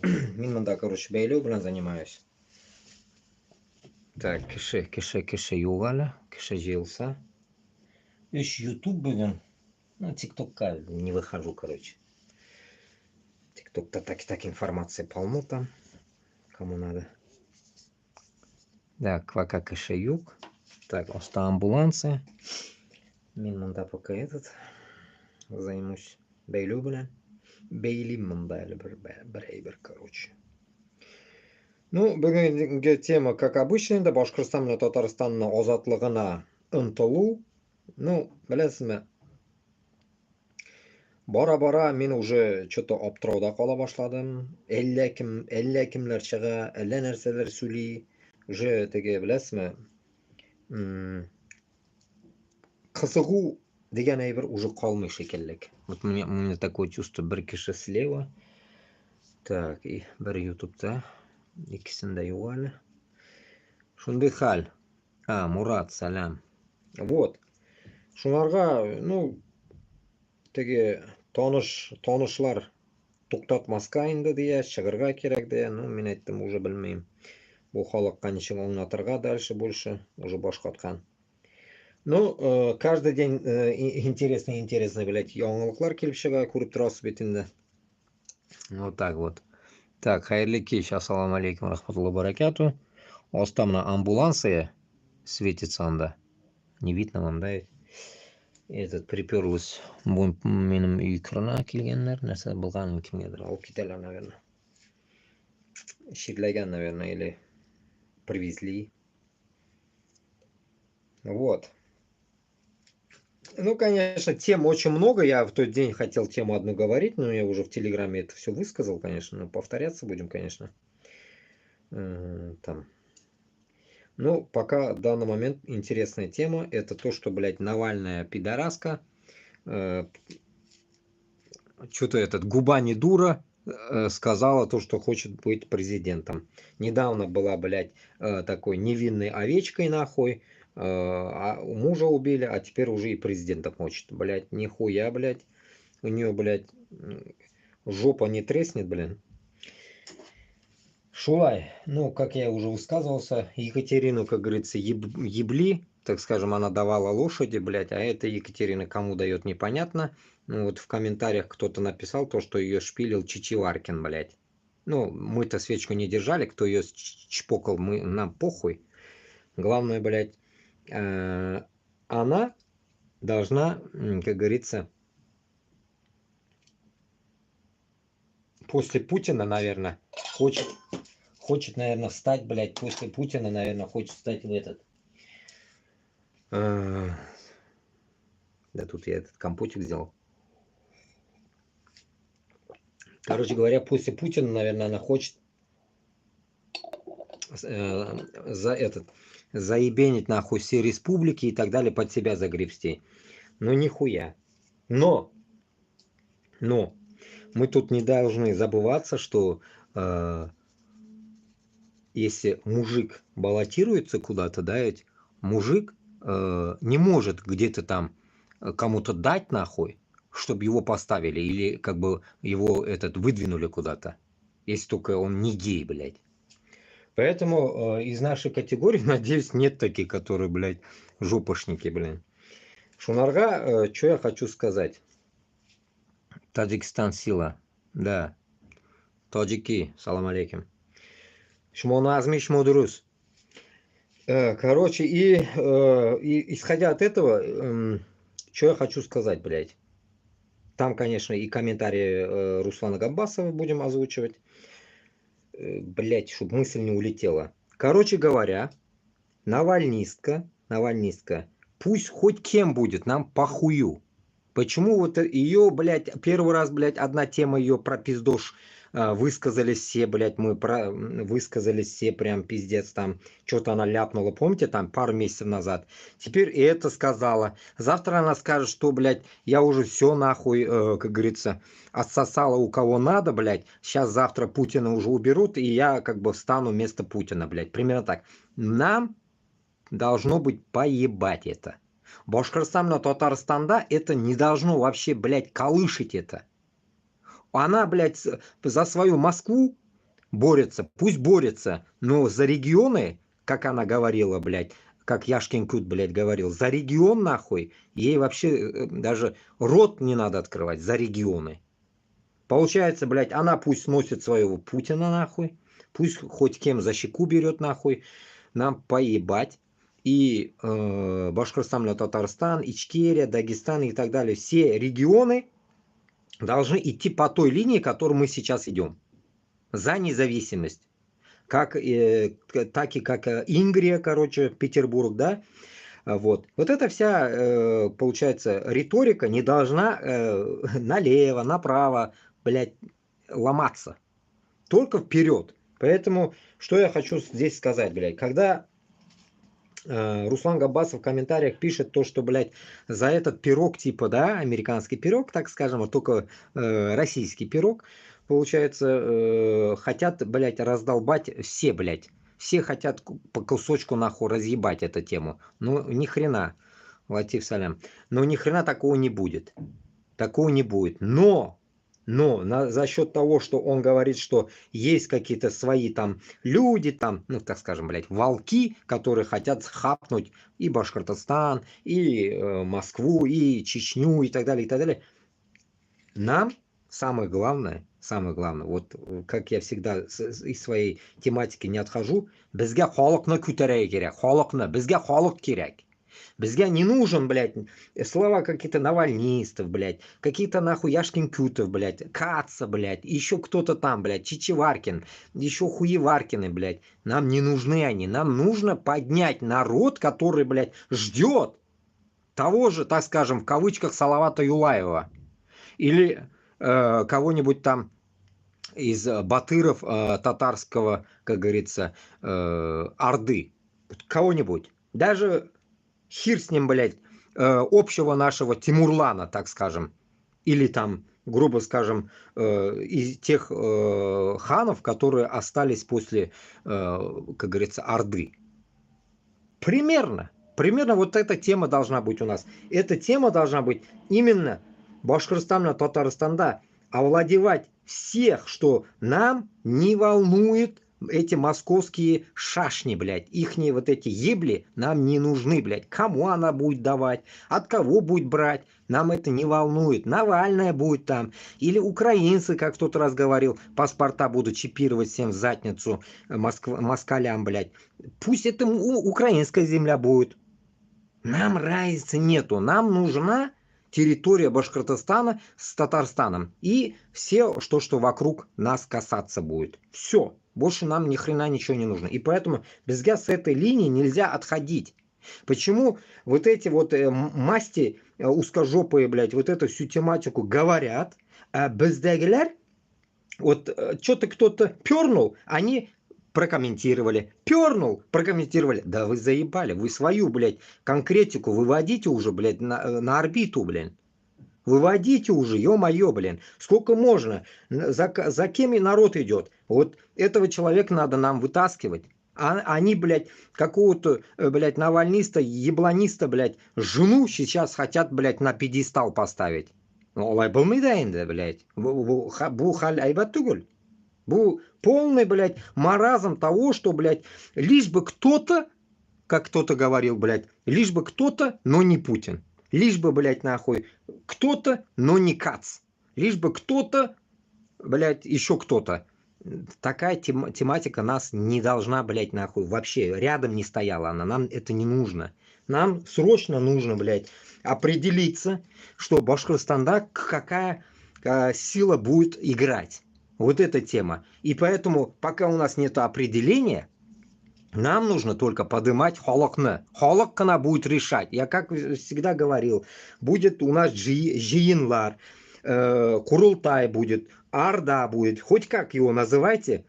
Мен мында, короче, бәйлеу белән занимаюсь. Так, кеше юк әле. Кеше җыелса. YouTube бүген. Ну, ТикТокка не выхожу, короче. ТикТокта так информации полно там. Кому надо. Так, пока кеше юк. Так, оста амбулансы. Мен мында пока этот займусь бәйлеу белән. Бәйлим мында әле бер әйбер, короче. Ну, бүгенге тема, как обычно, да Башкортстан менән Татарстанның азатлыгына ынтылу. Ну, беләсезме, бара-бара мен уже что-то аптырауда кала башладым. Әллә кемләр чыга, әллә нәрсәләр сөйли. Уже теге, беләсезме, кызыгу дигән әйбер уже калмый шикеллек. Вот у меня такое чувство, бер кеше слева. Так, и бер YouTube'та. Икесендә юк әле. Шундый хәл. Мурат, сәлам. Вот. Шунарга, ну, теге танышлар туктатмаска инде дия, чыгырга кирәк дия. Ну, мен әйттем, уже белмим. Бу халыкка ничек аңлатырга дальше больше, уже башкаткан. Ну, каждый день интересный, блядь, яңалыклар килеп чыга, күреп торасыз бит инде. Вот так вот. Так, хәерле кич, ассаламу алейкум, рахматуллахи баракату. Оста мына амбуланция светится анда. Не видно вам, да? Этот приперлась менің үй кырына келгеннер, нәрсе булган кимгедир алып китәләр, наверное. Ширләгән, наверное, или привезли. Вот. Ну, конечно, тем очень много. Я в тот день хотел тему одну говорить, но я уже в Телеграме это все высказал, конечно. Но повторяться будем, конечно. Там. Ну, пока в данный момент интересная тема. Это то, что, блядь, Навальная пидораска. Что-то губа не дура, сказала то, что хочет быть президентом. Недавно была, блядь, такой невинной овечкой, нахуй. Мужа убили, а теперь уже и президентом хочет. Блядь, нихуя, блядь. У нее, блядь, жопа не треснет, блин. Шулай. Ну, как я уже высказывался, Екатерину, как говорится, ебли. Так скажем, она давала лошади, блядь, а эта Екатерина кому дает, непонятно. Ну, вот в комментариях кто-то написал то, что ее шпилил Чичеваркин, блядь. Ну, мы-то свечку не держали, кто ее чпокал, нам похуй. Главное, блядь, она должна, как говорится, после Путина, наверное, хочет, наверное, встать, блядь, после Путина, наверное, хочет встать в этот. Да тут я этот компотик сделал. Короче говоря, после Путина, наверное, она хочет заебенить нахуй все республики и так далее, под себя загребсти. Ну нихуя. Но мы тут не должны забываться, что если мужик баллотируется куда-то, да, ведь мужик не может где-то там кому-то дать нахуй, чтобы его поставили, или как бы его выдвинули куда-то, если только он не гей, блядь. Поэтому из нашей категории, надеюсь, нет таких, которые, блядь, жопошники, блядь. Шунарга, что я хочу сказать. Таджикистан сила, да. Таджики, салам алейкум. Шмона азми, шмодурус. Короче, и исходя от этого, что я хочу сказать, блядь. Там, конечно, и комментарии Руслана Габбасова будем озвучивать. Блядь, чтобы мысль не улетела. Короче говоря, Навальнистка, пусть хоть кем будет, нам похую. Почему вот ее, блядь, первый раз, блядь, одна тема ее про пиздош высказались все, блядь, высказались все прям пиздец там, что-то она ляпнула, помните, там пару месяцев назад. Теперь и это сказала. Завтра она скажет, что, блядь, я уже все нахуй, как говорится, отсосала у кого надо, блядь. Сейчас завтра Путина уже уберут, и я как бы встану вместо Путина, блядь. Примерно так. Нам должно быть поебать это. Башкортостан на Татарстанда это не должно вообще, блядь, колышить это. Она, блядь, за свою Москву борется, пусть борется, но за регионы, как она говорила, блядь, как Яшкин Кут, блядь, говорил, за регион нахуй, ей вообще даже рот не надо открывать, за регионы. Получается, блядь, она пусть носит своего Путина нахуй, пусть хоть кем за щеку берет нахуй, нам поебать. И Башкортостан, Татарстан, Ичкерия, Дагестан и так далее, все регионы должны идти по той линии, которой мы сейчас идем. За независимость. Как, так и как Ингрия, короче, Петербург, да? Вот. Вот эта вся, получается, риторика не должна налево, направо, блядь, ломаться. Только вперед. Поэтому, что я хочу здесь сказать, блядь, когда Руслан Габасов в комментариях пишет то, что, блядь, за этот пирог, типа, да, американский пирог, так скажем, вот только российский пирог, получается, хотят, блядь, раздолбать все, блядь. Все хотят по кусочку нахуй разъебать эту тему. Ну, ни хрена, Латиф Салям. Но ни хрена такого не будет. Такого не будет. Но за счет того, что он говорит, что есть какие-то свои там люди, там, ну, так скажем, блядь, волки, которые хотят хапнуть и Башкортостан, и Москву, и Чечню, и так далее, нам самое главное, вот как я всегда из своей тематики не отхожу, безге холокны күтәрәгә кирәк, холокны, безге холок кирәк. Безге не нужен, блядь, слова какие-то навальнистов, блядь, какие-то нахуй Яшкин Кютов, блядь, Каца, блядь, еще кто-то там, блядь, Чичеваркин, еще Хуеваркины, блядь. Нам не нужны они, нам нужно поднять народ, который, блядь, ждет того же, так скажем, в кавычках, Салавата Юлаева. Или кого-нибудь там из батыров татарского, как говорится, Орды. Кого-нибудь. Даже хер с ним, блядь, общего нашего Тимурлана, так скажем. Или там, грубо скажем, из тех ханов, которые остались после, как говорится, Орды. Примерно вот эта тема должна быть у нас. Эта тема должна быть именно Башкортостана, Татарстанда, овладевать всех, что нам не волнует эти московские шашни, блядь. Ихние вот эти ебли нам не нужны, блядь. Кому она будет давать, от кого будет брать, нам это не волнует. Навальная будет там. Или украинцы, как кто-то раз говорил, паспорта будут чипировать всем в задницу москалям, блядь. Пусть это украинская земля будет. Нам разницы нету. Нам нужна территория Башкортостана с Татарстаном. И все, что вокруг нас касаться будет. Все. Больше нам ни хрена ничего не нужно. И поэтому безга с этой линии нельзя отходить. Почему вот эти вот масти узкожопые, блядь, вот эту всю тематику говорят, а бездегелер, вот что-то кто-то пернул, они прокомментировали. Пернул, прокомментировали. Да вы заебали, вы свою, блядь, конкретику выводите уже, блядь, на орбиту, блин. Выводите уже, ё-моё, блин. Сколько можно? За кем и народ идет? Вот этого человека надо нам вытаскивать. А они, блядь, какого-то, блядь, навальниста, ебланиста, блядь, жену сейчас хотят, блядь, на пьедестал поставить. Олай булмыйда инде, блядь. Бу хал айбат түгел. Был полный, блядь, маразм того, что, блядь, лишь бы кто-то, как кто-то говорил, блядь, лишь бы кто-то, но не Путин. Лишь бы, блядь, нахуй, кто-то, но не Кац. Лишь бы кто-то, блядь, еще кто-то. Такая тематика нас не должна, блядь, нахуй, вообще рядом не стояла она. Нам это не нужно. Нам срочно нужно, блядь, определиться, что Башкортостанда какая сила будет играть. Вот эта тема. И поэтому, пока у нас нет определения, нам нужно только поднимать холокны. Холокна будет решать. Я как всегда говорил, будет у нас жиинлар, Курултай будет, Арда будет, хоть как его называйте,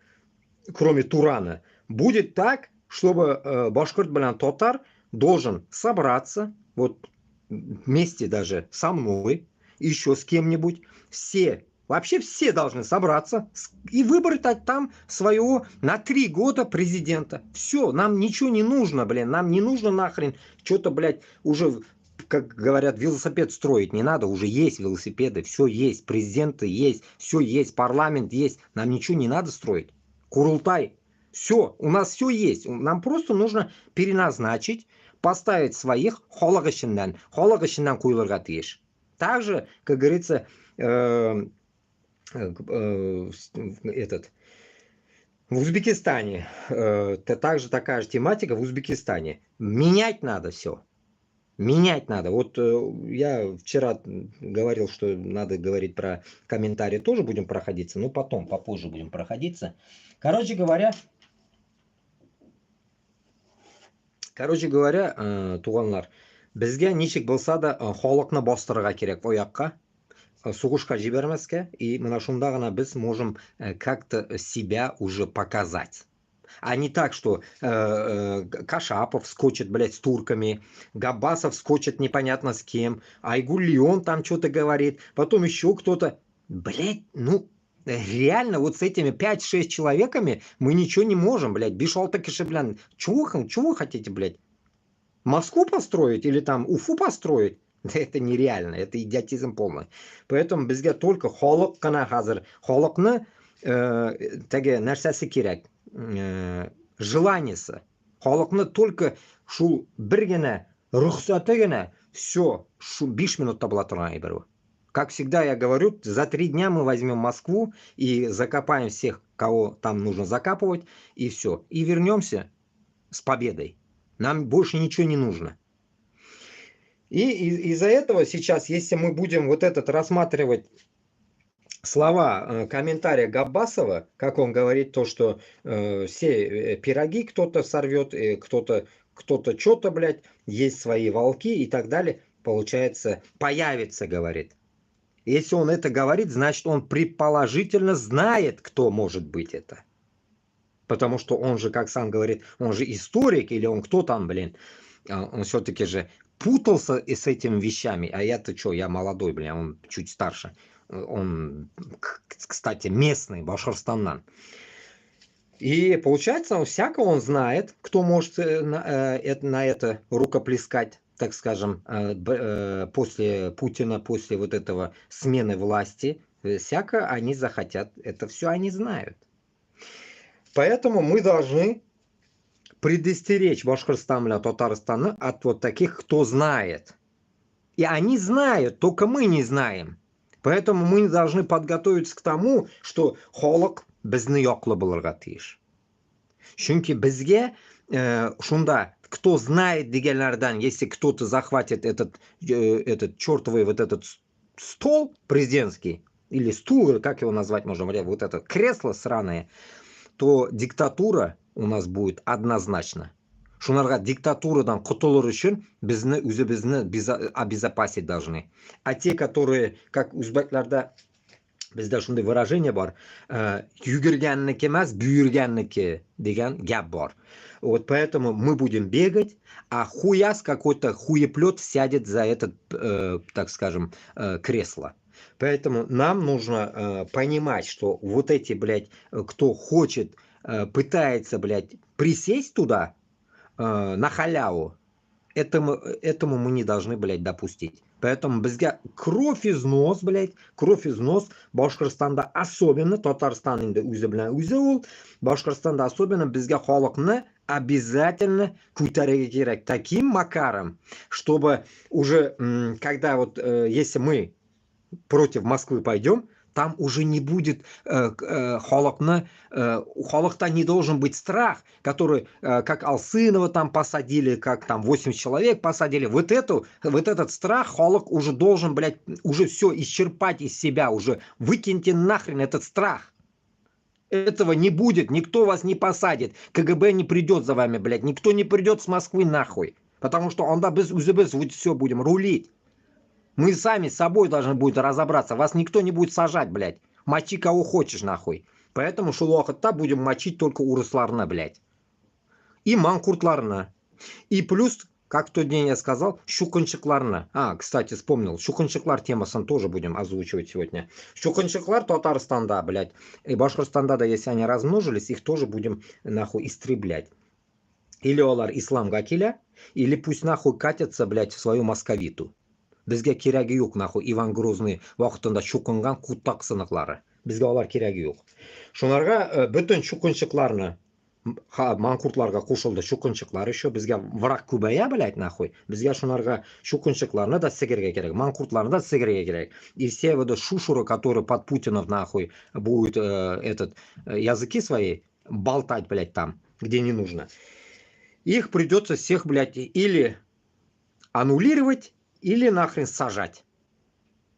кроме Турана. Будет так, чтобы Башкорт Балян Тотар должен собраться, вот вместе даже со мной, еще с кем-нибудь, вообще все должны собраться и выбрать там своего на 3 года президента. Все, нам ничего не нужно, блин, нам не нужно нахрен что-то, блядь, уже, как говорят, велосипед строить не надо, уже есть велосипеды, все есть, президенты есть, все есть, парламент есть, нам ничего не надо строить. Курултай. Все, у нас все есть. Нам просто нужно переназначить, поставить своих холагышиндан куйлырга тиеш. Также, как говорится, этот в Узбекистане, также такая же тематика в Узбекистане. Менять надо все. Менять надо. Вот я вчера говорил, что надо говорить про комментарии, тоже будем проходиться, но потом, попозже будем проходиться. Короче говоря, туғанлар, бізге ничек болса да холокны бастырырга керек оякка, сугышка жибермеске, и мына шунда гына біз можем как-то себя уже показать. А не так, что Кашапов скочит, блядь, с турками, Габасов скочит непонятно с кем, Айгуль Леон там что-то говорит, потом еще кто-то. Блядь, ну, реально вот с этими 5-6 человеками мы ничего не можем, блядь. Бишалта Кишеблян. Чего вы хотите, блядь? Москву построить или там Уфу построить? Это нереально, это идиотизм полный. Поэтому бізге только холок қана қазір. Холокны теге нәрсәсе керек. Желаниесі. Холокны только шул бір генә рұқсаты генә все, 5 минутта була торган әйбер. Как всегда я говорю, за 3 дня мы возьмем Москву и закопаем всех, кого там нужно закапывать, и все. И вернемся с победой. Нам больше ничего не нужно. И из-за этого сейчас, если мы будем вот этот рассматривать слова комментария Габбасова, как он говорит, то, что все пироги кто-то сорвет, кто-то что-то, блядь, есть свои волки и так далее, получается, появится, говорит. Если он это говорит, значит, он предположительно знает, кто может быть это. Потому что он же, как сам говорит, он же историк, или он кто там, блин, он все-таки же путался и с этими вещами. А я-то что, я молодой, блин, он чуть старше. Он, кстати, местный, Башкортостаннан. И получается, всякого он знает, кто может на это рукоплескать, так скажем, после Путина, после вот этого смены власти. Всяко они захотят, это все они знают. Поэтому мы должны предостеречь Башкортостан, Татарстан от вот таких, кто знает. И они знают, только мы не знаем. Поэтому мы должны подготовиться к тому, что холок безне яклы булырга тиеш. Чөнки безгә шунда, кто знает дигәннәрдән, если кто-то захватит этот чертовый вот этот стол президентский, или стул, как его назвать можно, вот это кресло сраное, то диктатура у нас будет однозначно. Шунарга диктатурадан құтылыр үшін бізді өзімізді обезопасить должны. А те, которые, как узбекларда, бізде шундай выражение бар, югіргеннікі емес, бүйіргеннікі деген гәп бар. Вот поэтому мы будем бегать, а хуяс какой-то хуеплет сядет за этот, так скажем, кресло. Поэтому нам нужно понимать, что вот эти, блядь, кто хочет, пытается, блядь, присесть туда на халяву, этому мы не должны, блядь, допустить. Поэтому бізге кровь из нос, блядь, кровь из нос. Башкортостанда особенно, Татарстанында өзі білән өзі ол, Башкортостанда особенно бізге халықны обязательно көтеруге керек таким макаром, чтобы уже, когда вот, если мы против Москвы пойдем, там уже не будет халықны, у халықта не должен быть страх, который, как Алсынова там посадили, как там 80 человек посадили, вот этот страх халық уже должен, блядь, уже все исчерпать из себя, уже выкиньте нахрен этот страх. Этого не будет, никто вас не посадит, КГБ не придет за вами, блядь, никто не придет с Москвы нахуй, потому что он да без все будем рулить. Мы сами с собой должны будем разобраться. Вас никто не будет сажать, блядь. Мочи кого хочешь, нахуй. Поэтому шулуахатта будем мочить только урысларна, блядь. И манкуртларна. И плюс, как в тот день я сказал, щуканчыкларна. Кстати, вспомнил. Щуканчыклар темасын тоже будем озвучивать сегодня. Щуканчыклар Татарстанда, блядь. И Башкортостанда, да, если они размножились, их тоже будем, нахуй, истреблять. Или олар исламга келя, или пусть, нахуй, катятся, блядь, в свою московиту. Бізге керегі yok, нахуй, Иван Грозный вақытында шукынған куттақ сынықлары. Bizga ular keragi yo'q. Shunlarga bütün chukkunchiqlarni manqurtlarga qo'shildi chukkunchiqlar еще bizga vrak ko'paya bilaydi нахуй. Bizga shunlarga chukkunchiqlarni да sigirga kerak, manqurtlarni да sigirga kerak. И все вот шушуры, которые под Путинов нахуй будут языки свои болтать, блядь, там, где не нужно. Их придется всех, блядь, или аннулировать, или нахрен сажать.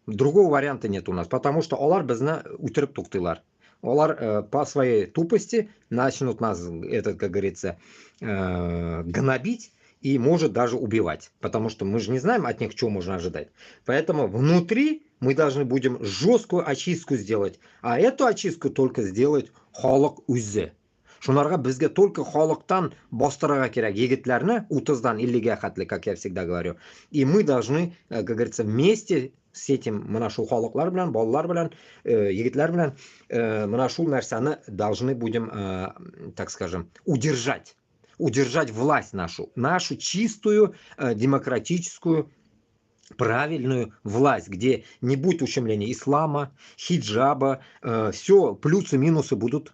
Другого варианта нет у нас, потому что олар безне утерп туктылар. Олар по своей тупости начнут нас, как говорится, гнобить и может даже убивать. Потому что мы же не знаем от них, чего можно ожидать. Поэтому внутри мы должны будем жесткую очистку сделать. А эту очистку только сделает халық үзе. Шунарга безге только халықтан бастырага керек. Егетлерны 30-дан 50-ге хатлы, как я всегда говорю. И мы должны, как говорится, вместе с этим мына шул халыклар белән, балалар белән, егетләр белән мына шул нәрсәне должны будем, так скажем, удержать власть нашу чистую, демократическую, правильную власть, где не будет ущемления ислама, хиджаба, все плюсы-минусы будут,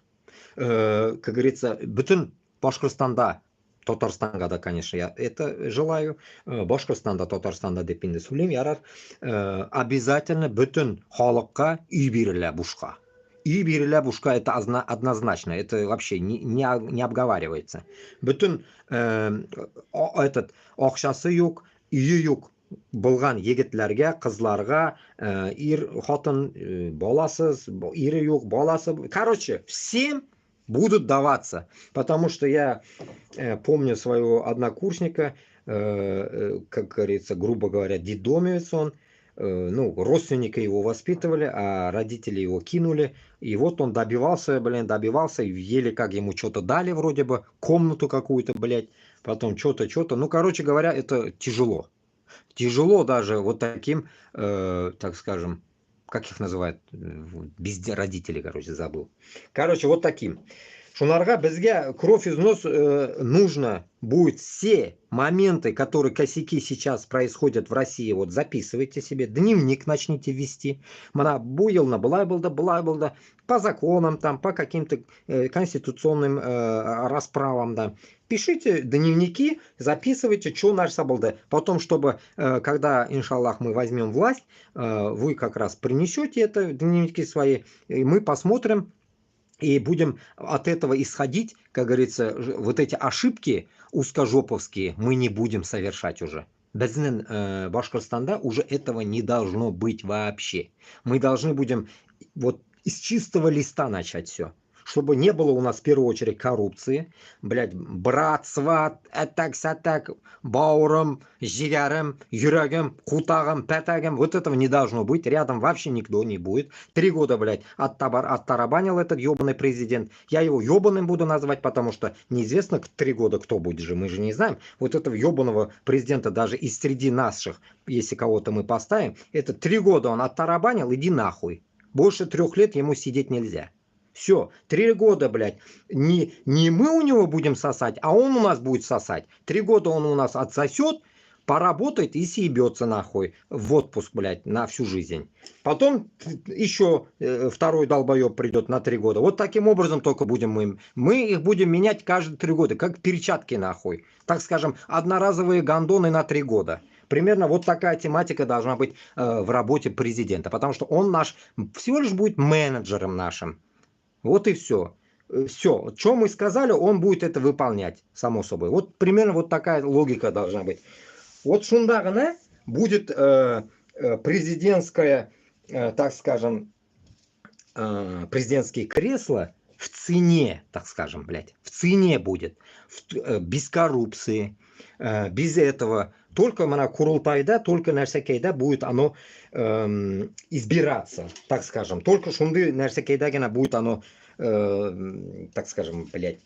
как говорится, бүтін Башкортстанда, Татарстанга да, конечно, я это желаю, Башкортстанда, Татарстанда деп инде сөйлейм, ярар, обязательно бүтін халыққа үй берілі бушқа. Үй берілі бушқа, это однозначно, это вообще не обговаривается. Бүтін ақшасы юк, үйі юк болған егетлерге, қызларға, ир, хатын, баласыз, ире юк, баласы, короче, всем будут даваться, потому что я помню своего однокурсника, как говорится, грубо говоря, детдомовец он, ну, родственники его воспитывали, а родители его кинули, и вот он добивался, и еле как ему что-то дали вроде бы, комнату какую-то, блядь, потом что-то, ну, короче говоря, это тяжело. Тяжело даже вот таким, так скажем, как их называют, без родителей, короче, забыл. Короче, вот таким. Шунарга безге кровь из нос нужно будет все моменты, которые косяки сейчас происходят в России, вот записывайте себе, дневник начните вести. Мана буйылна, была, по законам, там, по каким-то конституционным расправам, да. Пишите дневники, записывайте, что наш соболда. Потом, чтобы, когда, иншаллах, мы возьмем власть, вы как раз принесете это, дневники свои, и мы посмотрим, и будем от этого исходить, как говорится, вот эти ошибки узкожоповские мы не будем совершать уже. Безнен Башкортстанда уже этого не должно быть вообще. Мы должны будем вот из чистого листа начать все. Чтобы не было у нас в первую очередь коррупции, блядь, брат, сват, атак, бауром, жиряром, юрагом, кутагом, пятагом, вот этого не должно быть, рядом вообще никто не будет. 3 года, блядь, оттарабанил этот ебаный президент, я его ебаным буду называть, потому что неизвестно 3 года кто будет же, мы же не знаем. Вот этого ебаного президента даже из среди наших, если кого-то мы поставим, это 3 года он оттарабанил, иди нахуй. Больше 3 лет ему сидеть нельзя. Все, 3 года, блядь, не мы у него будем сосать, а он у нас будет сосать. 3 года он у нас отсосет, поработает и съебется нахуй в отпуск, блядь, на всю жизнь. Потом еще второй долбоеб придет на 3 года. Вот таким образом только будем мы их будем менять каждые 3 года, как перчатки нахуй. Так скажем, одноразовые гондоны на 3 года. Примерно вот такая тематика должна быть в работе президента, потому что он наш всего лишь будет менеджером нашим. Вот и все. Все, что мы сказали, он будет это выполнять, само собой. Вот примерно вот такая логика должна быть. Вот шундагана будет президентское, так скажем, президентские кресла в цене, так скажем, блядь, в цене будет, без коррупции, без этого. Только на Курултайда, только на Нарсакейда будет оно избираться, так скажем. Только шунды Нарсакейдагина будет оно, так скажем, блядь,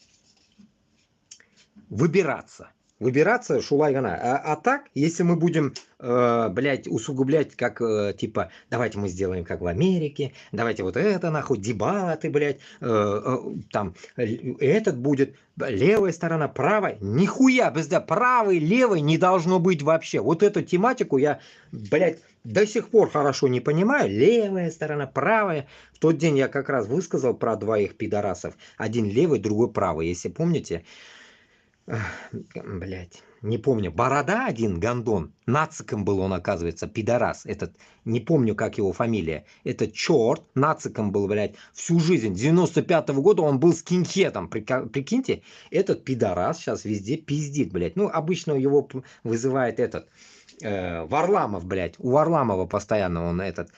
выбираться. Выбираться шулайгана. А так, если мы будем, блядь, усугублять, как, типа, давайте мы сделаем, как в Америке, давайте вот это, нахуй, дебаты, блядь, там, этот будет, левая сторона, правая, нихуя, безда, правой, левой не должно быть вообще. Вот эту тематику я, блядь, до сих пор хорошо не понимаю. Левая сторона, правая. В тот день я как раз высказал про двоих пидорасов. Один левый, другой правый, если помните. Блять, не помню. Борода один, гондон. Нациком был он, оказывается, пидорас. Этот, не помню, как его фамилия. Этот черт, нациком был, блядь, всю жизнь. 95-го года он был скинхедом. Прикиньте, этот пидорас сейчас везде пиздит, блядь. Ну, обычно его вызывает этот Варламов, блядь. У Варламова постоянно он этот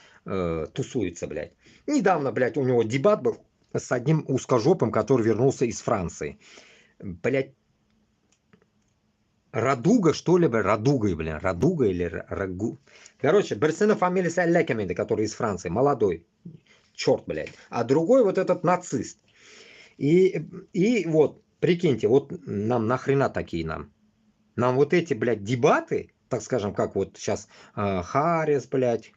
тусуется, блядь. Недавно, блядь, у него дебат был с одним узкожопым, который вернулся из Франции. Блядь, Радуга, что ли, блин, Радугой, блин, Радуга или Рагу. Короче, Берсена фамилия Салякамида, который из Франции, молодой, черт, блядь. А другой вот этот нацист. И вот, прикиньте, вот нам нахрена такие нам? Нам вот эти, блядь, дебаты, так скажем, как вот сейчас Харрис, блядь,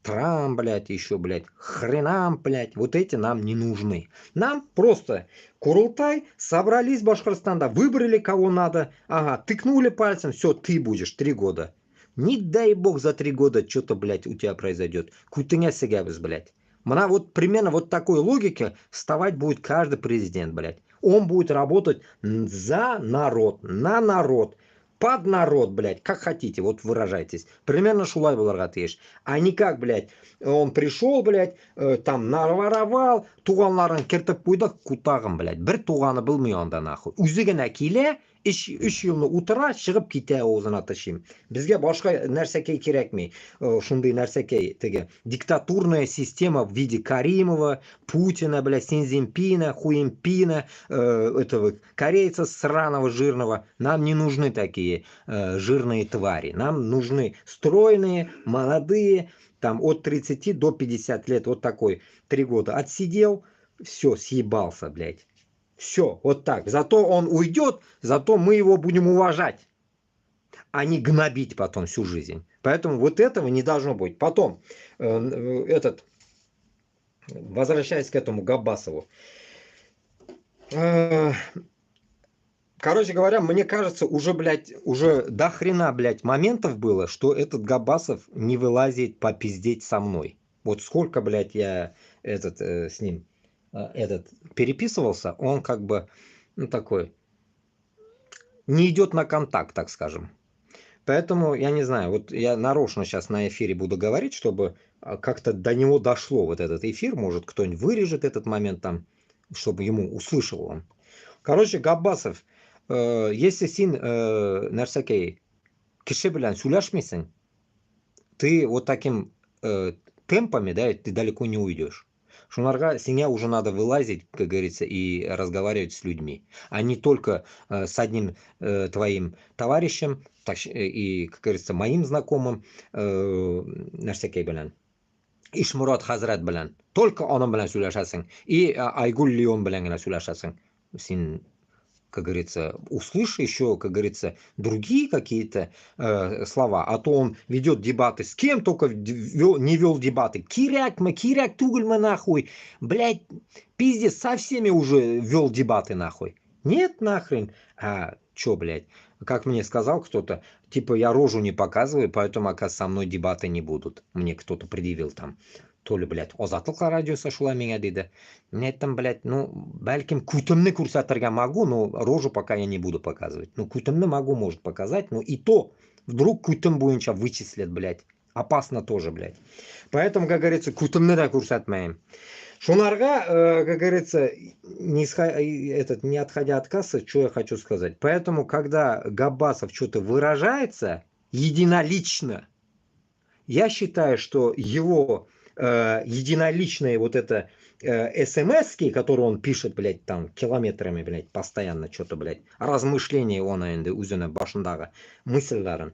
Трамп, блядь, еще, блядь, хренам, блядь, вот эти нам не нужны. Нам просто Курултай, собрались Башкортостанда, выбрали кого надо, ага, тыкнули пальцем, все, ты будешь 3 года. Не дай бог за 3 года что-то, блядь, у тебя произойдет. Кутыня сегабыз, блядь. Она вот примерно вот такой логике вставать будет каждый президент, блядь. Он будет работать за народ, на народ, под народ, блядь, как хотите, вот выражайтесь. Примерно шулай был ратыш. А не как, блядь, он пришел, блядь, там наворовал, туғанларын кертіп қойды кутағым, блядь. Бір туғаны білмей онда нахуй. Үзігіне келе, үш жылны утыра, шығып кете аузына тышим. Бізге башқа нәрсекей керекмей. Шундай нәрсекей, теге, диктатурная система в виде Каримова, Путина, блядь, Синзинпина, Хуимпина, этого корейца сраного, жирного. Нам не нужны такие жирные твари. Нам нужны стройные, молодые, там от 30 до 50 лет, вот такой, 3 года отсидел, все, съебался, блядь. Все, вот так. Зато он уйдет, зато мы его будем уважать, а не гнобить потом всю жизнь. Поэтому вот этого не должно быть. Потом, возвращаясь к этому Габбасову. Короче говоря, мне кажется, уже, блядь, уже до хрена, блядь, моментов было, что этот Габбасов не вылазит попиздеть со мной. Вот сколько, блядь, я с ним переписывался, он как бы, ну, такой, не идет на контакт, так скажем. Поэтому, я не знаю, вот я нарочно сейчас на эфире буду говорить, чтобы как-то до него дошло вот этот эфир, может, кто-нибудь вырежет этот момент там, чтобы ему услышал он. Короче, Габбасов, если син нәрсәкәй кеше белән сөйләшмисең, ты вот таким темпами, да, ты далеко не уйдешь. Шунарга синя уже надо вылазить, как говорится, и разговаривать с людьми, а не только с одним твоим товарищем, и, как говорится, моим знакомым, нәрсәкәй белән. Ишмурат хәзрәт белән. Только аның белән сөйләшәсең. И Айгуль Леон белән генә сөйләшәсең. Син, как говорится, услышь еще, как говорится, другие какие-то слова, а то он ведет дебаты, с кем только не вел дебаты. Киряк тугельма нахуй, блядь, пиздец, со всеми уже вел дебаты нахуй. Нет нахрен, а чё, блядь, как мне сказал кто-то, типа я рожу не показываю, поэтому, оказывается, со мной дебаты не будут. Мне кто-то предъявил там. То ли, блядь, Озатлык радиосы шулай меня дейді. Мне там, блядь, ну, бәлкім күтімні көрсәтірге могу, но рожу пока я не буду показывать. Ну, күтімні могу, может, показать, но и то, вдруг күтім бойынша вычислят, блядь. Опасно тоже, блядь. Поэтому, как говорится, күтімні да көрсәтмәйім. Шунарга, как говорится, не отходя от кассы, что я хочу сказать. Поэтому, когда Габбасов что-то выражается единолично, я считаю, что его единоличные вот это смс-ки, которые он пишет, блядь, там, километрами, блядь, постоянно что-то, блядь, размышления он үзінің башындағы мысльларын,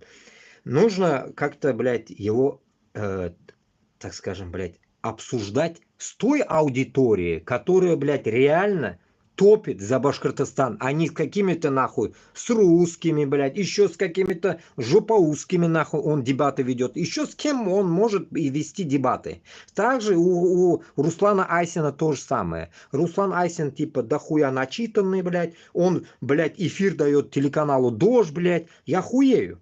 нужно как-то, блядь, его, так скажем, блядь, обсуждать с той аудиторией, которая, блядь, реально топит за Башкортостан, а не с какими-то нахуй, с русскими, блядь, еще с какими-то жопоузскими нахуй он дебаты ведет, еще с кем он может и вести дебаты. Также у Руслана Айсина то же самое. Руслан Айсин типа дохуя начитанный, блядь, он, блядь, эфир дает телеканалу Дождь, блядь, я хуею.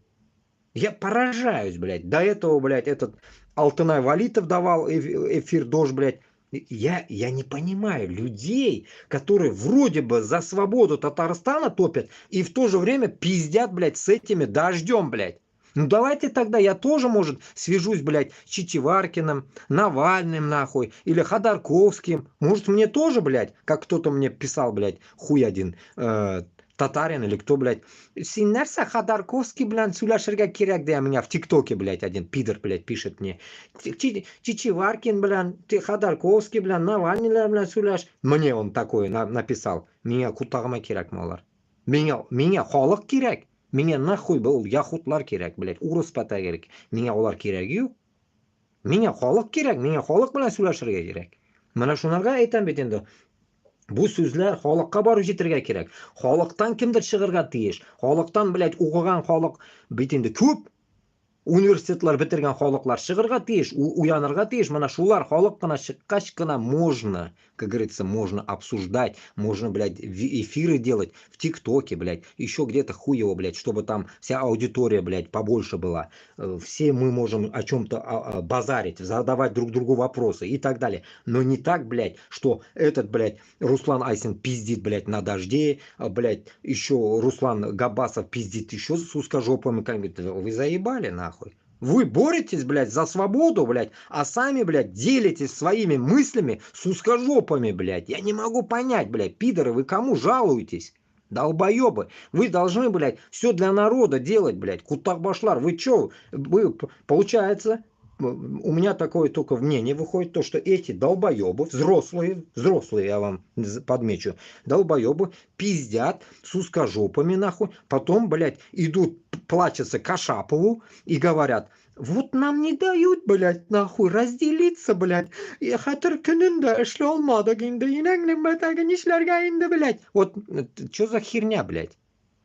Я поражаюсь, блядь. До этого, блядь, этот Алтынай Валитов давал эфир Дождь, блядь. Я не понимаю людей, которые вроде бы за свободу Татарстана топят и в то же время пиздят, блядь, с этими Дождем, блядь. Ну давайте тогда я тоже, может, свяжусь, блядь, с Чичеваркиным, Навальным, нахуй, или Ходорковским. Может, мне тоже, блядь, как кто-то мне писал, блядь, хуй один, татарин или кто, блядь. Синерса Ходорковский, блядь, Суляшерга Киряк, да меня в ТикТоке, блядь, один пидор, блядь, пишет мне. Чичеваркин, блядь, Ходорковский, блядь, Навальный, блядь, Суляш. Мне он такой написал. Меня кутагыма киряк, малар. Меня халық киряк. Меня нахуй был яхутлар киряк, блядь, урыс пата керек. Меня олар киряги юк. Меня халық киряк, меня халық белән сөйләшергә кирәк. Менә шунарга әйтәм бит инде. Бу сүзләр халыкка барып җитәргә кирәк. Халыктан кемдер чыгарга тиеш. Халыктан, блядь, укыган халык бит инде күп. Университетлар бетергән халыклар чыгарга тиеш, уянырга тиеш. Менә шулар халык кына чыккач кына можно, как говорится, можно обсуждать, можно, блядь, эфиры делать в ТикТоке, блядь, еще где-то хуево, блядь, чтобы там вся аудитория, блядь, побольше была. Все мы можем о чем-то базарить, задавать друг другу вопросы и так далее. Но не так, блядь, что этот, блядь, Руслан Айсин пиздит, блядь, на Дожде, блядь, еще Руслан Габасов пиздит еще с узкожопыми, как говорит, вы заебали, нахуй. Вы боретесь, блядь, за свободу, блядь, а сами, блядь, делитесь своими мыслями с узкожопами, блядь. Я не могу понять, блядь, пидоры, вы кому жалуетесь? Долбоебы. Вы должны, блядь, все для народа делать, блядь. Кутак-башлар, вы чё? Вы, получается, у меня такое только мнение выходит, то, что эти долбоебы, взрослые, я вам подмечу, долбоебы пиздят с узкожопами, нахуй, потом, блядь, идут, плачутся Кашапову и говорят, вот нам не дают, блядь, нахуй, разделиться, блядь. Я хатыр көнендә эшле алмадык инде, инәңнең бәтәге нишләргә инде, блядь. Вот, что за херня, блядь?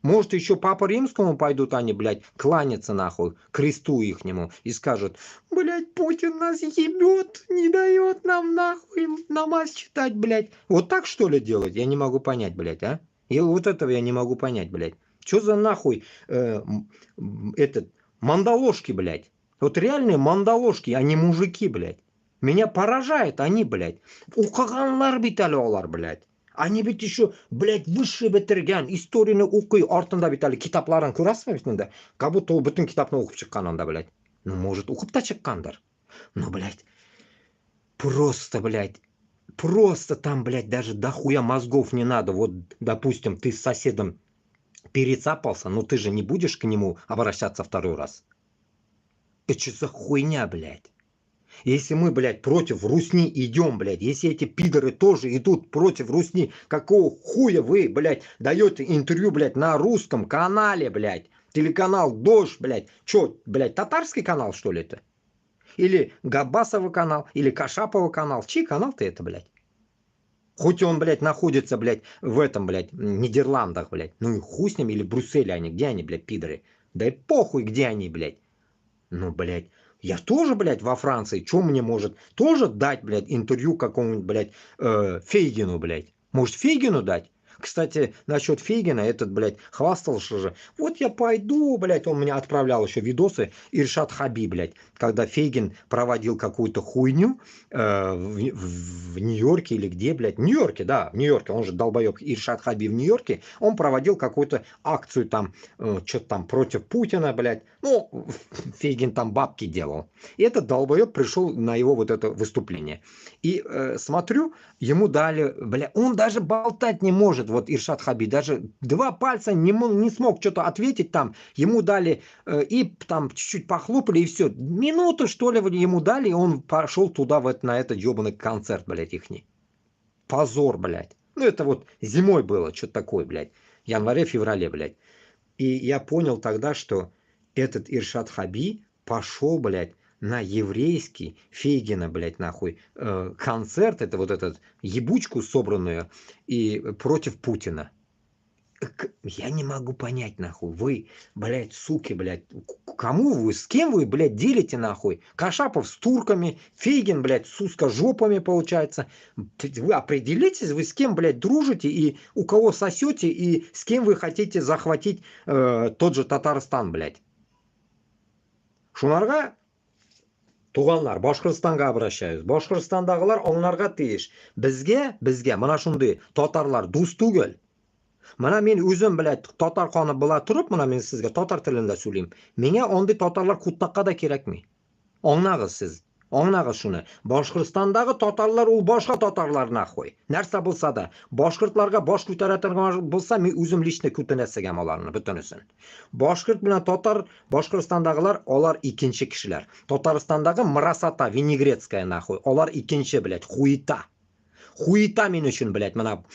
Может, еще Папа Римскому пойдут они, блядь, кланяться нахуй, кресту ихнему, и скажут, блядь, Путин нас ебет, не дает нам нахуй намаз читать, блядь. Вот так, что ли, делать? Я не могу понять, блядь, а? И вот этого я не могу понять, блядь. Что за нахуй этот, мандавошки, блядь. Вот реальные мандавошки, а не мужики, блядь. Меня поражает они, блядь. Укыганлар бит әле алар, блядь. Они ведь еще, блядь, высший бітірген, историяны укый, артында бит әле китапларын көрәсізбе бит инде? Как будто ол бүтін китапны укып чыккан анда, блядь. Ну, может, укып та чыккандыр. Но, блядь, просто там, блядь, даже дохуя мозгов не надо. Вот, допустим, ты с соседом перецапался, но ты же не будешь к нему обращаться второй раз. Это что за хуйня, блядь? Если мы, блядь, против Русни идем, блядь, если эти пидоры тоже идут против Русни, какого хуя вы, блядь, даете интервью, блядь, на русском канале, блядь, телеканал Дождь, блядь, что, блядь, татарский канал, что ли это? Или Габасова канал, или Кашапова канал, чей канал-то это, блядь? Хоть он, блядь, находится, блядь, в этом, блядь, Нидерландах, блядь, ну и хуй с ним, или Брюсселе они, где они, блядь, пидоры? Да и похуй, где они, блядь. Ну, блядь, я тоже, блядь, во Франции, что мне может тоже дать, блядь, интервью какому-нибудь, блядь, Фейгину, блядь? Может, Фейгину дать? Кстати, насчет Фейгина, этот, блядь, хвастался же. Вот я пойду, блядь, он мне отправлял еще видосы, Иршад Хаби, блядь, когда Фейгин проводил какую-то хуйню в Нью-Йорке или где, блядь, в Нью-Йорке, да, в Нью-Йорке, он же долбоеб Иршад Хаби в Нью-Йорке, он проводил какую-то акцию там, что-то там против Путина, блядь, ну, Фейгин там бабки делал. И этот долбоеб пришел на его вот это выступление. И смотрю, ему дали, бля, он даже болтать не может, вот Иршад Хаби, даже два пальца не смог что-то ответить там, ему дали и там чуть-чуть похлопали и все. Минуту, что ли, ему дали, и он пошел туда, на этот ебаный концерт, блядь, ихний. Позор, блядь. Ну, это вот зимой было, что-то такое, блядь, январе-феврале, блядь. И я понял тогда, что этот Иршад Хаби пошел, блядь, на еврейский Фейгина, блядь, нахуй, концерт, это вот этот ебучку собранную, и против Путина. Я не могу понять, нахуй, вы, блядь, суки, блядь, кому вы, с кем вы, блядь, делите, нахуй? Кашапов с турками, Фейгин, блядь, с узкожопами, получается. Вы определитесь, вы с кем, блядь, дружите, и у кого сосете, и с кем вы хотите захватить тот же Татарстан, блядь. Шунарға, туғанлар, Башқұртстанға обращаюсь. Башқұртстандағылар оңларға тиіш. Бізге, мына шундай татарлар дус түгел. Mana men o'zim, блядь, totar qoni bila turib, mana men sizga totar tilida so'zlayman. Menga onday totarlar quttaqqa da kerakmi? Anglag'iz siz. Anglag'iz shuni. Boshqirdistondagi totarlar u boshqa totarlar nahvoy. Narsa bo'lsa-da, boshqirdlarga bosh ko'taradigan bo'lsa, men o'zim lishni ko'tanasagam ularni butunisini. Boshqirt bilan totar, Boshqirdistondagilar ular ikkinchi kishilar. Tataristondagi Mirasata Vinegretskaya nahvoy. Ular ikkinchi, блядь, хуета. Хуета мен үшін, блядь, мана,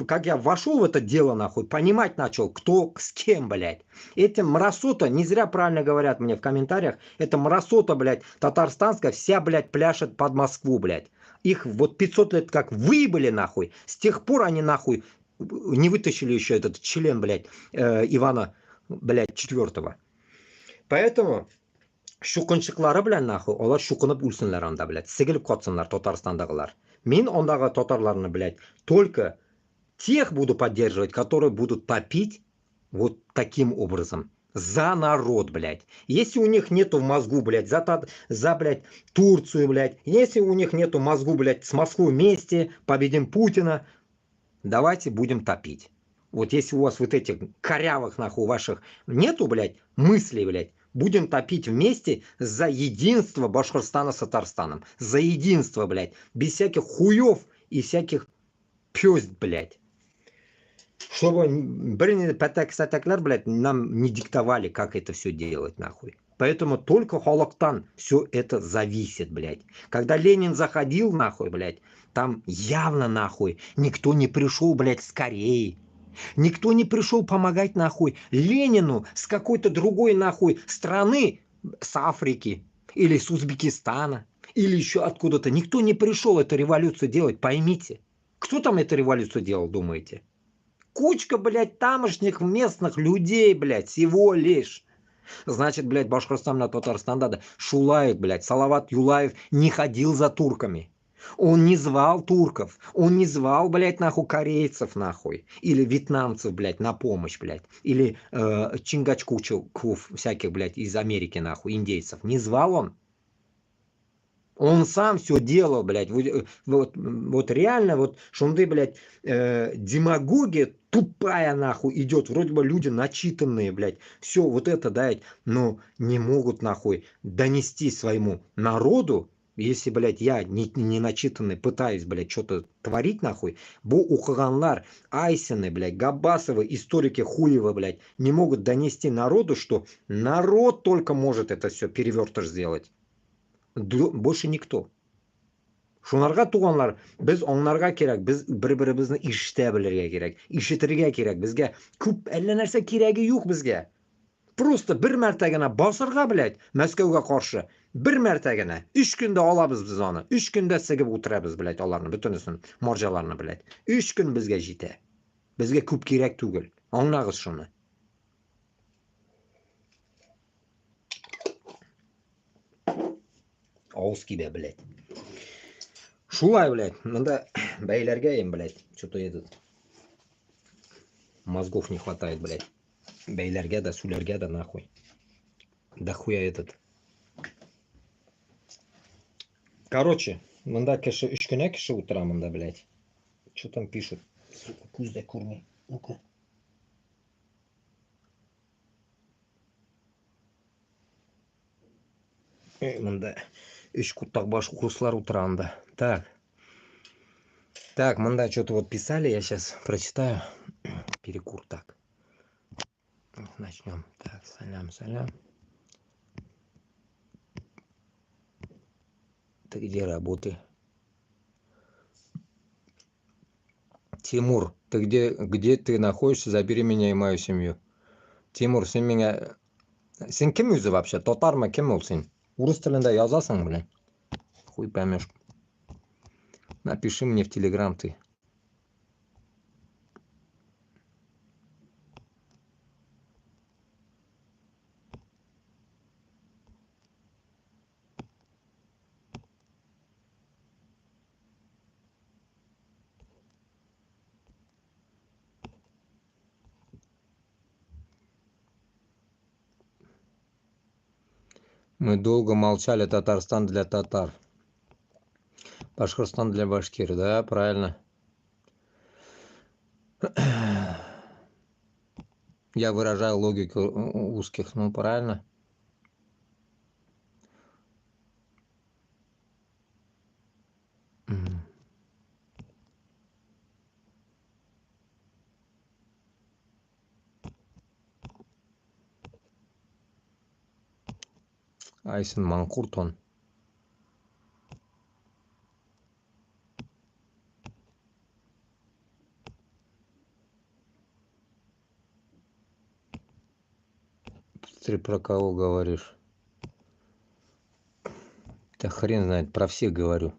как я вошел в это дело, нахуй, понимать начал, кто с кем, блядь. Эти мразота, не зря правильно говорят мне в комментариях, это мразота, блядь, татарстанская, вся, блядь, пляшет под Москву, блядь. Их вот 500 лет как выебали, нахуй, с тех пор они, нахуй, не вытащили еще этот член, блядь, Ивана, блядь, IV. Поэтому... Shuqunchiqlari bilan nahvu, ular shuqunib o'lsinlar onda, blядь, sigilib qotsinlar Tataristondagilar. Men ondagi tatarlarni, блядь, только тех буду поддерживать, которые будут топить вот таким образом. За народ, блядь. Если у них нету в мозгу, блядь, за, блядь, Турцию, блядь. Если у них нету мозгу, блядь, с Москвой вместе, победим Путина, давайте будем топить. Вот если у вас вот этих корявых, нахуй, ваших нету, блядь, мыслей, блядь, будем топить вместе за единство Башкортостана с Татарстаном. За единство, блядь. Без всяких хуев и всяких пёзд, блядь. Чтобы пятак-сатаклар, блядь, нам не диктовали, как это все делать, нахуй. Поэтому только халактан все это зависит, блядь. Когда Ленин заходил, нахуй, блядь, там явно, нахуй, никто не пришел, блядь, с Кореи. Никто не пришел помогать, нахуй, Ленину с какой-то другой, нахуй, страны, с Африки или с Узбекистана, или еще откуда-то. Никто не пришел эту революцию делать, поймите. Кто там эту революцию делал, думаете? Кучка, блядь, тамошних местных людей, блядь, всего лишь. Значит, блядь, Башкортостан на Татарстан, да, Шулаев, блядь, Салават Юлаев не ходил за турками. Он не звал турков, он не звал, блядь, нахуй, корейцев, нахуй, или вьетнамцев, блядь, на помощь, блядь, или чингачкучев всяких, блядь, из Америки, нахуй, индейцев. Не звал он. Он сам все делал, блядь. Вот реально, вот шунды, блядь, демагогия тупая, нахуй, идет. Вроде бы люди начитанные, блядь. Все вот это, да, но не могут, нахуй, донести своему народу. Если, блядь, я не начитанный пытаюсь, блядь, что-то творить, нахуй, бу ухаганлар, Айсены, блядь, Габасовы, историки хуева, блядь, не могут донести народу, что народ только может это все перевертыш сделать. Больше никто. Шунарга туганлар, biz onlarga kerak, biz bir-birimizni eshita bilirga kerak, eshitirga kerak, bizga ko'p alla narsa keragi yo'q bizga. Просто bir martagina bosirg'a, блядь, Moskvaga qarshi bir martagina 3 kunda olamiz biz uni. 3 kunda sigib o'tiramiz, блядь, ularni butunisini, morjalarini, блядь. 3 kun bizga jita. Bizga ko'p kerak tugul. Anglag'iz shuni. Аускида, блядь. Шулай, блядь, надо бейлерга им, блядь, что-то этот мозгов не хватает, блядь. Бейлерга да, сулерга да, нахуй. Да хуя этот. Короче, мында киши, 3 күнә киши утыра мында, блядь. Что там пишут? Сука, күздә күрмей. Ну-ка. Мында 3 куттак баш курслар утыра анда. Так, мында что-то вот писали, я сейчас прочитаю. Перекур, так. Начнем. Так, салям. Ты где работы? Тимур, ты где ты находишься? Забери меня и мою семью. Тимур, сен меня... Сен кем өзі вообще? Татарма, кем ол сен? Урыс тілінде язасың, блин. Хуй поймешь. Напиши мне в Телеграм ты. Мы долго молчали, Татарстан для татар. Башкортостан для башкир, да, правильно. Я выражаю логику узких, ну правильно. Айсен Манкуртон. Ты про кого говоришь? Да хрен знает, про всех говорю.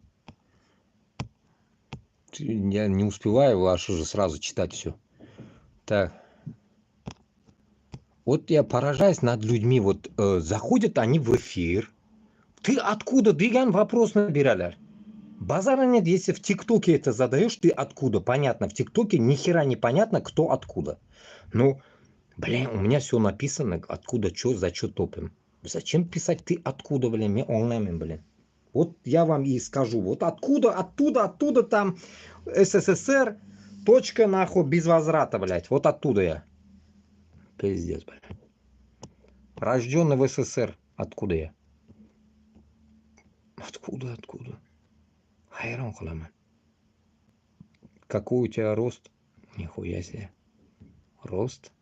Я не успеваю аж уже сразу читать все. Так. Вот я поражаюсь над людьми. Вот заходят они в эфир. Ты откуда? Деген вопрос набирали. Базара нет, если в ТикТоке это задаешь, ты откуда? Понятно, в ТикТоке ни хера не понятно, кто откуда. Ну, блин, у меня все написано, откуда, что, за что топим. Зачем писать ты откуда, блин, мне онлайн, блин. Вот я вам и скажу, вот оттуда там СССР, точка нахуй без возврата, блядь. Вот оттуда я. Пиздец, блядь. Рожденный в СССР. Откуда я? Откуда? Хайран каламан. Какой у тебя рост? Нихуя себе. Рост?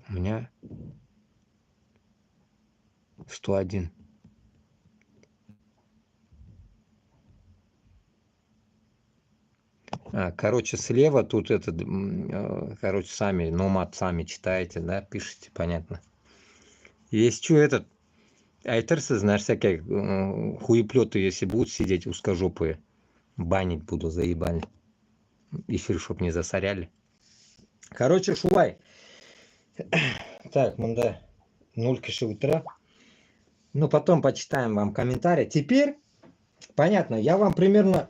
У меня 101. Короче, слева тут короче, сами, номад сами читаете, да, пишите, понятно. Есть что этот, айтерсы, знаешь, всякие хуеплеты, если будут сидеть узкожопые, банить буду, заебали. Эфир, чтоб не засоряли. Короче, шулай. Так, мында 0 киши утра. Ну, потом почитаем вам комментарии. Теперь, понятно, я вам примерно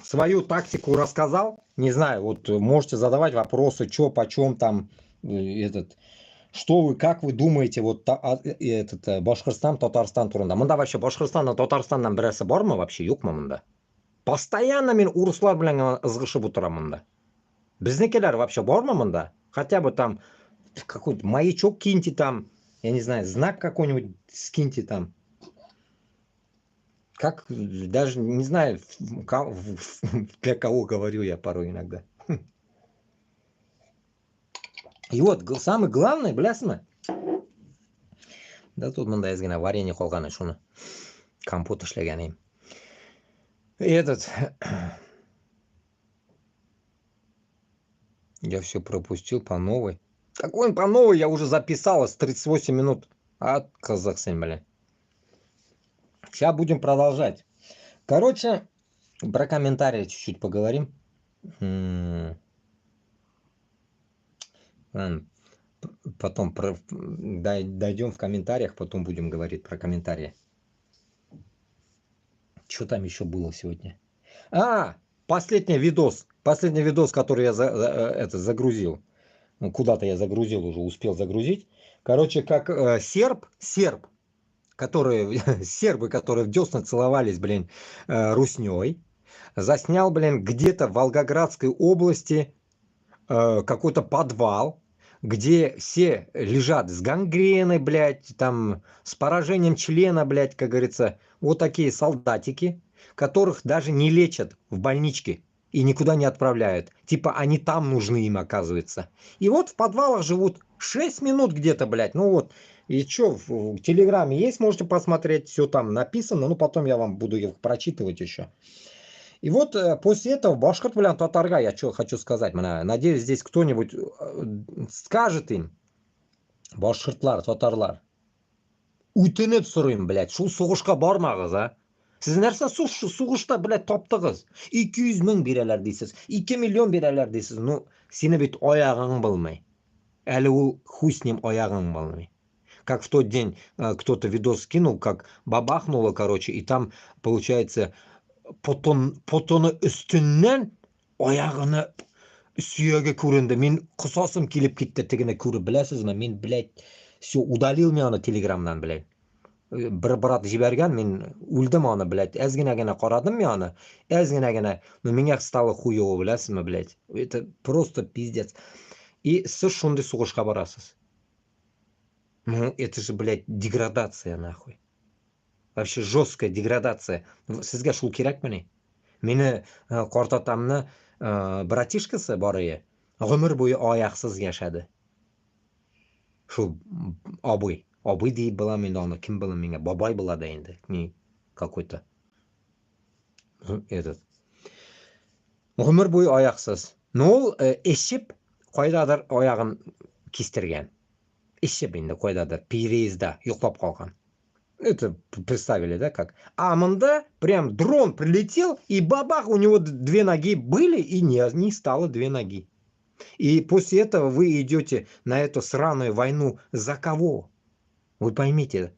свою тактику рассказал. Не знаю, вот можете задавать вопросы, что, почем там, что вы, как вы думаете, вот Башкортостан, Татарстан турында. Мында вообще Башкортостаннан, Татарстаннан бірәсе бармы вообще, юк ма мында? Постоянно мен урыслар белән ызгышып утырам мында. Безнекеләр вообще бармы мында? Хотя бы там какой-то маячок киньте там, я не знаю, знак какой-нибудь скиньте там. Как, даже не знаю, для кого говорю я порой иногда. И вот, самое главное, блясма. Да тут мында езгене варенье қолғаны шуны. Компот эшләгән им. Я все пропустил по новой. Какой он по новой? Я уже записалась 38 минут. Казахстан, блин. Сейчас будем продолжать. Короче, про комментарии чуть-чуть поговорим. Потом дойдем в комментариях, потом будем говорить про комментарии. Что там еще было сегодня? Последний видос, который я загрузил. Ну, куда-то я загрузил, уже успел загрузить. Короче, как сербы, которые в десна целовались, блин, русней, заснял, блин, где-то в Волгоградской области какой-то подвал, где все лежат с гангреной, блядь, там, с поражением члена, блядь, как говорится, вот такие солдатики, которых даже не лечат в больничке и никуда не отправляют. Типа они там нужны им, оказывается. И вот в подвалах живут 6 минут где-то, блядь, ну вот. И что, в Телеграме есть, можете посмотреть, все там написано, ну потом я вам буду их прочитывать еще. И вот после этого башкорт белән татарга, я что хочу сказать, надеюсь, здесь кто-нибудь скажет им, башкортлар, татарлар, Үтініп сұрайым, блядь, шу соғышқа бармағыз, а? Сіз нәрсе соғышта, блядь, таптыңыз. 200 мың берелер дейсіз, 2 миллион берелер дейсіз. Ну, сені бит аяғың болмай. Әлі ол хуй с ним аяғың болмай. Как в тот день кто-то видос скинул, как бабахнуло, короче, и там, получается, потоны үстіннен аяғыны сүйегі көрінді. Мен құсасым келіп кетті тігіні көріп, білесіз ме? Мен, блядь, все, удалил мен аны телеграмнан, блядь. Bir брат жіберген, мен өлдім аны, блядь. Әзгенәгенә қарадым мен аны. Әзгенәгенә, но меня стало хуево, білесіз ме, блядь. Это просто пиздец. И сіз шундай соғышқа барасыз. Ну, это же, блядь, деградация, нахуй. Вообще жесткая деградация. Сізге шул керек міне. Мені қортатамны братишкасы бар ие. Ғұмыр бойы аяқсыз яшады. Шул абый. Абый дейіп білам енді оны. Кім білім менге? Бабай болады енді. Не какой-то. Этот. Ғұмыр бойы аяқсыз. Но ол ішіп қойдадыр аяғын кестірген. Ішіп енді қойдадыр переезда ұйықтап қалған. Это представили, да, как? А мында прям дрон прилетел, и бабах, у него 2 ноги были, и не стало 2 ноги. И после этого вы идете на эту сраную войну за кого? Вы поймите,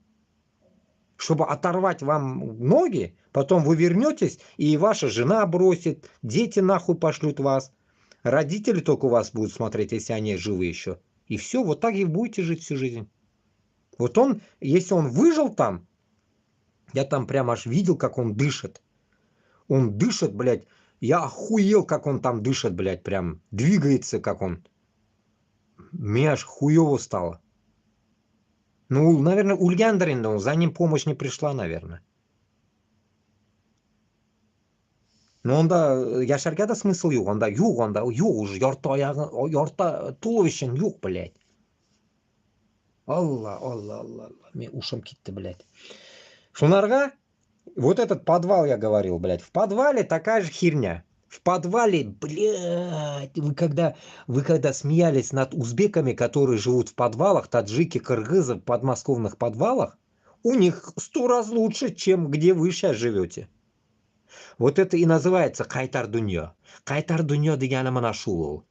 чтобы оторвать вам ноги, потом вы вернетесь, и ваша жена бросит, дети нахуй пошлют вас, родители только у вас будут смотреть, если они живы еще. И все, вот так и будете жить всю жизнь. Вот он, если он выжил там, я там прям аж видел, как он дышит. Он дышит, блядь. Я охуел, как он там дышит, блядь, прям двигается, как он. Мне аж хуево стало. Ну, наверное, ульгендерин, за ним помощь не пришла, наверное. Но онда яшарга да смысл yok. Онда yok уже ярты аяғы, ярты туловищен yok, блядь. Алла. Мен ушым кетті, блядь. Шунарға, вот этот подвал я говорил, блядь. В подвале такая же херня. В подвале, блядь, вы когда смеялись над узбеками, которые живут в подвалах, таджики, кыргызы в подмосковных подвалах, у них 100 раз лучше, чем где вы сейчас живете. Вот это и называется қайтар дүние. Қайтар дүние дегені мына шул.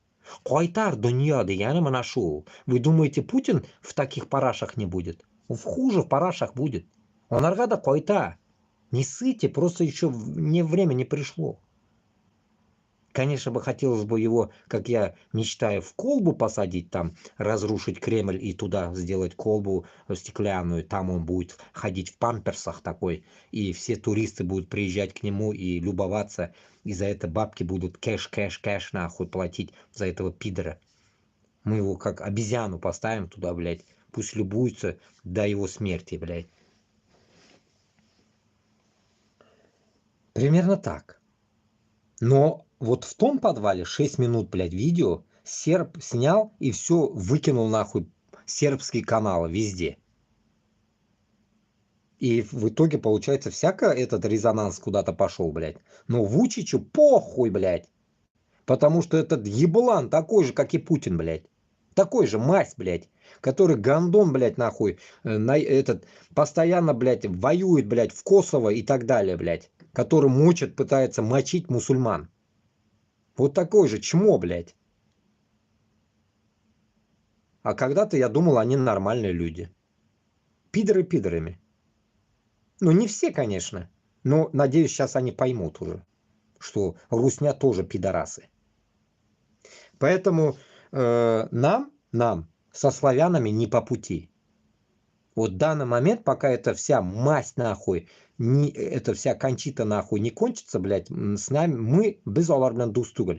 Қайтар дүние дегені мына шул. Вы думаете, Путин в таких парашах не будет? В хуже парашах будет. Онарға да қайта. Не ссыте, просто еще время не пришло. Конечно бы хотелось бы его, как я мечтаю, в колбу посадить там, разрушить Кремль и туда сделать колбу стеклянную. Там он будет ходить в памперсах такой, и все туристы будут приезжать к нему и любоваться, и за это бабки будут кэш нахуй платить за этого пидора. Мы его как обезьяну поставим туда, блядь, пусть любуются до его смерти, блядь. Примерно так. Но вот в том подвале 6 минут, блядь, видео серб снял и все выкинул нахуй сербские каналы везде. И в итоге, получается, всяко этот резонанс куда-то пошел, блядь. Но Вучичу похуй, блядь. Потому что этот еблан такой же, как и Путин, блядь. Такой же мазь, блядь. Который гандон, блядь, нахуй. Постоянно, блядь, воюет, блядь, в Косово и так далее, блядь. Который мочит, пытается мочить мусульман. Вот такой же чмо, блядь. А когда-то я думал, они нормальные люди. Пидоры пидорами. Ну, не все, конечно. Но, надеюсь, сейчас они поймут уже, что русня тоже пидорасы. Поэтому нам со славянами не по пути. Вот в данный момент, пока эта вся масть нахуй, эта вся кончита нахуй не кончится, блядь, с нами, біз олар белән дус түгел.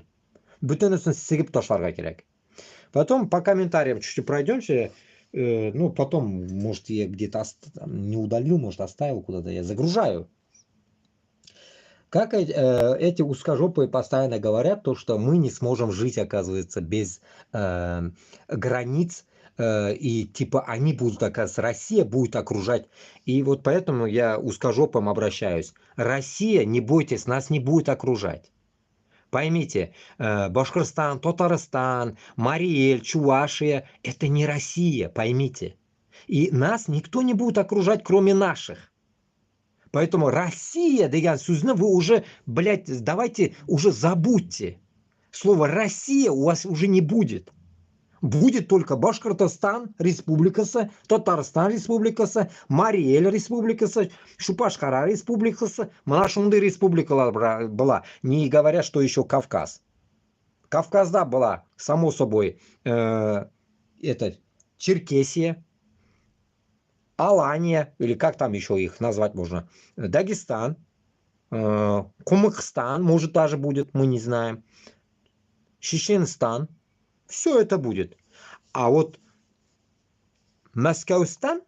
Бүтінісін сігіп ташларға керек. Потом по комментариям чуть-чуть пройдемся. Ну, потом, может, я где-то не удалил, может, оставил куда-то, я загружаю. Как эти узкожопые постоянно говорят, то, что мы не сможем жить, оказывается, без границ, и типа они будут, оказывается, Россия будет окружать. И вот поэтому я узкожопым обращаюсь. Россия, не бойтесь, нас не будет окружать. Поймите, Башкортостан, Татарстан, Мариэль, Чувашия – это не Россия, поймите. И нас никто не будет окружать, кроме наших. Поэтому Россия, деген сөзні вы уже, блядь, давайте уже забудьте. Слово Россия у вас уже не будет. Будет только Башкортостан республикасы, Татарстан республикасы, Мариэль республикасы, Шупашкара республикасы, Манашунды республика была. Не говоря, что еще Кавказ. Кавказ, да, была, само собой, это Черкесия, Алания, или как там еще их назвать можно, Дагестан, Кумыкстан, может даже будет, мы не знаем, Чеченстан, все это будет. А вот Москвстан,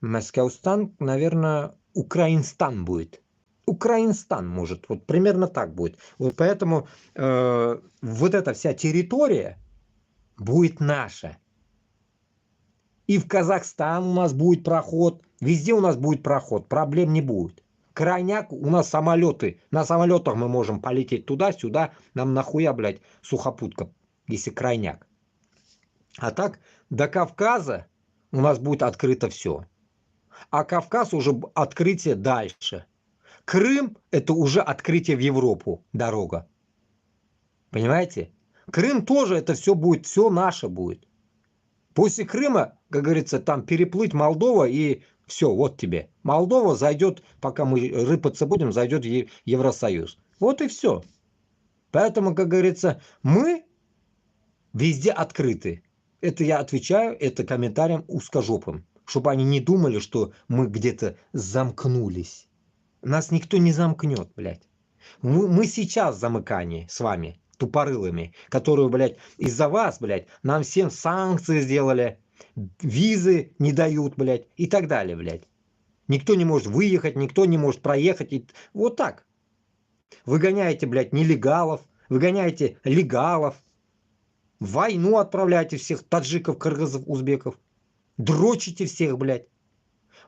наверное, Украинстан будет. Украинстан может, вот примерно так будет. Вот поэтому вот эта вся территория будет наша. И в Казахстан у нас будет проход, везде у нас будет проход, проблем не будет. Крайняк, у нас самолеты, на самолетах мы можем полететь туда-сюда, нам нахуя, блядь, сухопутка, если крайняк. А так, до Кавказа у нас будет открыто все. А Кавказ уже открытие дальше. Крым – это уже открытие в Европу, дорога. Понимаете? Крым тоже это все будет, все наше будет. После Крыма, как говорится, там переплыть Молдова и все, вот тебе. Молдова зайдет, пока мы рыпаться будем, зайдет в Евросоюз. Вот и все. Поэтому, как говорится, мы везде открыты. Это я отвечаю, это комментариям узкожопым. Чтобы они не думали, что мы где-то замкнулись. Нас никто не замкнет, блядь. Мы сейчас в замыкании с вами, тупорылыми, которые, блядь, из-за вас, блядь, нам всем санкции сделали, визы не дают, блядь, и так далее, блядь. Никто не может выехать, никто не может проехать. И вот так. Выгоняете, блядь, нелегалов, выгоняете легалов, в войну отправляете всех таджиков, кыргызов, узбеков, дрочите всех, блядь.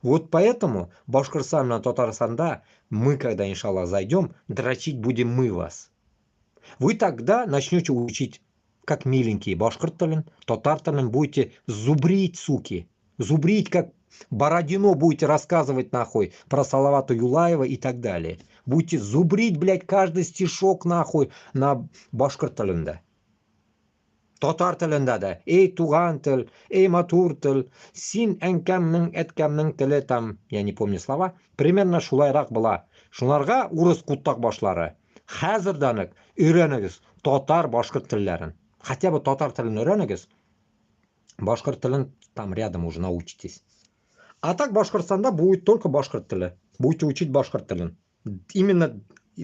Вот поэтому Башкортостан на Татарстанда мы, когда, иншаллах, зайдем, дрочить будем мы вас. Вы тогда начнете учить, как миленькие, башкорт тілін, татар тілін будете зубрить, суки. Зубрить, как Бородино будете рассказывать, нахуй, про Салавата Юлаева и так далее. Будете зубрить, блядь, каждый стишок, нахуй, на башкорт тілінде. Татар тілінде да. Эй, туған тіл, эй, матур тіл, син әнкәмнің, әткәмнің тілі, там, я не помню слова, примерно шулайрақ была. Шуларға урыс куттақ башлары. Хәзірдәнік үйренігіз татар башкорт тілдерін. Хотя бы татар тілін үйренігіз, башкорт тілін там рядом уже научитесь. А так Башкортостанда будет только башкорт тілі. Будете учить башкорт тілін. Именно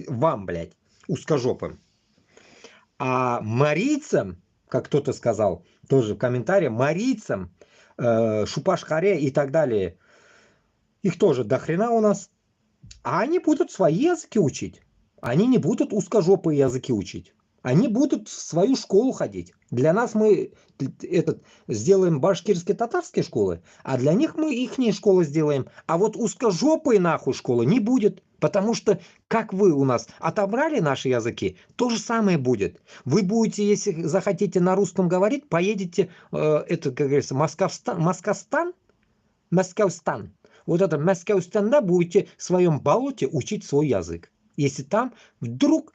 вам, блядь, узкожопым. А марийцам, как кто-то сказал, тоже в комментариях, марийцам, Шупашкаре и так далее, их тоже до хрена у нас. А они будут свои языки учить. Они не будут узкожопые языки учить. Они будут в свою школу ходить. Для нас мы сделаем башкирские татарские школы, а для них мы ихние школы сделаем. А вот узкожопые нахуй школы не будет. Потому что, как вы у нас отобрали наши языки, то же самое будет. Вы будете, если захотите на русском говорить, поедете, это, как говорится, Москвстан. Вот это Москвстанда будете в своем болоте учить свой язык. Если там вдруг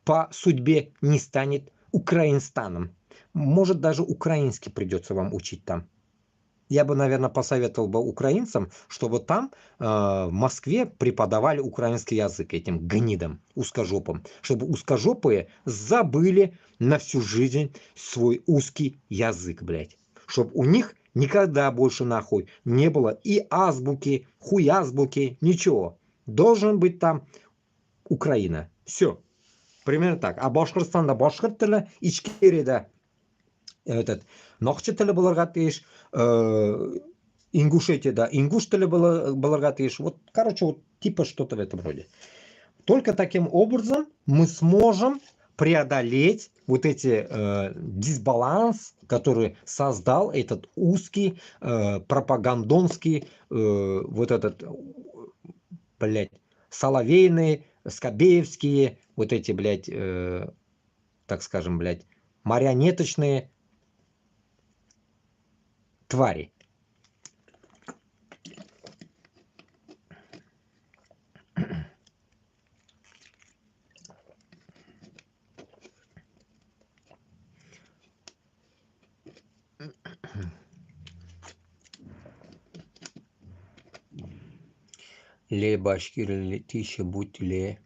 по судьбе не станет Украинстаном. Может, даже украинский придется вам учить там. Я бы, наверное, посоветовал бы украинцам, чтобы там, в Москве, преподавали украинский язык этим гнидам, узкожопым. Чтобы узкожопые забыли на всю жизнь свой узкий язык, блядь. Чтобы у них никогда больше нахуй не было и азбуки, хуязбуки, ничего. Должен быть там Украина. Все. Примерно так. А Башкортостанда башкорт тілі, Ичкерияда этот нақшы тілі боларға тиіш, Ингушетияда ингуш тілі боларға тиіш. Вот, короче, вот типа что-то в этом роде. Только таким образом мы сможем преодолеть вот эти дисбаланс, который создал этот узкий пропагандонский вот этот, блядь, соловейные, скобеевские, вот эти, блядь, так скажем, блядь, марионеточные твари. Ле башкир, ле тише будь ле.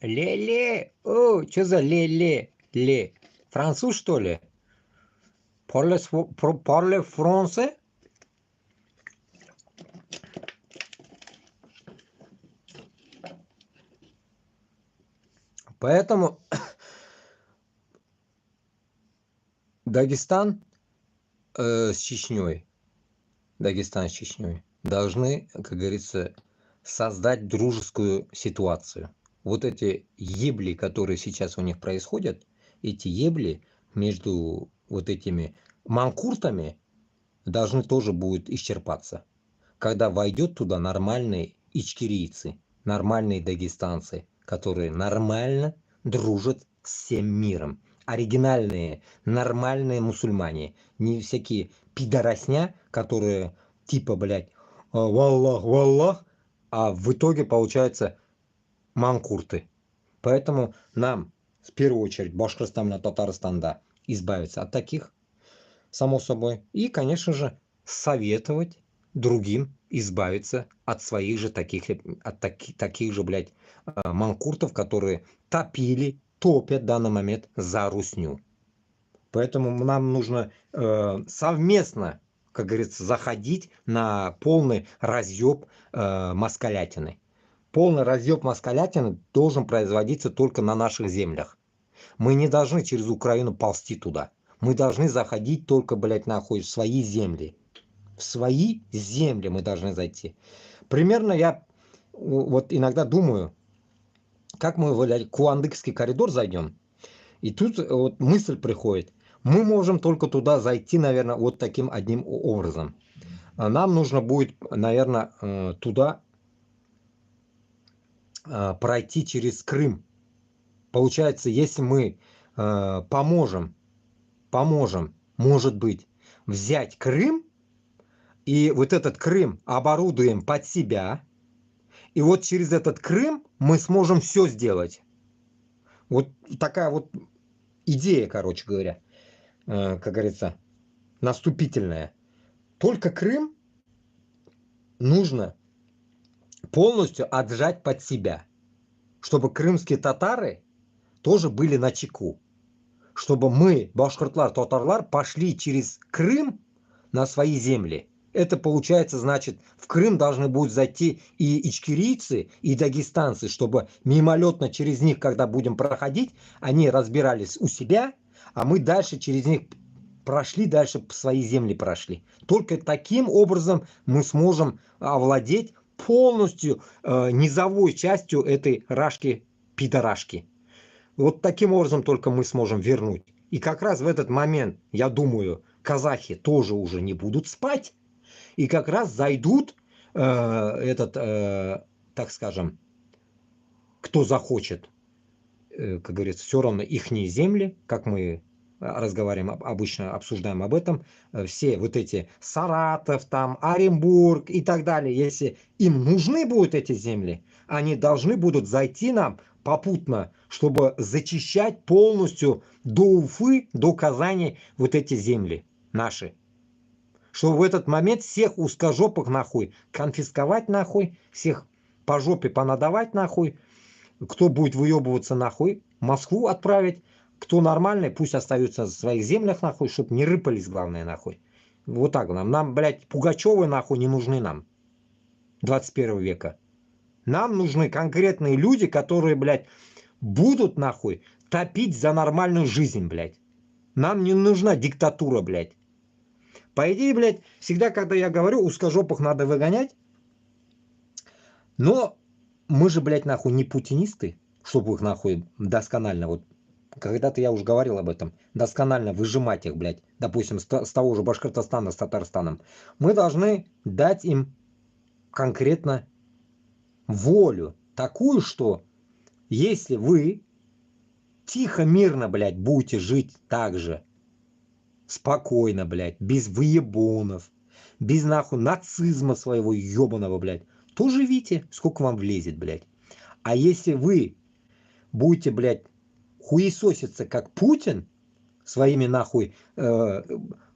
Ле-ле! О, что за ле-ле? Ле. Француз, что ли? Parle français? Поэтому Дагестан с Чечней, Дагестан с Чечней должны, как говорится, создать дружескую ситуацию. Вот эти ебли, которые сейчас у них происходят, эти ебли между вот этими манкуртами должны тоже будут исчерпаться. Когда войдет туда нормальные ичкерийцы, нормальные дагестанцы, которые нормально дружат с всем миром. Оригинальные, нормальные мусульмане. Не всякие пидоросня, которые типа, блядь, валлах, валлах, а в итоге получается манкурты. Поэтому нам, в первую очередь, Башкортостана, Татарстанда избавиться от таких, само собой. И, конечно же, советовать другим избавиться от своих же таких же, блядь, манкуртов, которые топят в данный момент за русню. Поэтому нам нужно совместно, как говорится, заходить на полный разъеб москалятины. Полный разъеб москалятины должен производиться только на наших землях. Мы не должны через Украину ползти туда. Мы должны заходить только, блядь, нахуй, в свои земли. В свои земли мы должны зайти. Примерно я вот иногда думаю, как мы, блядь, в Куандыкский коридор зайдем, и тут вот мысль приходит. Мы можем только туда зайти, наверное, вот таким одним образом. Нам нужно будет, наверное, туда пройти через Крым. Получается, если мы поможем, может быть, взять Крым, и вот этот Крым оборудуем под себя, и вот через этот Крым мы сможем все сделать. Вот такая вот идея, короче говоря, как говорится, наступительная. Только Крым нужно полностью отжать под себя, чтобы крымские татары тоже были на чеку. Чтобы мы, башкортлар, татарлар, пошли через Крым на свои земли. Это получается, значит, в Крым должны будут зайти и ичкерийцы, и дагестанцы, чтобы мимолетно через них, когда будем проходить, они разбирались у себя, а мы дальше через них прошли, дальше по свои земли прошли. Только таким образом мы сможем овладеть полностью низовой частью этой рашки-пидорашки. Вот таким образом только мы сможем вернуть. И как раз в этот момент, я думаю, казахи тоже уже не будут спать. И как раз зайдут так скажем, кто захочет, как говорится, все равно ихние земли, как мы разговариваем, обычно обсуждаем об этом, все вот эти Саратов, там, Оренбург и так далее, если им нужны будут эти земли, они должны будут зайти нам попутно, чтобы зачищать полностью до Уфы, до Казани вот эти земли наши. Чтобы в этот момент всех узкожопых нахуй конфисковать нахуй, всех по жопе понадавать нахуй, кто будет выебываться нахуй, Москву отправить, кто нормальный, пусть остаются в своих землях нахуй, чтобы не рыпались, главное нахуй. Вот так нам, блядь, Пугачевы нахуй не нужны нам 21 века. Нам нужны конкретные люди, которые, блядь, будут нахуй топить за нормальную жизнь, блядь. Нам не нужна диктатура, блядь. По идее, блядь, всегда, когда я говорю, узкожопых надо выгонять, но мы же, блядь, нахуй не путинисты, чтобы их нахуй досконально, вот, когда-то я уже говорил об этом, досконально выжимать их, блядь, допустим, с того же Башкортостана, с Татарстаном. Мы должны дать им конкретно волю такую, что если вы тихо, мирно, блядь, будете жить так же, спокойно, блядь, без выебонов, без нахуй нацизма своего ебаного, блядь, то живите, сколько вам влезет, блядь. А если вы будете, блядь, хуесоситься, как Путин, своими нахуй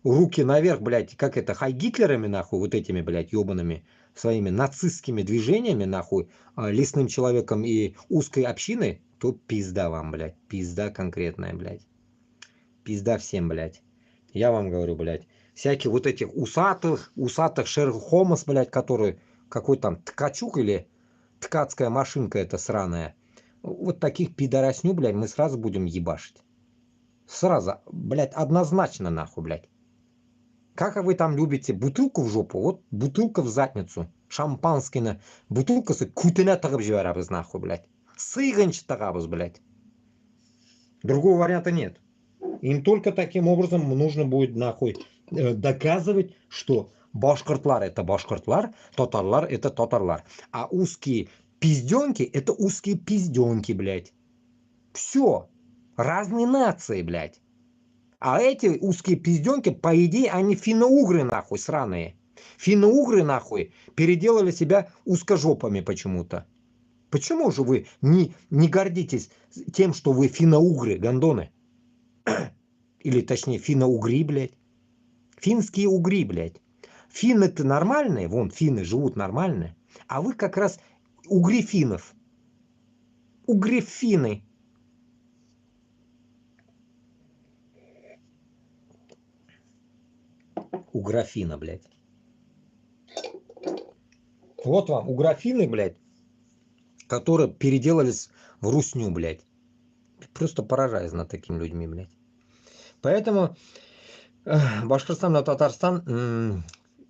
руки наверх, блядь, как это, хай-гитлерами нахуй, вот этими, блядь, ебаными, своими нацистскими движениями, нахуй, лесным человеком и узкой общиной, то пизда вам, блядь. Пизда конкретная, блядь. Пизда всем, блядь. Я вам говорю, блядь. Всякие вот этих усатых Шерлок Холмс, блядь, который какой там ткачук или ткацкая машинка эта сраная. Вот таких пидорасню, блядь, мы сразу будем ебашить. Сразу, блядь, однозначно нахуй, блядь. Как вы там любите бутылку в жопу, вот бутылка в задницу. Шампанскийні бутылкасы күтіне тығып жіберебіз нахуй, блядь. Сыйғанша тығабыз, блядь. Другого варианта нет. Им только таким образом нужно будет нахуй доказывать, что башкортлар это башкортлар, татарлар это татарлар. А узкие пизденки это узкие пизденки, блядь. Все. Разные нации, блядь. А эти узкие пизденки, по идее, они финно-угры нахуй сраные. Финно-угры нахуй переделали себя узкожопами почему-то. Почему же вы не гордитесь тем, что вы финно-угры, гондоны? Или точнее финно-угри, блядь. Финские угри, блядь. Финны-то нормальные, вон финны живут нормально. А вы как раз угри финнов. Угри финны. Угрофина, блядь. Вот вам угрофины, блядь, которые переделались в русню, блядь. Просто поражаюсь над такими людьми, блядь. Поэтому Башкортостан и Татарстан,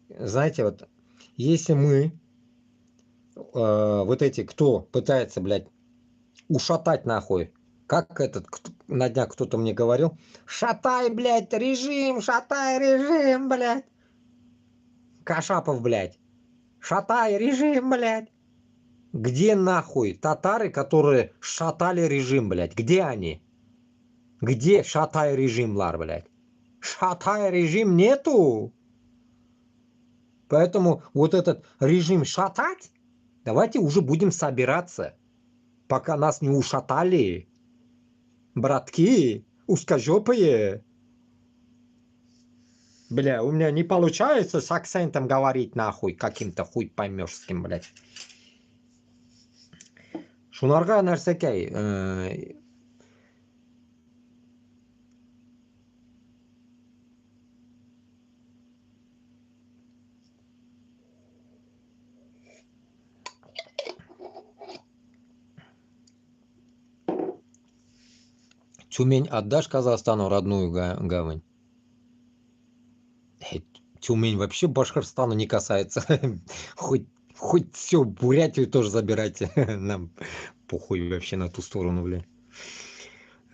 знаете, вот если мы вот эти, кто пытается, блядь, ушатать нахуй, как этот на днях кто-то мне говорил, шатай, блядь, шатай режим, блядь. Кашапов, блядь, шатай режим, блядь. Где нахуй татары, которые шатали режим, блядь? Где они? Где шатай режим, лар, блядь? Шатай режим нету. Поэтому вот этот режим шатать, давайте уже будем собираться, пока нас не ушатали. Братки, узкожопые. Бля, у меня не получается с акцентом говорить нахуй, каким-то хуй поймешь с кем, блядь. Шунарга нарсекей. Тюмень отдашь Казахстану родную гавань? Тюмень вообще Башкортостану не касается. Хоть все, Бурятию тоже забирайте. Нам похуй вообще на ту сторону, блядь.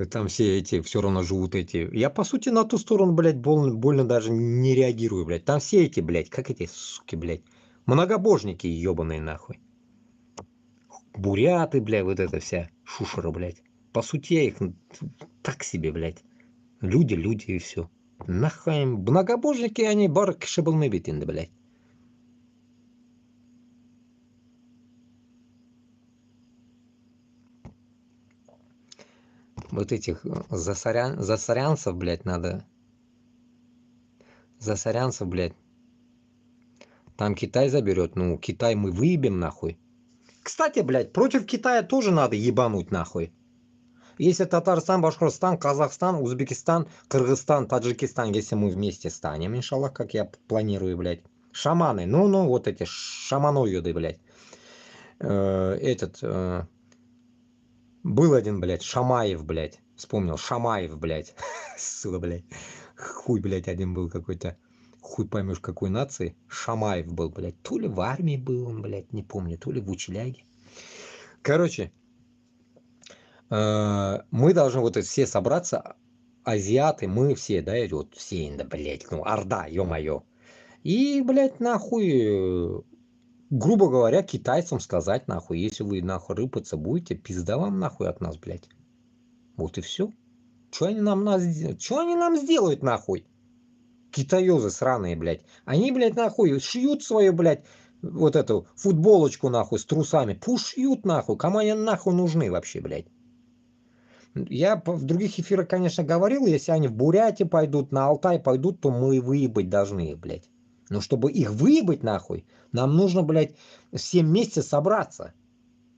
Там все эти все равно живут эти. Я, по сути, на ту сторону, блядь, больно даже не реагирую, блядь. Там все эти, блядь, как эти суки, блядь. Многобожники ебаные нахуй. Буряты, блядь, вот эта вся шушера, блядь. По сути, я их так себе, блядь. Люди и все. Нахуй многобожники, они барк шибалны битинды, блядь. Вот этих засорянцев, блядь, надо. Засорянцев, блядь. Там Китай заберет. Ну, Китай мы выебем, нахуй. Кстати, блядь, против Китая тоже надо ебануть, нахуй. Если Татарстан, Башкортостан, Казахстан, Узбекистан, Кыргызстан, Таджикистан, если мы вместе станем, иншаллах, как я планирую, блядь. Шаманы, ну, вот эти шаманоиды, блядь. Был один, блядь, Шамаев, блядь. Вспомнил, Шамаев, блядь. Сука, блядь. Хуй, блядь, один был какой-то. Хуй поймешь, какой нации. Шамаев был, блядь. То ли в армии был он, блядь, не помню. То ли в учляге. Короче, мы должны вот все собраться. Азиаты, мы все, да, вот все, да, блядь, ну, орда, ё-моё. И, блядь, нахуй, грубо говоря, китайцам сказать, нахуй, если вы, нахуй, рыпаться будете, пизда вам, нахуй, от нас, блядь. Вот и все. Что они нам сделают, нахуй? Китаёзы сраные, блядь. Они, блядь, нахуй, шьют свою, блядь, вот эту футболочку, нахуй, с трусами. Пусть шьют, нахуй. Кому они нахуй нужны вообще, блядь? Я в других эфирах, конечно, говорил, если они в Бурятии пойдут, на Алтай пойдут, то мы выебать должны их, блядь. Но чтобы их выебать нахуй, нам нужно, блядь, все вместе собраться.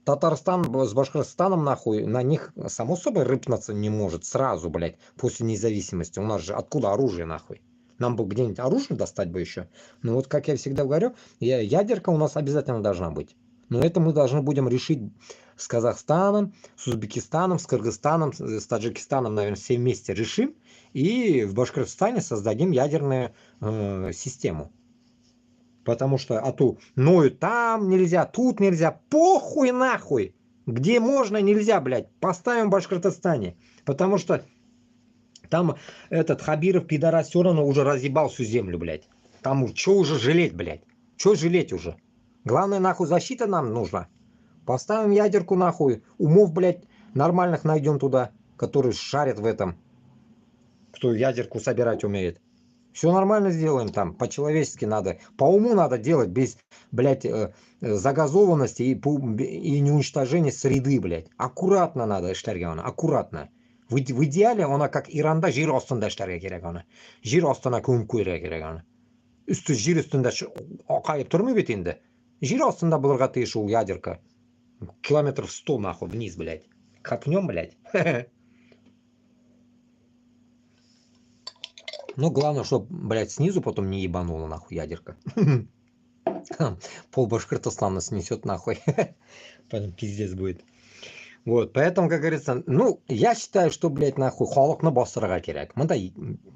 Татарстан с Башкортостаном, нахуй, на них, само собой, рыпнуться не может сразу, блядь, после независимости. У нас же откуда оружие, нахуй? Нам бы где-нибудь оружие достать бы еще. Ну вот, как я всегда говорю, ядерка у нас обязательно должна быть. Но это мы должны будем решить с Казахстаном, с Узбекистаном, с Кыргызстаном, с Таджикистаном, наверное, все вместе решим. И в Башкортостане создадим ядерную систему. Потому что, а то ноют там нельзя, тут нельзя. Похуй нахуй. Где можно, нельзя, блядь. Поставим в Башкортостане. Потому что там этот Хабиров, пидорас, все равно уже разъебал всю землю, блядь. Там что уже жалеть, блядь? Что жалеть уже? Главное, нахуй, защита нам нужна. Поставим ядерку, нахуй. Умов, блядь, нормальных найдем туда, которые шарят в этом. Кто ядерку собирать умеет. Все нормально сделаем там, по-человечески надо. По уму надо делать, без, блядь, загазованности и неуничтожения среды, блядь. Аккуратно надо эштәргә аны, аккуратно. В идеале она как Иранда жер астында эшләргә кирәк аны. Жер астына күмеп куярга кирәк аны. Өсте жер өстендә акаеп тормый бит инде. Жер астында булырга тиеш ул ядерка. Километров 100 нахуй вниз, блядь. Копнем, блядь. Ну, главное, чтобы, блядь, снизу потом не ебанула, нахуй, ядерка. Пол Башкортостана снесет, нахуй. Потом пиздец будет. Вот, поэтому, как говорится, ну, я считаю, что, блядь, нахуй, халыкны бастырга кирәк. Мында,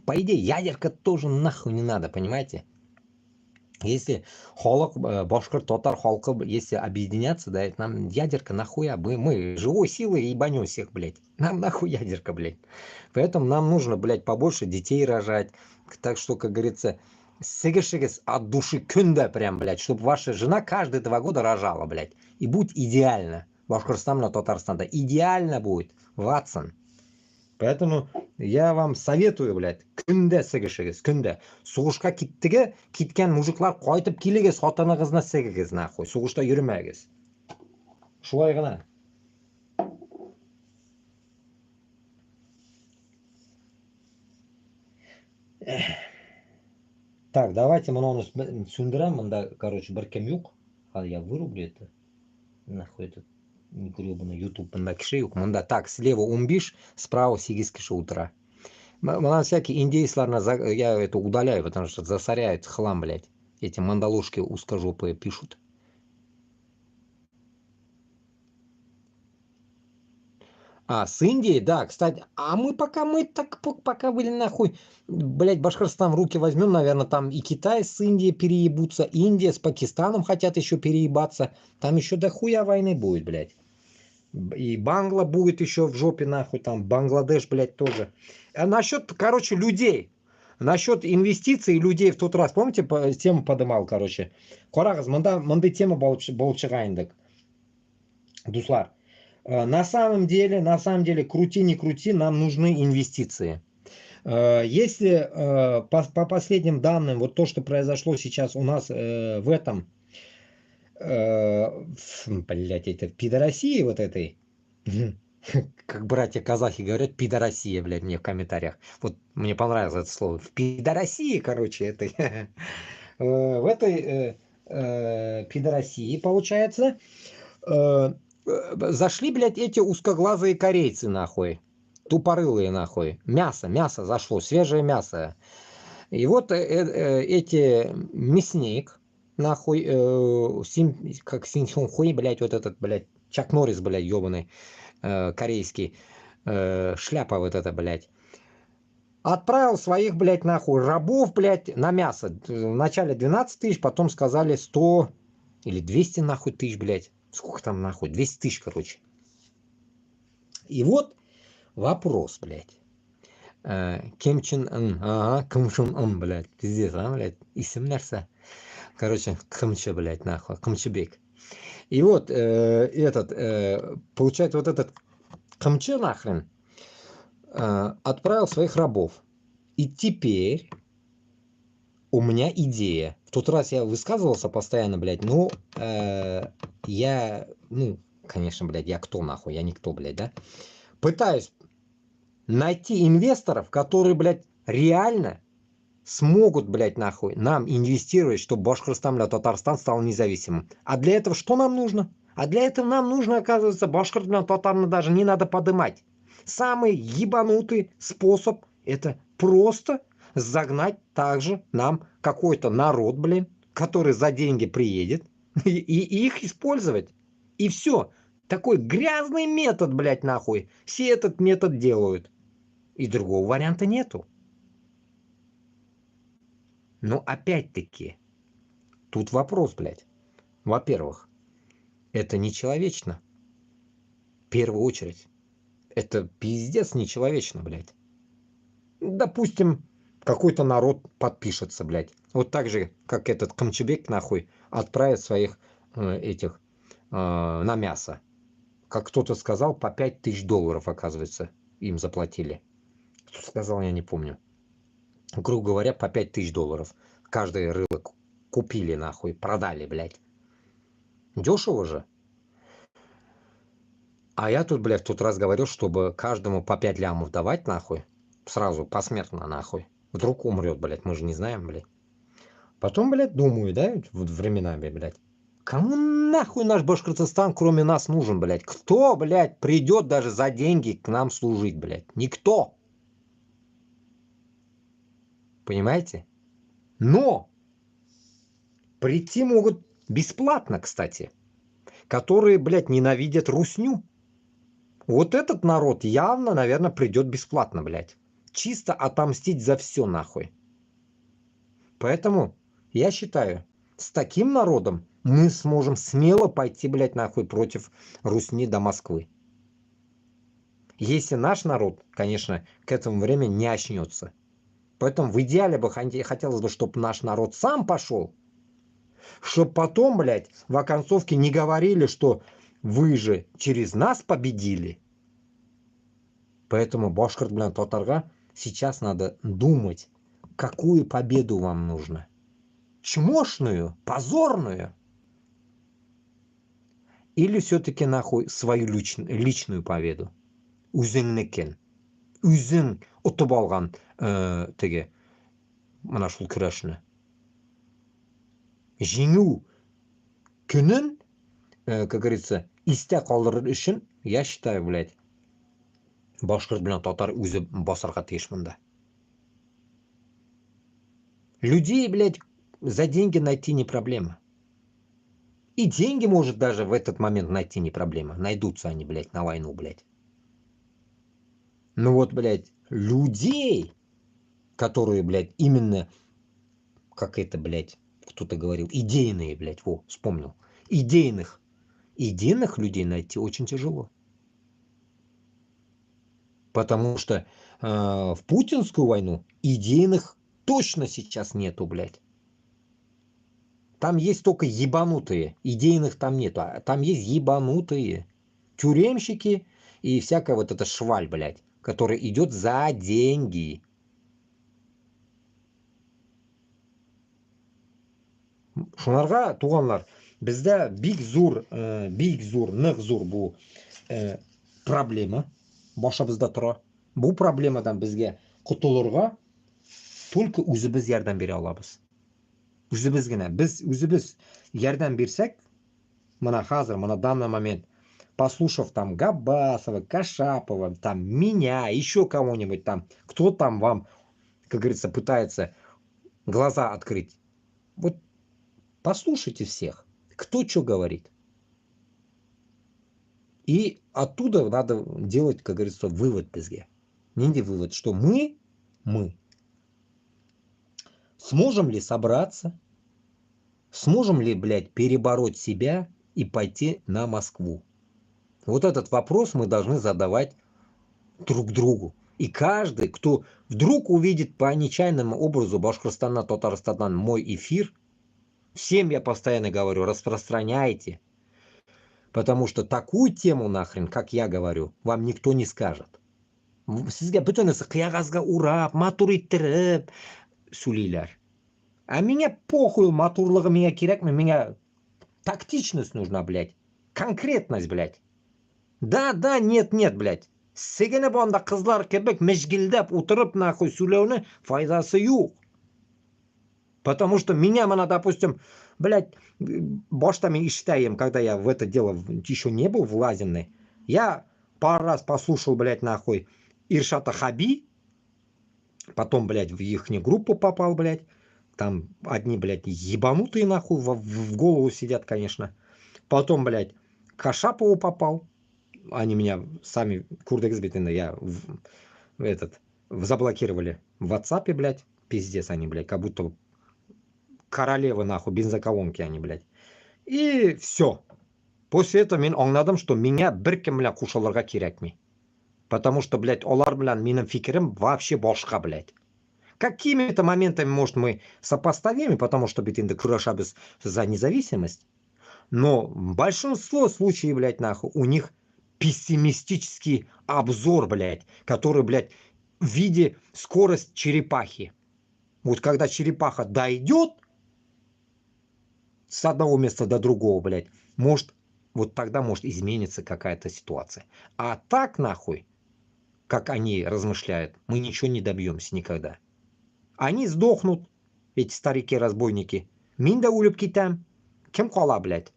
по идее, ядерка тоже нахуй не надо, понимаете? Если халык, башкорт, татар халкы, если объединяться, да, нам ядерка нахуя, мы живой силой ебанем всех, блядь. Нам нахуй ядерка, блядь. Поэтому нам нужно, блядь, побольше детей рожать. Так что, как говорится, сыгышигис от души кюнда прям, блядь, чтобы ваша жена каждые 2 года рожала, блядь. И будет идеально. Башкортостан на Татарстан, идеально будет. Ватсон. Поэтому я вам советую, блядь, күнде сыгышыгыз, күнде. Сугышка киткен мужиклар кайтып килегез, хатыныгызны сыгыгыз, нахуй. Сугышта йөрмәгез. Шулай гына. Так, давайте мононы сөндірем. Мында, короче, бір кем юк. Я вырублю это. Нахуй этот гребаный YouTube. Мында киши юк. Мында так, слева 15, справа 8 киши утра. Мына всякие индейцларны я это удаляю, потому что засоряют хлам, блядь. Эти мандалушки узкожопые пишут. А, с Индией, да, кстати. А мы пока были нахуй, блядь, Башкортостан в руки возьмем, наверное, там и Китай с Индией переебутся, Индия с Пакистаном хотят еще переебаться. Там еще дохуя войны будет, блядь. И Бангла будет еще в жопе, нахуй, там Бангладеш, блядь, тоже. А насчет, короче, людей. Насчет инвестиций людей в тот раз, помните, тему подымал, короче. Карагыз, мындай тема болып шығайындық. Дуслар. На самом деле, крути не крути, нам нужны инвестиции. Если по последним данным, вот то, что произошло сейчас у нас в этом, блядь, это в пидорасии вот этой, как братья казахи говорят, пидорасия, блядь, мне в комментариях. Вот мне понравилось это слово. В пидорасии, короче, этой, в этой пидорасии, получается, зашли, блядь, эти узкоглазые корейцы, нахуй. Тупорылые, нахуй. Мясо зашло, свежее мясо. И вот эти мясник, нахуй, как Синьхуй, блядь, вот этот, блядь, Чак Норрис, блядь, ебаный, корейский, шляпа вот эта, блядь, отправил своих, блядь, нахуй, рабов, блядь, на мясо. Вначале 12 тысяч, потом сказали 100 или 200, нахуй, тысяч, блядь. Сколько там, нахуй? 200 тысяч, короче. И вот вопрос, блядь. Ким Чен Ын, Ким Чен Ын, блядь, пиздец, блядь, исем нәрсә. Короче, Кымчы, блядь, нахуй, Кымчыбек. И вот получается, вот этот Кымчы нахрен отправил своих рабов. И теперь у меня идея. В тот раз я высказывался постоянно, блядь, ну, я, ну, конечно, блядь, я кто нахуй, я никто, блядь, да? Пытаюсь найти инвесторов, которые, блядь, реально смогут, блядь, нахуй, нам инвестировать, чтобы Башкортостан, блядь, Татарстан стал независимым. А для этого что нам нужно? А для этого нам нужно, оказывается, Башкортостан, Татарстан даже не надо подымать. Самый ебанутый способ — это просто загнать также нам какой-то народ, блин, который за деньги приедет, и их использовать. И все. Такой грязный метод, блядь, нахуй. Все этот метод делают. И другого варианта нету. Но опять-таки, тут вопрос, блядь. Во-первых, это нечеловечно. В первую очередь. Это пиздец нечеловечно, блядь. Допустим, какой-то народ подпишется, блядь. Вот так же, как этот Камчебек, нахуй, отправит своих этих на мясо. Как кто-то сказал, по $5000, оказывается, им заплатили. Кто сказал, я не помню. Грубо говоря, по $5000. Каждое рыло купили, нахуй, продали, блядь. Дешево же. А я тут, блядь, в тот раз говорил, чтобы каждому по 5 лямов давать, нахуй. Сразу, посмертно, нахуй. Вдруг умрет, блядь, мы же не знаем, блядь. Потом, блядь, думаю, да, вот временами, блядь. Кому нахуй наш Башкортостан, кроме нас, нужен, блядь? Кто, блядь, придет даже за деньги к нам служить, блядь? Никто. Понимаете? Но прийти могут бесплатно, кстати. Которые, блядь, ненавидят русню. Вот этот народ явно, наверное, придет бесплатно, блядь. Чисто отомстить за все, нахуй. Поэтому я считаю, с таким народом мы сможем смело пойти, блядь, нахуй против русни до Москвы. Если наш народ, конечно, к этому времени не очнется. Поэтому в идеале бы хотелось бы, чтобы наш народ сам пошел. Чтобы потом, блядь, в оконцовке не говорили, что вы же через нас победили. Поэтому Башкорт, блядь, Татарга сейчас надо думать, какую победу вам нужно. Чмошную, позорную. Или все-таки нахуй свою личную победу. Үзеңнекен. Үзең ұтып алған теге мына шул көрәшне. Жеңу күнін, как говорится, истә калдырыр өчен, я считаю, блядь, башкорт белән татар үзе басарга тиеш монда. Людей, блядь, за деньги найти не проблема. И деньги, может, даже в этот момент найти не проблема. Найдутся они, блядь, на войну, блядь. Ну вот, блядь, людей, которые, блядь, именно, как это, блядь, кто-то говорил, идейные, блядь, во, вспомнил. Идейных людей найти очень тяжело. Потому что в путинскую войну идейных точно сейчас нету, блядь. Там есть только ебанутые. Идейных там нету. А там есть ебанутые. Тюремщики и всякая вот эта шваль, блядь, которая идет за деньги. Шунарга, туганлар, бездә бик зур, нык зур бу проблема башыбызда тора. Бу проблемадан безгә котылырга только үзебез ярдәм бирә алабыз. Үзебез генә. Без үзебез ярдәм бирсәк, мына хәзер, мына данный момент, послушав там Габасова, Кашапова, там меня, еще кого-нибудь там, кто там вам, как говорится, пытается глаза открыть. Вот послушайте всех, кто что говорит. И оттуда надо делать, как говорится, вывод безге. Не вывод, что мы сможем ли собраться, сможем ли, блядь, перебороть себя и пойти на Москву. Вот этот вопрос мы должны задавать друг другу. И каждый, кто вдруг увидит по нечаянному образу Башкортостана, Татарстана мой эфир, всем я постоянно говорю, распространяйте. Потому что такую тему нахрен, как я говорю, вам никто не скажет. Sizga butunisi qiyag'azga urab, matur ettirib сөйлейләр. А меня похуй, матурлыгы меня кирәкме, меня тактичность нужна, блядь. Конкретность, блядь. Да, нет, блядь. Сегенеп анда кызлар кебек мejgildәп утырып нахуй сөйләүне файдасы юк. Потому что меня, допустим, блядь, боштами иштаем, когда я в это дело еще не был влазенный, я пару раз послушал, блядь, нахуй, Иршата Хаби, потом, блядь, в их группу попал, блядь, там одни, блядь, ебанутые, нахуй, в голову сидят, конечно. Потом, блядь, к Ашапову попал, они меня сами, курдексбитины, я заблокировали в WhatsApp, блядь, пиздец они, блядь, как будто королевы, нахуй, бензоколонки они, блядь. И все. После этого мен аңладым, что меня біркім білән кушаларға керекми. Потому что, блядь, олар білән менің фикерім вообще башқа, блядь. Какими-то моментами, может, мы сопоставимы, потому что бит енді күрашабыз за независимость. Но большинство случаев, блядь, нахуй, у них пессимистический обзор, блядь, который, блядь, в виде скорость черепахи. Вот когда черепаха дойдет с одного места до другого, блядь, может, вот тогда может измениться какая-то ситуация. А так, нахуй, как они размышляют, мы ничего не добьемся никогда. Они сдохнут, эти старики-разбойники. Минда улюбки там. Кем кола, блядь?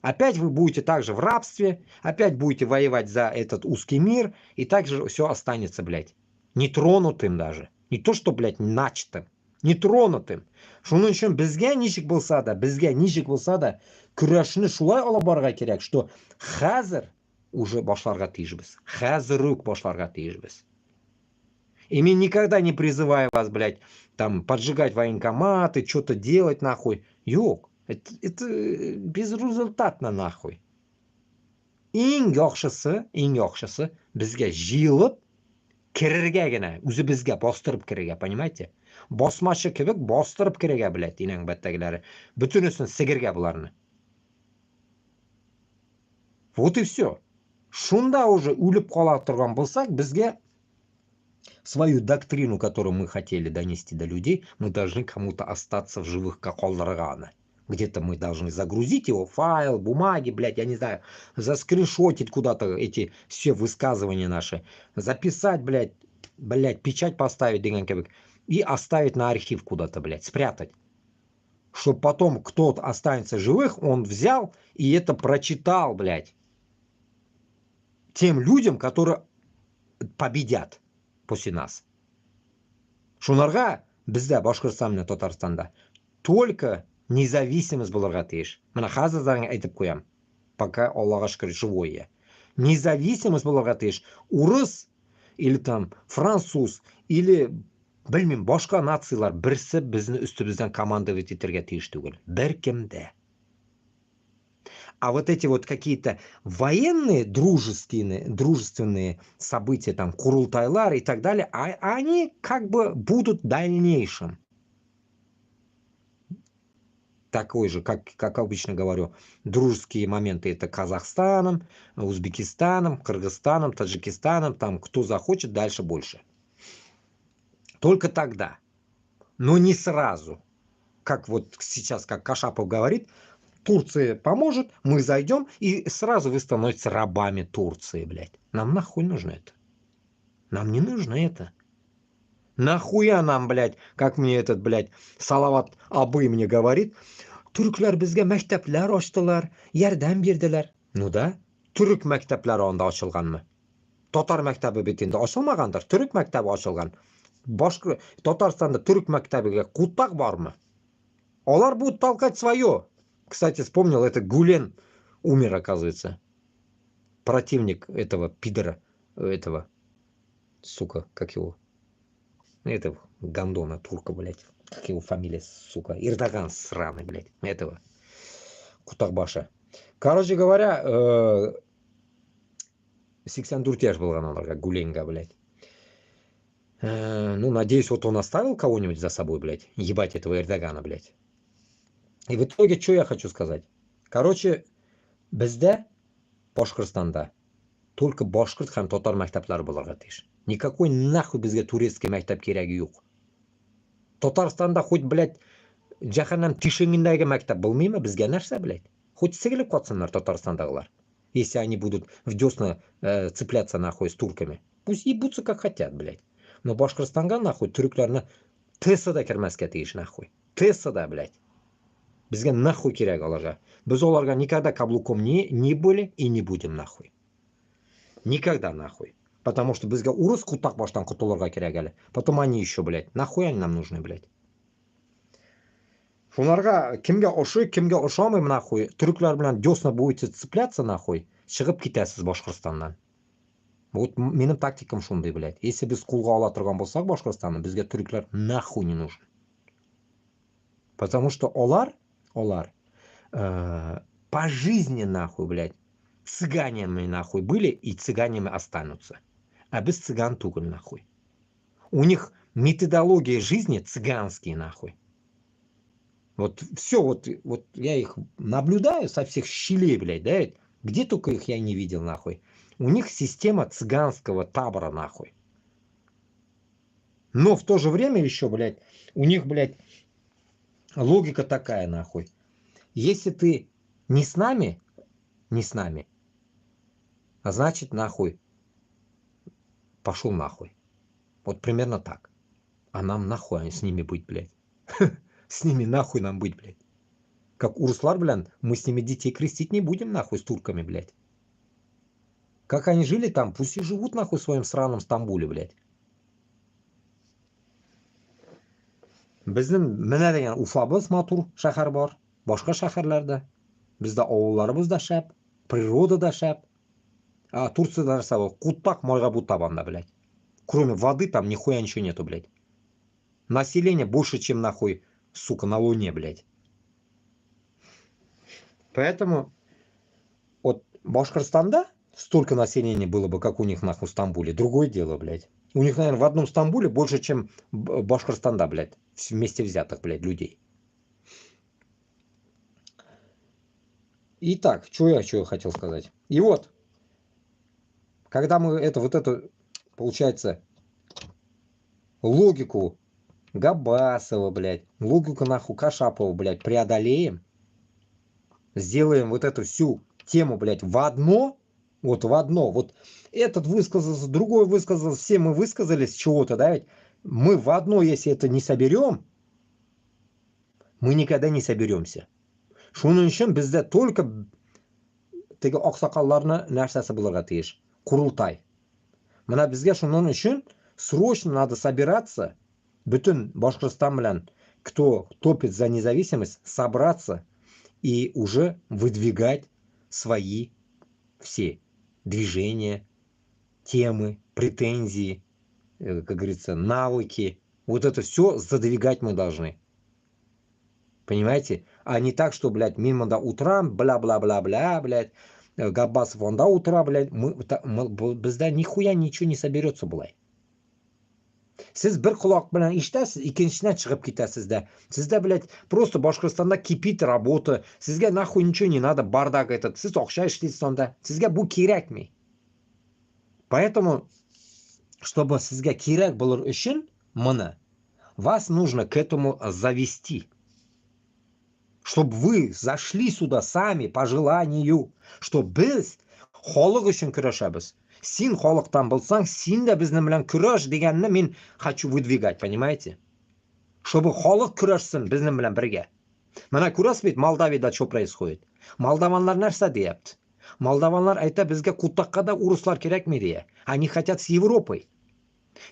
Опять вы будете также в рабстве, опять будете воевать за этот узкий мир, и также все останется, блядь, нетронутым даже. Не то, что, блядь, начатым, нетронутым. Шунun үшін бізге ничек болса да, күрәшні шулай алып барырга керек, что хәзер уже башларга тиешбез. Хәзер үк башларга тиешбез. И мы никогда не призываем вас, блядь, там, поджигать военкоматы, что-то делать, нахуй. Yok. Это безрезультатно, нахуй. Eng yaxshisi bizga jiyilib kirargagina, o'zi bizga bostirib kirarga, понимаете? Bosmachi kibik bostirib kirarga, блядь, inang battagilari. Butunisini sigirga bularni. Вот и все. Shunda уже o'lib qola turgan bo'lsak, bizga свою доктрину, которую мы хотели донести до людей, мы должны кому-то остаться в живых, как Олрагана. Где-то мы должны загрузить его, файл, бумаги, блядь, я не знаю, заскриншотить куда-то эти все высказывания наши, записать, блядь, печать поставить, и оставить на архив куда-то, блядь, спрятать. Чтобы потом кто-то останется живых, он взял и это прочитал, блядь, тем людям, которые победят после нас. Шунарға бізде Башқұртстан мен Татарстанда только независимость болырға тиіш. Мына қазір заңға айтып қоям. Пока, Аллаға шүкір, живой я. Независимость болырға тиіш. Урыс или там француз или білмеймін, башқа нациялар бірсі біздің үстімізден командовать етерге тиіш түгіл. Біркімде. А вот эти вот какие-то военные, дружественные события, там, Курултайлар и так далее, они как бы будут дальнейшим. Такой же, как обычно говорю, дружеские моменты это Казахстаном, Узбекистаном, Кыргызстаном, Таджикистаном, там, кто захочет, дальше больше. Только тогда. Но не сразу. Как вот сейчас, как Кашапов говорит, Турция поможет, мы зайдем, и сразу вы становитесь рабами Турции, блядь. Нам нахуй нужно это? Нам не нужно это. Нахуя нам, блядь, как мне этот, блядь, Салават Абый мне говорит, Türkler bizga maktablar ochdilar, yordam berdilar. Ну да, turk maktablari onda ochilganmi? Tatar maktabi betenda ochilmagandir, turk maktabi ochilgan. Boshqa Tataristonda turk maktabiga qutaq bormi? Ular будут толкать свое. Кстати, вспомнил, это Гулен умер, оказывается. Противник этого пидора, этого, сука, как его, этого гандона, турка, блядь. Как его фамилия, сука, Эрдоган сраный, блядь, этого, Кутакбаша. Короче говоря, 84 яш был оларға, Гуленга, блядь. Ну, надеюсь, вот он оставил кого-нибудь за собой, блядь, ебать этого Эрдогана, блядь. И в итоге, что я хочу сказать? Короче, бізде, Башқұртстанда, только башқұрт һәм татар мәктәпләре булырга тиеш. Никакой нахуй безгә турецкий мәктәп керәге юк. Татарстанда хоть, блядь, җәһәннәм тишегендәге мәктәп булмыймы? Безгә нәрсә, блядь? Хоть сыгылып катсыннар Татарстандагылар. Если они будут в десна цепляться нахуй с турками. Пусть ебутся как хотят, блядь. Но Башқұртстанга нахуй түрекләрне ТС да кермәскә тиеш нахуй. Тессада, блядь. Bizga нахуй kerak ularga. Biz ularga никогда каблуком не были и не будем нахуй. Никогда нахуй. Потому что bizga урыс кутак boshdan qutulurga kerak hali. Потом они еще, блядь. Нахуй они нам нужны, блядь. Шуларга kimga o'xshaydi, kimga o'xshamayman нахуй. Turklar bilan дёсна будете цепляться нахуй. Chiqib ketasiz Boshqirdistondan. Вот mening taktikam shunday, блядь. Если biz qo'lga ola turgan bo'lsak Boshqirdistonni, bizga turklar нахуй не нужен. Потому что ular по жизни нахуй, блядь, цыганами нахуй были и цыганами останутся. А без цыган туголь нахуй. У них методология жизни цыганские нахуй. Вот все, вот я их наблюдаю со всех щелей, блядь, да, где только их я не видел нахуй. У них система цыганского табора нахуй. Но в то же время еще, блядь, у них, блядь, логика такая нахуй. Если ты не с нами, а значит нахуй пошел нахуй. Вот примерно так. А нам нахуй с ними быть, блядь. С ними нахуй нам быть, блядь. Как урслар, блядь, мы с ними детей крестить не будем, нахуй, с турками, блядь. Как они жили там, пусть и живут, нахуй, в своем сраном Стамбуле, блядь. Bizning mana degan Ufamiz motor shahar bor, boshqa shaharlarda. Bizda ovullarimiz dashab, природа dashab. А Турция narsa bor, qutaq moyga bu tabanda, блядь. Кроме воды там нихуя ничего нету, блядь. Население больше, чем нахуй, сука, на Луне, блядь. Поэтому вот Башкортостанда столько населения было бы, как у них нахуй в Стамбуле. Другое дело, блядь. У них, наверное, в одном Стамбуле больше, чем Башкортостанда, блядь. Вместе взятых, блядь, людей. Итак, что я хотел сказать. И вот, когда мы эту, получается, логику Габасова, блядь, логику нахуй Кашапова, блядь, преодолеем, сделаем вот эту всю тему, блядь, в одно, вот этот высказался, другой высказался, все мы высказались чего-то, да, ведь мы в одно, если это не соберем, мы никогда не соберемся. Шуның үшін бізде только теги ақсақалларны нәрсәсе булырга тиеш, курултай. Мына безгә шуның үшін срочно надо собираться, бүтін Башкортостан белән, кто топит за независимость, собраться и уже выдвигать свои все движения, темы, претензии, как говорится, навыки. Вот это все задвигать мы должны. Понимаете? А не так, что, блядь, мимо до утра, бля-бля-бля-бля, блядь, Габасов он до утра, блядь, bizda нихуя ничего не соберется, блядь. Siz bir quloq bilan eshitasiz, ikkinchisidan chiqib ketasizda. Sizda, блядь, просто Башкортостанда кипит работа. Sizga нахуй ничего не надо, бардак этот. Siz o'xsha ishlaysiz sonda. Sizga bu kerakmi? Поэтому, чтобы sizga kerak bo'lur uchun, mana, вас нужно к этому завести. Чтобы вы зашли сюда сами по желанию, чтобы biz xalq uchun kurashamiz. Sen xalqdan bo'lsang, sen de bizning bilan kurash deganni men хочу выдвигать, понимаете? Чтобы xalq kurashsin bizning bilan birga. Mana ko'rasiz, Moldaviyada что происходит? Moldovanlar narsa deyapti? Moldovanlar ayta bizga Qutaqqa урусlar kerakmi deya. Они хотят с Европой.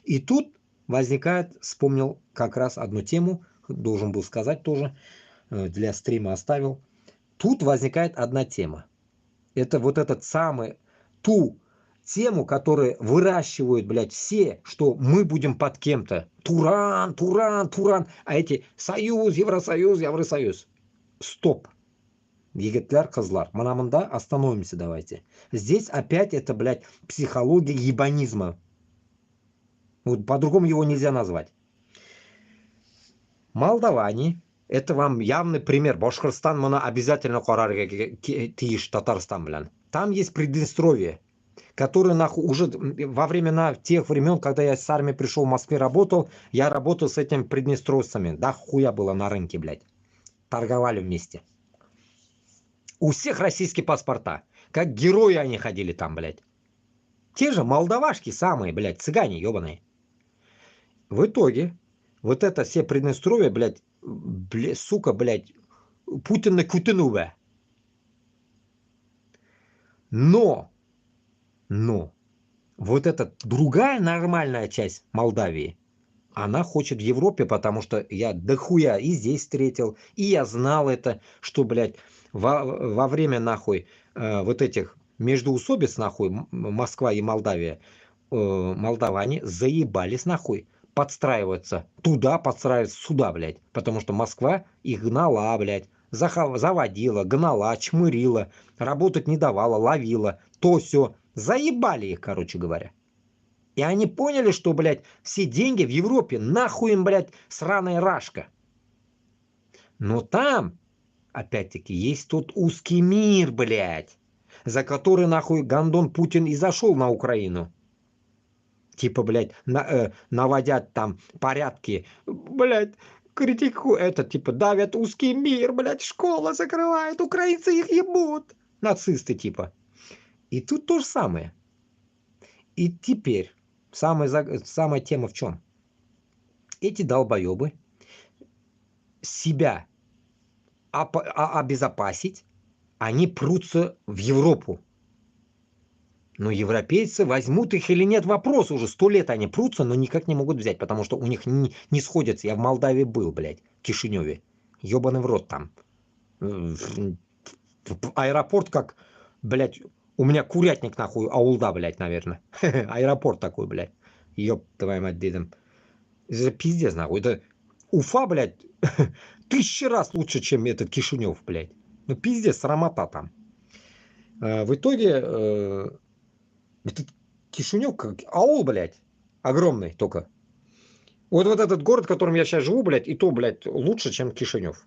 И тут возникает, вспомнил как раз одну тему, должен был сказать тоже, для стрима оставил. Тут возникает одна тема. Это вот этот самый, ту тему, которую выращивают, блядь, все, что мы будем под кем-то. Туран, Туран, Туран. А эти Союз, Евросоюз, Евросоюз. Стоп. Егитлер, козлар. Манамында остановимся давайте. Здесь опять это, блядь, психология ебанизма. Вот по-другому его нельзя назвать. Молдаване. Это вам явный пример. Башкортостан мына обязательно қарарға тиіш Татарстан білән. Там есть Приднестровье, которое нахуй уже во времена тех времен, когда я с армией пришел в Москве работал, я работал с этими приднестровцами. Да хуя было на рынке, блядь. Торговали вместе. У всех российские паспорта. Как герои они ходили там, блядь. Те же молдавашки самые, блядь, цыгане ебаные. В итоге, вот это все Приднестровье, блядь, сука, блядь, Путин на Кутынуве. Но, вот эта другая нормальная часть Молдавии, она хочет в Европе, потому что я дохуя и здесь встретил, и я знал это, что, блядь, во время, нахуй, вот этих междоусобиц, нахуй, Москва и Молдавия, молдаване заебались, нахуй, подстраиваться туда, подстраиваться сюда, блядь, потому что Москва их гнала, блядь, заводила, гнала, чмырила, работать не давала, ловила, то все, заебали их, короче говоря. И они поняли, что, блядь, все деньги в Европе, нахуй им, блядь, сраная рашка. Но там, опять-таки, есть тот узкий мир, блядь, за который, нахуй, гандон Путин и зашел на Украину. Типа, блядь, наводят там порядки, блядь, критику, это, типа, давят узкий мир, блядь, школа закрывает, украинцы их ебут. Нацисты, типа. И тут то же самое. И теперь самая тема в чем? Эти долбоебы себя обезопасить, они прутся в Европу. Но европейцы возьмут их или нет, вопрос уже. 100 лет они прутся, но никак не могут взять, потому что у них не сходятся. Я в Молдавии был, блядь, в Кишиневе. Ёбаный в рот там. Аэропорт как, блядь, у меня курятник нахуй, аулда, блядь, наверное. Аэропорт такой, блядь. Ёб твою мать, дедом. Это пиздец, нахуй. Это Уфа, блядь, 1000 раз лучше, чем этот Кишинев, блядь. Ну, пиздец, срамота там. В итоге, этот Кишинев, как аул, блядь, огромный только. Вот этот город, в котором я сейчас живу, блядь, и то, блядь, лучше, чем Кишинев.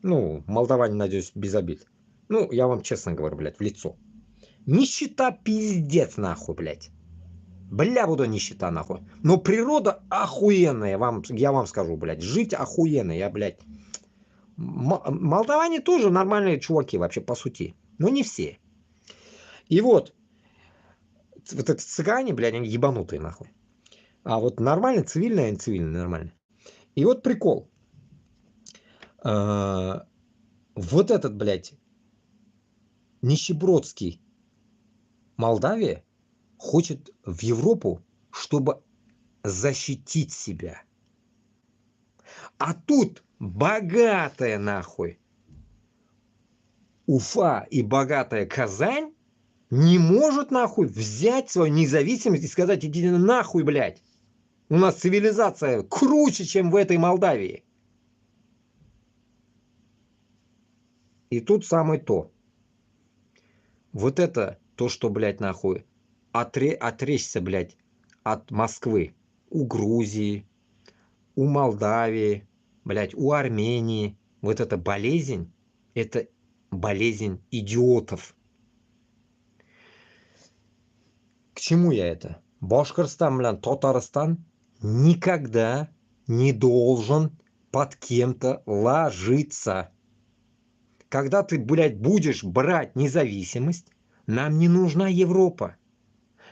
Ну, молдаване, надеюсь, без обид. Ну, я вам честно говорю, блядь, в лицо. Нищета пиздец, нахуй, блядь. Бля, буду нищета, нахуй. Но природа охуенная, я вам скажу, блядь. Жить охуенно, я, блядь. Молдаване тоже нормальные чуваки вообще, по сути. Но не все. И вот эти цыгане, блядь, они ебанутые, нахуй. А вот нормально, цивильные, они цивильные, нормально. И вот прикол. Вот этот, блядь, нищебродский Молдавия хочет в Европу, чтобы защитить себя. А тут богатая, нахуй, Уфа и богатая Казань не может, нахуй, взять свою независимость и сказать: иди нахуй, блядь. У нас цивилизация круче, чем в этой Молдавии. И тут самое то. Вот это то, что, блядь, нахуй, отречься, блядь, от Москвы. У Грузии, у Молдавии, блядь, у Армении. Вот эта болезнь, это болезнь идиотов. К чему я это? Башкортостан, блядь, Татарстан никогда не должен под кем-то ложиться. Когда ты, блядь, будешь брать независимость, нам не нужна Европа,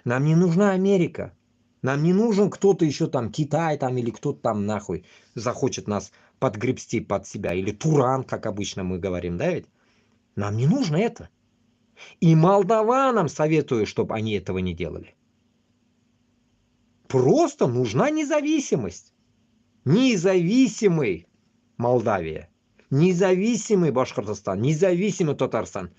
нам не нужна Америка, нам не нужен кто-то еще там, Китай там или кто-то там нахуй захочет нас подгребсти под себя. Или Туран, как обычно мы говорим, да ведь? Нам не нужно это. И молдаванам советую, чтобы они этого не делали. Просто нужна независимость. Независимый Молдавия, независимый Башкортостан, независимый Татарстан.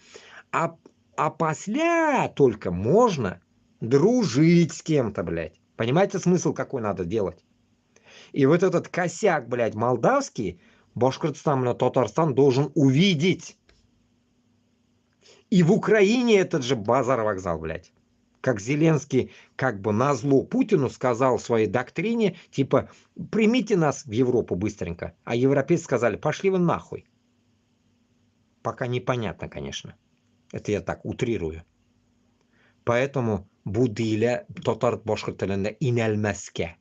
А после только можно дружить с кем-то, блядь. Понимаете смысл, какой надо делать? И вот этот косяк, блядь, молдавский, Башкортостан, блядь, Татарстан должен увидеть. И в Украине этот же базар-вокзал, блядь. Как Зеленский как бы назло Путину сказал в своей доктрине, типа, примите нас в Европу быстренько. А европейцы сказали: пошли вы нахуй. Пока непонятно, конечно. Это я так утрирую. Поэтому Будиля Тотар Башкортостана инельмеске.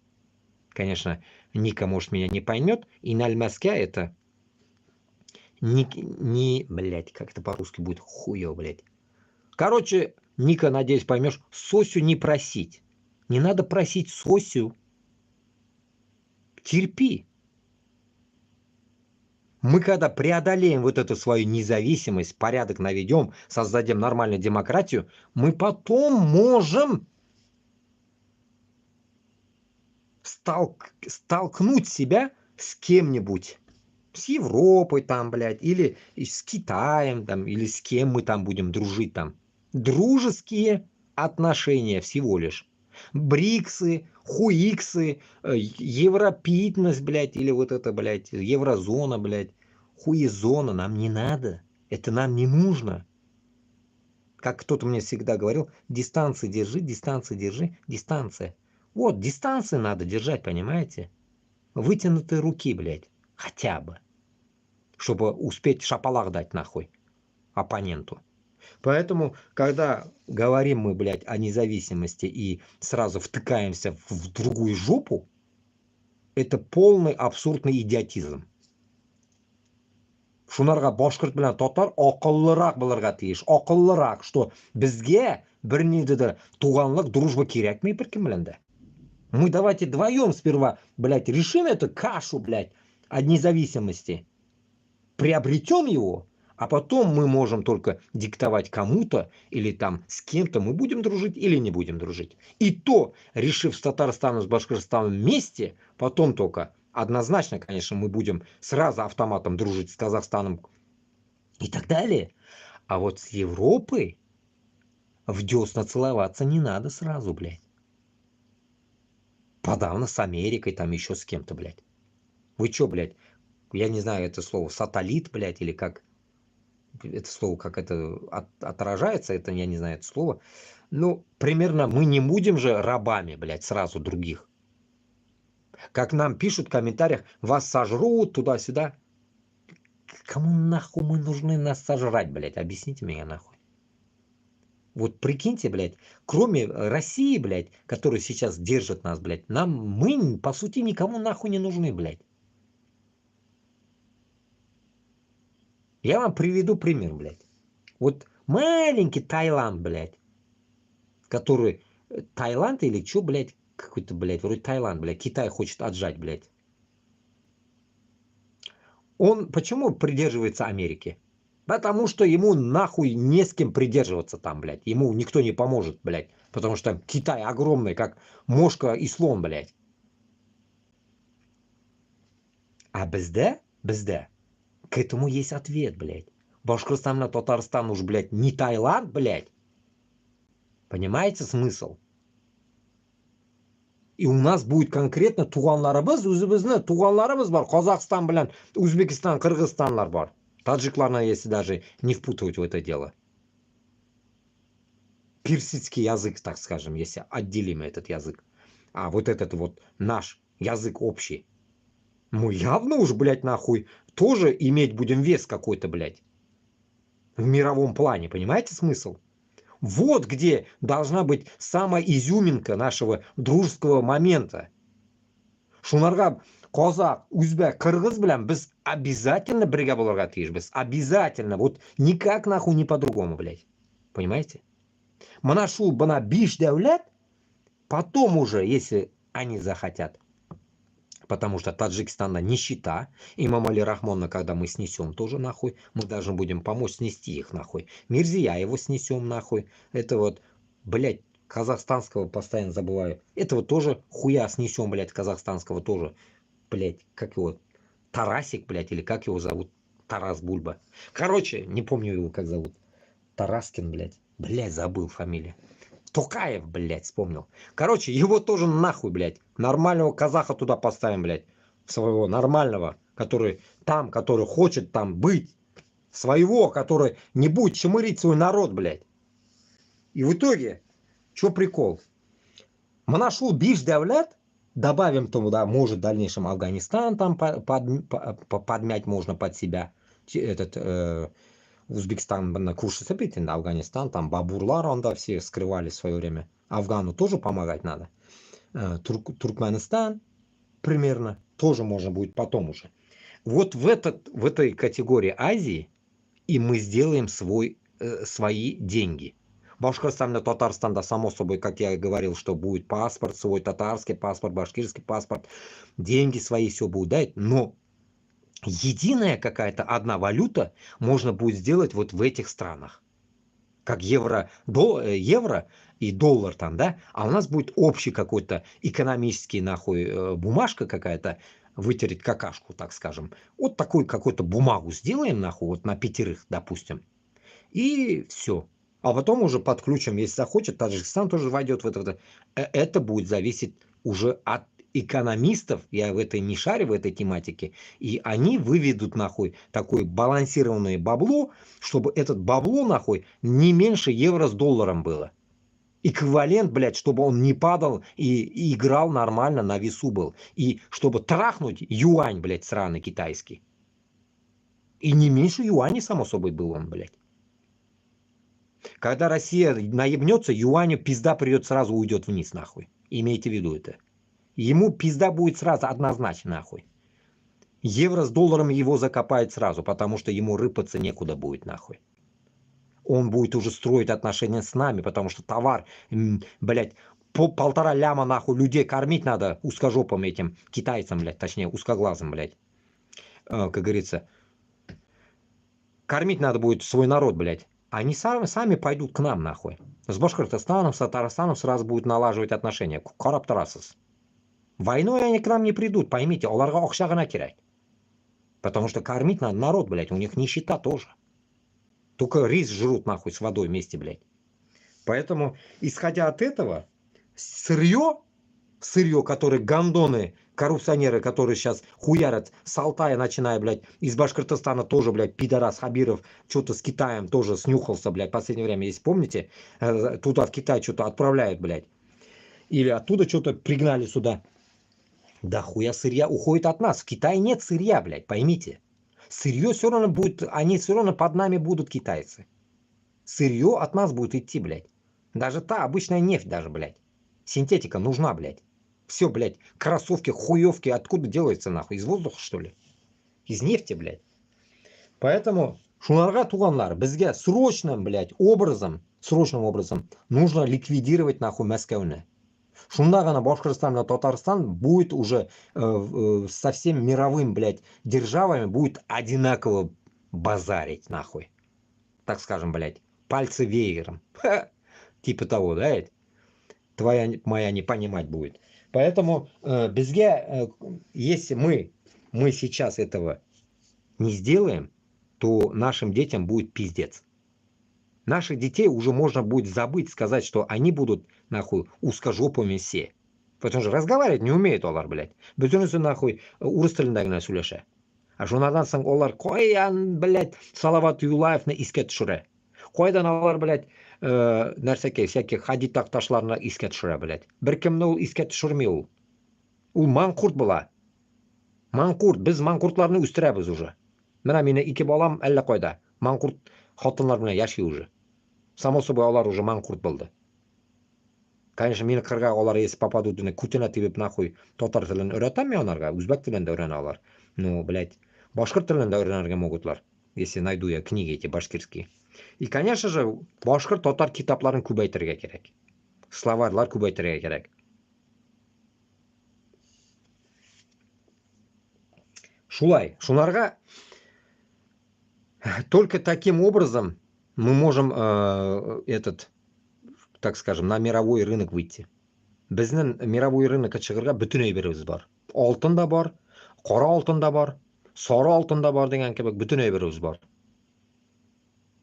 Конечно, Ника, может, меня не поймет. Инельмеске это не, блядь, как это по-русски будет, хуё, блядь. Короче, Ника, надеюсь, поймешь, Сосю не просить. Не надо просить Сосю. Терпи. Мы когда преодолеем вот эту свою независимость, порядок наведем, создадим нормальную демократию, мы потом можем столкнуть себя с кем-нибудь. С Европой там, блядь, или с Китаем там, или с кем мы там будем дружить там. Дружеские отношения всего лишь. БРИКсы, ХУИКсы, Европитность, блядь, или вот это, блядь, Еврозона, блядь, хуезона нам не надо. Это нам не нужно. Как кто-то мне всегда говорил, дистанции держи, дистанция. Вот, дистанции надо держать, понимаете? Вытянутые руки, блядь, хотя бы. Чтобы успеть шапалак дать нахуй оппоненту. Поэтому, когда говорим мы, блядь, о независимости и сразу втыкаемся в другую жопу, это полный абсурдный идиотизм. Шунарға башқұрт білән татар ақыллырақ болырға тиіш. Ақыллырақ, что бізге бір недеді туғанлық, дружба керек ме бір кім біләнді? Мы давайте вдвоем сперва, блядь, решим эту кашу, блядь, о независимости. Приобретем его, а потом мы можем только диктовать кому-то или там с кем-то мы будем дружить или не будем дружить. И то, решив с Татарстаном, с Башкортостаном вместе, потом только однозначно, конечно, мы будем сразу автоматом дружить с Казахстаном и так далее. А вот с Европой в десна целоваться не надо сразу, блядь. Подавно с Америкой, там еще с кем-то, блядь. Вы чё, блядь? Я не знаю это слово, сателлит, блядь, или как это слово, как это отражается, это я не знаю это слово. Ну, примерно мы не будем же рабами, блядь, сразу других. Как нам пишут в комментариях, вас сожрут туда-сюда. Кому нахуй мы нужны нас сожрать, блядь? Объясните мне нахуй. Вот прикиньте, блядь, кроме России, блядь, которая сейчас держит нас, блядь, мы, по сути, никому нахуй не нужны, блядь. Я вам приведу пример, блядь. Вот маленький Таиланд, блядь, который... Таиланд или что, блядь, какой-то, блядь, вроде Таиланд, блядь, Китай хочет отжать, блядь. Он почему придерживается Америки? Потому что ему нахуй не с кем придерживаться там, блядь. Ему никто не поможет, блядь. Потому что Китай огромный, как мошка и слон, блядь. А безде, к этому есть ответ, блядь. Башкортостан на Татарстан уж, блядь, не Таиланд, блядь. Понимаете смысл? И у нас будет конкретно туғанларыбыз, өзіміздің туғанларыбыз бар. Казахстан, блядь, Узбекистан, Кыргызстанлар бар. Таджикларна, если даже не впутывать в это дело. Персидский язык, так скажем, если отделим этот язык. А вот этот вот наш язык общий. Мы явно уж, блядь, нахуй, тоже иметь будем вес какой-то, блядь. В мировом плане, понимаете смысл? Вот где должна быть самая изюминка нашего дружеского момента. Шунарға қазақ, өзбек, кыргыз білән біз обязательно бірге болырға тиішбіз. Обязательно. Вот никак нахуй не по-другому, блядь. Понимаете? Мына шу, бына биш дәулет, потом уже, если они захотят. Потому что Таджикистана нищета. Имам Али Рахмона, когда мы снесем тоже нахуй, мы должны будем помочь снести их нахуй. Мирзияева снесем нахуй. Это вот, блядь, казахстанского постоянно забываю. Этого тоже хуя снесем, блядь, казахстанского тоже. Блядь, как его? Тарасик, блядь, или как его зовут? Тарас Бульба. Короче, не помню его как зовут. Тараскин, блядь. Блядь, забыл фамилию. Токаев, блядь, вспомнил. Короче, его тоже нахуй, блядь. Нормального казаха туда поставим, блядь. Своего нормального, который там, который хочет там быть. Своего, который не будет чмырить свой народ, блядь. И в итоге, что прикол? Манашу биш давлят, добавим тому, да, может в дальнейшем Афганистан там подмять можно под себя. Этот... Узбекистан на курсе событий, Афганистан, там бабурлар, он да, все скрывали в свое время. Афгану тоже помогать надо. Туркменистан примерно тоже можно будет потом уже. Вот в этой категории Азии и мы сделаем свои деньги. Башкортостан, Татарстан, да, само собой, как я говорил, что будет паспорт свой, татарский паспорт, башкирский паспорт, деньги свои все будут дать, но единая какая-то одна валюта можно будет сделать вот в этих странах. Как евро и доллар там, да? А у нас будет общий какой-то экономический, нахуй, бумажка какая-то, вытереть какашку, так скажем. Вот такую какую-то бумагу сделаем, нахуй, вот на 5, допустим. И все. А потом уже подключим, если захочет, Таджикистан тоже войдет в это. Это будет зависеть уже от экономистов, я в этой не шарю, в этой тематике, и они выведут, нахуй, такое балансированное бабло, чтобы этот бабло, нахуй, не меньше евро с долларом было. Эквивалент, блядь, чтобы он не падал и играл нормально, на весу был. И чтобы трахнуть юань, блядь, сраный китайский. И не меньше юаней, само собой, был он, блядь. Когда Россия наебнется, юаню пизда придет, сразу уйдет вниз, нахуй. Имейте в виду это. Ему пизда будет сразу, однозначно, нахуй. Евро с долларом его закопает сразу, потому что ему рыпаться некуда будет, нахуй. Он будет уже строить отношения с нами, потому что товар, блядь, по 1,5 ляма, нахуй, людей кормить надо узкожопым этим китайцам, блядь, точнее, узкоглазым, блядь. Как говорится, кормить надо будет свой народ, блядь. Они сами пойдут к нам, нахуй. С Башкортостаном, с Татарстаном сразу будут налаживать отношения. Карап тарасыз. Войной они к нам не придут, поймите, оларға ақша ғана керек. Потому что кормить надо народ, блядь, у них нищета тоже. Только рис жрут, нахуй, с водой вместе, блядь. Поэтому, исходя от этого, сырье, которые гондоны, коррупционеры, которые сейчас хуярят с Алтая, начиная, блядь, из Башкортостана тоже, блядь, пидорас Хабиров, что-то с Китаем тоже снюхался, блядь, в последнее время, если помните, туда в Китай что-то отправляют, блядь. Или оттуда что-то пригнали сюда. Да хуя сырья уходит от нас. В Китае нет сырья, блядь, поймите. Сырье все равно будет, они все равно под нами будут китайцы. Сырье от нас будет идти, блядь. Даже та обычная нефть даже, блядь. Синтетика нужна, блядь. Все, блядь, кроссовки, хуевки откуда делается, нахуй? Из воздуха, что ли? Из нефти, блядь. Поэтому шунарға туғандар, бізге срочным образом нужно ликвидировать, нахуй, Мәскәуні. Шунда ғана Башкортостан и Татарстан будет уже со всеми мировым, блядь, державами будет одинаково базарить, нахуй. Так скажем, блядь, пальцы веером. Ха! Типа того, да? Твоя, моя не понимать будет. Поэтому бізге, если мы сейчас этого не сделаем, то нашим детям будет пиздец. Наших детей уже можно будет забыть, сказать, что они будут, нахуй, узкожопыми все. Потому что разговаривать не умеют олар, блядь. Бөтенесі, нахуй, орыс тілінде гына сөйлеше. А шунадан соң олар қойдан, блядь, Салават Юлаевны иске түшірі. Қойдан олар, блядь, нәрсеке, всяких хадид тақташларына иске түшірі, блядь. Бір кімні ол иске түшірмей ол. Ол маңқұрт бұла. Маңқұрт, біз маңқұртларны үстіреміз уже. Мына мені 2 балам әлі қойда. Маңқұрт хатынлар менен яши уже. Само собой, олар уже маңқұрт болды. Конечно, мені қырға олар если попадут, кутина тибіп, нахуй, татар тілін öğretем я оларға, өзбек тілін де öğрене олар. Ну, блядь, башқұрт тілін де öğrenерге могутлар, если найду я книги эти башкирские. И, конечно же, башқұрт татар китапларын көбейтірге керек. Словарьлар көбейтірге керек. Шулай, шунарға только таким образом мы можем так скажем, на мировой рынок выйти. Біздің мировой рынокқа шығырға бүтін өйберіміз бар. Алтын да бар, қара алтын да бар, сары алтын да бар деген кебек бүтін өйберіміз бар.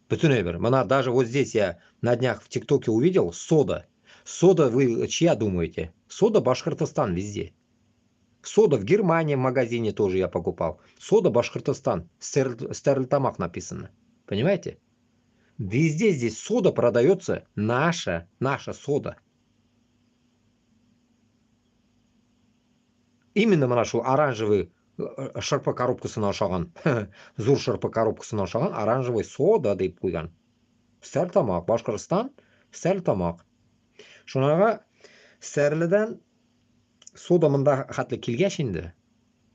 Бүтін өйбер. Мына даже вот здесь я на днях в ТикТоке увидел сода. Сода, вы чья думаете? Сода Башкортостан везде. Сода в Германии в магазине тоже я покупал. Сода Башкортостан. Стерлитамак написано. Понимаете? Везде здесь сода продается. Наша сода. Именно нашу оранжевый шырпы коробкасына ошаған. Зур шырпы коробкасына ошаған оранжевый сода деп қойған. Стерлитамак. Башкортостан. Стерлитамак. Шунаға Стерлиден сода мында хатли келгеш инде.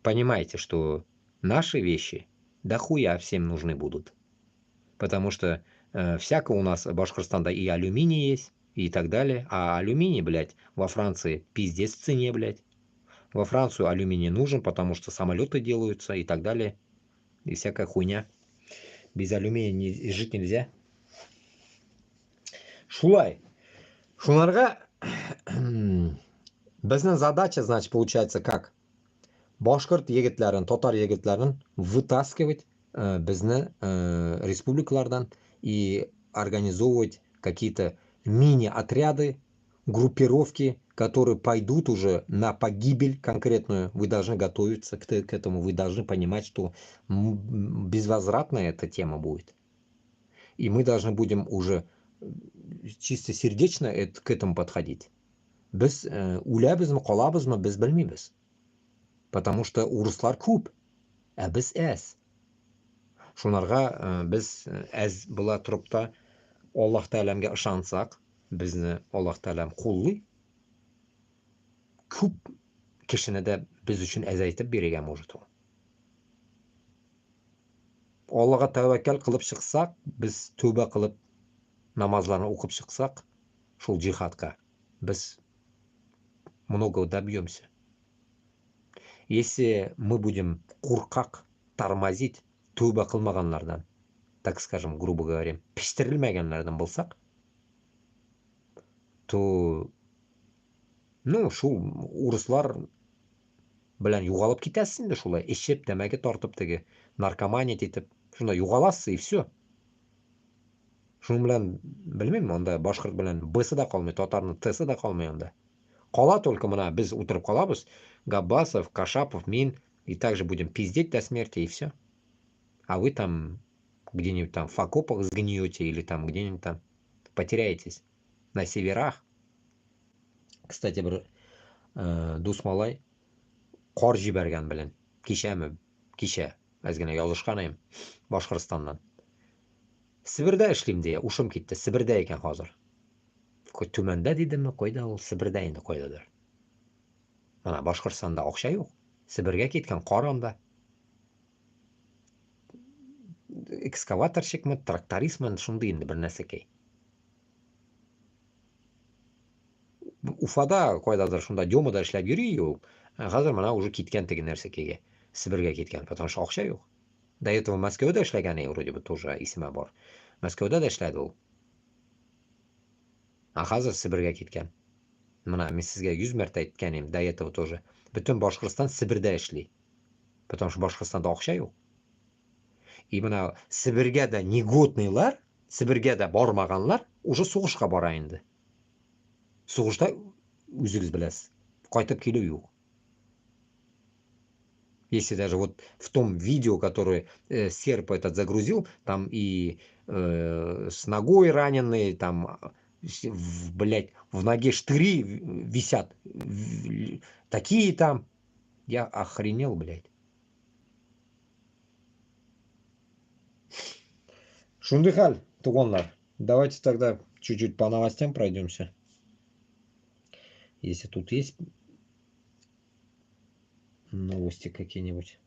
Понимаете, что наши вещи дохуя всем нужны будут. Потому что всяко у нас в Башкортостане и алюминий есть, и так далее. А алюминий, блядь, во Франции пиздец в цене, блядь. Во Францию алюминий нужен, потому что самолеты делаются и так далее. и всякая хуйня. Без алюминия жить нельзя. Шулай. Шуларга bizning задача, значит, получается как? Boshqirt yigitlarini, Totar yigitlarini вытаскивать bizni республикалардан и организовывать какие-то мини-отряды, группировки, которые пойдут уже на погибель конкретную. Вы должны готовиться к этому, вы должны понимать, что безвозвратная эта тема будет. И мы должны будем уже чисто сердечно к этому подходить. Biz o'labizmi, qolabizmi, biz bilmaymiz. Потому что урыслар күп, biz аз. Шунарга biz аз була турып та Аллаһ Тәгаләгә ышансак, безне Аллаһ Тәгалә куллый. Күп кешене дә без өчен әзәйтеп бирергә может ул. Аллаһка тәвәккәл кылып чыксак, без тәүбә кылып намазларны укып чыксак, шул джихадка, без многого добьемся. Если мы будем куркак тормозить тәүбә кылмаганнардан, так скажем, грубо говоря, пештерелмәгәннәрдән булсак, то шул урыслар белән югалып китәсез инде шулай, эчеп, тәмәке тартып теге, наркомания итеп, шунда югаласыз и все. Шуның белән, белмим, анда башкорт белән бысы да калмый, татарның тысы да калмый анда. Кала только мына без утырып калабыз, Габбасов, Кашапов, мин, и также будем пиздеть до смерти и все. А вы там где-нибудь там в окопах сгниете или там где-нибудь там потеряетесь на северах. Кстати, bir дус малай qor җибәргән белән кичә аз гына ялгышкан идем Башкортстаннан. Себердә эшлим дия, ушым китте, Себердә икән хәзер. Төмәндә дидемме, кайда ул? Себердә инде кайдадыр. Мына Башкортстанда акча юк. Себергә киткән кар анда. Экскаваторщикмы, трактористмы, шундый инде бер нәрсәкәй. Уфада кайдадыр шунда Демада эшләп йөри ул. Хәзер мына уже киткән теге нәрсәкәйгә. Себергә киткән, потому что акча юк. До этого Мәскәүдә эшләгән вроде бы тоже исеме бар. Мәскәүдә дә эшләде ул. А хәзер Себергә киткән. Мына мин сезгә 100 мәртә әйткән идем, до этого тоже. Бөтен Башкортстан Себердә эшли. Потому что Башкортстанда акча юк. И мына Себергә дә негодныйлар, Себергә дә бармаганлар уже сугышка бара инде. Сугышта үзегез беләсез, кайтып килү юк. Если даже вот в том видео, которое серб этот загрузил, там и с ногой раненые, там, блядь, в ноге штыри висят, такие там, я охренел, блядь. Шундыхаль, тугонлар, давайте тогда чуть-чуть по новостям пройдемся. Если тут есть новости какие-нибудь.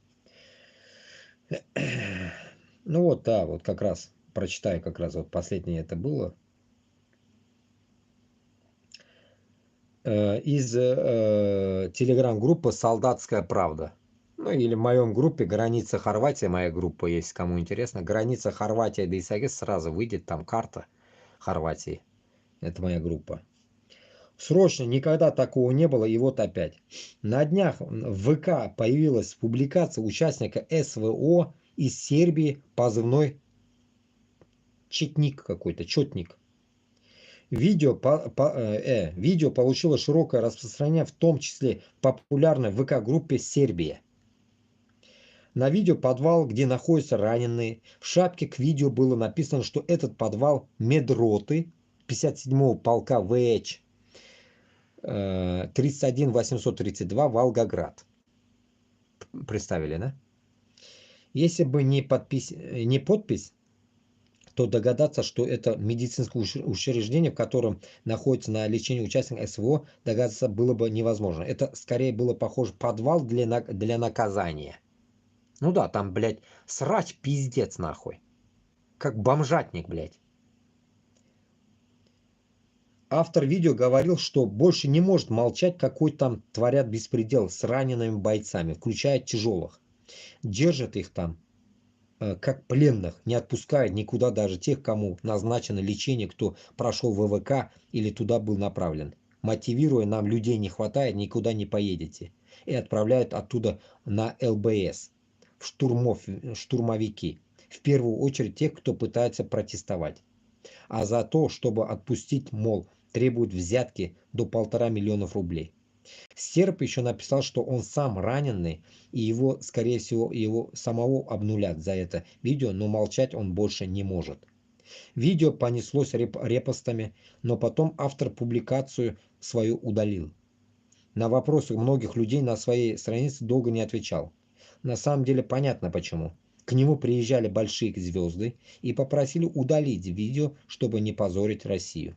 Ну вот, да, вот как раз прочитаю, как раз вот последнее это было. Из телеграм-группы «Солдатская правда». Ну или в моем группе «Граница Хорватии», моя группа, есть кому интересно. «Граница Хорватии» ДСГ, сразу выйдет там карта Хорватии. Это моя группа. Срочно, никогда такого не было, и вот опять. На днях в ВК появилась публикация участника СВО из Сербии, позывной Четник какой-то, Четник. Видео получило широкое распространение, в том числе в популярной ВК-группе «Сербия». На видео подвал, где находятся раненые. В шапке к видео было написано, что этот подвал медроты 57-го полка ВЧ 31832 Волгоград. Представили, да? Если бы не подпись, то догадаться, что это медицинское учреждение, в котором находится на лечении участник СВО, догадаться было бы невозможно. Это скорее было похоже подвал для наказания. Ну да, там, блядь, срач пиздец нахуй. Как бомжатник, блядь. Автор видео говорил, что больше не может молчать, какой там творят беспредел с ранеными бойцами, включая тяжелых. Держат их там. как пленных, не отпускает никуда даже тех, кому назначено лечение, кто прошел ВВК или туда был направлен. Мотивируя, нам людей не хватает, никуда не поедете. И отправляют оттуда на ЛБС, в штурмовики. В первую очередь тех, кто пытается протестовать. А за то, чтобы отпустить, мол, требуют взятки до 1,5 миллиона рублей. Серб еще написал, что он сам раненый, и его, скорее всего, его самого обнулят за это видео, но молчать он больше не может. Видео понеслось репостами, но потом автор публикацию свою удалил. На вопросы многих людей на своей странице долго не отвечал. На самом деле понятно почему. К нему приезжали большие звезды и попросили удалить видео, чтобы не позорить Россию.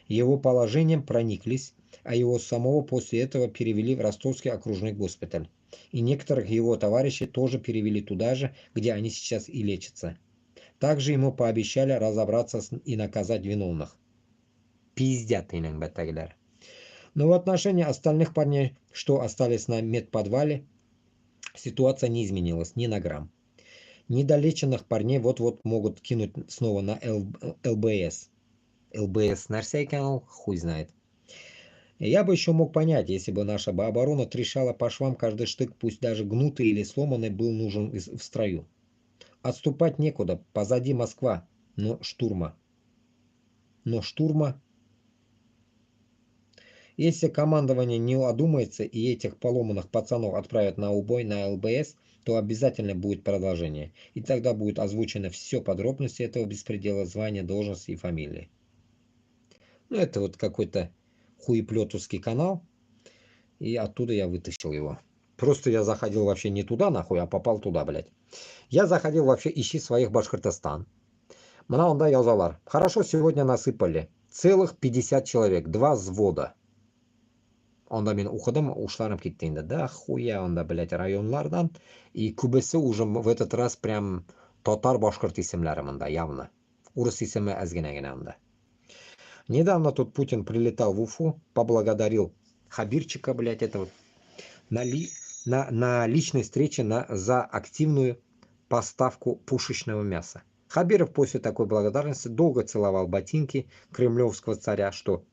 Его положением прониклись, а его самого после этого перевели в Ростовский окружной госпиталь. И некоторых его товарищей тоже перевели туда же, где они сейчас и лечатся. Также ему пообещали разобраться и наказать виновных. Пиздят иногда. Но в отношении остальных парней, что остались на медподвале, ситуация не изменилась ни на грамм. Недолеченных парней вот-вот могут кинуть снова на ЛБС. ЛБС нарсейканал, хуй знает. Я бы еще мог понять, если бы наша оборона трещала по швам, каждый штык, пусть даже гнутый или сломанный, был нужен в строю. Отступать некуда, позади Москва, но штурма. Если командование не одумается и этих поломанных пацанов отправят на убой на ЛБС, то обязательно будет продолжение. И тогда будет озвучено все подробности этого беспредела, звания, должности и фамилии. Ну, это вот какой-то хуеплетовский канал, и оттуда я вытащил его. Просто я заходил вообще не туда, нахуй, а попал туда, блядь. Я заходил вообще, ищи своих Башкортостан. Мына онда язалар. Хорошо, сегодня насыпали. Целых 50 человек, 2 взвода. Онда мен укыдым, ушларым кетті енді. Да хуя онда, блядь, районлардан. И күбісі уже в этот раз прям татар башкорт исемлері мында, явно. Урыс исемі әзгенегене онда. Недавно тут Путин прилетал в Уфу, поблагодарил Хабирчика, блядь, этого, на личной встрече за активную поставку пушечного мяса. Хабиров после такой благодарности долго целовал ботинки кремлевского царя, что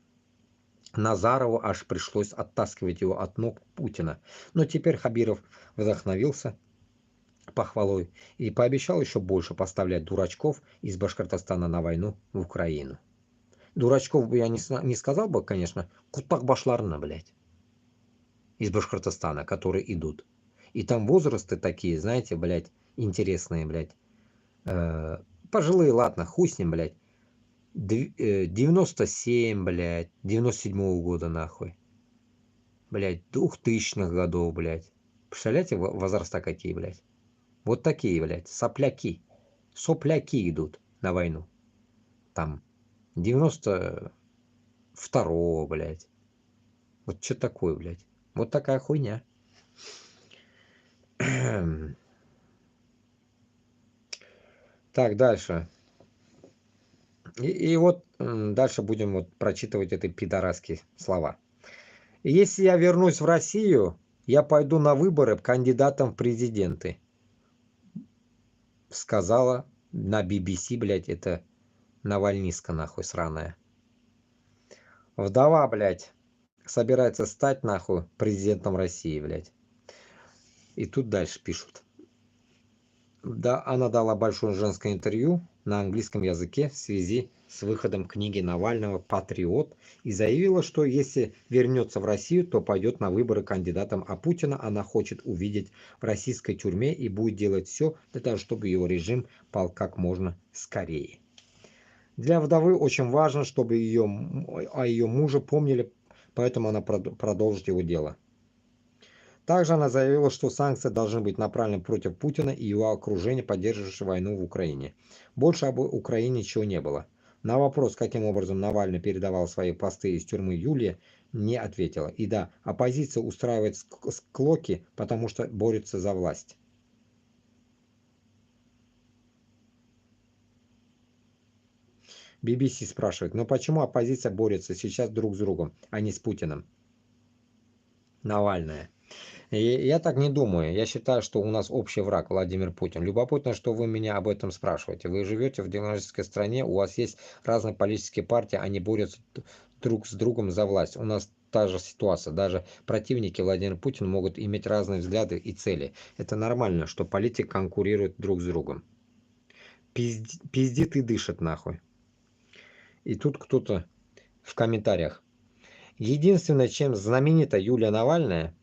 Назарову аж пришлось оттаскивать его от ног Путина. Но теперь Хабиров вдохновился похвалой и пообещал еще больше поставлять дурачков из Башкортостана на войну в Украину. Дурачков бы я не сказал бы, конечно, кутак-башларна, блядь, из Башкортостана, которые идут. И там возрасты такие, знаете, блядь, интересные, блядь. Пожилые, ладно, хуй с ним, блядь. 97, блядь, 97-го года, нахуй. Блядь, 2000-х годов, блядь. Представляете, возраста какие, блядь? Вот такие, блядь, сопляки. Сопляки идут на войну. Там 92-го, блядь. Вот что такое, блядь? Вот такая хуйня. Так, дальше. И вот дальше будем вот прочитывать эти пидорасские слова. Если я вернусь в Россию, я пойду на выборы кандидатом в президенты. Сказала на BBC, блядь, это Навальниска, нахуй, сраная. Вдова, блядь, собирается стать, нахуй, президентом России, блядь. И тут дальше пишут. Да, она дала большое женское интервью на английском языке в связи с выходом книги Навального «Патриот» и заявила, что если вернется в Россию, то пойдет на выборы кандидатом, а Путина она хочет увидеть в российской тюрьме и будет делать все для того, чтобы его режим пал как можно скорее. Для вдовы очень важно, чтобы о ее муже помнили, поэтому она продолжит его дело. Также она заявила, что санкции должны быть направлены против Путина и его окружения, поддерживающего войну в Украине. Больше об Украине ничего не было. На вопрос, каким образом Навальный передавал свои посты из тюрьмы, Юлия не ответила. И да, оппозиция устраивает склоки, потому что борется за власть. BBC спрашивает, но почему оппозиция борется сейчас друг с другом, а не с Путиным? Навальная. Я так не думаю. Я считаю, что у нас общий враг Владимир Путин. Любопытно, что вы меня об этом спрашиваете. Вы живете в демократической стране, у вас есть разные политические партии, они борются друг с другом за власть. У нас та же ситуация. Даже противники Владимира Путина могут иметь разные взгляды и цели. Это нормально, что политик конкурирует друг с другом. Пиздит и дышит нахуй. И тут кто-то в комментариях. Единственное, чем знаменита Юлия Навальная,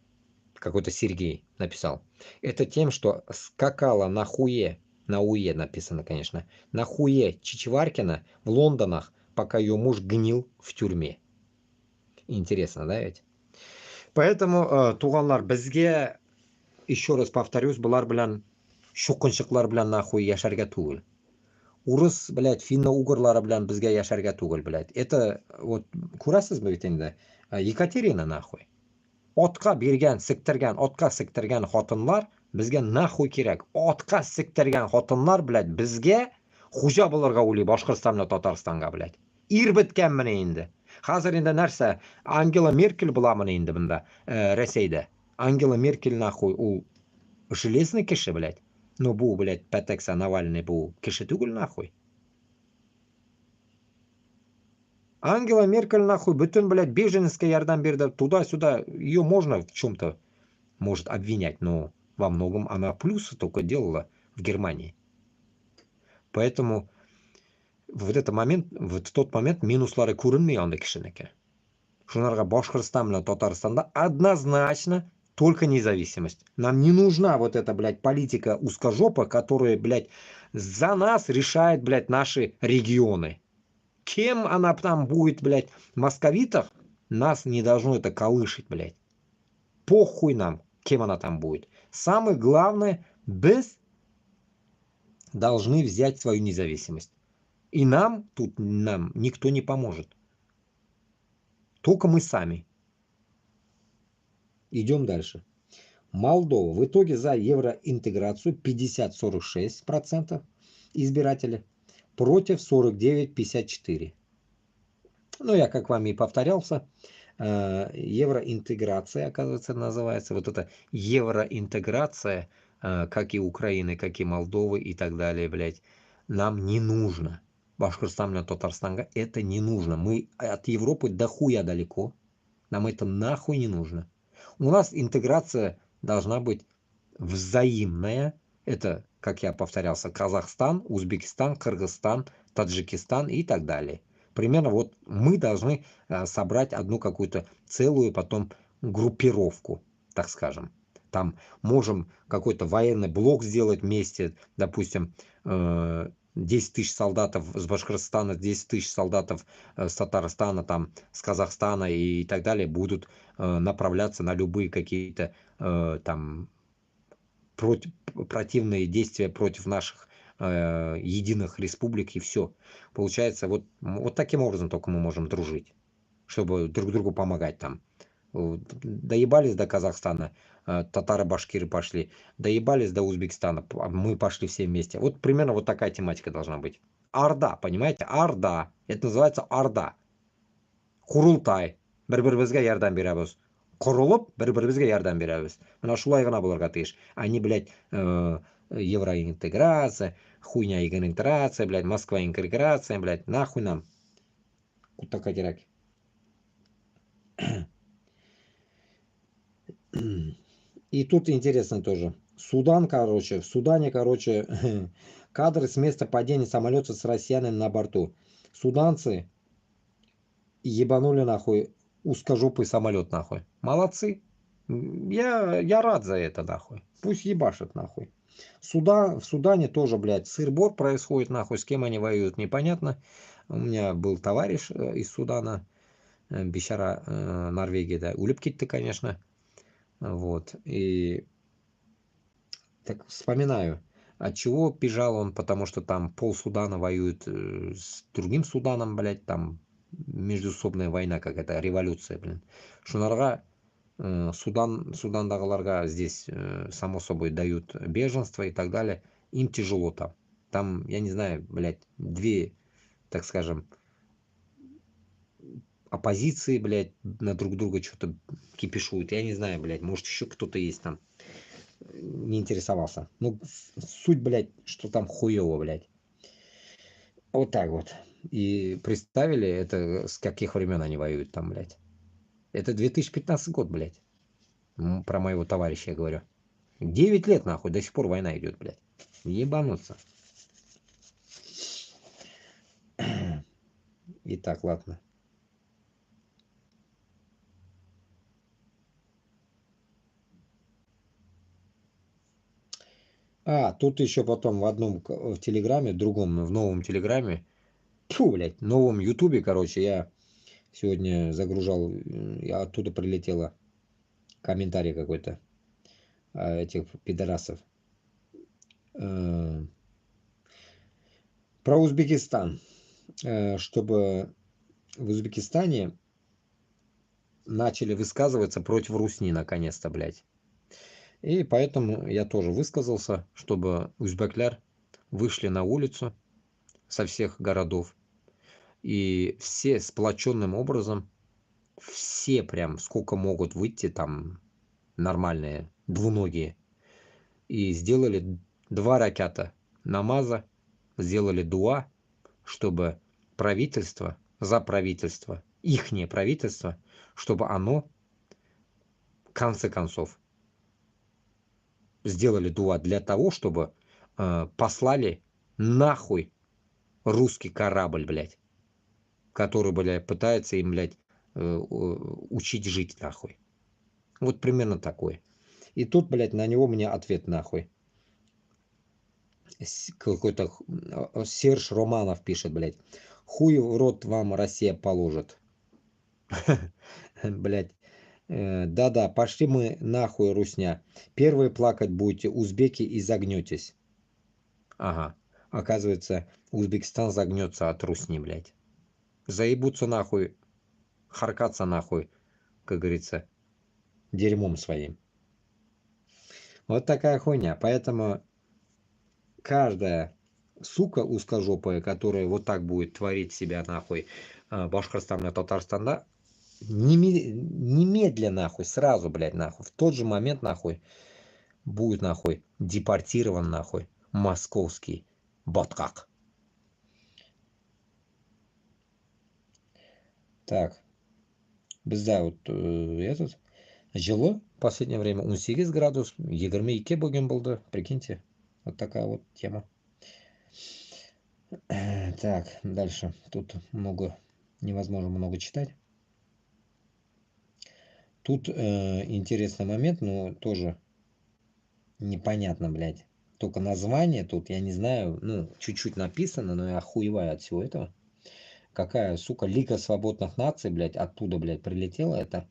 какой-то Сергей написал, это тем, что скакала на хуе, на уе написано, конечно, на хуе Чичваркина в Лондонах, пока ее муж гнил в тюрьме. Интересно, да ведь? Поэтому туғанлар бізге, еще раз повторюсь, бұлар білән шоқыншықлар білән нахуй яшәргә түгел. Урыс, блядь, финно-угырлары белән безгә яшәргә түгел, блядь. Это вот күрәсезме бит инде? Екатерина нахуй. Отка биргән, сектергән, отка сектергән хатынлар безгә нахуй кирәк. Отка сектергән хатынлар, блядь, безгә хуҗа булырга уйлый Башкортстан белән Татарстанга, блядь. Ир беткәнме инде? Хәзер инде нәрсә? Ангела Меркель буламы инде монда, Рәсәйдә? Ангела Меркель нахуй ул железный кеше, блядь. Ну бу, блядь, Пәтәксә Навальный бу кеше түгел нахуй. Ангела Меркель нахуй бөтен, блядь, беженская ярдәм бирде туда-сюда. Ее можно в чем-то, может, обвинять, но во многом она плюсы только делала в Германии. Поэтому в тот момент минуслары күренми анда кешенеке. Шунарга Башкортстан белән Татарстанда однозначно только независимость. Нам не нужна вот эта, блядь, политика узкожопа, которая, блядь, за нас решает, блядь, наши регионы. Кем она там будет, блядь, московитов, нас не должно это колышить, блядь. Похуй нам, кем она там будет. Самое главное, без должны взять свою независимость. И нам никто не поможет. Только мы сами. Идем дальше. Молдова. В итоге за евроинтеграцию 50-46% избирателей. Против 49-54. Ну, я как вам и повторялся. Евроинтеграция, оказывается, называется. Вот эта евроинтеграция, как и Украины, как и Молдовы и так далее, блядь, нам не нужно. Башкортостан, Татарстанга это не нужно. Мы от Европы дохуя далеко. Нам это нахуй не нужно. У нас интеграция должна быть взаимная. Это, как я повторялся, Казахстан, Узбекистан, Кыргызстан, Таджикистан и так далее. Примерно вот мы должны собрать одну какую-то целую потом группировку, так скажем. Там можем какой-то военный блок сделать вместе, допустим, 10 тысяч солдатов с Башкортостана, 10 тысяч солдатов с Татарстана, там, с Казахстана и так далее будут направляться на любые какие-то там противные действия против наших единых республик, и все. Получается, вот таким образом только мы можем дружить, чтобы друг другу помогать там. Доебались до Казахстана, татары, башкиры пошли, доебались до Узбекистана, мы пошли все вместе. Вот примерно вот такая тематика должна быть. Орда, понимаете? Орда. Это называется Орда. Курултай. Бір-бірімізге ярдәм береміз. Құрылып, бір-бірімізге ярдәм береміз. Мына шулай гына булырга тиеш. Они, блядь, евроинтеграция, хуйня интеграция, блядь, Москва интеграция, блядь, нахуй нам. Вот такая кирәк. И тут интересно тоже. Судан, короче, в Судане, короче, кадры с места падения самолета с россиянами на борту. Суданцы ебанули нахуй узкожопый самолет нахуй. Молодцы. Я рад за это нахуй. Пусть ебашат нахуй. В Судане тоже, блядь, сыр-бор происходит нахуй. С кем они воюют, непонятно. У меня был товарищ из Судана, бешара Норвегии, да. Үлеп кетті, конечно. Вот. И так вспоминаю, от чего бежал он, потому что там пол Судана воюет с другим Суданом, блядь, там междуусобная война какая-то, революция, блин. Шунарға Судандағыларға здесь, само собой, дают беженство и так далее. Им тяжело там. Там, я не знаю, блядь, две, так скажем, оппозиции, блядь, на друг друга что-то кипишуют. Я не знаю, блядь, может еще кто-то есть там. Не интересовался. Ну, суть, блядь, что там хуево, блядь. Вот так вот. И представили, это с каких времен они воюют там, блядь. Это 2015 год, блядь. Про моего товарища я говорю. 9 лет, нахуй, до сих пор война идет, блядь. Ебануться. Итак, ладно. Тут еще потом в одном в Телеграме, в другом, в новом Телеграме, фу, блядь, новом Ютубе, короче, я сегодня загружал, оттуда прилетело комментарий какой-то этих пидорасов. Про Узбекистан. Чтобы в Узбекистане начали высказываться против Русни, наконец-то, блядь. И поэтому я тоже высказался, чтобы узбекляр вышли на улицу со всех городов. И все сплоченным образом, все прям сколько могут выйти там нормальные, двуногие. И сделали 2 ракята намаза, сделали дуа, чтобы правительство, за правительство, ихнее правительство, чтобы оно, в конце концов, сделали дуа для того, чтобы послали нахуй русский корабль, блядь, который, блядь, пытается им, блядь, учить жить, нахуй. Вот примерно такой. И тут, блядь, на него мне ответ, нахуй. Какой-то Серж Романов пишет, блядь. Хуй в рот вам Россия положит. Блядь. Да-да, пошли мы нахуй, русня. Первые плакать будете, узбеки, и загнетесь. Ага. Оказывается, Узбекистан загнется от русни, блядь. Заебутся нахуй, харкаться нахуй, как говорится, дерьмом своим. Вот такая хуйня. Поэтому каждая сука узкожопая, которая вот так будет творить себя нахуй Башкортостана, Татарстана, немедленно нахуй, сразу, блядь, нахуй, в тот же момент нахуй будет нахуй депортирован нахуй московский баткак. Так, bizda вот этот жило в последнее время 18 градус, 22 bo'lgan bo'ldi, прикиньте. Вот такая вот тема. Так, дальше. Тут много, невозможно много читать. Тут интересный момент, но тоже непонятно, блядь. Только название тут, я не знаю, ну, чуть-чуть написано, но я охуеваю от всего этого. Какая, сука, Лига свободных наций, блядь, оттуда, блядь, прилетела это.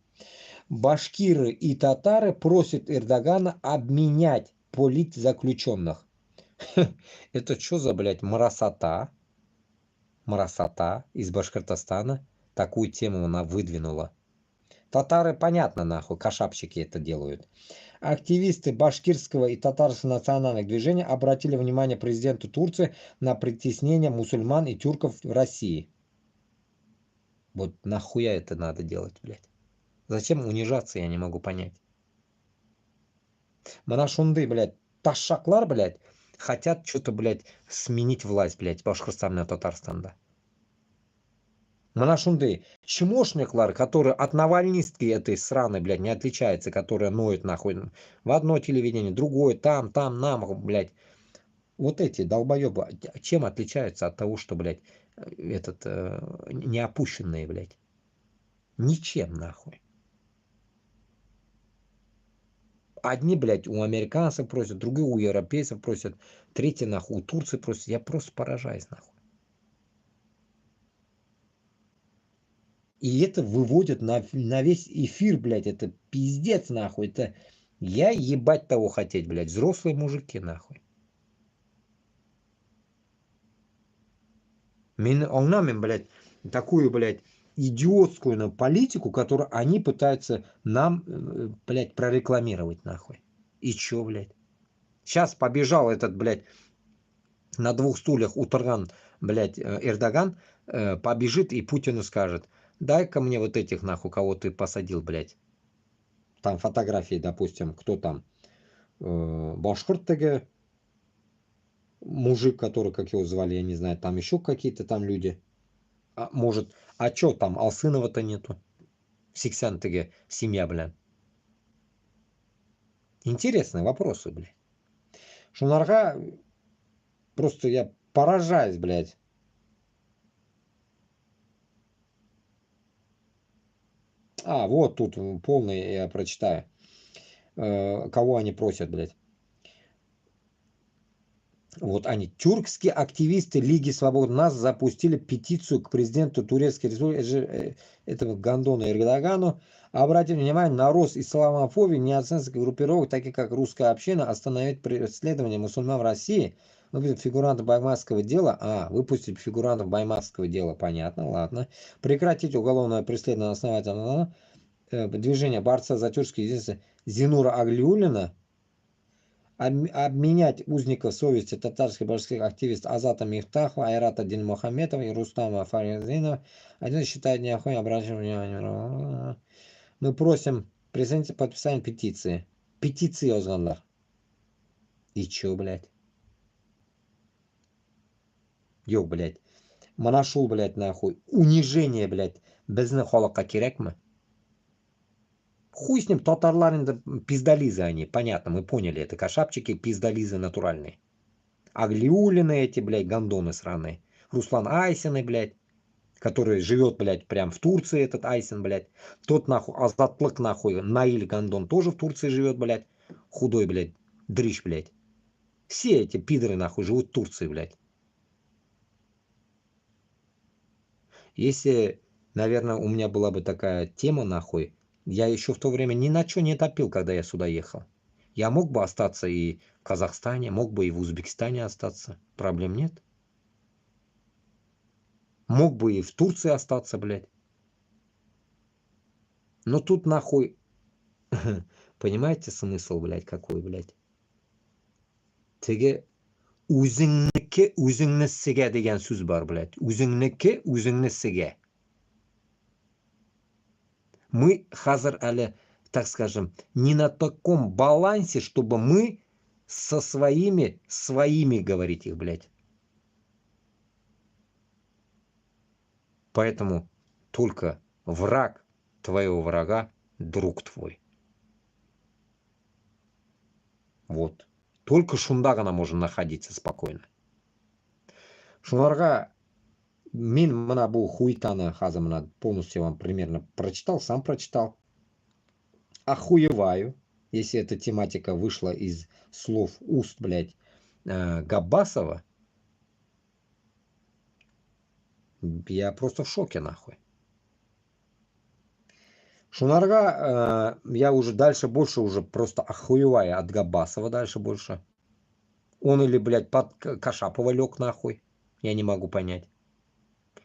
Башкиры и татары просят Эрдогана обменять политзаключенных. Это что за, блядь, марасота? Марасота из Башкортостана. Такую тему она выдвинула. Татары, понятно, нахуй, кашапщики это делают. Активисты башкирского и татарского национальных движений обратили внимание президенту Турции на притеснение мусульман и тюрков в России. Вот нахуя это надо делать, блядь? Зачем унижаться, я не могу понять. Монашунды, блядь, ташаклар, блядь, хотят что-то, блядь, сменить власть, блядь, Башкортостана и Татарстанда. Монашунды, чмошниклар, который от навальнистки этой сраной, блядь, не отличается, которая ноет, нахуй, в одно телевидение, другое, там, нам, блядь. Вот эти долбоебы, чем отличаются от того, что, блядь, этот, неопущенные, блядь? Ничем, нахуй. Одни, блядь, у американцев просят, другие у европейцев просят, третьи, нахуй, у Турции просят. Я просто поражаюсь, нахуй. И это выводит на весь эфир, блядь, это пиздец, нахуй. Это я ебать того хотеть, блядь, взрослые мужики, нахуй. Он блядь, такую, блядь, идиотскую на политику, которую они пытаются нам, блядь, прорекламировать, нахуй. И чё, блядь? Сейчас побежал этот, блядь, на 2 стульях Утарган, блядь, Эрдоган, побежит и Путину скажет: дай-ка мне вот этих, нахуй, кого ты посадил, блядь. Там фотографии, допустим, кто там? Башкирт теге, мужик, который, как его звали, я не знаю, там еще какие-то там люди. Может, а чё там, Алсынова-то нету? Сиксян теге, семья, блядь. Интересные вопросы, блядь. Шунарга, просто я поражаюсь, блядь. Вот тут полный я прочитаю. Кого они просят, блядь. Вот они. Тюркские активисты Лиги Свобод Нас запустили петицию к президенту Турецкой Республики этого Гандона Эрдогану. Обратили внимание на рост исламофобии неоценских группировок, таких как русская община, остановить преследование мусульман в России. Выпустить фигурантов баймакского дела. Выпустить фигурантов баймакского дела. Понятно, ладно. Прекратить уголовное преследование основателя движения борца за тюркские единства Зинура Аглиуллина. Обменять узников совести татарских башкирских активистов Азата Мифтахова, Айрата Динмухаметова и Рустама Фаризинова. Один считает неохотно обращать внимание. Мы просим присоединиться к подписанию петиции. Петиции озгандар. И чё, блядь? Ёк, блядь. Манашул, блядь, нахуй. Унижение, блядь. Безне холока керекме. Хуй с ним, татарларин пиздализы они. Понятно, мы поняли. Это кашапчики, пиздализы натуральные. Аглиулины эти, блядь, гандоны сраные. Руслан Айсины, блядь, который живет, блядь, прям в Турции, этот Айсин, блядь. Тот, нахуй, Азатлык, нахуй, Наиль Гандон тоже в Турции живет, блядь. Худой, блядь, дрищ, блядь. Все эти пидоры, нахуй, живут в Турции, блядь. Если, наверное, у меня была бы такая тема, нахуй, я еще в то время ни на что не топил, когда я сюда ехал. Я мог бы остаться и в Казахстане, мог бы и в Узбекистане остаться. Проблем нет. Мог бы и в Турции остаться, блядь. Но тут нахуй, понимаете смысл, блядь, какой, блядь? Теге o'zingniki o'zingnisiga degan so'z bor, блядь. O'zingniki o'zingnisiga. Мы хазар але, так скажем, не на таком балансе, чтобы мы со своими говорить их, блядь. Поэтому только враг твоего врага друг твой. Вот. Только шунда ғана можно находиться спокойно. Шунарға мен мына бұл хуйтаны қазір мына полностью вам примерно прочитал, сам прочитал. Охуеваю, если эта тематика вышла из слов уст, блядь, Габбасова. Я просто в шоке, нахуй. Шунарға, я уже дальше больше уже просто охуеваю от Габбасова дальше больше. Он или, блядь, под Кашапова лег, нахуй. Я не могу понять.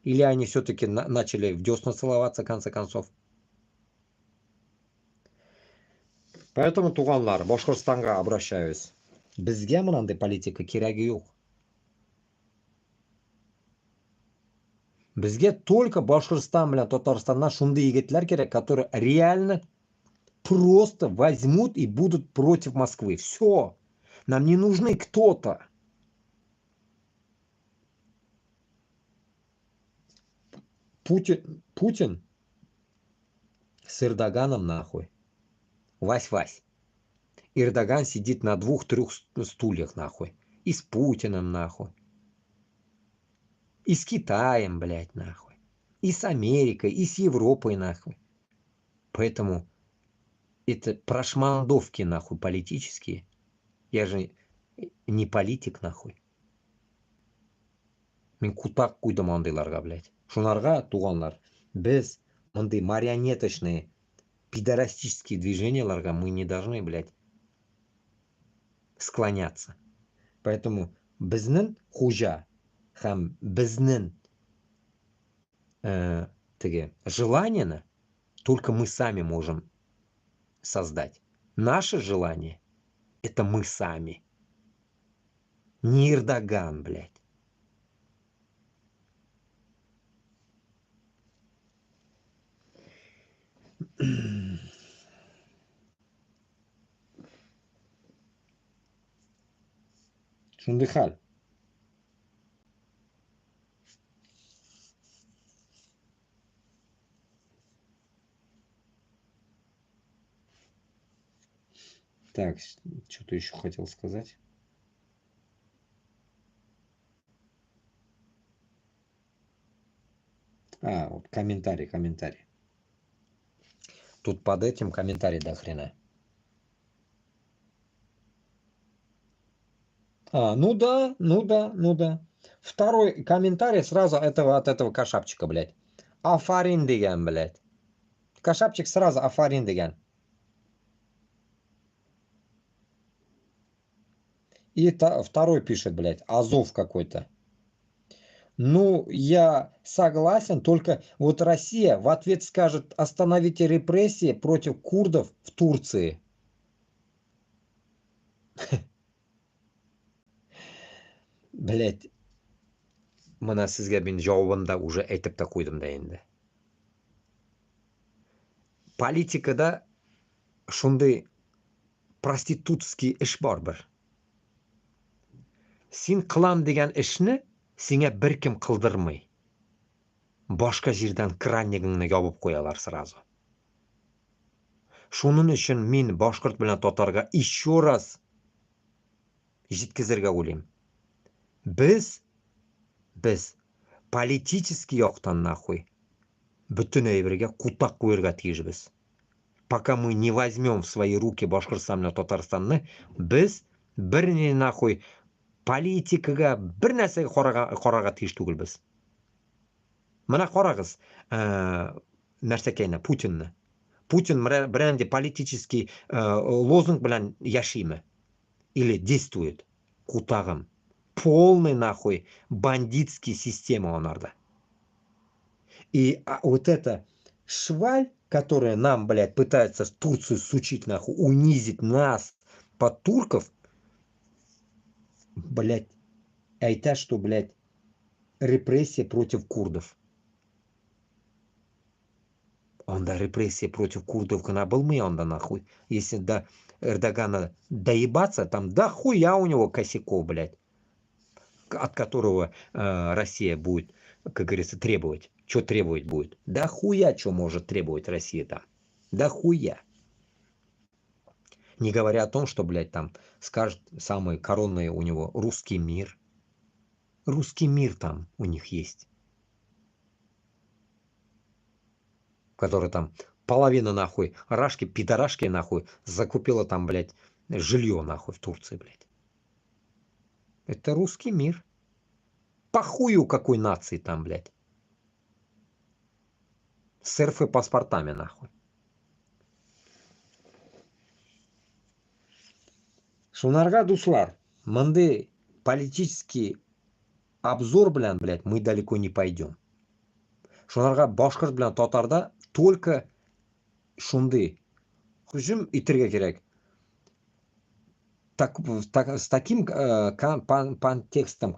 Или они все-таки начали в десна целоваться, в конце концов. Поэтому, туғанлар, Башқұртстанға обращаюсь. Бізге мынандай политика керегі жоқ. Бізге только Башқұртстан білен Татарстаннан шундай егетлер керек, которые реально просто возьмут и будут против Москвы. Все. Нам не нужны кто-то. Путин с Эрдоганом, нахуй. Вась-вась. Эрдоган сидит на 2-3 стульях, нахуй. И с Путиным, нахуй. И с Китаем, блядь, нахуй. И с Америкой, и с Европой, нахуй. Поэтому это прошмандовки, нахуй, политические. Я же не политик, нахуй. Мен кутак куйдым андайларға, блядь. Шунарға, туғанлар, біз мындай марионеточные пидорастические движенияларға мы не должны, блядь, склоняться. Поэтому біздің хужа һәм біздің желание только мы сами можем создать. Наше желание — это мы сами. Не Эрдоган, блядь. Шундай хал. Так, что-то еще хотел сказать. Вот комментарий. Тут под этим комментарий до хрена. Ну да. Второй комментарий сразу от этого кашапчика, блядь. Афарин деген, блядь. Кашапчик сразу афарин деген. И второй пишет, блядь, Азов какой-то. Ну, я согласен, только вот Россия в ответ скажет: остановите репрессии против курдов в Турции. Блядь, mana sizga men javobimda уже aytib ta qo'ydim-da endi. Politikada shunday prostitutskiy ish bor bir. Sen qilam degan ishni senga bir kim qildirmay, boshqa yerdan kranligingni yopib qo'yalar sразу. Shuning uchun men boshqirt bilan totarga еще раз yetkazirga o'ylayman. Biz политический yoqdan нахуй butunay birga qutaq qo'yirga tegishmiz. Пока мы не возьмем в свои руки Башкортостан bilan Татарстанны, biz bir нахуй politikaga bir narsaga qoraga tegish tugilmiz. Mana qarag'iz, narsakayni Putinni. Putin бренде политический лозунг bilan yashaymi? Или действует? Qutag'im. Полный нахуй бандитский система онарда. И вот эта шваль, которая нам, блядь, пытается Турцию сучить нахуй, унизить нас под турков, блядь, это что, блядь, репрессия против курдов. Онда репрессия против курдов был мы, онда нахуй. Если до Эрдогана доебаться, там да хуя у него косяков, блядь, от которого Россия будет, как говорится, требовать. Что требовать будет? Да хуя, что может требовать Россия там. Да хуя. Не говоря о том, что, блядь, там скажет самый коронный у него русский мир. Русский мир там у них есть. Который там половина нахуй рашки, пидорашки нахуй закупила там, блядь, жилье нахуй в Турции, блядь. Это русский мир. Похую какой нации там, блядь. С РФ паспортами нахуй. Шунарга дуслар, манды политический обзор, блядь, мы далеко не пойдем. Шунарга башкирт bilan Татарда только шунды hujum itirga kerak. С таким контекстом,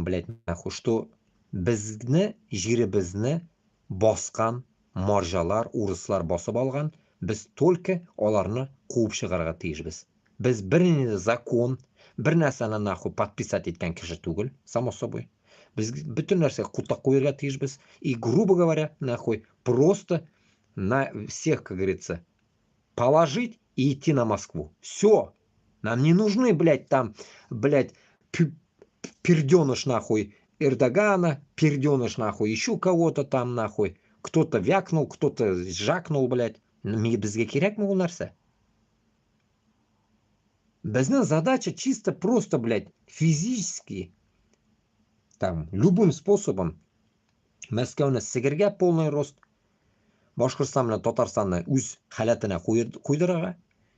блядь, нахуй, что bizni жеребезне босқан маржалар, урыслар босып алган, biz только оларны куып чыгарга тиешбез. Biz bir закон, bir narsani нахуй подписать etgan kishi tugul, само собой. Biz bütün narsaga qutaq qo'yirga tiyishmiz. И, грубо говоря, нахуй, просто на всех, как говорится, положить и идти на Москву. Все. Нам не нужны, блядь, там, блядь, перденыш, нахуй, Эрдогана, перденыш, нахуй, еще кого-то там, нахуй. Кто-то вякнул, кто-то жакнул, блядь. Бізге керек ме ол нәрсе? Біздің задача чисто просто, блядь, физически, там, любым способом Мәскәүне сігірге полный рост, Башқұртстан мен Татарстанны үз халатына қойдырға,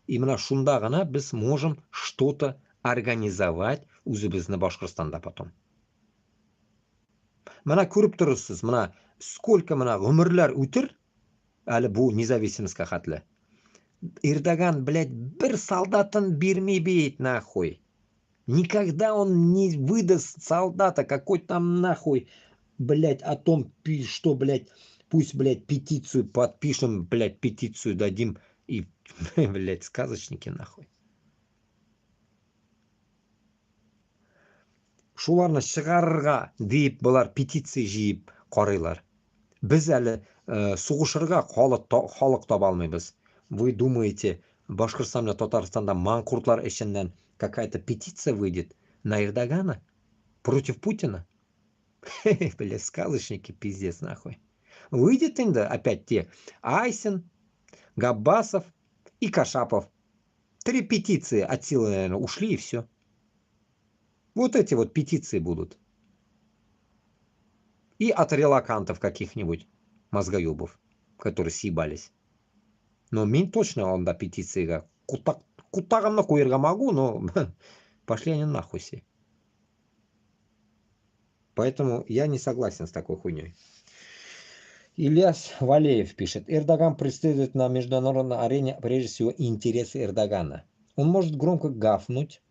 и мына шунда ғана біз можем что-то организовать үзібізні Башқұртстанда потом. Мына көріп тұрсыз, мына сколько мына ғұмырлар өтір, әлі бұл независимостьқа қатылы. Эрдоган, блядь, бір солдатын бермей бейт, нахуй. Никогда он не выдаст солдата, какой там нахуй, блядь, о том, что, блядь, Пусть, блядь, петицию подпишем, блядь, петицию дадим. И, блядь, сказочники нахуй. Шуларны шығарға deyip бұлар петиция жиып қарайлар. Біз әлі соғышырға халық таба алмайбыз. Вы думаете, Башқұртстан, Татарстанда маңқұртлар ішінен какая-то петиция выйдет на Эрдогана против Путина? Блядь, сказочники, пиздец, нахуй. Выйдет инда опять те Айсин, Габбасов и Кашапов. 3 петиции от силы, наверное, ушли и все. Вот эти вот петиции будут. И от релакантов каких-нибудь мозгоебов, которые съебались. Но мен точно он до петиции кутагамна куерга могу, но пошли они нахуй все. Поэтому я не согласен с такой хуйней. Ильяс Валеев пишет. Эрдоган преследует на международной арене прежде всего интересы Эрдогана. Он может громко гафнуть,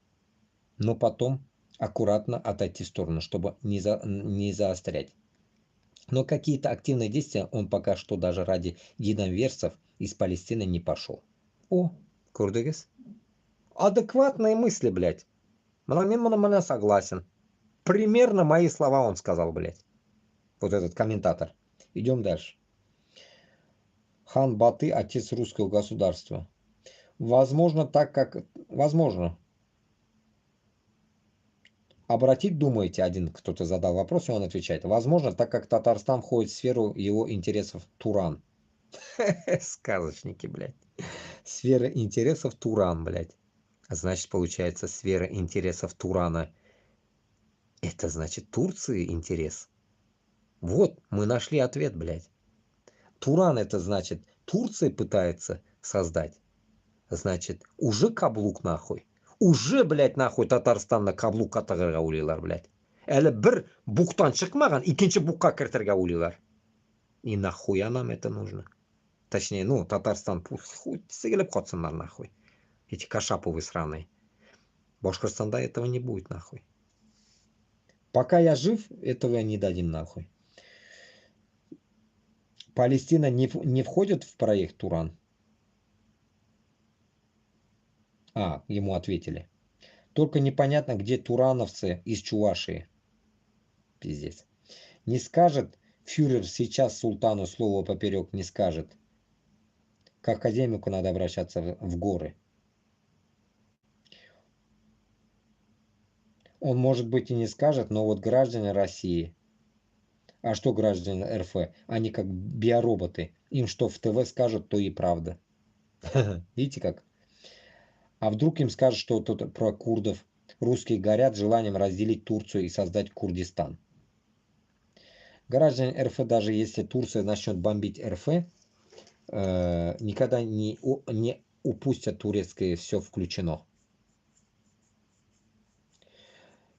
но потом аккуратно отойти в сторону, чтобы не заострять. Но какие-то активные действия он пока что даже ради единоверцев из Палестины не пошел. О, Курдыгес. Адекватные мысли, блядь. Мана согласен. Примерно мои слова он сказал, блядь. Вот этот комментатор. Идем дальше. Хан Баты, отец русского государства. Возможно, так как... Возможно. Обратить, думаете, один кто-то задал вопрос, и он отвечает. Возможно, так как Татарстан входит в сферу его интересов Туран. Сказочники, блядь. Сфера интересов Туран, блядь. Значит, получается, сфера интересов Турана. Это значит Турции интерес. Вот, мы нашли ответ, блядь. Туран это значит, Турция пытается создать. Значит, уже каблук нахуй. Уже, блядь, нахуй Татарстанна каблук катырга уйлыйлар, блядь. Әлі бір буктан шықмаған, икенче букка кіртірге уйлыйлар. И нахуя нам это нужно? Точнее, ну, Татарстан, хуй сыгіліп қатсынlar, нахуй. Эти Кашаповы сраные. Башкортостанда этого не будет, нахуй. Пока я жив, этого не дадим, нахуй. Палестина не входит в проект Туран? А, ему ответили. Только непонятно, где турановцы из Чувашии. Пиздец. Не скажет фюрер сейчас султану слово поперек, не скажет. К академику надо обращаться в горы. Он, может быть, и не скажет, но вот граждане России... А что граждане РФ? Они как биороботы. Им что в ТВ скажут, то и правда. Видите как? А вдруг им скажут, что тут про курдов. Русские горят желанием разделить Турцию и создать Курдистан. Граждане РФ, даже если Турция начнет бомбить РФ, никогда не упустят турецкое, все включено.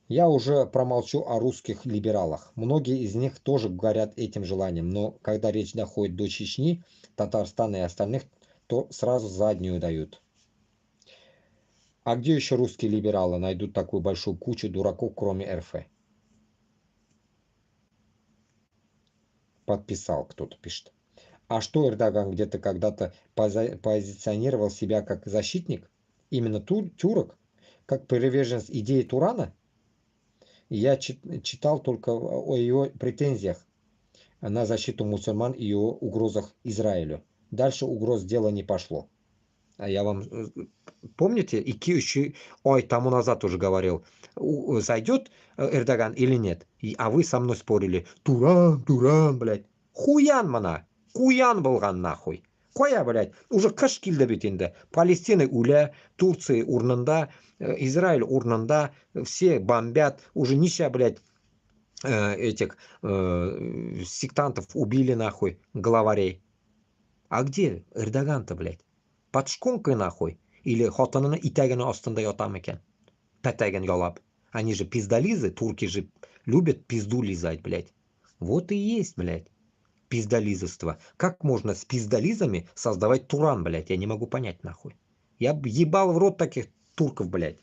Я уже промолчу о русских либералах. Многие из них тоже горят этим желанием, но когда речь доходит до Чечни, Татарстана и остальных, то сразу заднюю дают. А где еще русские либералы найдут такую большую кучу дураков, кроме РФ? Подписал, кто-то пишет. А что Эрдоган где-то когда-то позиционировал себя как защитник? Именно турок? Как приверженец идеи Турана? Я читал только о его претензиях на защиту мусульман и его угрозах Израилю. Дальше угроз дела не пошло. А я вам... Помните, ой, тому назад уже говорил, зайдет Эрдоган или нет? А вы со мной спорили. Туран, блядь. Хуян мана. Куян болған нахуй. Коя, блядь, уже қыш келді бит енді. Палестина уля, Турция урнында, Израиль урнында, все бомбят. Уже нища, блядь, этих сектантов убили нахуй, главарей. А где Эрдоган-то, блядь? Под шконкой нахуй? Или хотанына итәгінің астында ятам екен? Пәтәген ялап. Они же пиздолизы, турки же любят пизду лизать, блядь. Вот и есть, блядь. Пиздолизовство. Как можно с пиздолизами создавать Туран, блядь? Я не могу понять, нахуй. Я ебал в рот таких турков, блядь.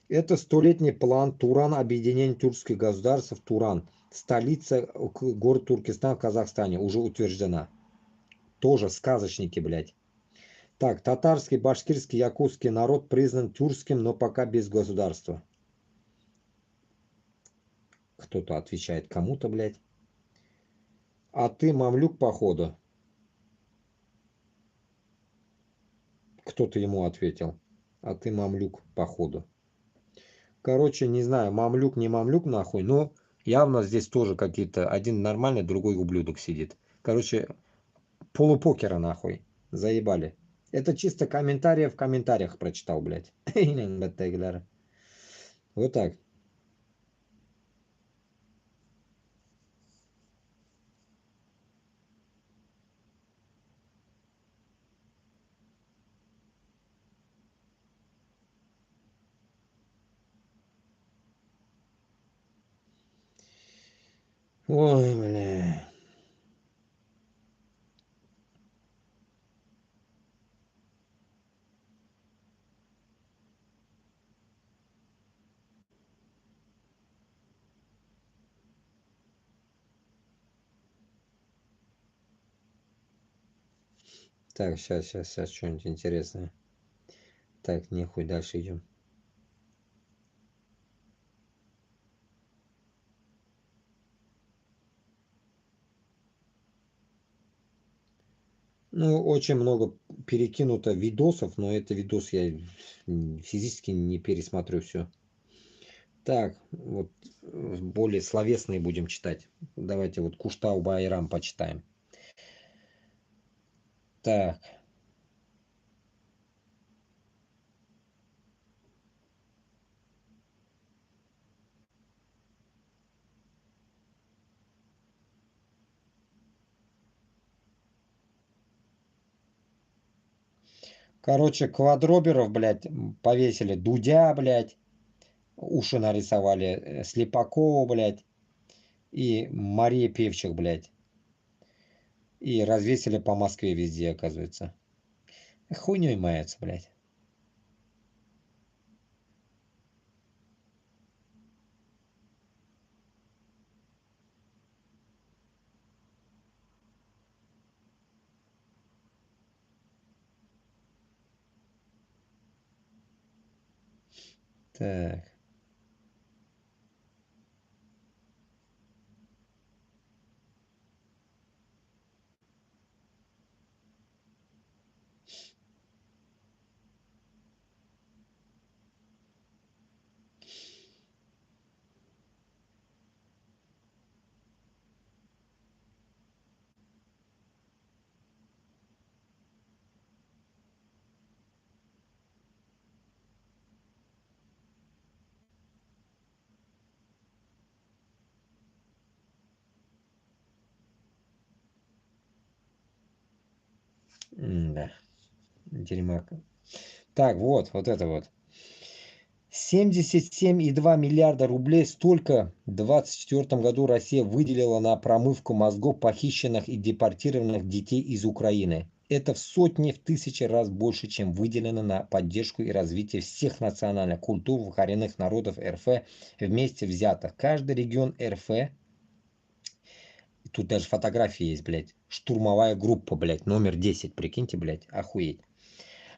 Это столетний план Туран, объединение тюркских государств, Туран. Столица, город Туркестан в Казахстане, уже утверждена. Тоже сказочники, блядь. Так, татарский, башкирский, якутский народ признан тюркским, но пока без государства. Кто-то отвечает кому-то, блядь. А ты мамлюк, походу. Кто-то ему ответил. А ты мамлюк, походу. Короче, не знаю, мамлюк, не мамлюк, нахуй, но явно здесь тоже какие-то... Один нормальный, другой ублюдок сидит. Короче, полупокера, нахуй. Заебали. Это чисто комментарии в комментариях прочитал, блядь. Вот так. Ой, бля. Так, сейчас, что-нибудь интересное. Так, нехуй, дальше идем. Ну, очень много перекинуто видосов, но это видос я физически не пересмотрю все. Так, вот более словесные будем читать. Давайте вот Куштау Байрам почитаем. Так, короче, квадроберов, блядь, повесили. Дудя, блядь, уши нарисовали. Слепакова, блядь, и Мария Певчих, блядь. И развесили по Москве везде, оказывается. Хуйней мается, блядь. Так. Да. Дерьмака. Так, вот это вот. 77,2 миллиарда рублей столько в 2024 году Россия выделила на промывку мозгов похищенных и депортированных детей из Украины. Это в сотни, в тысячи раз больше, чем выделено на поддержку и развитие всех национальных культур коренных народов РФ вместе взятых. Каждый регион РФ, тут даже фотографии есть, блядь, штурмовая группа, блядь, номер 10, прикиньте, блядь, охуеть.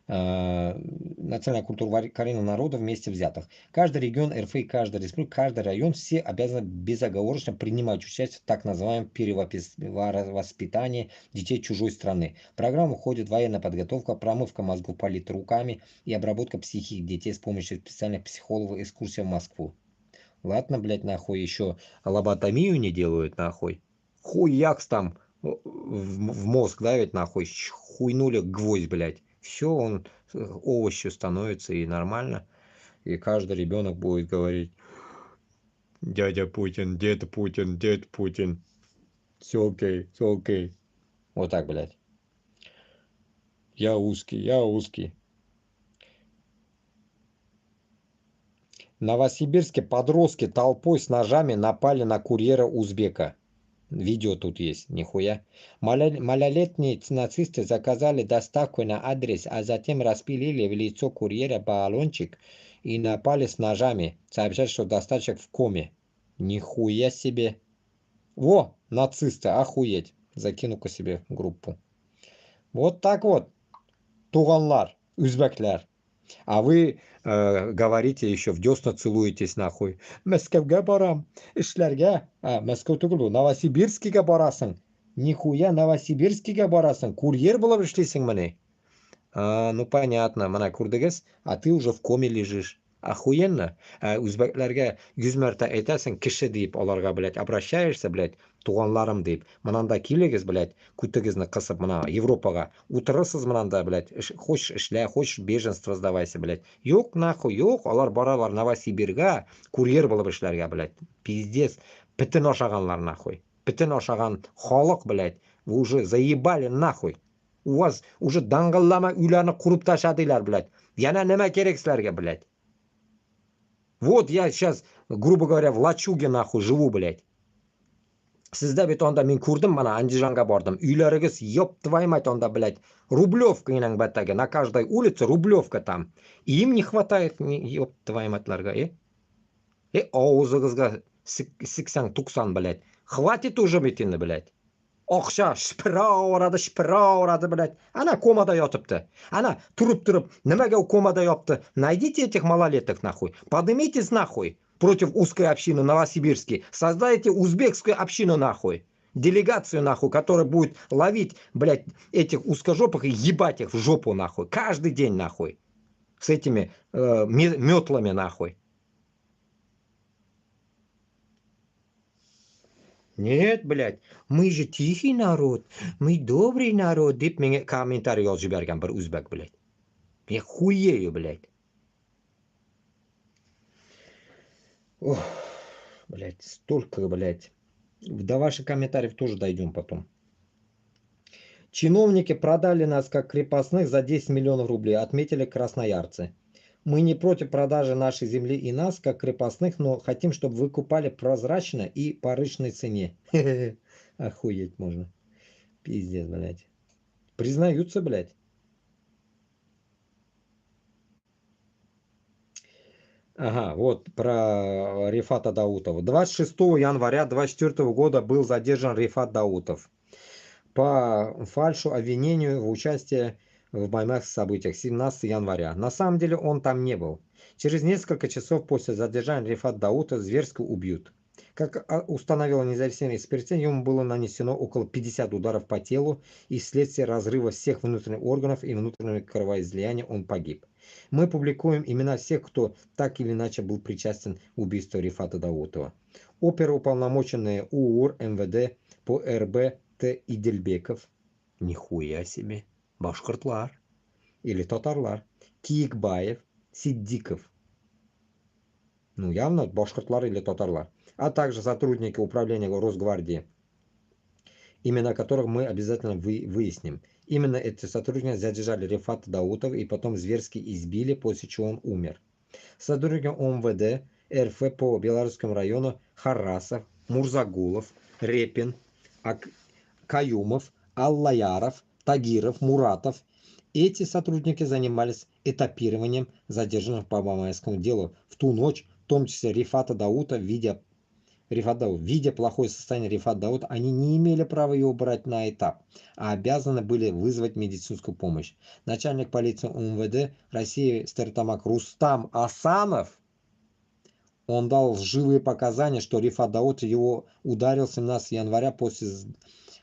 Национальная культура коренных народов вместе взятых. Каждый регион РФ и каждая республика, каждый район, все обязаны безоговорочно принимать участие в так называемом перевоспитании детей чужой страны. В программу входит военная подготовка, промывка мозгов политруками и обработка психики детей с помощью специальных психологов, экскурсия в Москву. Ладно, блядь, нахуй еще лоботомию не делают, нахуй. Хуякс там в мозг давит, нахуй, хуйнули гвоздь, блядь. Все, он овощью становится и нормально. И каждый ребенок будет говорить: дядя Путин, дед Путин, дед Путин. Все окей, все окей. Вот так, блядь. Я узкий, я узкий. В Новосибирске подростки толпой с ножами напали на курьера узбека. Видео тут есть, нихуя. Малолетние нацисты заказали доставку на адрес, а затем распилили в лицо курьера баллончик и напали с ножами. Сообщают, что достаточно в коме. Нихуя себе. Во, нацисты, охуеть. Закину-ка себе в группу. Вот так вот. Туганлар, узбеклер. А вы говорите еще в десна целуетесь нахуй. Мәскәүгә барам, эшләргә. Мәскәү түгел бу, Новосибирскига барасың. Нихуя Новосибирскига барасың. Курьер булып эшлисеңме ни? Ну понятно, мана күрдегез, а ты уже в коме лежишь. Охуенно. Үзбәкләргә 100 мәртә әйтәсең, кеше дип аларга, блядь, обращаешься, блядь, туганларым дип. Монанда килегез, блядь, күтегезне кысып мына Европага. Утырырсыз монанда, блядь, хочешь эшлә, хочешь беженство сдавайся, блядь. Юк, нахуй, юк, алар баралар Новосибирга, курьер булып эшләргә, блядь. Пиздец. Бөтен ашаганлар, нахуй. Бөтен ашаган халык, блядь, вы уже заебали, нахуй. У вас уже даңғыллама үйләрне курып ташадылар, блядь. Яна нема керек силәргә, блядь. Вот я сейчас, грубо говоря, в лачуге нахуй живу, блядь. Сездә бит анда мин күрдем, мана Андижанга бардым. Үйләрегез, ёб твою мать, анда, блядь, Рублевка инең бәттәге, на каждой улице Рублевка там. И им не хватает, ёб твою матларга, авызыгызга сиксәң, туксан, блядь. Хватит уже бит инде, блядь. Ақша шпыра урады, блядь. Ана комада ятыпты. Ана турып, немәгә комада япты. Найдите этих малолеток, нахуй. Поднимитесь, нахуй, против узкой общины Новосибирске. Создайте узбекскую общину, нахуй. Делегацию, нахуй, которая будет ловить, блядь, этих узкожопых и ебать их в жопу, нахуй. Каждый день, нахуй. С этими метлами, нахуй. Нет, блядь, мы же тихий народ, мы добрый народ, деп менге комментарий жазып жіберген бір узбек, блядь. Я хуею, блядь. Ох, блядь, столько, блядь. До ваших комментариев тоже дойдем потом. Чиновники продали нас как крепостных за 10 миллионов рублей, отметили красноярцы. Мы не против продажи нашей земли и нас, как крепостных, но хотим, чтобы вы купали прозрачно и по рыночной цене. Охуеть можно. Пиздец, блядь. Признаются, блядь. Ага, вот про Рифата Даутова. 26 января 2024 года был задержан Рифат Даутов по фальшу обвинению в участии в маймакских событиях 17 января. На самом деле он там не был. Через несколько часов после задержания Рифат Даутова зверски убьют. Как установила независимая экспертиза, ему было нанесено около 50 ударов по телу, и вследствие разрыва всех внутренних органов и внутреннего кровоизлияния он погиб. Мы публикуем имена всех, кто так или иначе был причастен к убийству Рифата Даутова. Оперуполномоченные УУР МВД по РБ Т. Идельбеков. Нихуя себе. Башкортлар. Или татарлар. Киикбаев. Сиддиков. Ну, явно башкортлар или татарлар. А также сотрудники управления Росгвардии, имена которых мы обязательно выясним. Именно эти сотрудники задержали Рифата Даутова и потом зверски избили, после чего он умер. Сотрудники ОМВД РФ по Белорусскому району Харасов, Мурзагулов, Репин, Каюмов, Аллаяров, Тагиров, Муратов. Эти сотрудники занимались этапированием задержанных по Мамайскому делу в ту ночь, в том числе Рифата Даутова, видя плохое состояние Рифата Даутова, они не имели права его брать на этап, а обязаны были вызвать медицинскую помощь. Начальник полиции УМВД России Стерлитамак Рустам Асанов, он дал лживые показания, что Рифат Даутов его ударил 17 января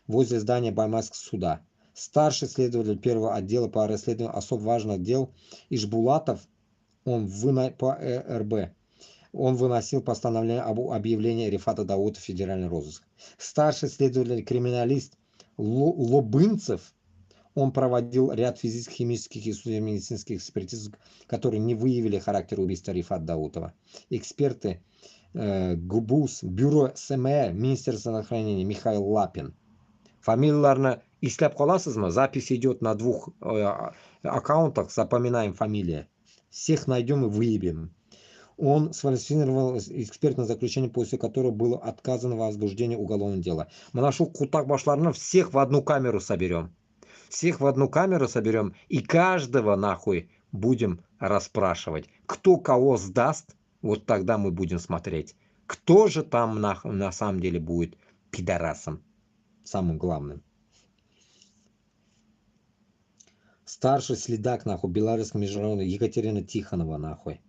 возле здания Баймакского суда. Старший следователь первого отдела по расследованию особо важных дел Ишбулатов, по РБ, он выносил постановление об объявлении Рифата Даутова в федеральный розыск. Старший следователь-криминалист Лобынцев, он проводил ряд физических, химических и судебно-медицинских экспертиз, которые не выявили характер убийства Рифата Даутова. Эксперты ГУБУС, Бюро СМЭ, Министерство здравоохранения Михаил Лапин. Фамилияларны исләп каласызмы? Запись идет на 2 аккаунтах, запоминаем фамилии. Всех найдем и выебем. Он сфальсифицировал экспертное заключение, после которого было отказано в возбуждении уголовного дела. Мы нашу кутак башларны всех в одну камеру соберем. Всех в одну камеру соберем и каждого нахуй будем расспрашивать. Кто кого сдаст, вот тогда мы будем смотреть. Кто же там на самом деле будет пидорасом, самым главным. Старший следак, нахуй, белорусского международного Екатерина Тихонова, нахуй.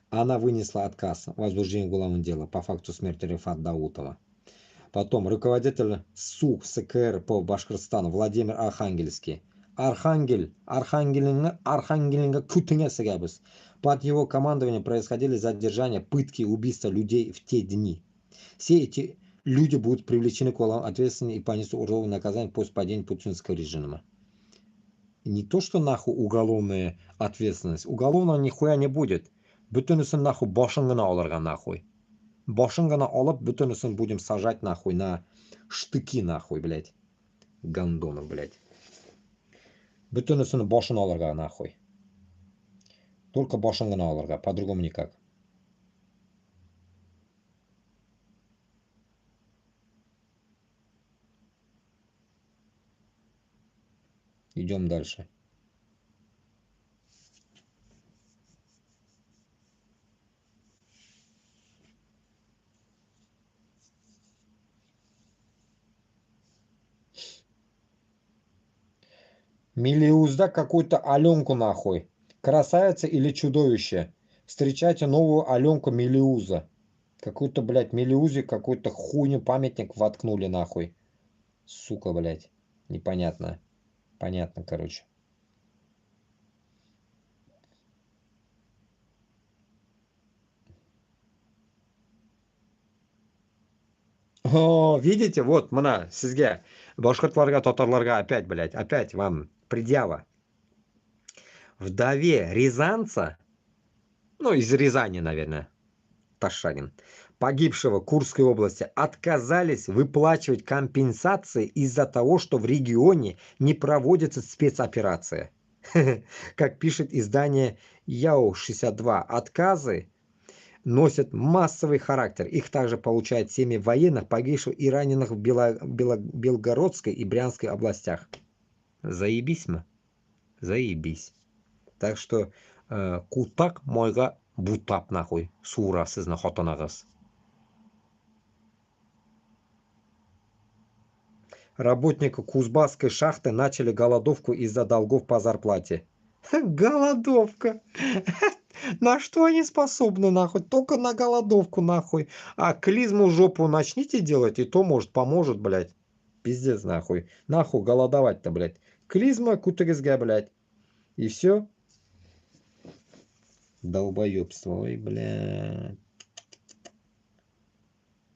Она вынесла отказ о возбуждении уголовного дела по факту смерти Рифата Даутова. Потом руководитель СУК СКР по Башкортостану Владимир Архангельский. Архангелинга күтіңесіге біз. Под его командованием происходили задержания, пытки, убийства людей в те дни. Все эти люди будут привлечены к уголовной ответственности и понесут уголовное наказание после падения путинского режима. Не то, что нахуй уголовная ответственность. Уголовного нихуя не будет. Бүтінісін нахуй башыңғына оларға нахуй. Башыңғына олып, бүтінісін будем сажать нахуй на штыки нахуй, блядь. Гандонов, блядь. Бүтінісін башын оларға нахуй. Только башыңғына оларға, по-другому никак. Идем дальше. Мелеузда какую-то Аленку нахуй. Красавица или чудовище? Встречайте новую Аленку Мелеуза. Какую-то, блядь, Мелеузе какую-то хуйню памятник воткнули нахуй. Сука, блядь. Непонятно. Понятно, короче. О, видите, вот, мына, сізге, башқұртларға, татарларға опять, блядь, опять вам предъява. Вдове Рязанца, ну, из Рязани, наверное, Ташагин, погибшего в Курской области, отказались выплачивать компенсации из-за того, что в регионе не проводится спецоперация. Как пишет издание Яу-62, отказы носят массовый характер. Их также получают семьи военных, погибших и раненых в Белгородской и Брянской областях. Заебись мы. Заебись. Так что кутак мойга бутап нахуй. Сура сізні хотанағыз. Работники Кузбасской шахты начали голодовку из-за долгов по зарплате. Голодовка. На что они способны, нахуй? Только на голодовку, нахуй. А клизму жопу начните делать, и то, может, поможет, блядь. Пиздец, нахуй. Нахуй голодовать-то, блядь. Клизма, кутыризга, блядь. И все. Долбоебство, ой, блядь.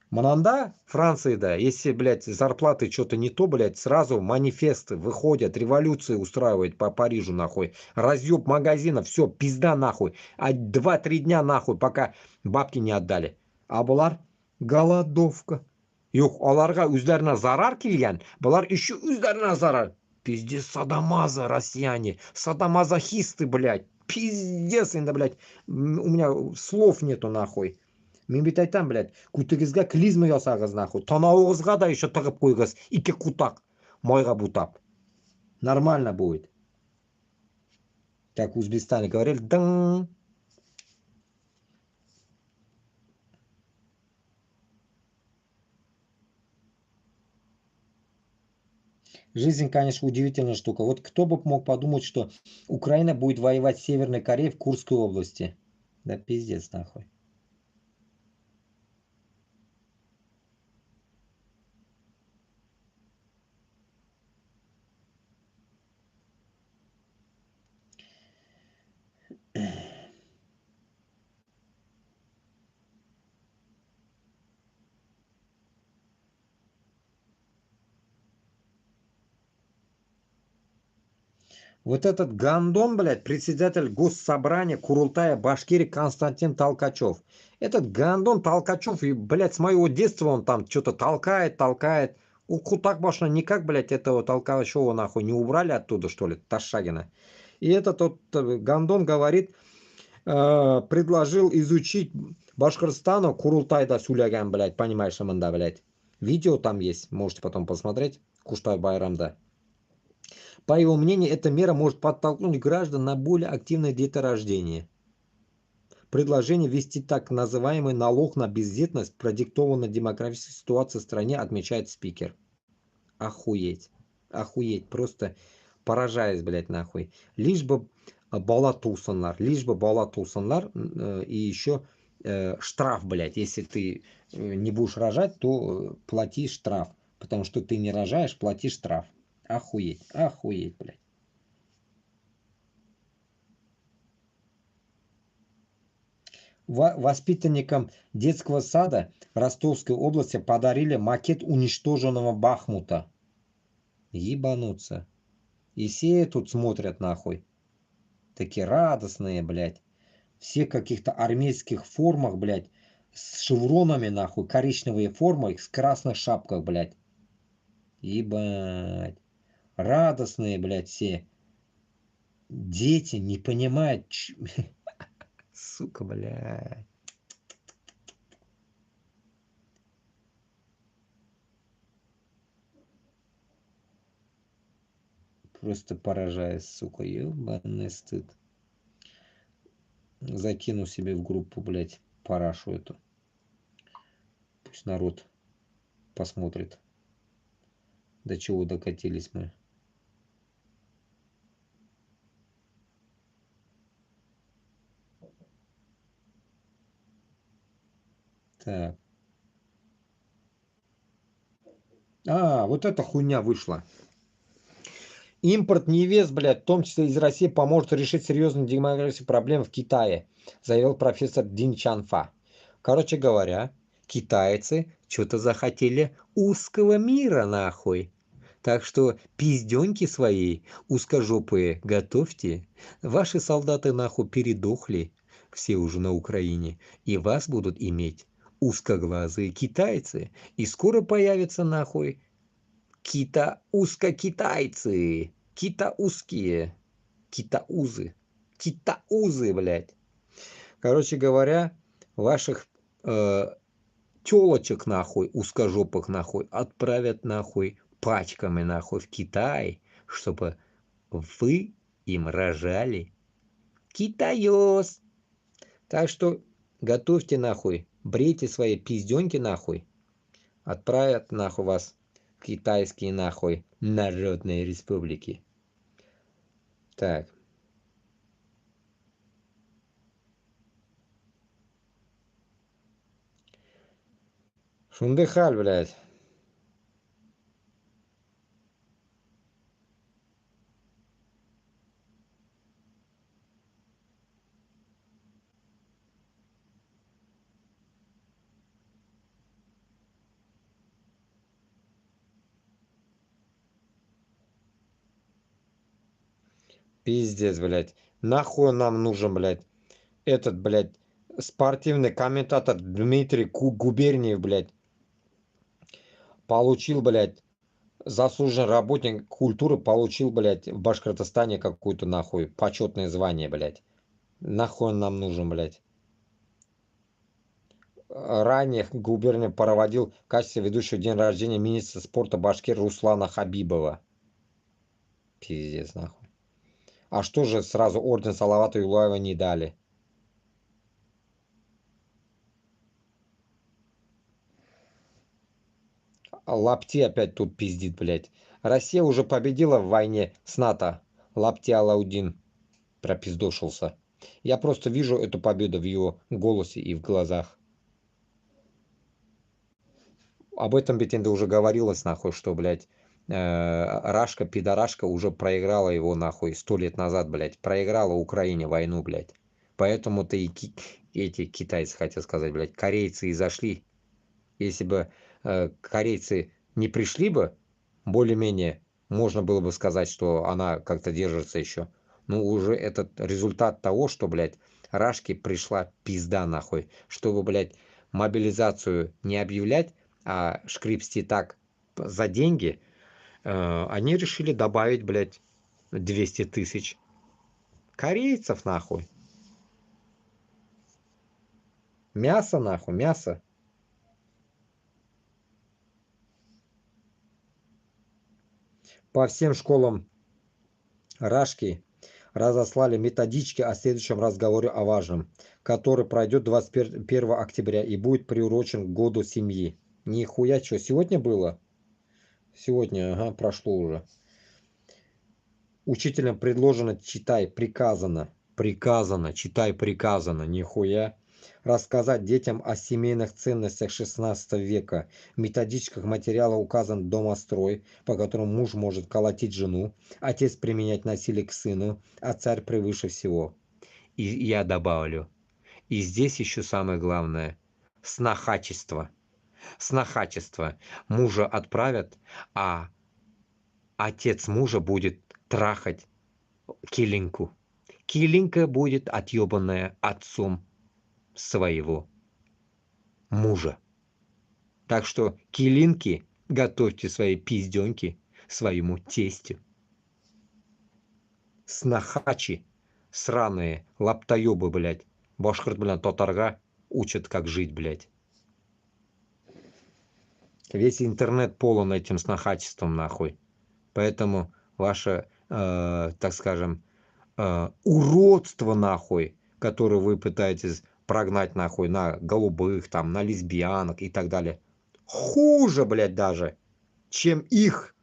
Мананда, Франции, да, если, блядь, зарплаты что-то не то, блядь, сразу манифесты выходят, революции устраивают по Парижу, нахуй. Разъеб магазинов, все, пизда, нахуй. А 2-3 дня, нахуй, пока бабки не отдали. А бұлар голодовка. Yok, оларға өздеріне зарар келген, бұлар еще өздеріне зарар. Пиздец, садомаза, россияне, садомазохисты, блядь. Пиздец, инда, блядь, у меня слов нету, нахуй. Мен бет айтам, блядь, күтігізге клизма жасағыз, нахуй. Танауығызға да еще тығып қойғыз. 2 кутак майға бутап. Нормально будет. Как в Узбекистане говорили, дың. Жизнь, конечно, удивительная штука. Вот кто бы мог подумать, что Украина будет воевать с Северной Кореей в Курской области. Да пиздец, нахуй. Вот этот гандон, блядь, председатель госсобрания Курултая Башкирии Константин Толкачев. Этот гандон Толкачев, и, блядь, с моего детства он там что-то толкает. У Кутакбашна никак, блядь, этого Толкачева нахуй не убрали оттуда, что ли, Ташагина. И этот вот гандон говорит, предложил изучить Башкортостану Курултайда Суляган, блядь, понимаешь, Аманда, блядь. Видео там есть, можете потом посмотреть, Куштай Байрамда. По его мнению, эта мера может подтолкнуть граждан на более активное деторождение. Предложение ввести так называемый налог на бездетность продиктовано демографической ситуацией в стране, отмечает спикер. Охуеть. Охуеть. Просто поражаюсь, блядь, нахуй. Лишь бы бала тулсанлар. Лишь бы бала тулсанлар. И еще штраф, блядь. Если ты не будешь рожать, то плати штраф. Потому что ты не рожаешь, плати штраф. Охуеть. Охуеть, блядь. Воспитанникам детского сада Ростовской области подарили макет уничтоженного Бахмута. Ебануться. И все тут смотрят нахуй. Такие радостные, блядь. Все в каких-то армейских формах, блядь. С шевронами, нахуй. Коричневые формы, с красных шапках, блядь. Ебать. Радостные, блядь, все. Дети не понимают. Сука, блядь. Просто поражаюсь, сука. Ебаный стыд. Закину себе в группу, блядь, парашу эту. Пусть народ посмотрит, до чего докатились мы. Так. Вот эта хуйня вышла. Импорт невест, блядь, в том числе из России, поможет решить серьезные демографические проблемы в Китае, заявил профессор Дин Чанфа. Короче говоря, китайцы что-то захотели узкого мира, нахуй. Так что пизденьки свои узкожопые готовьте. Ваши солдаты нахуй передохли, все уже на Украине, и вас будут иметь узкоглазые китайцы. И скоро появятся нахуй узкокитайцы. Узкие. Китаузы. Китаузы, блядь. Короче говоря, ваших тёлочек нахуй, узкожопых нахуй, отправят нахуй пачками нахуй в Китай, чтобы вы им рожали китаёс. Так что готовьте нахуй, брейте свои пиздёнки нахуй, отправят нахуй вас в китайские нахуй народные республики. Так. Шундыхаль, блядь. Пиздец, блядь. Нахуй он нам нужен, блядь. Этот, блядь, спортивный комментатор Дмитрий Губерниев, блядь, получил, блядь, заслуженный работник культуры, получил, блядь, в Башкортостане какую-то, нахуй, почетное звание, блядь. Нахуй он нам нужен, блядь. Ранее Губерниев проводил в качестве ведущего день рождения министра спорта Башкир Руслана Хабибова. Пиздец, нахуй. А что же сразу орден Салавата Юлаева не дали? Лапти опять тут пиздит, блядь. Россия уже победила в войне с НАТО. Лапти Алаудин пропиздошился. Я просто вижу эту победу в его голосе и в глазах. Об этом ведь уже говорилось, нахуй, что, блядь, Рашка, пидорашка уже проиграла его, нахуй, 100 лет назад, блядь. Проиграла Украине войну, блядь. Поэтому-то и эти китайцы, хотел сказать, блядь, корейцы и зашли. Если бы корейцы не пришли бы, более-менее, можно было бы сказать, что она как-то держится еще. Ну, уже этот результат того, что, блядь, Рашке пришла пизда нахуй. Чтобы, блядь, мобилизацию не объявлять, а шкрипсти так за деньги, они решили добавить, блядь, 200 тысяч корейцев, нахуй. Мясо, нахуй, мясо. По всем школам Рашки разослали методички о следующем разговоре о важном, который пройдет 21 октября и будет приурочен к году семьи. Нихуя, что, сегодня было? Сегодня, ага, прошло уже. Учителям предложено, читай, приказано. Приказано, читай, приказано, нихуя. Рассказать детям о семейных ценностях 16 века. В методичках материала указан домострой, по которому муж может колотить жену, отец применять насилие к сыну, а царь превыше всего. И я добавлю, и здесь еще самое главное, снохачество. Снохачество. Мужа отправят, а отец мужа будет трахать килинку. Килинка будет отъебанная отцом своего мужа. Так что, килинки, готовьте свои пизденки своему тестю. Снохачи, сраные, лаптоебы, блядь. Башкирт, блядь, татарга учат, как жить, блядь. Весь интернет полон этим снохачеством, нахуй. Поэтому ваше, так скажем, уродство, нахуй, которое вы пытаетесь прогнать, нахуй, на голубых, там, на лесбиянок и так далее, хуже, блядь, даже, чем их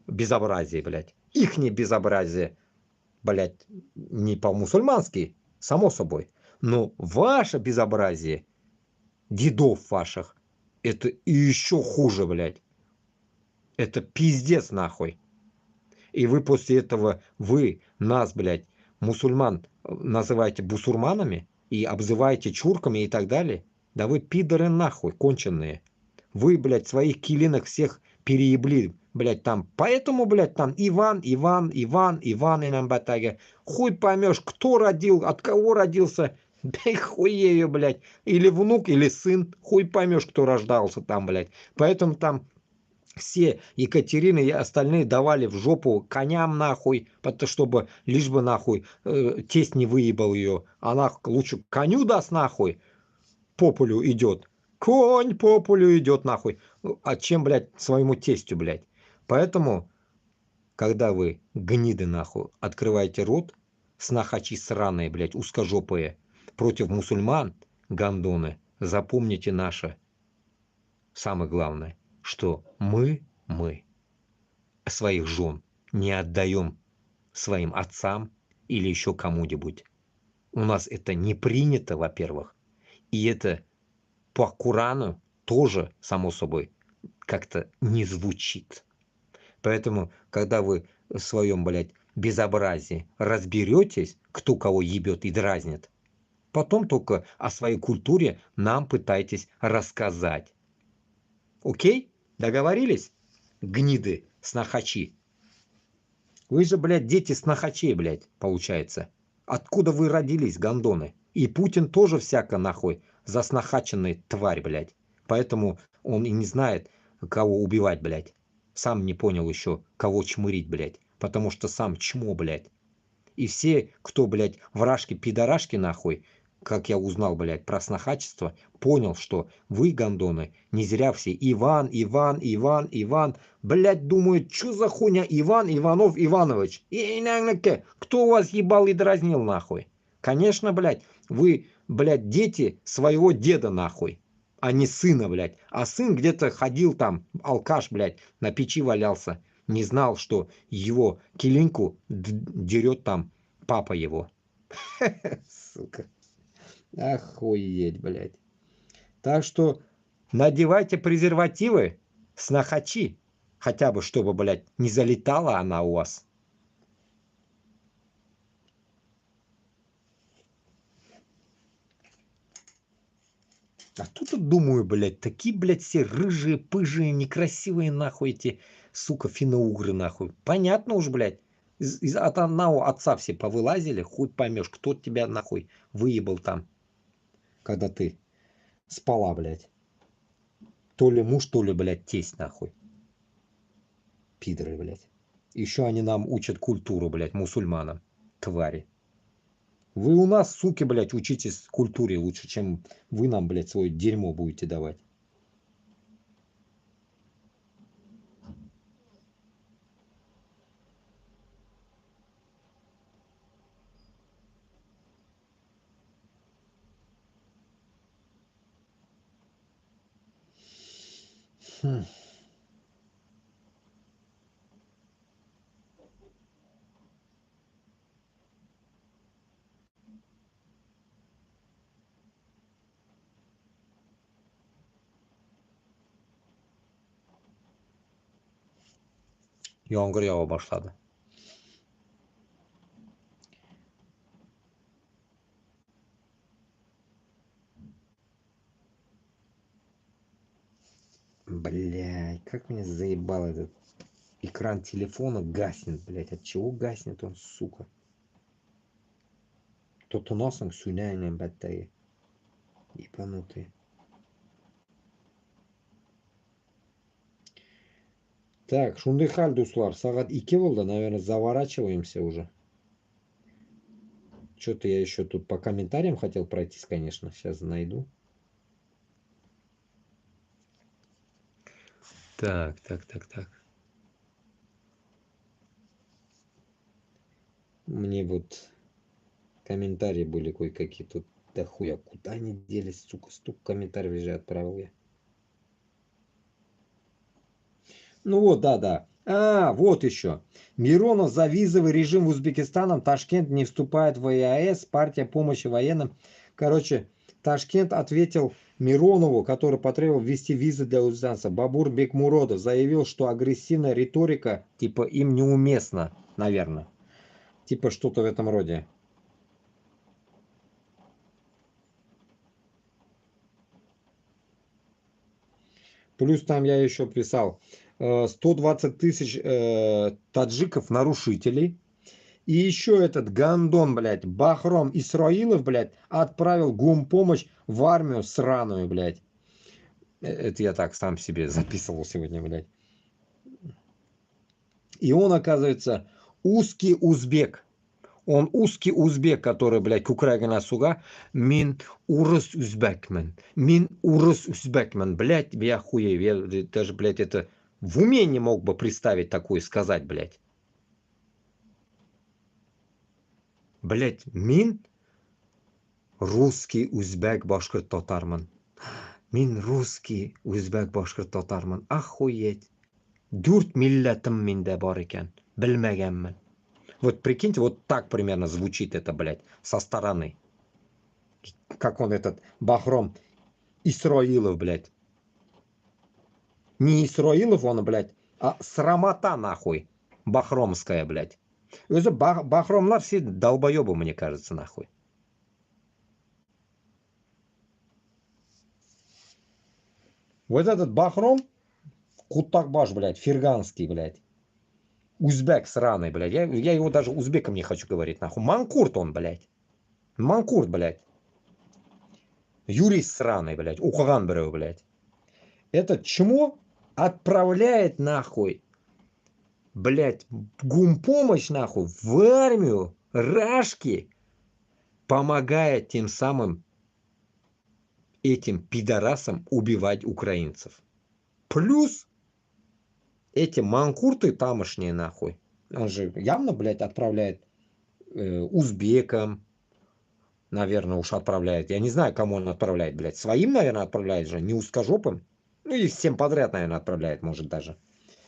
безобразие, блядь. Ихнее безобразие, блядь, не по-мусульмански, само собой. Но ваше безобразие, дедов ваших, это и еще хуже, блядь. Это пиздец, нахуй. И вы после этого, вы нас, блядь, мусульман, называете бусурманами и обзываете чурками и так далее. Да вы пидоры нахуй, конченые. Вы, блядь, своих килинок всех переебли, блядь, там. Поэтому, блядь, там Иван и Намбатага. Хуй поймешь, кто родил, от кого родился. Да и хуею, блядь. Или внук, или сын. Хуй поймешь, кто рождался там, блядь. Поэтому там все Екатерины и остальные давали в жопу коням нахуй, чтобы лишь бы нахуй тесть не выебал ее. Она лучше коню даст нахуй, по полю идет. Конь по полю идет нахуй. А чем, блядь, своему тестю, блядь. Поэтому, когда вы, гниды нахуй, открываете рот, снахачи сраные, блядь, узкожопые, против мусульман, гандоны, запомните наше. Самое главное, что мы своих жен не отдаем своим отцам или еще кому-нибудь. У нас это не принято, во-первых. И это по Корану тоже, само собой, как-то не звучит. Поэтому, когда вы в своем, блядь, безобразии разберетесь, кто кого ебет и дразнит, потом только о своей культуре нам пытайтесь рассказать. Окей? Договорились? Гниды, снохачи. Вы же, блядь, дети снохачей, блядь, получается. Откуда вы родились, гондоны? И Путин тоже всяко, нахуй, заснохаченный тварь, блядь. Поэтому он и не знает, кого убивать, блядь. Сам не понял еще, кого чмырить, блядь. Потому что сам чмо, блядь. И все, кто, блядь, вражки-пидорашки, нахуй, как я узнал, блядь, про снохачество, понял, что вы, гондоны, не зря все Иван, блядь, думают, что за хуйня Иван Иванов Иванович? Кто вас ебал и дразнил, нахуй? Конечно, блядь, вы, блядь, дети своего деда, нахуй, а не сына, блядь. А сын где-то ходил там, алкаш, блядь, на печи валялся. Не знал, что его килинку дерет там папа его. Сука. Охуеть, блядь. Так что надевайте презервативы, снохачи. Хотя бы, чтобы, блядь, не залетала она у вас. А тут думаю, блядь, такие, блядь, все рыжие, пыжие, некрасивые, нахуй, эти, сука, финно-угры, нахуй. Понятно уж, блядь. От одного отца все повылазили, хуй поймешь, кто тебя, нахуй, выебал там, когда ты спала, блядь. То ли муж, то ли, блядь, тесть, нахуй. Пидоры, блядь. Еще они нам учат культуру, блядь, мусульманам. Твари. Вы у нас, суки, блядь, учитесь культуре лучше, чем вы нам, блядь, свое дерьмо будете давать. Хм. Yağmur yağmaya başladı. Блядь, как меня заебал этот экран телефона гаснет, блядь. От чего гаснет он, сука? Тотунасың сүнәңнен бәттәге. Ебанутые. Так, шундай хәл, дуслар. Сағат 2 болды, наверное, заворачиваемся уже. Что-то я еще тут по комментариям хотел пройтись, конечно. Сейчас найду. Так. Мне вот комментарии были кое-какие тут. Да хуя, куда они делись, сука? Столько комментариев же отправил я. Ну вот, да. Вот еще. Миронов за визовый режим в Узбекистане. Ташкент не вступает в ЕАЭС. Партия помощи военным. Короче, Ташкент ответил Миронову, который потребовал ввести визы для узбекистанцев. Бабур Бекмуродов заявил, что агрессивная риторика типа им неуместна, наверное. Типа что-то в этом роде. Плюс там я еще писал 120 тысяч таджиков нарушителей. И еще этот гандон, блядь, Бахром Исраилов, блядь, отправил гумпомощь в армию сраную, блядь. Это я так сам себе записывал сегодня, блядь. И он, оказывается, узкий узбек. Он узкий узбек, который, блядь, кукрагана суга. Мин урус узбекмен. Мин урус узбекмен. Блядь, я хуею. Я даже, блядь, это в уме не мог бы представить такое сказать, блядь. Блядь, мин русский узбек башкирт татарман. Мин русский узбек башкирт татарман. Охуеть. 4 милләтем миндә бар икән. Белмәгәнмен. Вот прикиньте, вот так примерно звучит это, блядь, со стороны. Как он этот Бахром Исраилов, блядь. Не Исраилов он, блядь, а срамота, нахуй. Бахромская, блядь. Өзі Бахромлар все долбоебы, мне кажется, нахуй. Вот этот Бахром, Кутакбаш, блядь, ферганский, блядь. Узбек сраный, блядь. Я его даже узбеком не хочу говорить, нахуй. Манкурт он, блядь. Манкурт, блядь. Юрист сраный, блядь. Ухаган беру, блядь. Этот чмо отправляет, нахуй, блядь, гумпомощь, нахуй, в армию Рашки, помогая тем самым этим пидорасам убивать украинцев. Плюс эти манкурты тамошние, нахуй. Он же явно, блядь, отправляет узбекам, наверное, уж отправляет. Я не знаю, кому он отправляет, блядь. Своим, наверное, отправляет же, не узкожопым. Ну и всем подряд, наверное, отправляет, может даже.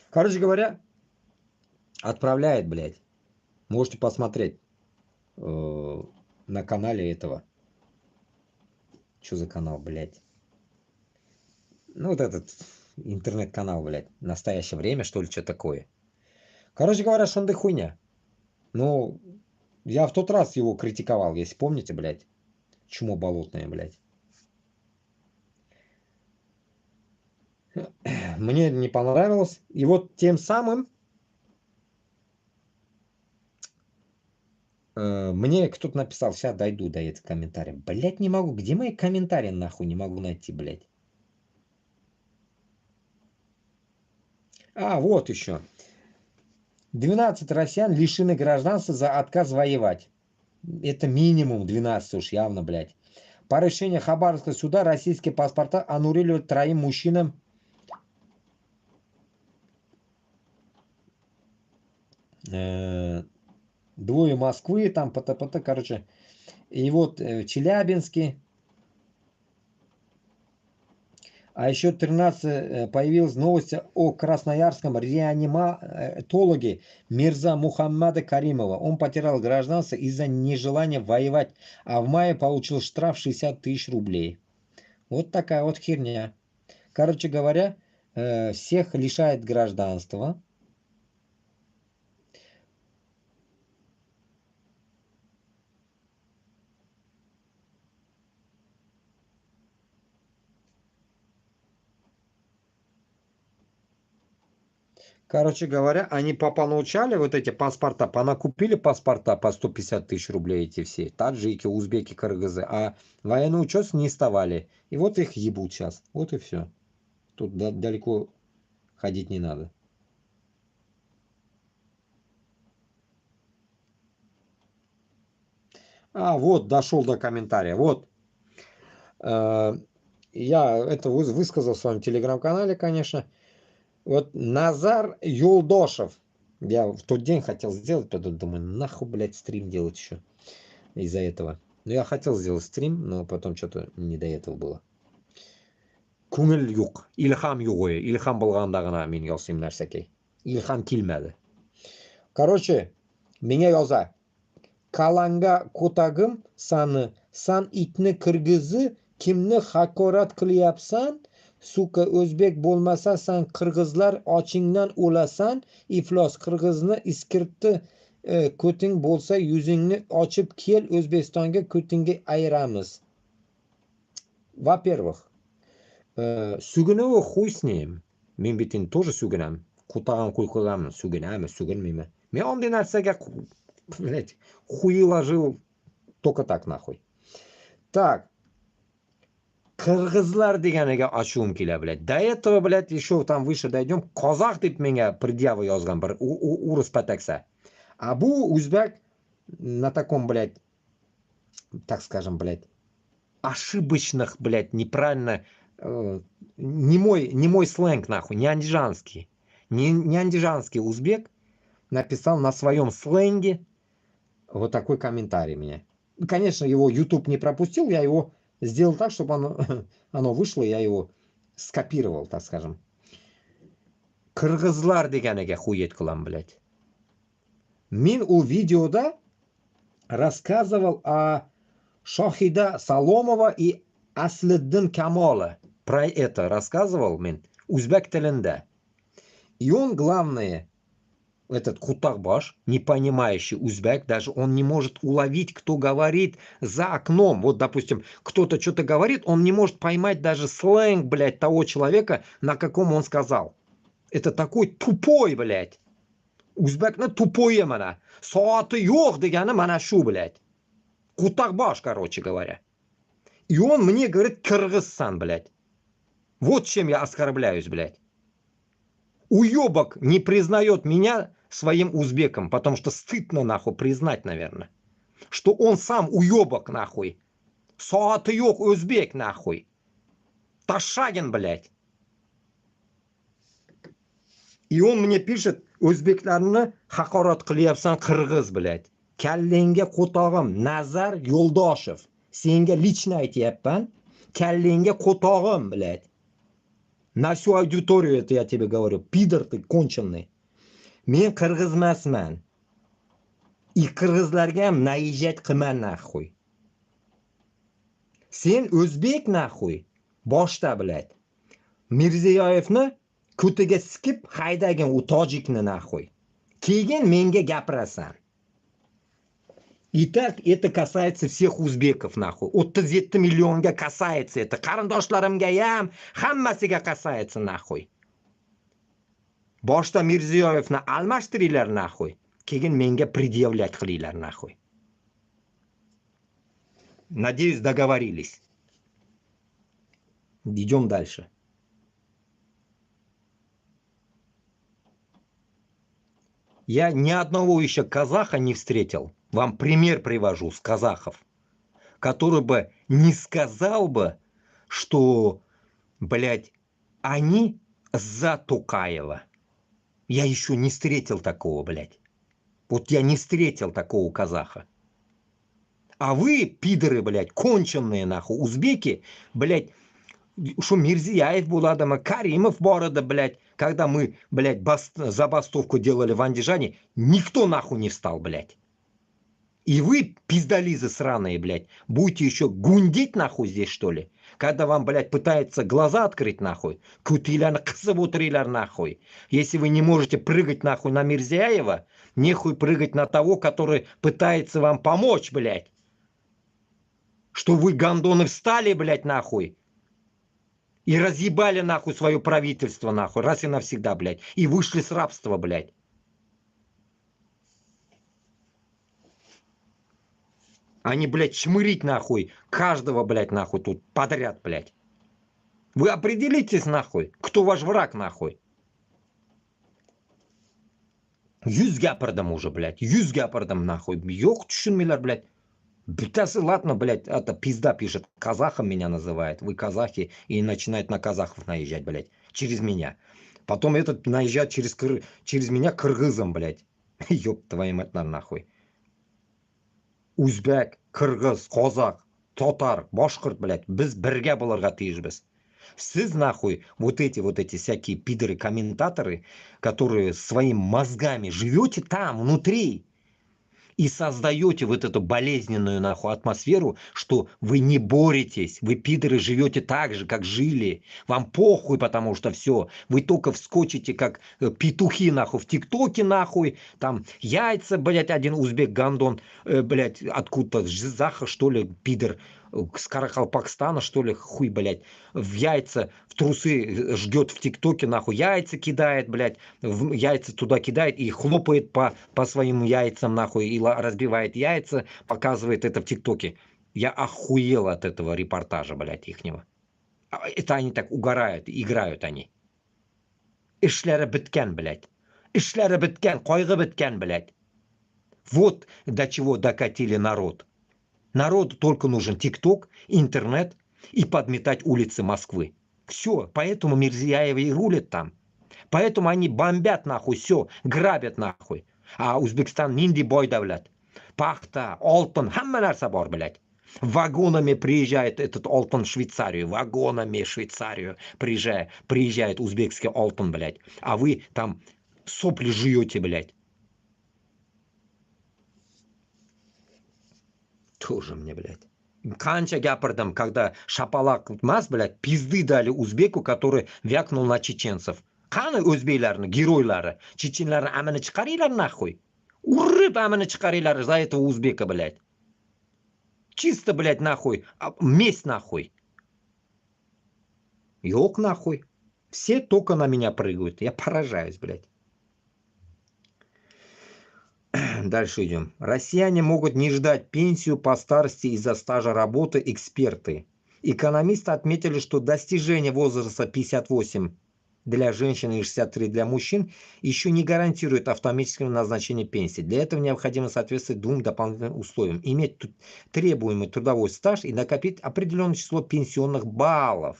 Короче говоря, отправляет, блядь. Можете посмотреть на канале этого. Что за канал, блядь? Ну вот этот интернет-канал, блядь. Настоящее время, что ли, что такое. Короче говоря, шунды хуйня. Ну, я в тот раз его критиковал, если помните, блядь. Чмо болотное, блядь. Мне не понравилось. И вот тем самым мне кто-то написал, сейчас дойду до этих комментариев. Блядь, не могу. Где мои комментарии, нахуй, не могу найти, блядь. А, вот еще. 12 россиян лишены гражданства за отказ воевать. Это минимум 12 уж явно, блядь. По решению Хабаровского суда российские паспорта аннулируют 3 мужчинам. Двое Москвы, там, ПТ, короче. И вот Челябинский. А еще 13 появилась новость о красноярском реаниматологе Мирза Мухаммада Каримова. Он потерял гражданство из-за нежелания воевать, а в мае получил штраф 60 тысяч рублей. Вот такая вот херня. Короче говоря, всех лишает гражданства. Короче говоря, они понаучали вот эти паспорта, понакупили паспорта по 150 тысяч рублей эти все, таджики, узбеки, кыргызы, а военный учет не вставали. И вот их ебут сейчас. Вот и все. Тут далеко ходить не надо. А, вот, дошел до комментария. Вот. Я это высказал в своем телеграм-канале, конечно. Вот Назар Юлдошев. Я в тот день хотел сделать, потом думаю, нахуй, блядь, стрим делать еще из-за этого. Но я хотел сделать стрим, но потом что-то не до этого было. Күңел юк, илхам юк ой. Илхам болғанда ғана мен ясыйм нәрсәкәй. Илхам килмәде. Короче, меня яза. Каланга котагым саны, сан итни кыргызы, kimni haqorat qilyapsan? Suka o'zbek bo'lmasa san qirg'izlar ochingdan o'lasan. Iflos qirg'izni iskirtdi ko'ting bo'lsa yuzingni ochib kel O'zbekistonga ko'tingga ayiramiz. Во-первых, Сугунова хуй с ним. Men bitin тоже сугунам. Кутагам кулкагам сугунам, сугунмима. Мен ондай нәрсәгә, блядь, хуй ложил только так нахуй. Так. Кыргызлар дегенеге ачуым килә, блядь. До этого, блядь, еще там выше дойдем. Казах дип меня предъява язган бер урыс пәтәксә. А бу үзбәк на таком, блядь, так скажем, блядь, ошибочных, блядь, неправильно, не мой сленг, нахуй, не андижанский. Не андижанский узбек написал на своем сленге вот такой комментарий мне. Конечно, его YouTube не пропустил, я его сделал так, чтобы оно вышло, я его скопировал, так скажем. Кыргызлар дегенеге хует кылам, блядь. Мен у видеода рассказывал о Шахида Саломова и Аслиддин Камола. Про это рассказывал мен узбек тілінде. И он, главное, этот Кутакбаш, не понимающий узбек, даже он не может уловить, кто говорит за окном. Вот, допустим, кто-то что-то говорит, он не может поймать даже сленг, блядь, того человека, на каком он сказал. Это такой тупой, блядь. Узбекны тупой мана. Соаты ёх деганы мана шу, блядь. Кутакбаш, короче говоря. И он мне говорит кыргызсан, блядь. Вот чем я оскорбляюсь, блядь. Уёбок не признает меня своим узбеком, потому что стыдно, нахуй, признать, наверное, что он сам уёбок, нахуй. Соаты ёк узбек, нахуй. Ташагин, блядь. И он мне пишет, o'zbeklarni haqorat qilyapsan qirg'iz, блядь. Kallenga qo'tog'im Nazar Yo'ldoshev. Senga лично aytyapman. Kallenga qo'tog'im, блядь. На всю аудиторию это я тебе говорю. Пидор ты конченый. Men qirg'izmasman. И qirg'izlarga ham naijat qilman, нахуй. Sen o'zbek, нахуй. Boshda, блядь. Mirziyoyevni ko'tiga sikib haydagin u tojikni, нахуй. Keyin menga gapirasan. И так это касается всех узбеков, нахуй. 37 millionga касается это. Qarindoshlarimga ham hammasiga касается, нахуй. Boshda Mirziyoyevni almashtiringlar, нахуй. Keyin menga предъявлять qilinglar, нахуй. Надеюсь, договорились. Идем дальше. Я ни одного еще казаха не встретил. Вам пример привожу с казахов. Который бы не сказал бы, что, блядь, они за Токаева. Я еще не встретил такого, блядь. Вот я не встретил такого казаха. А вы, пидоры, блядь, конченые, нахуй, узбеки, блядь, Что Мирзияев буладама, Каримов борода, блядь. Когда мы, блядь, забастовку делали в Андижане, никто нахуй не встал, блядь. И вы, пиздализы сраные, блядь, будете еще гундить нахуй здесь, что ли? Когда вам, блядь, пытаются глаза открыть нахуй, кутилян ксавутрилер нахуй. Если вы не можете прыгать нахуй на Мирзияева, нехуй прыгать на того, который пытается вам помочь, блядь. Что вы, гандоны, встали, блядь, нахуй. И разъебали нахуй свое правительство, нахуй, раз и навсегда, блядь. И вышли с рабства, блядь. А не, блядь, чмырить нахуй каждого, блядь, нахуй тут подряд, блядь. Вы определитесь нахуй, кто ваш враг нахуй. Yüz гапардам уже, блядь, yüz гапардам нахуй. Yok düşünmeler, блядь. Битасы, ладно, блядь, это пизда пишет. Казахом меня называет. Вы казахи. И начинает на казахов наезжать, блядь. Через меня. Потом этот наезжает через меня кыргызом, блядь. Ёб твою мать, нахуй. Узбек, кыргыз, қазақ, татар, башқұрт, блядь, біз бірге боларға тиіспіз. Сіз нахуй, вот эти всякие пидоры-комментаторы, которые своими мозгами живете там, внутри, и создаете вот эту болезненную нахуй атмосферу, что вы не боретесь, вы, пидоры, живете так же, как жили. Вам похуй, потому что все. Вы только вскочите, как петухи, нахуй, в ТикТоке, нахуй. Там яйца, блядь, один узбек гандон, блядь, откуда-то, Жизаха, что ли, пидор, с Каракалпакстана, что ли, хуй, блядь, в яйца, в трусы ждет в ТикТоке, нахуй, яйца кидает, блядь, яйца туда кидает и хлопает по своим яйцам, нахуй, и разбивает яйца, показывает это в ТикТоке. Я охуел от этого репортажа, блядь, ихнего. Это они так угорают, играют они. Ишлері біткен, блядь. Ишлері біткен, қойғы біткен, блядь. Вот до чего докатили народ. Народу только нужен ТикТок, интернет и подметать улицы Москвы. Все, поэтому Мирзияева и рулят там. Поэтому они бомбят нахуй все, грабят нахуй. А Узбекистан нинди бой давлят. Пахта, Олтон, хамма нарса бар, блядь. Вагонами приезжает этот Олтон в Швейцарию. Вагонами в Швейцарию приезжает узбекский Олтон, блядь. А вы там сопли жуете, блядь. Тоже мне, блядь. Канча гапардам, когда шапалак мас, блядь, пизды дали узбеку, который вякнул на чеченцев. Қаны өзбейлерні, геройлары, чеченлерні әміні чықарилар нахуй. Урып әміні чықарилар за этого узбека, блядь. Чисто, блядь, нахуй, месть нахуй. Ёк нахуй. Все только на меня прыгают. Я поражаюсь, блядь. Дальше идем. Россияне могут не ждать пенсию по старости из-за стажа работы, эксперты. Экономисты отметили, что достижение возраста 58 для женщин и 63 для мужчин еще не гарантирует автоматического назначения пенсии. Для этого необходимо соответствовать двум дополнительным условиям. Иметь требуемый трудовой стаж и накопить определенное число пенсионных баллов.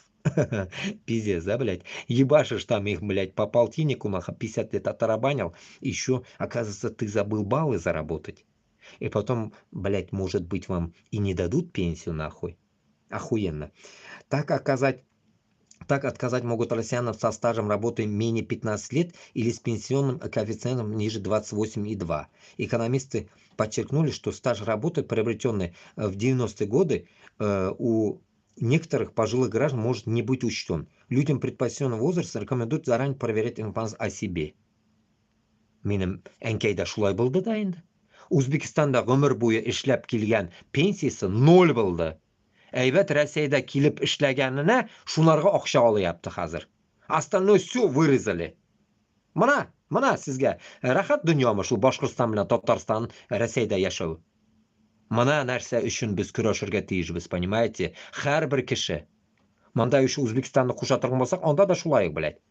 Пиздец, да, блядь? Ебашишь там их, блядь, по полтиннику, нахуй, 50 лет оторобанил, еще, оказывается, ты забыл баллы заработать. И потом, блядь, может быть, вам и не дадут пенсию, нахуй. Охуенно. Так отказать могут россиянам со стажем работы менее 15 лет или с пенсионным коэффициентом ниже 28,2. Экономисты подчеркнули, что стаж работы, приобретенный в 90-е годы, у некоторых пожилых граждан может не быть учтен. Людям предпочтенного возраста рекомендуют заранее проверять информацию о себе. Менің әнкейда шулай болды да енді. Өзбекстанда ғұмыр бойы ішләп келген пенсиясы 0 болды. Әйбәт Россияда келіп ішләгәненә шуларга акча алыпты хәзер. Остальное все вырезали. Мына сезгә рәхәт дөньямы шул Башкортстан белән Татарстан, Россияда яшәү. Мына нәрсә өчен без көрәшергә тиешбез, понимаете? Һәрбер кеше. Монда еще Узбекистанны кушатырган булсак, анда да шулай, блядь.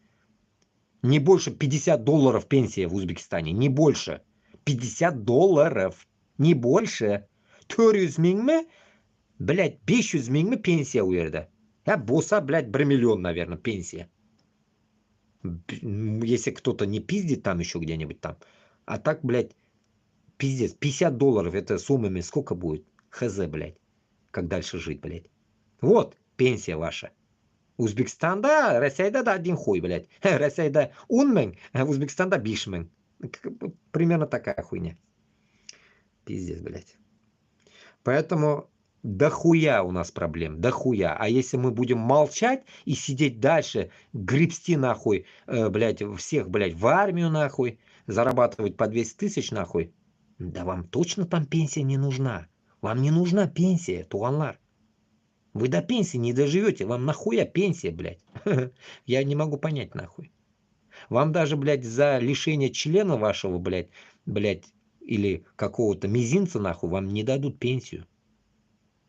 Не больше $50 пенсия в Узбекистане, не больше. $50, не больше. 400 меңме? Блядь, 500 меңме пенсия у жерде. Болса, блядь, 1 миллион, наверное, пенсия. Если кто-то не пиздит там еще где-нибудь там. А так, блядь, пиздец, $50, это суммами сколько будет? Хз, блядь. Как дальше жить, блядь. Вот, пенсия ваша. O'zbekistonda, Rossiyada один хуй, блядь. Rossiyada 10 ming, а в Узбекистанда 5 ming. Примерно такая хуйня. Пиздец, блядь. Поэтому дохуя у нас проблем, дохуя. А если мы будем молчать и сидеть дальше, гребсти нахуй, блядь, всех, блядь, в армию нахуй, зарабатывать по 200 тысяч нахуй, да вам точно там пенсия не нужна. Вам не нужна пенсия, туанлар. Вы до пенсии не доживете, вам нахуя пенсия, блядь? Я не могу понять нахуй. Вам даже, блядь, за лишение члена вашего, блядь, или какого-то мизинца нахуй, вам не дадут пенсию.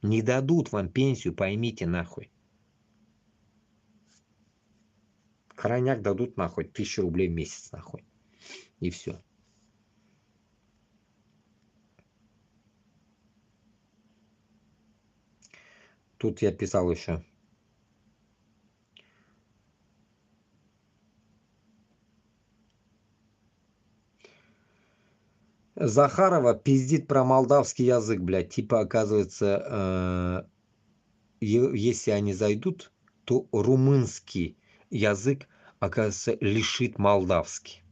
Не дадут вам пенсию, поймите нахуй. Крайняк дадут нахуй 1000 рублей в месяц нахуй. И все. Тут я писал еще. Захарова пиздит про молдавский язык, блядь. Типа, оказывается, если они зайдут, то румынский язык, оказывается, лишит молдавский.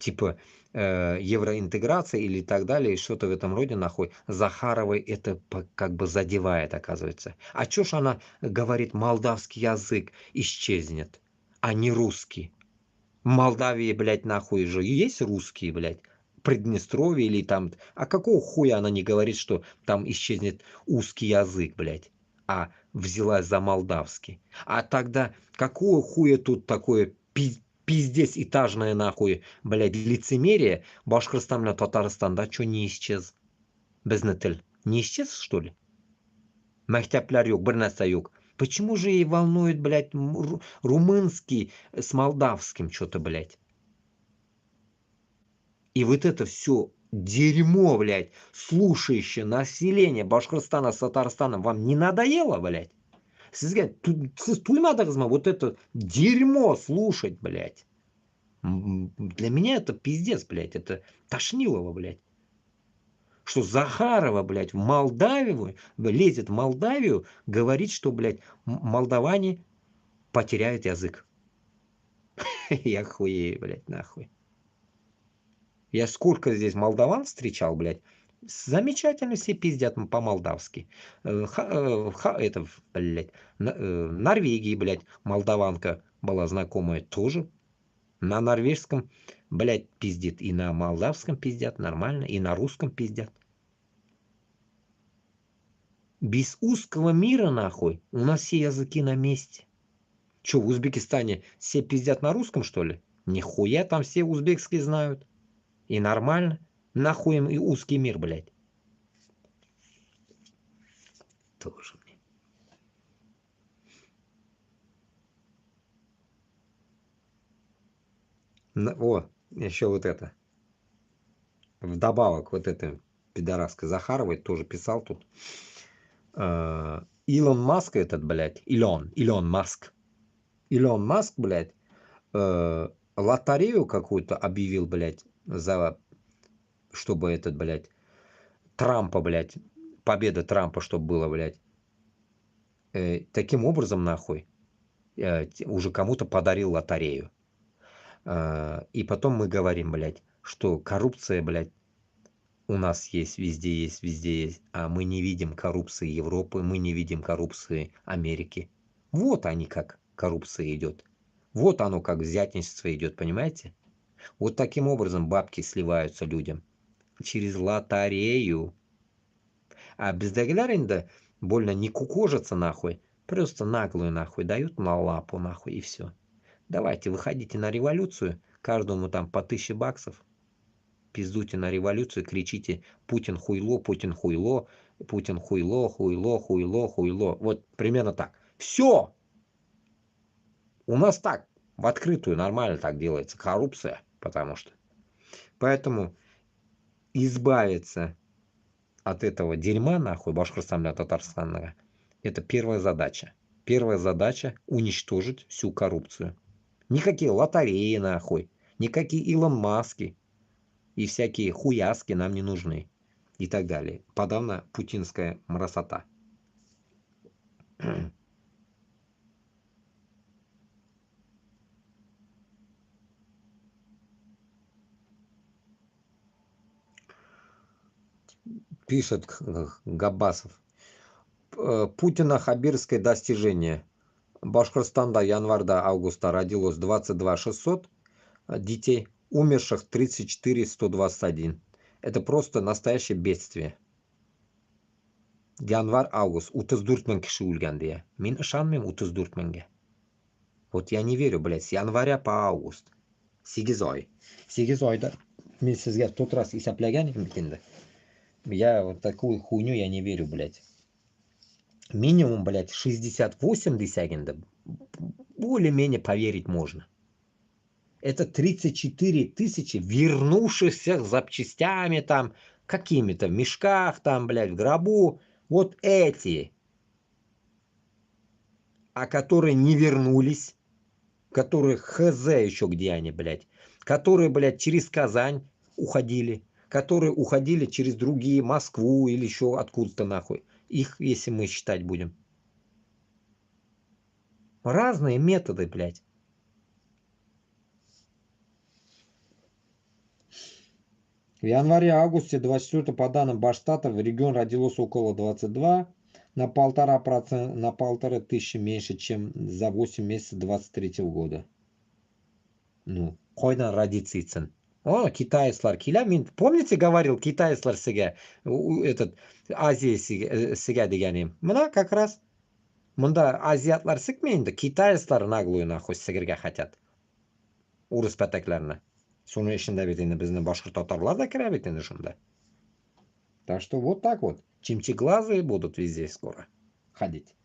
Типа евроинтеграция или так далее, что-то в этом роде нахуй. Захаровой это как бы задевает, оказывается. А чё ж она говорит, молдавский язык исчезнет, а не русский? В Молдавии, блядь, нахуй же есть русские, блядь. Приднестровье или там... А какого хуя она не говорит, что там исчезнет узкий язык, блядь, а взялась за молдавский? А тогда какого хуя тут такое пиздец этажное нахуй, блядь, лицемерие? Башкортостан на Татарстанда чё не исчез? Безнетель. Не исчез, что ли? Мәктәпләр юк, бер нәрсә юк. Почему же ей волнует, блядь, румынский с молдавским что-то, блядь? И вот это все дерьмо, блядь, слушающее население Башкортостана с Татарстаном вам не надоело, блядь? Сізге туймадыңыз вот это дерьмо слушать, блядь? Для меня это пиздец, блядь, это тошнилово, блядь. Что Захарова, блядь, в Молдавию, лезет в Молдавию, говорит, что, блядь, молдаване потеряют язык. Я хуею, блядь, нахуй. Я сколько здесь молдаван встречал, блядь. Замечательно все пиздят по-молдавски. Это, блядь, Норвегии, блядь, молдаванка была знакомая тоже. На норвежском, блядь, пиздит. И на молдавском пиздят нормально, и на русском пиздят. Без узкого мира, нахуй, у нас все языки на месте. Че, в Узбекистане все пиздят на русском, что ли? Нихуя там все узбекский знают. И нормально. Нахуй им и узкий мир, блядь. Тоже мне. О, еще вот это. Вдобавок, вот это пидораска Захаровой тоже писал тут. Илон Маск этот, блядь. Илон Маск. Илон Маск, блядь, лотерею какую-то объявил, блядь, за... Чтобы этот, блядь, Трампа, блядь, победа Трампа, чтобы было, блядь. Таким образом, нахуй, уже кому-то подарил лотерею. И потом мы говорим, блядь, что коррупция, блядь, у нас есть, везде есть, а мы не видим коррупции Европы, мы не видим коррупции Америки. Вот они как коррупция идет. Вот оно как взятничество идет, понимаете? Вот таким образом бабки сливаются людям. Через лотерею. А бездоглядно больно не кукожатся нахуй. Просто наглую нахуй дают на лапу нахуй и все. Давайте, выходите на революцию. Каждому там по 1000 баксов. Пиздуйте на революцию, кричите Путин хуйло, Путин хуйло, Путин хуйло, хуйло, хуйло, хуйло. Вот примерно так. Все! У нас так, в открытую нормально так делается. Коррупция, потому что. Поэтому избавиться от этого дерьма, нахуй, Башкортостана, Татарстана, это первая задача. Первая задача уничтожить всю коррупцию. Никакие лотереи, нахуй, никакие Илон Маски и всякие хуяски нам не нужны. И так далее. Подавно путинская мрасота. Пишет Габасов. Путина Хабирское достижение. Башкортостанда январда августа родилось 22 600 детей, умерших 34 121. Это просто настоящее бедствие. Январь август 34 мең киши өлген deya. Мен ышанмаймын 34 меңге. Вот я не верю, блядь, с января по август. 8 oy. 8 oyda men sizga to'rt раз hisoblagan endi. Я вот такую хуйню я не верю, блядь. Минимум, блядь, 68 десягинда. Более-менее поверить можно. Это 34 тысячи вернувшихся с запчастями там, какими-то в мешках там, блядь, в гробу. Вот эти. А которые не вернулись, которые хз еще где они, блядь. Которые, блядь, через Казань уходили. Которые уходили через другие, Москву или еще откуда-то нахуй. Их, если мы считать будем. Разные методы, блядь. В январе-августе 24 по данным Баштата в регион родилось около 22, на 1,5%, на 1500 меньше, чем за 8 месяцев 23 года. Ну, қойдан родиться ицин. О, китайцлар келя, мен помните говорил китайцлар сиге, этот Азия сиге дегенім. Мына как раз мында азиатлар сикмейді, китайцлар наглую нахуй сигерге хотят. Урыс пәтәкләрне. Соның ішінде бит енді біздің башқұрт татарлар да кіре бит енді шунда. Так что вот так вот. Чимчиглазые будут везде скоро ходить.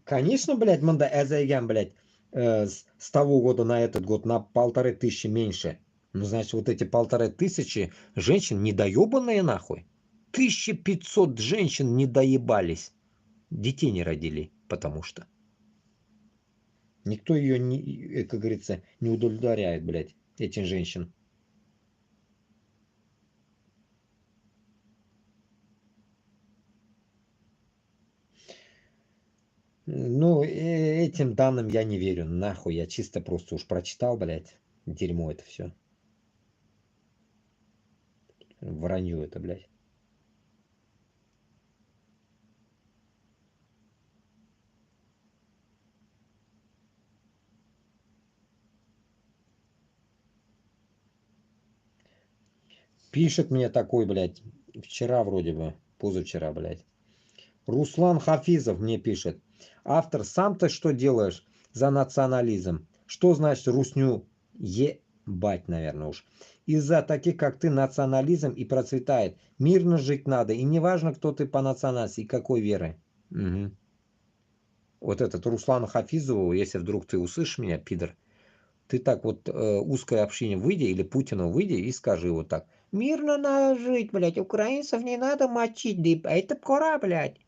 Конечно, блядь, мында әзәйген, блядь, с того года на этот год на 1500 меньше. Ну, значит, вот эти 1500 женщин недоебанные нахуй. 1500 женщин не доебались. Детей не родили, потому что. Никто ее, не, как говорится, не удовлетворяет, блядь, этих женщин. Ну, этим данным я не верю. Нахуй, я чисто просто уж прочитал, блядь. Дерьмо это все. Вранье это, блядь. Пишет мне такой, блядь, вчера вроде бы, позавчера, блядь. Руслан Хафизов мне пишет. Автор, сам ты что делаешь за национализм? Что значит русню ебать, наверное уж. Из-за таких, как ты, национализм и процветает. Мирно жить надо. И не важно, кто ты по национальности и какой веры. Угу. Вот этот Руслан Хафизову, если вдруг ты услышишь меня, пидор, ты так вот узкое общение выйди или Путину выйди и скажи вот так. Мирно надо жить, блядь, украинцев не надо мочить, да это пора, блядь.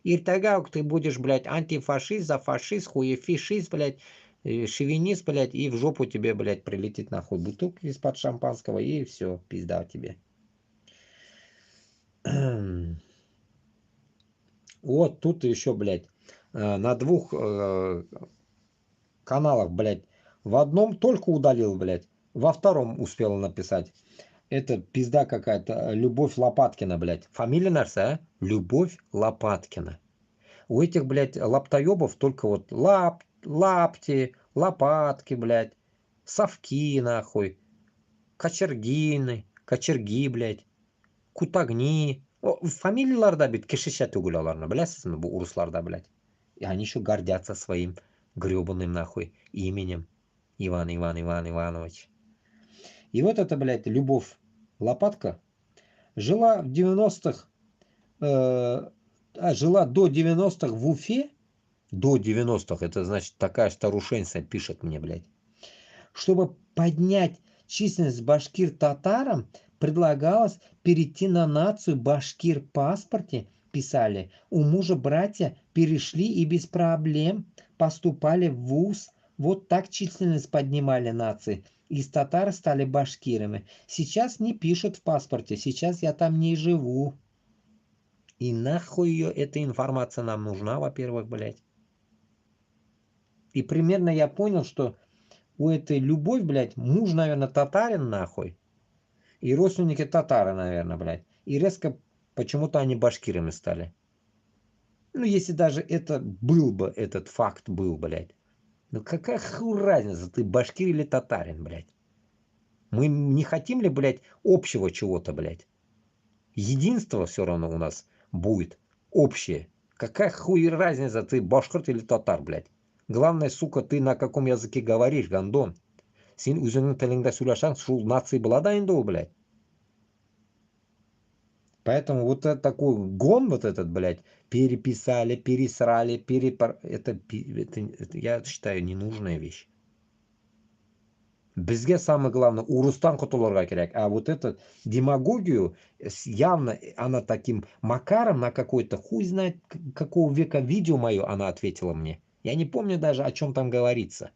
И тогда ты будешь, блядь, антифашист, за фашист, хуефишист, блядь, шовинист, блядь, и в жопу тебе, блядь, прилетит нахуй бутылка из-под шампанского, и все, пизда тебе. Вот тут еще, блядь, на двух каналах, блядь, в одном только удалил, блядь, во втором успел написать. Это пизда какая-то, Любовь Лопаткина, блядь. Фамилия наша, а? Любовь Лопаткина. У этих, блядь, лаптоебов только вот лапти, лопатки, блядь, совки, нахуй, кочерги, блядь, кутагни. Фамилияларда бит кишиша түгел аларны, білесізме, бұл урысларда, блядь. И они еще гордятся своим гребаным, нахуй, именем. Иван Иванович. И вот эта, блядь, Любовь Лопатка жила в 90-х, жила до 90-х в Уфе. До 90-х, это значит такая старушенция пишет мне, блядь. Чтобы поднять численность башкир-татарам, предлагалось перейти на нацию башкир-паспорте, писали. У мужа братья перешли и без проблем поступали в вуз. Вот так численность поднимали нации. Из татар стали башкирами. Сейчас не пишут в паспорте, сейчас я там не живу. И нахуй ее эта информация нам нужна, во-первых, блядь. И примерно я понял, что у этой любовь, блядь, муж, наверное, татарин, нахуй. И родственники татары, наверное, блядь. И резко почему-то они башкирами стали. Ну, если даже это был бы, этот факт был, блядь. Ну, какая хуй разница, ты башкир или татарин, блядь. Мы не хотим ли, блядь, общего чего-то, блядь. Единство все равно у нас будет общее. Какая хуй разница, ты башкирт или татар, блядь. Главное, сука, ты на каком языке говоришь, гандон. Сен өзіңнің тіліңде сөйлесең, шул нация была да инде, блядь. Поэтому вот это такой гон вот этот, блядь, переписали, пересрали, это, я считаю, ненужная вещь. Бізге самое главное, урыстан құтылырға керек. А вот эту демагогию, явно она таким макаром на какой-то, хуй знает какого века видео мое она ответила мне. Я не помню даже, о чем там говорится.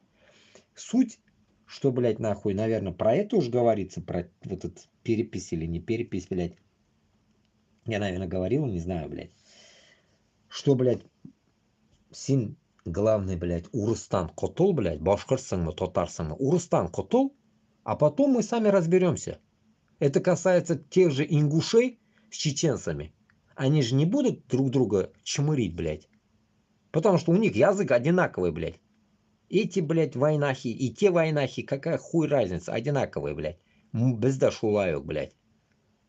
Суть, что, блядь, нахуй, наверное, про это уж говорится, про вот этот перепись или не перепись, блядь. Я, наверное, говорил, не знаю, блядь. Что, блядь, син главный, блядь, урыстан құтыл, блядь, башқұртсың мы, татарсың мы, урыстан құтыл, а потом мы сами разберемся. Это касается тех же ингушей с чеченцами. Они же не будут друг друга чмырить, блядь. Потому что у них язык одинаковый, блядь. Эти, блядь, войнахи и те войнахи, какая хуй разница, одинаковые, блядь. Бізде шулай ук, блядь.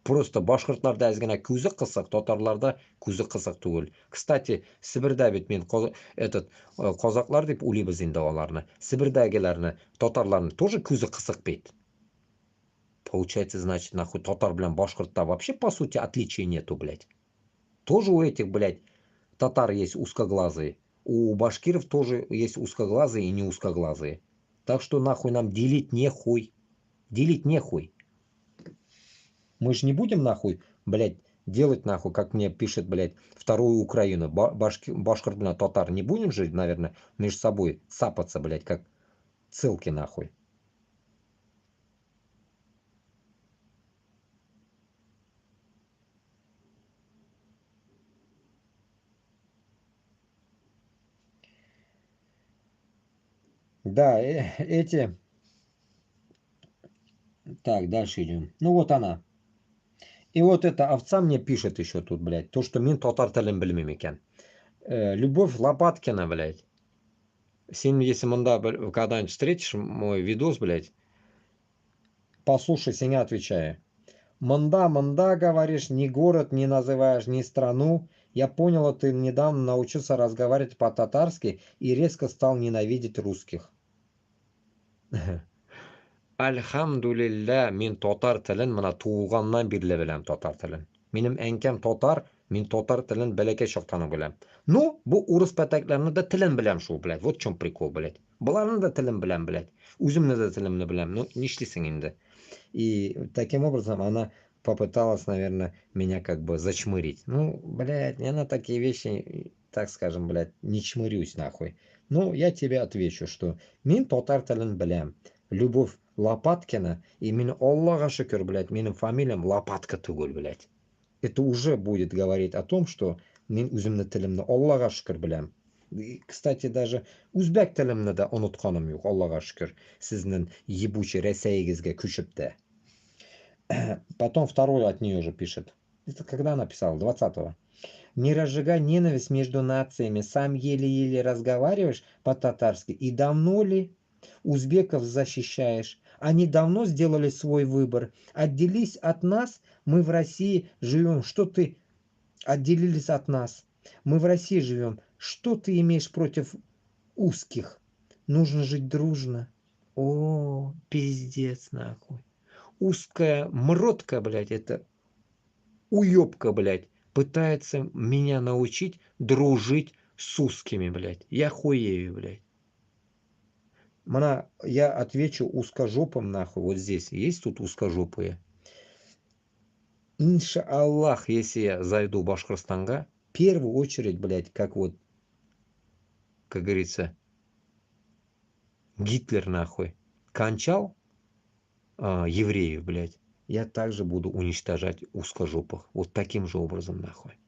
Просто башқұртларда әзгәне күзі қысық, татарларда күзі қысық түгел. Кстати, Сібірдә бит мен этот казаклар дип уйлыйбыз инде аларны. Сібірдәгеләрне, татарларны тоже күзі қысық бит. Получается, значит, нахуй татар, блядь, башқұртта вообще, по сути, отличия нету, блядь. Тоже у этих, блядь, татар есть узкоглазые. У башкиров тоже есть узкоглазые и не узкоглазые. Так что нахуй нам делить нехуй. Делить нехуй. Мы же не будем нахуй, блядь, делать нахуй, как мне пишет, блядь, вторую Украину. Башкир, блядь, татар. Не будем же, наверное, между собой сапаться, блядь, как целки нахуй. Да, эти... Так, дальше идем. Ну вот она. И вот эта овца мне пишет еще тут, блядь, то, что мен татар телен білмейм екен. Любовь Лопаткина, блядь. Сен, если мында когда-нибудь встретишь мой видос, блядь, послушай, сеня отвечаю. Мында, говоришь, ни город не называешь, ни страну. Я понял, ты недавно научился разговаривать по-татарски и резко стал ненавидеть русских. Альхамдулилля, мен татар телен мына туылганнан бирле беләм татар телен. Минем әнкәм татар, мин татар телен бәләкәй чактан беләм. Ну, бу урыс пәтәкләрне дә телен беләм шул, блядь. Вот в чем прикол, блядь. Буларны да телен беләм, блядь. Үземне дә телемне беләм. Ну, нишлисең инде. И таким образом она попыталась, наверное, меня как бы зачмырить. Ну, блядь, я на такие вещи, так скажем, блядь, не чмырюсь нахуй. Ну, я тебе отвечу, что мин татар телен беләм. Любовь Лопаткина, и именно Аллаха шükür, блядь, менің фамилиям Лопатка түгел, блядь. Это уже будет говорить о том, что мен үзімні тілімні Аллаха шükür білем. И, кстати, даже үзбек тілімні де ұнытқаным yok, Аллаха шükür. Сіздің ебучий Ресейгізге күшіп те. Потом второй от нее же пишет. Это когда написал? 20-го. Не разжигай ненависть между нациями. Сам еле-еле разговариваешь по-татарски. И давно ли узбеков защищаешь? Они давно сделали свой выбор. Отделись от нас, мы в России живем. Что ты отделились от нас? Мы в России живем. Что ты имеешь против узких? Нужно жить дружно. О, пиздец нахуй. Узкая мротка, блядь, это уёбка, блядь, пытается меня научить дружить с узкими, блядь. Я хуею, блядь. Мана, я отвечу узкожопым нахуй, вот здесь. Есть тут узкожопые? Иншаллах, если я зайду в Башкортостанга, в первую очередь, блядь, как вот, как говорится, Гитлер нахуй кончал евреев, блядь, я также буду уничтожать узкожопых. Вот таким же образом, нахуй.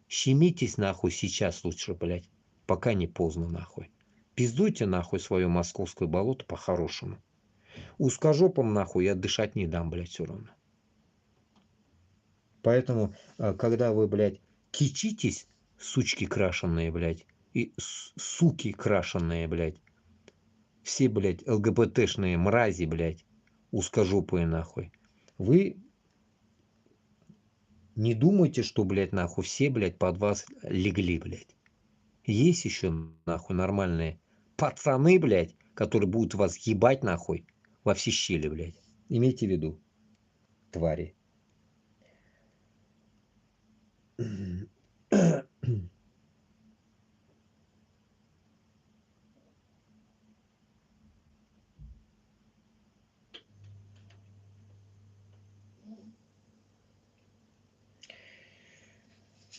Щемитесь, нахуй, сейчас лучше, блядь, пока не поздно, нахуй. Пиздуйте нахуй свое московское болото по-хорошему. Узкожопом нахуй я дышать не дам, блядь, все равно. Поэтому, когда вы, блядь, кичитесь, сучки крашеные, блядь, и суки крашеные, блядь, все, блядь, ЛГБТшные мрази, блядь, узкожопые нахуй, вы не думайте, что, блядь, нахуй все, блядь, под вас легли, блядь. Есть еще, нахуй, нормальные пацаны, блядь, которые будут вас ебать, нахуй, во все щели, блядь. Имейте в виду, твари.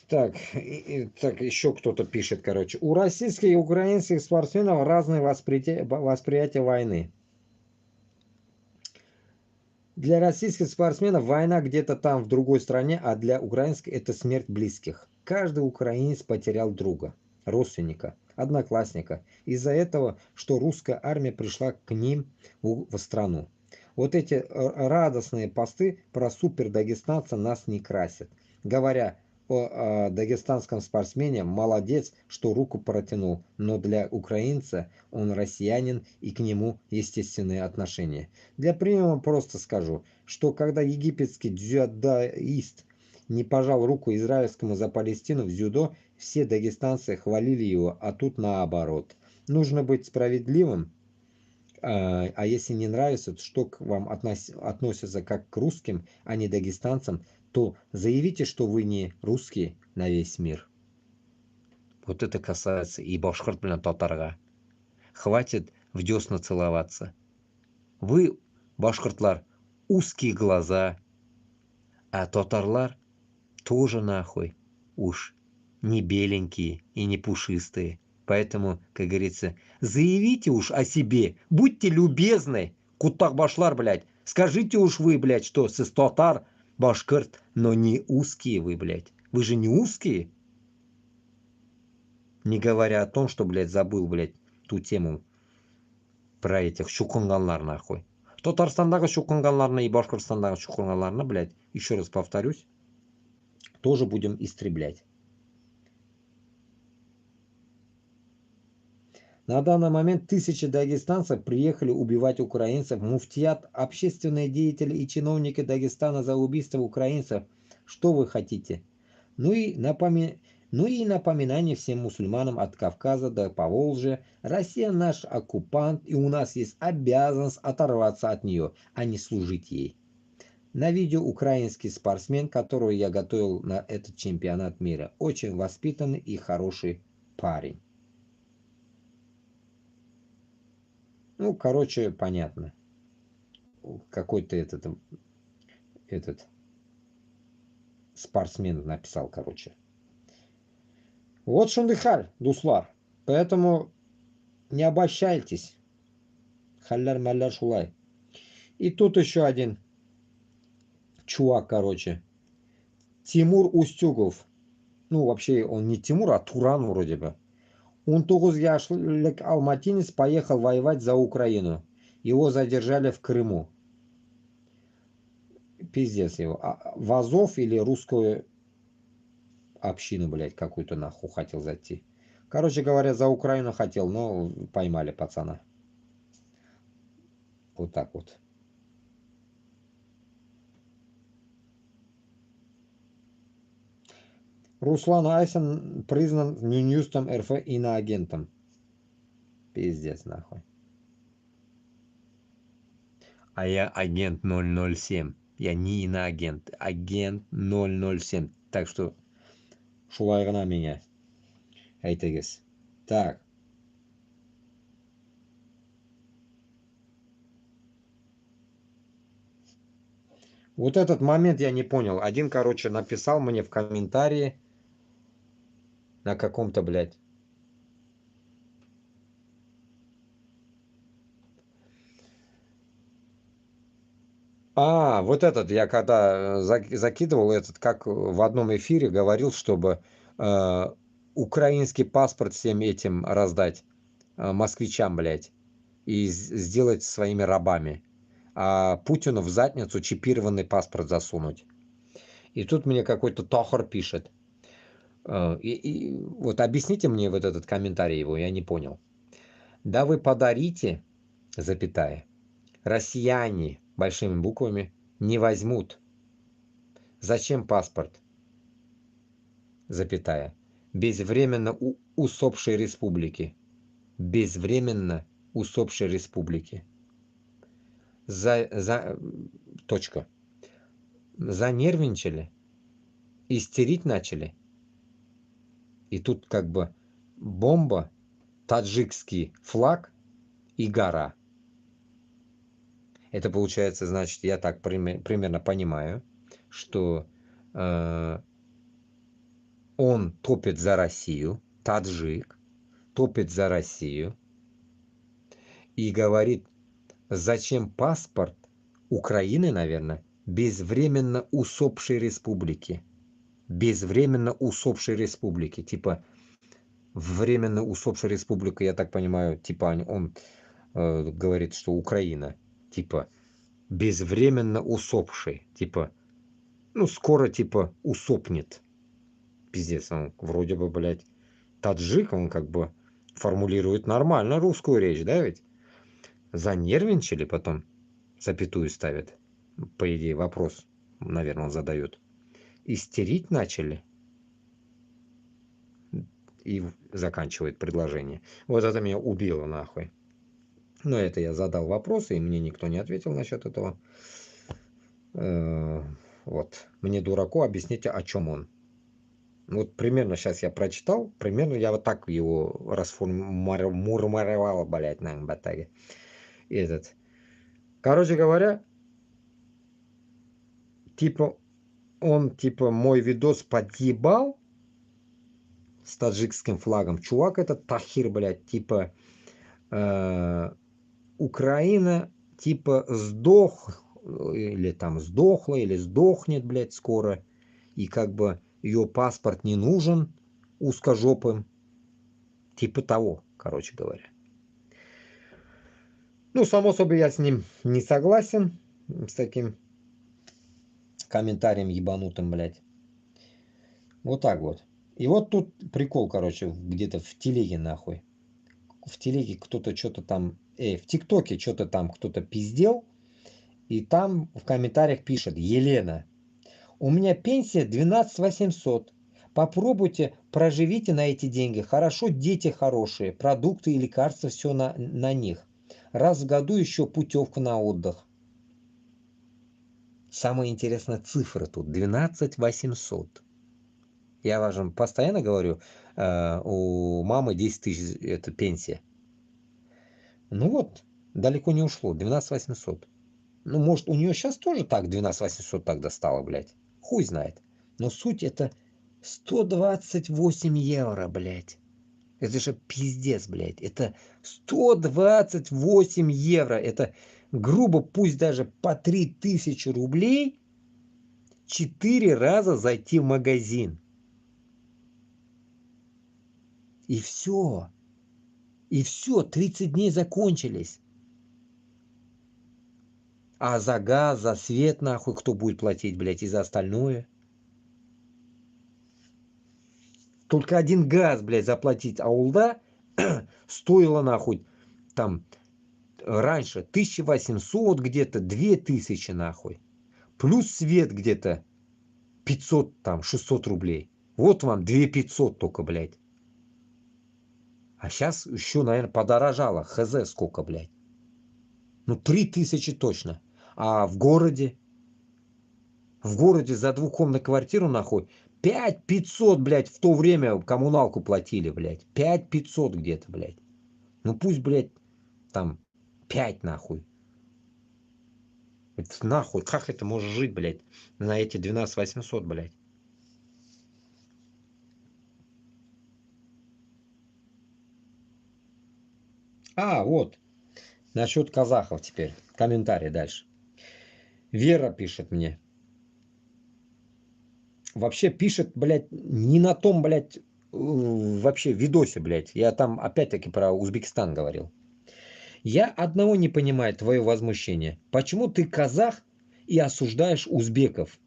Так, так еще кто-то пишет, короче. У российских и украинских спортсменов разное восприятие войны. Для российских спортсменов война где-то там в другой стране, а для украинских это смерть близких. Каждый украинец потерял друга, родственника, одноклассника из-за этого, что русская армия пришла к ним в страну. Вот эти радостные посты про супер дагестанца нас не красят. Говоря о дагестанском спортсмене, молодец, что руку протянул, но для украинца он россиянин и к нему естественные отношения. Для примера просто скажу, что когда египетский дзюдоист не пожал руку израильскому за Палестину в дзюдо, все дагестанцы хвалили его, а тут наоборот. Нужно быть справедливым, а если не нравится, что к вам относятся как к русским, а не дагестанцам, то заявите, что вы не русские на весь мир. Вот это касается и башкорт белән татарга. Хватит в десна целоваться. Вы, башкортлар, узкие глаза, а татарлар тоже нахуй уж не беленькие и не пушистые. Поэтому, как говорится, заявите уж о себе, будьте любезны, кутак-башлар, блядь. Скажите уж вы, блядь, что сіз татар, башкирт, но не узкие вы, блядь. Вы же не узкие. Не говоря о том, что, блядь, забыл, блядь, ту тему про этих шукунганлар, нахуй. Татарстандағы шукунганларны и Башкортостандағы шукунганларны, блядь, еще раз повторюсь, тоже будем истреблять. На данный момент тысячи дагестанцев приехали убивать украинцев. Муфтият, общественные деятели и чиновники Дагестана за убийство украинцев. Что вы хотите? Ну и напоминание всем мусульманам от Кавказа до Поволжья. Россия наш оккупант, и у нас есть обязанность оторваться от нее, а не служить ей. На видео украинский спортсмен, которого я готовил на этот чемпионат мира. Очень воспитанный и хороший парень. Ну, короче, понятно. Какой-то этот спортсмен написал, короче. Вот шундыхаль, дуслар. Поэтому не обольщайтесь. Халляр-малляр шулай. И тут еще один чувак, короче. Тимур Устюгов. Ну, вообще, он не Тимур, а Туран вроде бы. Он 9 яшлык алматинец поехал воевать за Украину. Его задержали в Крыму. Пиздец его. В Азов или русскую общину, блядь, какую-то нахуй хотел зайти. Короче говоря, за Украину хотел, но поймали пацана. Вот так вот. Руслан Айсен признан Минюстом РФ иноагентом. Пиздец, нахуй. А я агент 007. Я не иноагент. Агент 007. Так что шулайгана меня. Айтегес. Так. Вот этот момент я не понял. Один, короче, написал мне в комментарии на каком-то, блядь. Вот этот, я когда закидывал этот, как в одном эфире говорил, чтобы украинский паспорт всем этим раздать. москвичам, блядь, и сделать своими рабами. А Путину в задницу чипированный паспорт засунуть. И тут мне какой-то тохор пишет. Вот объясните мне вот этот комментарий его, я не понял. Да вы подарите, запятая, россияне большими буквами не возьмут. Зачем паспорт, запятая, безвременно усопшей республики? Безвременно усопшей республики. Точка. Занервничали, истерить начали. И тут как бы бомба, таджикский флаг и гора. Это получается, значит, я так примерно понимаю, что он топит за Россию, таджик, топит за Россию и говорит, зачем паспорт Украины, наверное, безвременно усопшей республики. Безвременно усопшей республики. Типа, временно усопшая республика, я так понимаю, типа он говорит, что Украина. Типа, безвременно усопший. Типа, ну, скоро, типа, усопнет. Пиздец, он вроде бы, блядь, таджик, он как бы формулирует нормально русскую речь, да ведь? Занервничали потом, запятую ставит. По идее, вопрос, наверное, он задает. Истерить начали и заканчивает предложение. Вот это меня убило нахуй. Но это я задал вопросы, и мне никто не ответил насчет этого. Вот. Мне, дураку, объясните, о чем он. Вот примерно сейчас я прочитал, примерно я вот так его расформулировал, блядь, на батаге. Этот. Короче говоря, типа, он, типа, мой видос подъебал с таджикским флагом. Чувак этот Тахир, блядь, типа, Украина, типа, или там сдохла, или сдохнет, блядь, скоро. И как бы ее паспорт не нужен узкожопым. Типа того, короче говоря. Ну, само собой, я с ним не согласен. С таким комментарием ебанутым, блядь. Вот так вот. И вот тут прикол, короче, где-то в телеге, нахуй. В телеге кто-то что-то там... в ТикТоке что-то там кто-то пиздел. И там в комментариях пишет: Елена, у меня пенсия 12 800. Попробуйте, проживите на эти деньги. Хорошо, дети хорошие, продукты и лекарства, все на них. Раз в году еще путевка на отдых. Самая интересная цифра тут 12 800. Я вам постоянно говорю, у мамы 10 тысяч это пенсия. Ну вот, далеко не ушло, 12 800. Ну, может, у нее сейчас тоже так 12 800 так достало, блядь. Хуй знает. Но суть это 128 евро, блядь. Это же пиздец, блядь. Это 128 евро. Это грубо, пусть даже по 3000 рублей, 4 раза зайти в магазин. И все. И все, 30 дней закончились. А за газ, за свет, нахуй, кто будет платить, блядь, и за остальное? Только один газ, блядь, заплатить аулда стоило, нахуй, там, раньше 1800, где-то 2000, нахуй. Плюс свет где-то 500, там, 600 рублей. Вот вам 2500 только, блядь. А сейчас еще, наверное, подорожало. Хз сколько, блядь. Ну, 3000 точно. А в городе? В городе за двухкомнатную квартиру, нахуй, 5500, блядь, в то время коммуналку платили, блядь. 5500 где-то, блядь. Ну пусть, блядь, там 5, нахуй. Это нахуй, как это может жить, блядь, на эти 12 800, блядь. Вот, насчет казахов теперь. Комментарий дальше. Вера пишет мне. Вообще пишет, блядь, не на том, блядь, вообще видосе, блядь. Я там опять-таки про Узбекистан говорил. Я одного не понимаю, твое возмущение. Почему ты казах и осуждаешь узбеков,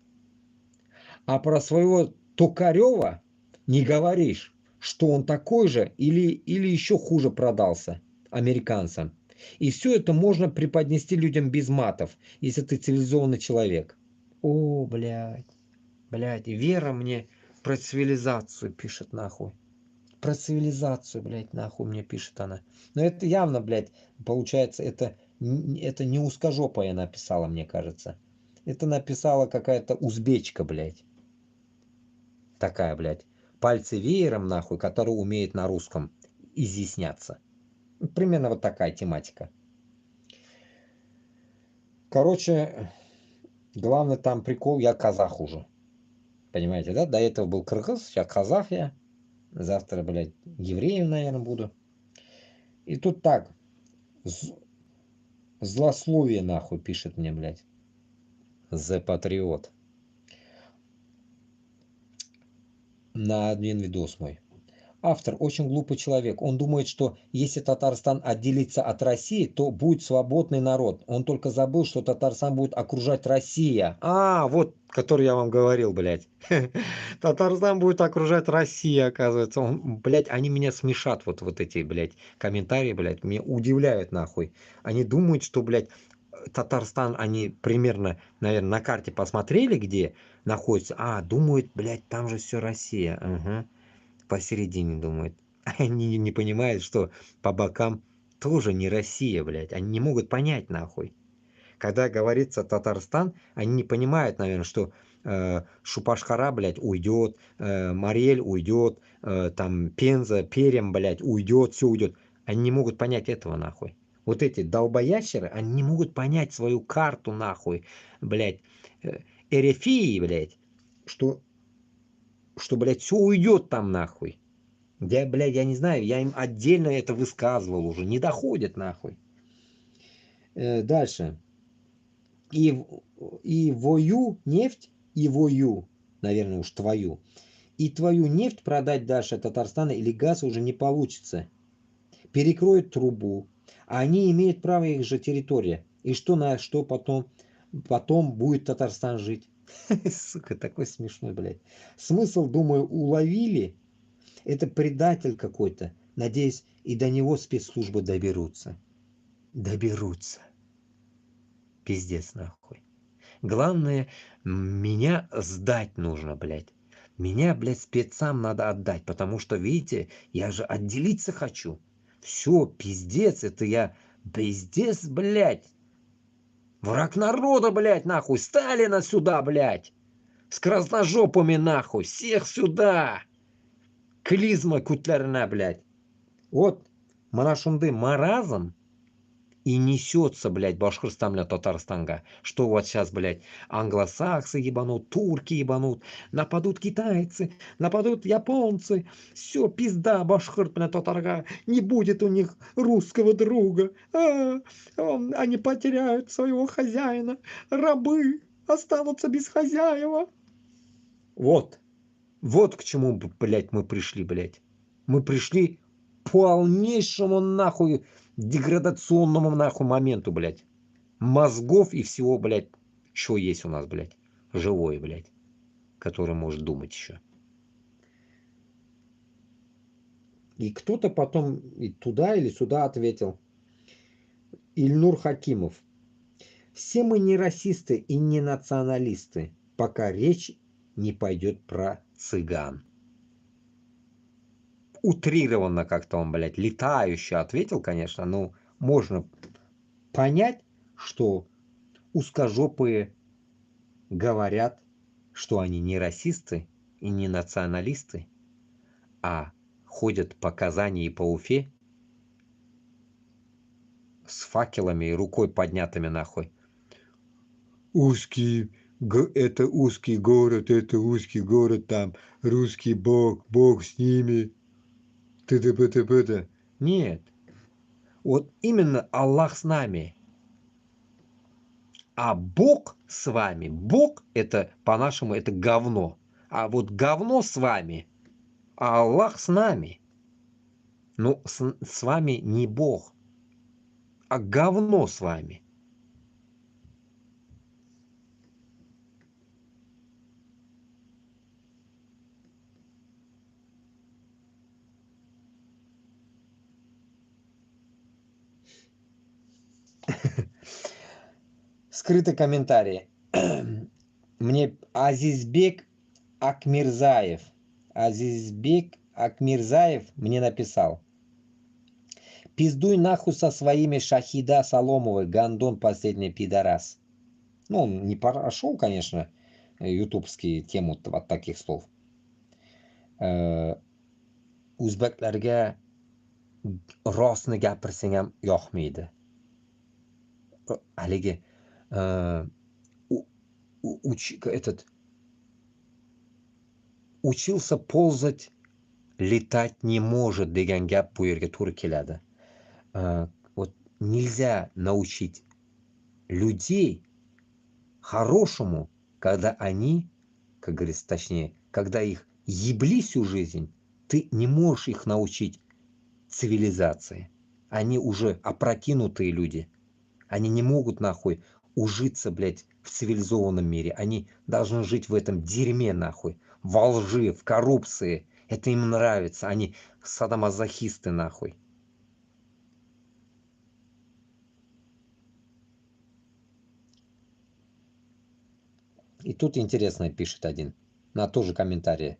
а про своего Токарева не говоришь, что он такой же или еще хуже продался американцам. И все это можно преподнести людям без матов, если ты цивилизованный человек. О, блядь, блядь, Вера мне про цивилизацию пишет нахуй. Про цивилизацию, блядь, нахуй мне пишет она. Но это явно, блядь, получается, это не узкожопая написала, мне кажется. Это написала какая-то узбечка, блядь. Такая, блядь. Пальцы веером, нахуй, которая умеет на русском изъясняться. Примерно вот такая тематика. Короче, главный там прикол, я казах уже. Понимаете, да? До этого был кыргыз, сейчас казах я. Завтра, блядь, евреем, наверное, буду. И тут так, злословие, нахуй, пишет мне, блядь. The Patriot. На один видос мой. Автор очень глупый человек. Он думает, что если Татарстан отделится от России, то будет свободный народ. Он только забыл, что Татарстан будет окружать Россия. А, вот, который я вам говорил, блядь. Татарстан будет окружать Россия, оказывается. Блядь, они меня смешат, вот эти, блядь, комментарии, блядь. Меня удивляют, нахуй. Они думают, что, блядь, Татарстан, они примерно, наверное, на карте посмотрели, где находится. А, думают, блядь, там же все Россия. Ага. Посередине думают. Они не понимают, что по бокам тоже не Россия, блядь. Они не могут понять, нахуй. Когда говорится Татарстан, они не понимают, наверное, что Шупашкара, блядь, уйдет, Мариэль уйдет, там Пенза, Перем, блядь, уйдет, все уйдет. Они не могут понять этого, нахуй. Вот эти долбоящеры, они не могут понять свою карту, нахуй, блядь, эрефии, блядь, что, блядь, все уйдет там, нахуй. Я, блядь, я не знаю, я им отдельно это высказывал уже, не доходит, нахуй. Дальше. И, и вою нефть, и вою, наверное, уж твою. И твою нефть продать дальше Татарстана или газ уже не получится. Перекроют трубу. А они имеют право, их же территория. И что на что потом будет Татарстан жить? Сука, такой смешной, блядь. Смысл, думаю, уловили. Это предатель какой-то. Надеюсь, и до него спецслужбы доберутся. Доберутся. Пиздец, нахуй. Главное, меня сдать нужно, блядь. Меня, блядь, спецам надо отдать, потому что, видите, я же отделиться хочу. Все, пиздец, это я... Пиздец, блядь. Враг народа, блядь, нахуй. Сталина сюда, блядь. С красножопами, нахуй. Всех сюда. Клизма кутлярна, блядь. Вот, Манашунды маразм и несется, блядь, Башкортостан, блядь, Татарстанга. Что вот сейчас, блядь, англосаксы ебанут, турки ебанут, нападут китайцы, нападут японцы. Все, пизда, Башкорт, блядь, Татарга. Не будет у них русского друга. Они потеряют своего хозяина. Рабы останутся без хозяева. Вот. Вот к чему, блядь, мы пришли, блядь. Мы пришли к полнейшему нахуй деградационному нахуй моменту, блядь. Мозгов и всего, блядь, что есть у нас, блядь. Живое, блядь. Который может думать еще. И кто-то потом и туда или сюда ответил. Ильнур Хакимов. Все мы не расисты и не националисты, пока речь не пойдет про цыган. Утрированно как-то он, блядь, летающе ответил, конечно, но можно понять, что узкожопые говорят, что они не расисты и не националисты, а ходят по Казани и по Уфе с факелами и рукой поднятыми нахуй. Это узкий город, там русский бог с ними. Ты-ты-ты-ты-ты. Нет, вот именно Аллах с нами. А Бог с вами. Бог это, по-нашему, это говно. А вот говно с вами. А Аллах с нами. Но с вами не Бог, а говно с вами. Скрытый комментарий. Мне Азизбек Акмирзаев. Азизбек Акмирзаев мне написал. Пиздуй нахуй со своими Шахида Соломовой, гандон последний пидорас. Ну, он не прошел, конечно, ютубские тему от таких слов. O'zbeklarga rostni gapirsang ham yoqmaydi. Haligi учился ползать, летать не может degan gap bu yerga to'g'ri keladi. Вот нельзя научить людей хорошему, когда они, как говорится, точнее, когда их ебли всю жизнь, ты не можешь их научить цивилизации. Они уже опрокинутые люди. Они не могут нахуй ужиться, блядь, в цивилизованном мире. Они должны жить в этом дерьме нахуй. Во лжи, в коррупции. Это им нравится. Они садомазохисты нахуй. И тут интересно пишет один. На тоже комментарий.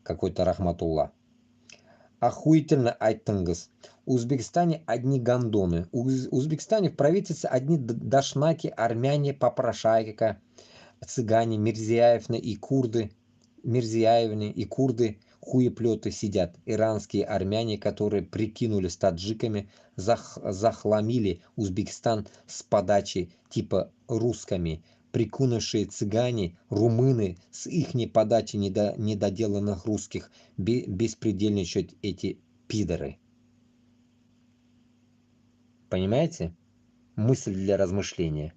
Какой-то Рахматулла. Охуительно айттыңыз. В Узбекистане одни гондоны. В Узбекистане в правительстве одни дашнаки, армяне, попрошайка, цыгане, Мирзияевны и курды. Мирзияевны и курды хуеплеты сидят. Иранские армяне, которые прикинулись таджиками, захламили Узбекистан с подачи типа русскими. Прикунувшие цыгане, румыны с ихней подачи недоделанных русских беспредельничают эти пидоры. Понимаете? Мысль для размышления.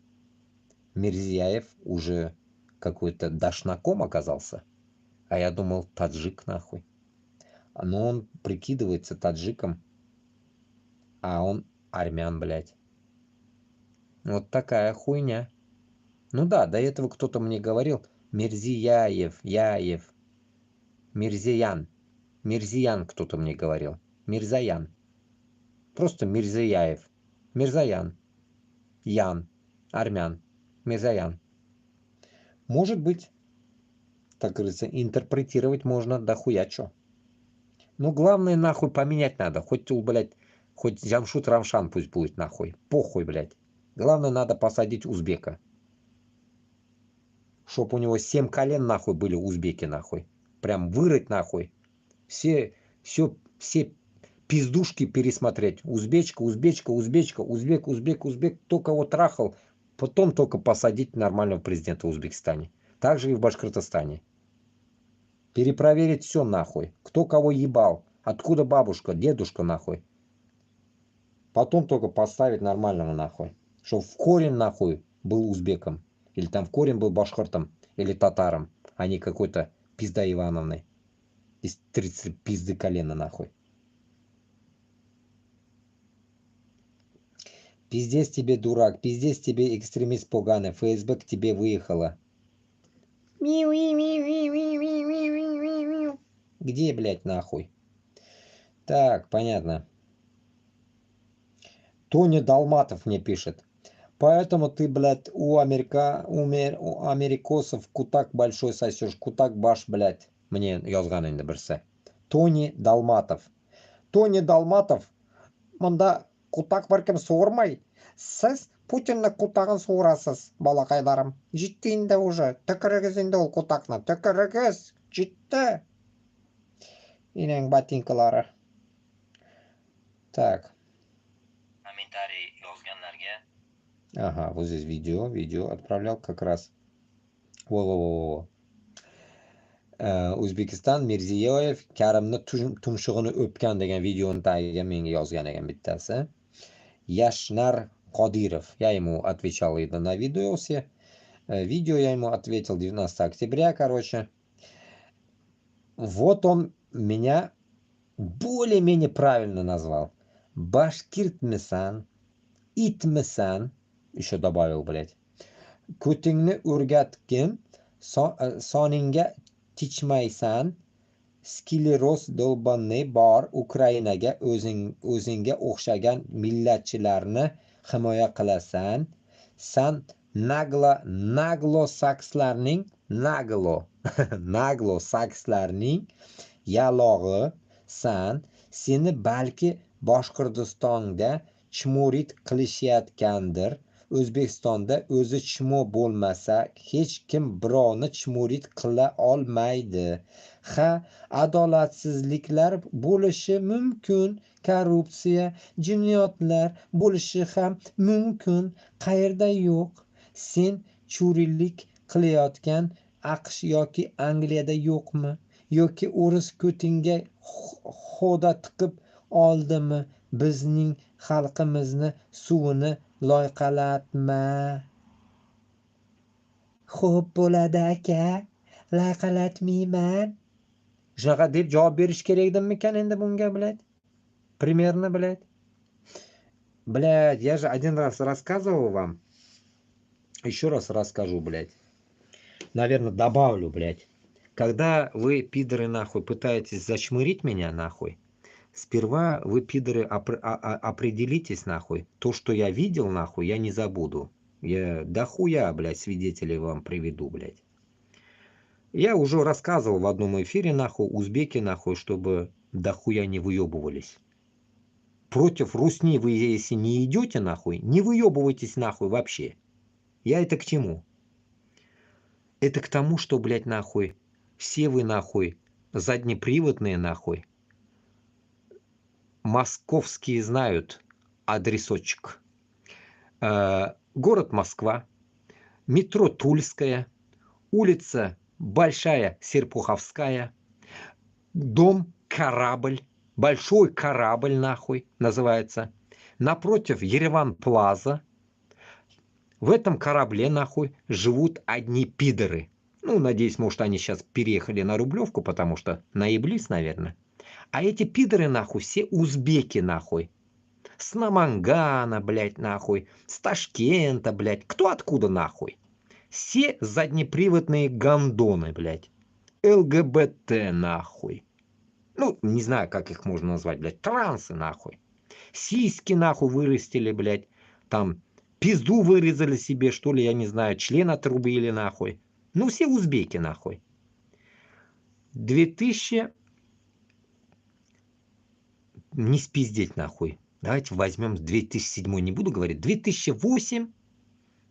Мирзияев уже какой-то дашнаком оказался. А я думал, таджик нахуй. Но он прикидывается таджиком, а он армян, блядь. Вот такая хуйня. Ну да, до этого кто-то мне говорил, Мирзияев, Мирзиян. Мирзиян кто-то мне говорил. Мирзаян. Просто Мирзияев. Мирзаян. Ян. Армян. Мирзаян. Может быть, так говорится, интерпретировать можно дохуя чё. Ну, главное, нахуй поменять надо. Хоть, блядь, хоть Джамшут Равшан пусть будет, нахуй. Похуй, блядь. Главное, надо посадить узбека. Чтоб у него 7 колен, нахуй, были узбеки, нахуй. Прям вырыть, нахуй. Все пиздушки пересмотреть. Узбек, кто кого трахал. Потом только посадить нормального президента в Узбекистане. Также и в Башкортостане. Перепроверить все нахуй. Кто кого ебал. Откуда бабушка, дедушка нахуй. Потом только поставить нормального нахуй. Чтоб в корень нахуй был узбеком. Или там в корень был башкортом. Или татаром. А не какой-то пизда Ивановной. Из 30 пизды колена нахуй. Пиздец тебе, дурак. Пиздец тебе, экстремист поганый. ФСБ к тебе выехала. Где, блядь, нахуй? Так, понятно. Тони Далматов мне пишет. Поэтому ты, блядь, у америкосов кутак большой сосешь. Кутак баш, блядь. Мне язган инде берсе. Тони Далматов. Тони Далматов. Мында кутак баркем суырмай. Сіз Путиннің кутағын суырасыз, балақайларым. Жетті инде уже. Түкірігіз инде ол кутақны. Түкірігіз. Жетті. Инең ботинкалары. Так. Комментарий язганларга. Ага, вот здесь видео отправлял как раз. Во. O'zbekiston Mirziyoyev Karimni tumshug'ini o'pgan degan videoni tagiga menga yozgan ekan bittasi. Yashnar Qodirov. Я ему отвечал на видосе. Видео я ему ответил 19 октября, короче. Вот он меня более-менее правильно назвал. Башкиртмисан, итмисан, еще добавил, блядь. Ko'tingni o'rgatgin, soningga tichmaysan, skleroz dolbanni bor, Ukrainaga o'zingga o'xshagan millatchilarni himoya qilasan. San naglo-sakslarning naglo-sakslarning yalog'i san. Seni balki Boshqirdistonda chmo'rit qilishayotgandir. O'zbekistonda o'zi chmo bo'lmasa hech kim birovni chmo'rit qila olmaydi. Ha, adolatsizliklar bo'lishi mumkin, korrupsiya, jinoyatlar bo'lishi ham mumkin. Qayerda yo'q? Sen churilik qilayotgan AQSh yoki Angliyada yo'qmi? Yoki o'ris ko'tingga xoda tiqib oldimi? Bizning xalqimizni suvini loyqalatma. Xo'p bo'ladi aka, loyqalatmayman. Shunaqa deb javob berish kerak edimikan endi bunga, блядь? Примерно, блядь. Блядь, я же один раз рассказывал вам. Еще раз расскажу, блядь. Наверное, добавлю, блядь. Когда вы, пидоры, нахуй, пытаетесь зачмырить меня, нахуй, сперва вы, пидоры, определитесь, нахуй. То, что я видел, нахуй, я не забуду. Я дохуя, блядь, свидетелей вам приведу, блядь. Я уже рассказывал в одном эфире, нахуй, узбеки, нахуй, чтобы дохуя не выебывались. Против русни вы, если не идете, нахуй, не выебывайтесь, нахуй, вообще. Я это к чему? Это к тому, что, блядь, нахуй, все вы, нахуй, заднеприводные, нахуй, московские знают адресочек. Город Москва, метро Тульская, улица Большая Серпуховская, дом Корабль, большой корабль, нахуй, называется. Напротив Ереван Плаза. В этом корабле, нахуй, живут одни пидоры. Ну, надеюсь, может, они сейчас переехали на Рублевку, потому что наеблись, наверное. А эти пидоры, нахуй, все узбеки, нахуй. С Намангана, блядь, нахуй. С Ташкента, блядь. Кто откуда, нахуй? Все заднеприводные гондоны, блядь. ЛГБТ, нахуй. Ну, не знаю, как их можно назвать, блядь. Трансы, нахуй. Сиськи, нахуй, вырастили, блядь. Там пизду вырезали себе, что ли, я не знаю. Член отрубили, нахуй. Ну, все узбеки, нахуй. 2000... Не спиздеть, нахуй. Давайте возьмем 2007, не буду говорить. 2008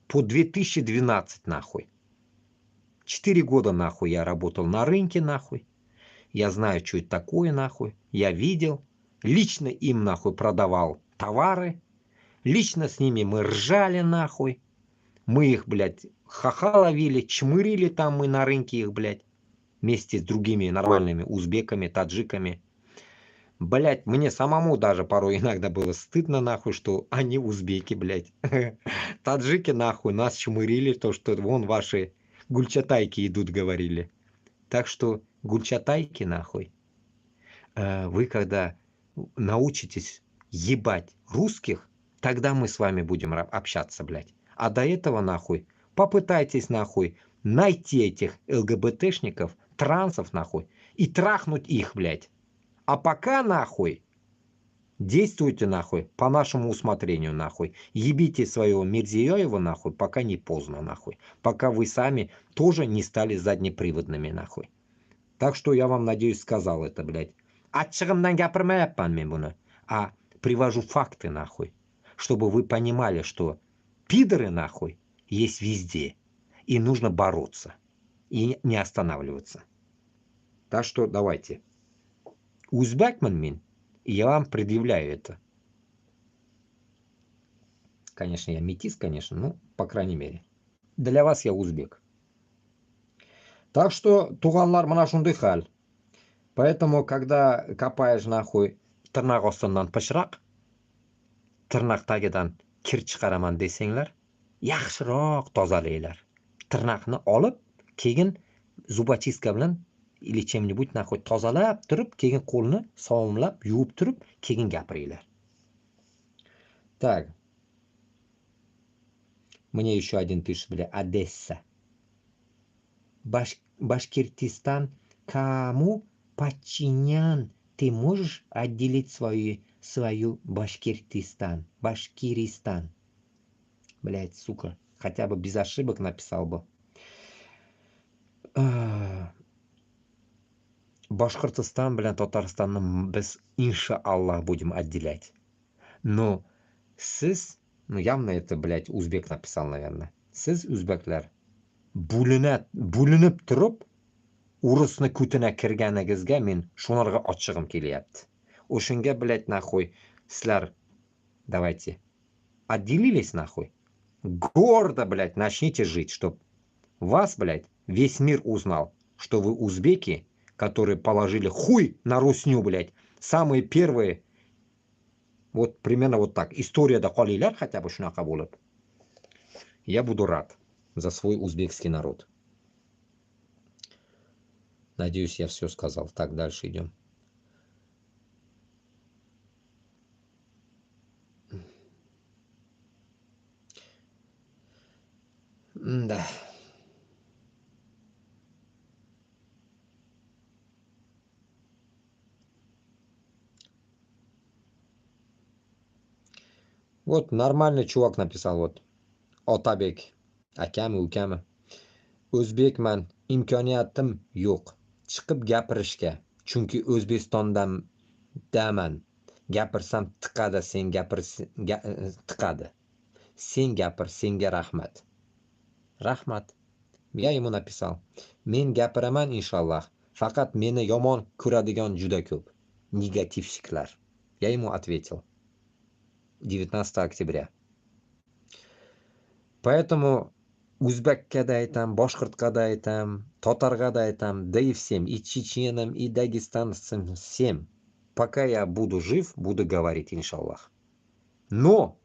по 2012, нахуй. 4 года, нахуй, я работал на рынке, нахуй. Я знаю, что это такое, нахуй. Я видел. Лично им, нахуй, продавал товары. Лично с ними мы ржали, нахуй. Мы их, блядь, ха-ха ловили, чмырили там мы на рынке их, блядь. Вместе с другими нормальными узбеками, таджиками. Блядь, мне самому даже порой иногда было стыдно, нахуй, что они узбеки, блядь. Таджики, нахуй, нас чмырили, то, что вон ваши гульчатайки идут, говорили. Так что гульчатайки, нахуй, вы когда научитесь ебать русских, тогда мы с вами будем общаться, блядь. А до этого, нахуй, попытайтесь, нахуй, найти этих ЛГБТшников, трансов, нахуй, и трахнуть их, блядь. А пока, нахуй, действуйте, нахуй, по нашему усмотрению, нахуй. Ебите своего Мирзиёева, нахуй, пока не поздно, нахуй. Пока вы сами тоже не стали заднеприводными, нахуй. Так что я вам, надеюсь, сказал это, блядь. Ачығымнан гапырмайаппан мен буны. А привожу факты, нахуй. Чтобы вы понимали, что пидоры, нахуй, есть везде. И нужно бороться. И не останавливаться. Так что давайте. Узбекман мен, и я вам предъявляю это. Конечно, я метис, конечно, но по крайней мере. Для вас я узбек. Так что, туғанлар, мына шундай хәл. Поэтому, когда копаешь, нахуй, тырнақ астынан пышрақ, тырнақ тагыдан кир чыгараман десеңлер, yaxshiroq tozalanglar. Тырнақны olib, keyin zubachistka bilan или чем-нибудь нахуй tozalab turib, keyin qo'lni sovunlab, yuvib turib, keyin gapiringlar. Так. Мне еще один пишет, бля, Одесса. Башкиртистан кому подчинен? Ты можешь отделить свою Башкиртистан? Башкиристан. Блять, сука. Хотя бы без ошибок написал бы. Башкортостан, блядь, Татарстанны без иншаллах будем отделять. Но siz, ну явно это, блядь, узбек написал, наверное. Siz o'zbeklar bo'linib turib, urusni ko'tina kirganingizga men shularga ochig'im kelyapti. O'shanga, блядь, нахуй, sizlar давайте отделились, нахуй. Гордо, блядь, начните жить, чтоб вас, блядь, весь мир узнал, что вы узбеки, которые положили хуй на русню, блядь, самые первые. Вот примерно вот так. История qalinglar хотя бы shunaqa bo'lib. Я буду рад за свой узбекский народ. Надеюсь, я все сказал. Так, дальше идем. Да. Вот нормальный чувак написал, вот. Otabek akami ukami. O'zbekman, imkoniyatim yo'q chiqib gapirishga. Chunki O'zbekistondaman. Gapirsam tiqadi, sen tiqadi. Sen gapir, senga rahmat. Rahmat. Я ему написал. Men gapiraman inshaalloh. Faqat meni yomon ko'radigan juda ko'p. Negativщиклар. Я ему ответил. 19 октября. Поэтому узбекка да aytam, boshqirdga da aytam, tatarga da aytam, да и всем, и чеченам, и дагестанцам, всем. Пока я буду жив, буду говорить, иншаллах. Но,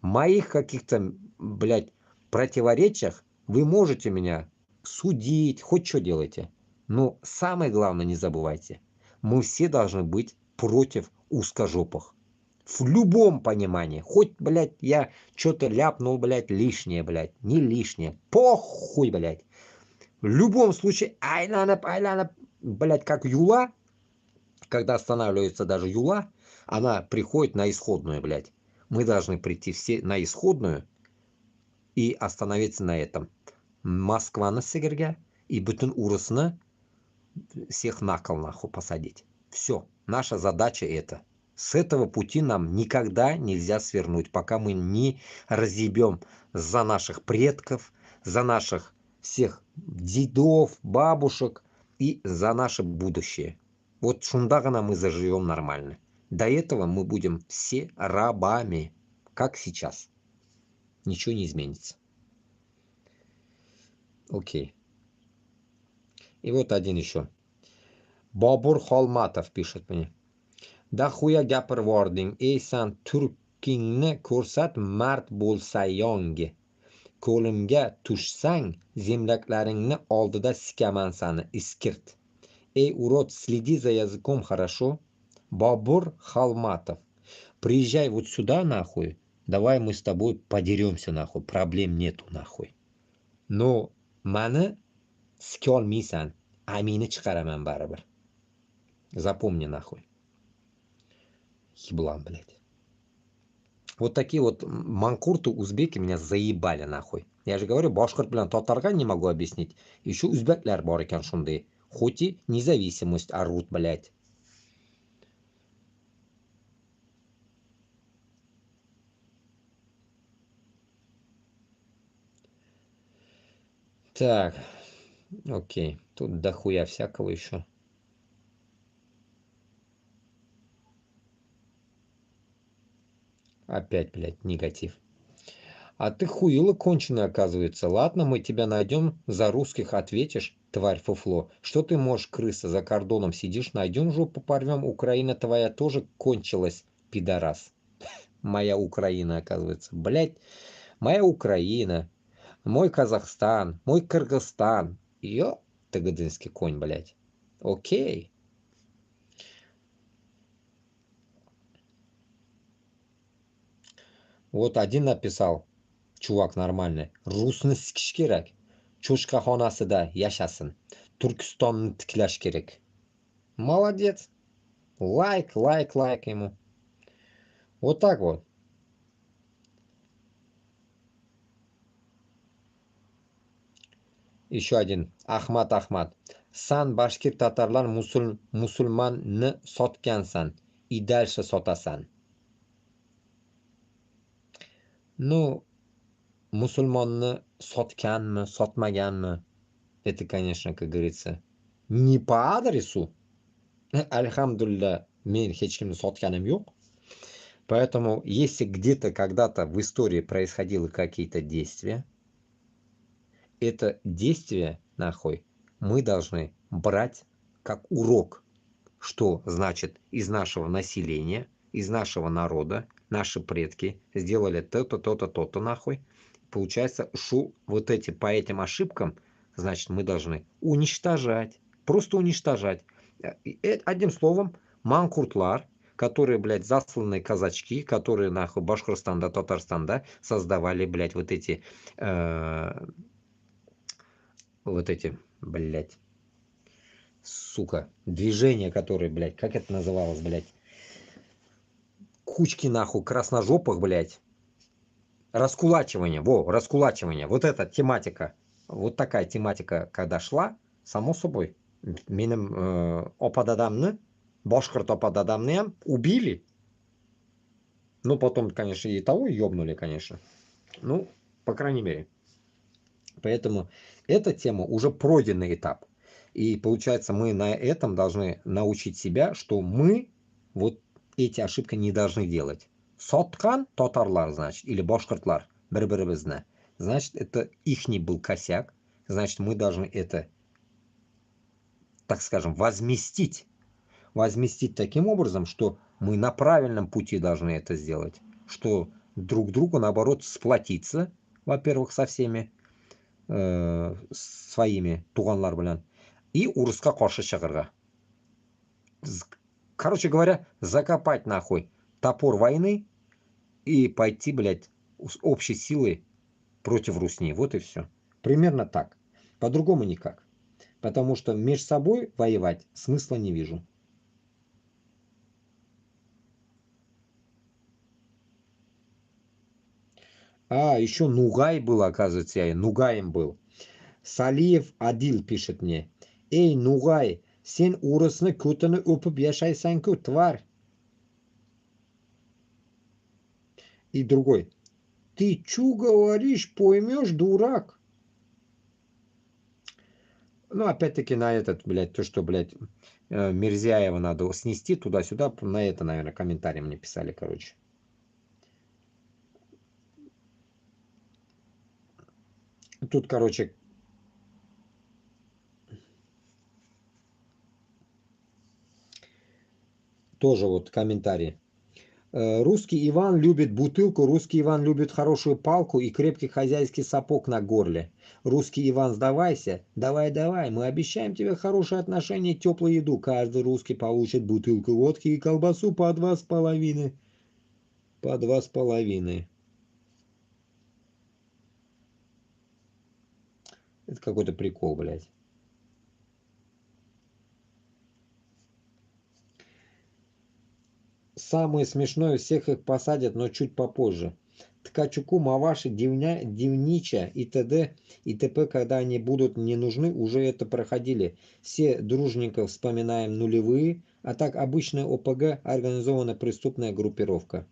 моих каких-то, блядь, противоречиях вы можете меня судить, хоть что делайте. Но самое главное, не забывайте, мы все должны быть против узкожопых. В любом понимании. Хоть, блядь, я что-то ляпнул, блядь, лишнее, блядь. Не лишнее. Похуй, блядь. В любом случае, айланып, блядь, как юла. Когда останавливается даже юла, она приходит на исходную, блядь. Мы должны прийти все на исходную и остановиться на этом. Москваны сигерге и бүтін урысны всех на кол нахуй посадить. Все. Наша задача это. С этого пути нам никогда нельзя свернуть, пока мы не разъебем за наших предков, за наших всех дедов, бабушек и за наше будущее. Вот шунда гана мы заживем нормально. До этого мы будем все рабами, как сейчас. Ничего не изменится. Окей. И вот один еще. Бобур Холматов пишет мне. Да хуя gapirvording, ey san turkingni ko'rsat, mard bo'lsayong. Qo'limga tushsang, zemlaklaringni oldida sikaman sani, iskirt. Эй, урод, следи за языком, хорошо? Бобур Холматов. Приезжай вот сюда, нахуй. Давай мы с тобой подеремся, нахуй. Проблем нету, нахуй. Но mani sikolmaysan. Amini chiqaraman baribir. Запомни, нахуй. Еблан, блядь. Вот такие вот манкурты, узбеки меня заебали, нахуй. Я же говорю, башкирт bilan татарга не могу объяснить. Еще узбеклар бар ekan shunday. Хоть и независимость орут, блядь. Так, окей. Тут дохуя всякого еще. Опять, блядь, негатив. А ты хуила конченая, оказывается. Ладно, мы тебя найдем, за русских ответишь, тварь фуфло. Что ты можешь, крыса, за кордоном сидишь, найдем жопу порвем. Украина твоя тоже кончилась, пидорас. Моя Украина, оказывается. Блядь, моя Украина, мой Казахстан, мой Кыргызстан. Ё, тыгыдынский конь, блядь. Окей. Вот один написал, чувак нормальный. Rusni sikish kerak. Cho'chqaxonasida yashasin. Turkistonni tiklash kerak. Молодец. Лайк, лайк, лайк ему. Вот так вот. Еще один. Ahmad Ahmad. San bashkir tatarlar musulmanni sotgansan. И дальше sotasan. Ну, musulmonni sotganmi, sotmaganmi? Это, конечно, как говорится, не по адресу. Альхамдулилля, men hech kimni sotganim yo'q. Поэтому, если где-то, когда-то в истории происходило какие-то действия, это действие, нахуй, мы должны брать как урок, что значит из нашего населения, из нашего народа, наши предки сделали то-то, то-то, то-то, нахуй. Получается, что вот эти, по этим ошибкам, значит, мы должны уничтожать, просто уничтожать. Одним словом, манкуртлар, которые, блядь, засланные казачки, которые, нахуй, Башкортостанда, Татарстанда создавали, блядь, вот эти, блядь, сука, движения, которые, блядь, как это называлось, блядь, кучки, нахуй, красножопых, блядь, раскулачивание, раскулачивание, вот эта тематика, вот такая тематика, когда шла, само собой, менің опат адамны, башқұрт опат адамны убили, ну, потом, конечно, и того ёбнули, конечно, ну, по крайней мере. Поэтому эта тема уже пройденный этап. И получается, мы на этом должны научить себя, что мы вот эти ошибки не должны делать. Соткан татарлар, значит, или башкортлар, бір-бірімізді. Значит, это ихний был косяк. Значит, мы должны это, так скажем, возместить. Возместить таким образом, что мы на правильном пути должны это сделать. Что друг другу, наоборот, сплотиться, во-первых, со всеми своими туганлар белән и урыска каршы чыгарга. Короче говоря, закопать нахуй топор войны и пойти, блядь, с общей силой против Русни. Вот и все. Примерно так. По-другому никак. Потому что между собой воевать смысла не вижу. А, еще Нугай был, оказывается, я Нугаем был. Салиев Адил пишет мне. Эй, Нугай, сен урысны көтіні өпіп яшайсан-ку, тварь. И другой. Ты чё говоришь, поймешь, дурак? Ну, опять-таки на этот, блядь, то, что, блядь, Мирзяева надо снести туда-сюда, на это, наверное, комментарий мне писали, короче. Тут, короче, тоже вот комментарий. Русский Иван любит бутылку, русский Иван любит хорошую палку и крепкий хозяйский сапог на горле. Русский Иван, сдавайся, давай-давай, мы обещаем тебе хорошие отношения, теплую еду. Каждый русский получит бутылку водки и колбасу по 2,5. По 2,5. Это какой-то прикол, блядь. Самое смешное, всех их посадят, но чуть попозже. Ткачуку, Маваши, Дивнича и т.д. и т.п., когда они будут не нужны, уже это проходили. Все дружненько вспоминаем нулевые, а так обычная ОПГ, организованная преступная группировка.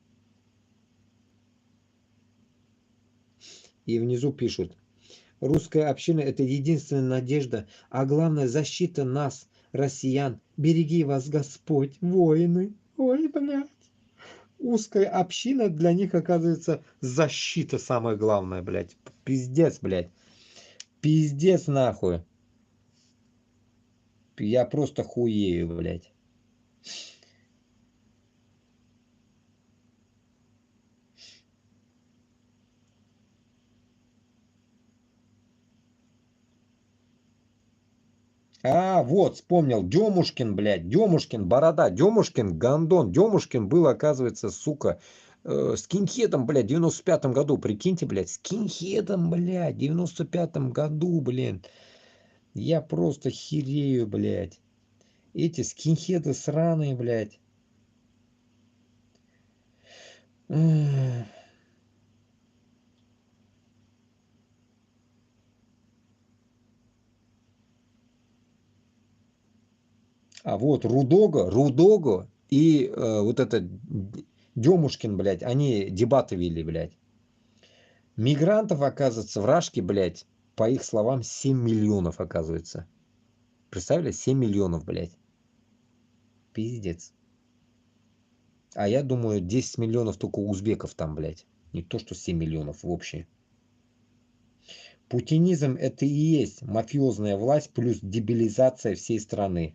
И внизу пишут. Русская община – это единственная надежда, а главное защита нас, россиян. Береги вас, Господь, воины. Ой, блядь. Узкая община для них оказывается защита самое главное, блядь. Пиздец, блядь. Пиздец нахуй. Я просто хуею, блядь. А, вот, вспомнил. Демушкин, блядь. Демушкин, борода. Демушкин, гандон. Демушкин был, оказывается, сука, скинхедом, блядь, в 95-м году. Прикиньте, блядь, скинхедом, блядь, в 95-м году, блин. Я просто херею, блядь. Эти скинхеды сраные, блядь. Эх. А вот Рудого и вот этот Демушкин, блядь, они дебаты вели, блядь. Мигрантов, оказывается, в Рашке, блядь, по их словам, 7 миллионов, оказывается. Представили? 7 миллионов, блядь. Пиздец. А я думаю, 10 миллионов только у узбеков там, блядь. Не то, что 7 миллионов в общем. Путинизм это и есть мафиозная власть плюс дебилизация всей страны.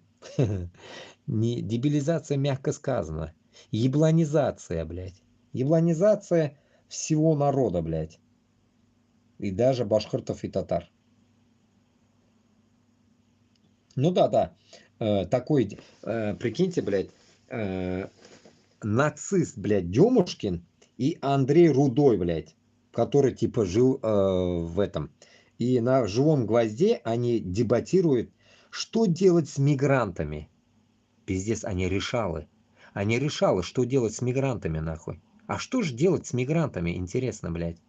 Не дебилизация, мягко сказано. Ебланизация, блядь. Ебланизация всего народа, блядь. И даже башкиртов и татар. Ну да, да. Такой, прикиньте, блядь, э, нацист, блядь, Демушкин и Андрей Рудой, блядь, который типа жил в этом. И на живом гвозде они дебатируют, что делать с мигрантами. Пиздец, они решалы. Они решалы, что делать с мигрантами, нахуй. А что же делать с мигрантами, интересно, блядь.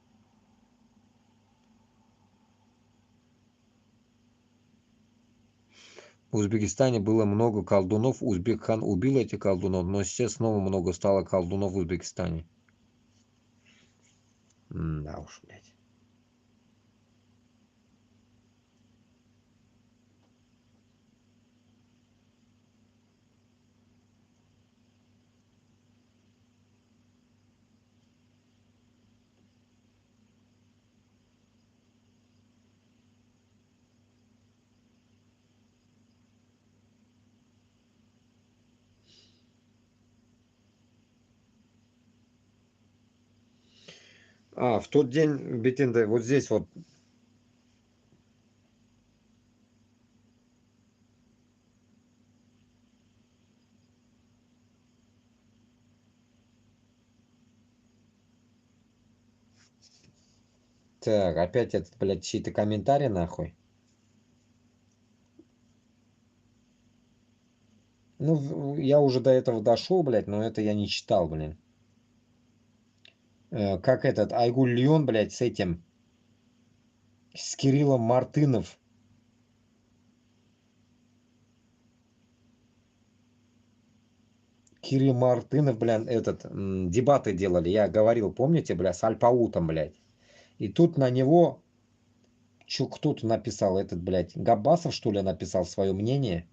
В Узбекистане было много колдунов, Узбек-хан убил этих колдунов, но сейчас снова много стало колдунов в Узбекистане. Да уж, блядь. А, в тот день, Бетинда, вот здесь вот. Так, опять этот, блядь, чьи-то комментарии, нахуй. Ну, я уже до этого дошел, блядь, но это я не читал, блин. Как этот Айгуль Льон, блядь, с этим, с Кириллом Мартынов. Кирилл Мартынов, блядь, этот, дебаты делали, я говорил, помните, блядь, с Альпаутом, блядь. И тут на него, чё, кто-то написал, этот, блядь, Габбасов, что ли, написал свое мнение.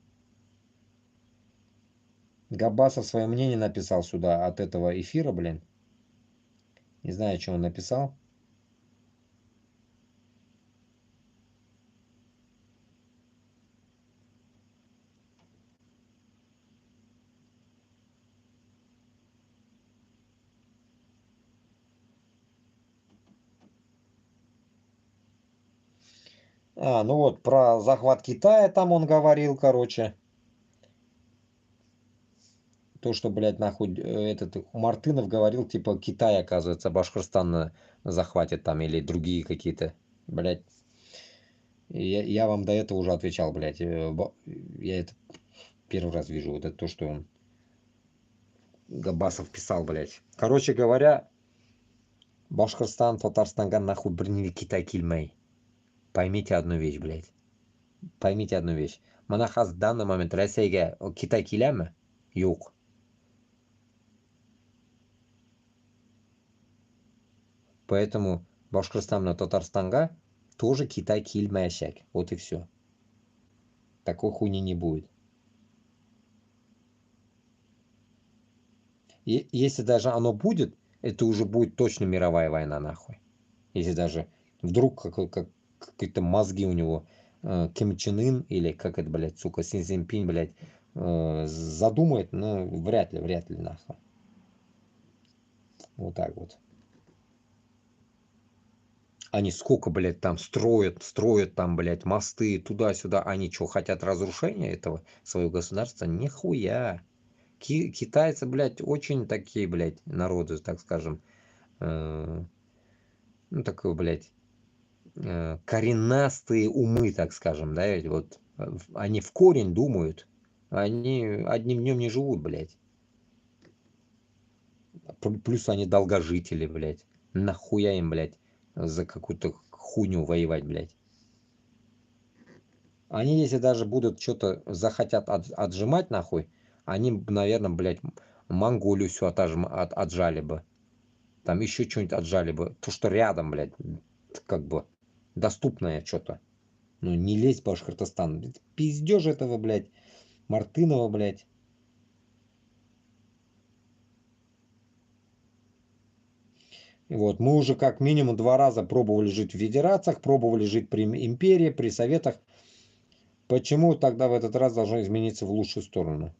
Габбасов свое мнение написал сюда от этого эфира, блин. Не знаю, что он написал. А, ну вот, про захват Китая там он говорил, короче. То, что, блядь, нахуй, этот Мартынов говорил, типа, Китай, оказывается, Башкортостан захватит там, или другие какие-то, блядь. Я вам до этого уже отвечал, блядь. Я это первый раз вижу, вот это то, что он, Габасов писал, блядь. Короче говоря, Башкортостан, Татарстанга нахуй біріне Китай келмей. Поймите одну вещь, блядь. Поймите одну вещь. Мына қазір в данный момент Россияға Китай келе ме? Жоқ. Поэтому Башкортостан на Татарстанга тоже Китай келмейшек. Вот и все. Такой хуйни не будет. И если даже оно будет, это уже будет точно мировая война, нахуй. Если даже вдруг какие-то мозги у него Ким Чен Ын или как это, блядь, сука, Си Цзиньпинь, блядь, задумает, ну, вряд ли, нахуй. Вот так вот. Они сколько, блядь, там строят там, блядь, мосты туда-сюда. Они что, хотят разрушения этого своего государства? Нихуя. Китайцы, блядь, очень такие, блядь, народы, так скажем, э, ну, такой, блядь, коренастые умы, так скажем, да, ведь вот они в корень думают, они одним днем не живут, блядь. Плюс они долгожители, блядь. Нахуя им, блядь, за какую-то хуйню воевать, блядь. Они, если даже будут что-то захотят отжимать, нахуй, они, наверное, блядь, Монголию все отжали бы. Там еще что-нибудь отжали бы. То, что рядом, блядь, как бы доступное что-то. Ну, не лезь в Башкортостан. Пиздеж этого, блядь, Мартынова, блядь. Вот, мы уже как минимум 2 раза пробовали жить в федерациях, пробовали жить при империи, при советах. Почему тогда в этот раз должно измениться в лучшую сторону?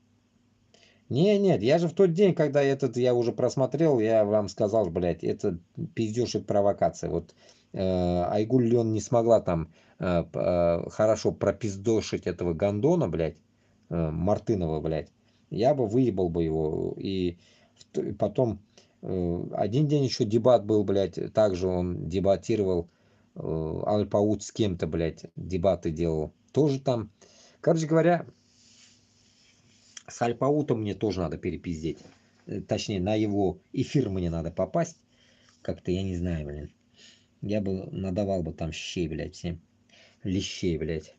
Не, нет, я же в тот день, когда я уже просмотрел, я вам сказал, блядь, это пиздеж и провокация. Вот Айгуль Лен не смогла там хорошо пропиздошить этого гондона, блядь, Мартынова, блядь. Я бы выебал бы его. И потом один день еще дебат был, блядь, также он дебатировал, Аль-Пауд с кем-то, блядь, дебаты делал. Тоже там, короче говоря, с Альпаутом мне тоже надо перепиздеть. Точнее, на его эфир мне надо попасть. Как-то, я не знаю, блин. Я бы надавал бы там щей, блядь, всем. Лещей, блядь.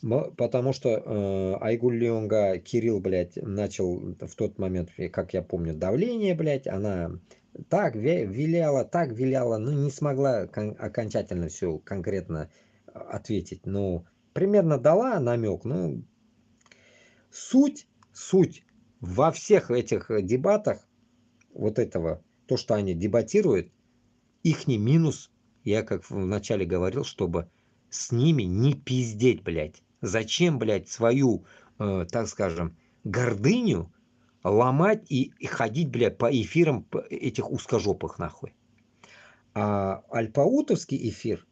Потому что Айгуль Леонга Кирилл, блядь, начал в тот момент, как я помню, давление, блядь, она так виляла, но не смогла окончательно все конкретно ответить. Ну, примерно дала намек, ну, суть во всех этих дебатах вот этого, то, что они дебатируют, ихний минус, я как вначале говорил, чтобы с ними не пиздеть, блядь. Зачем, блядь, свою, так скажем, гордыню ломать и ходить, блядь, по эфирам этих узкожопых, нахуй. А альпаутовский эфир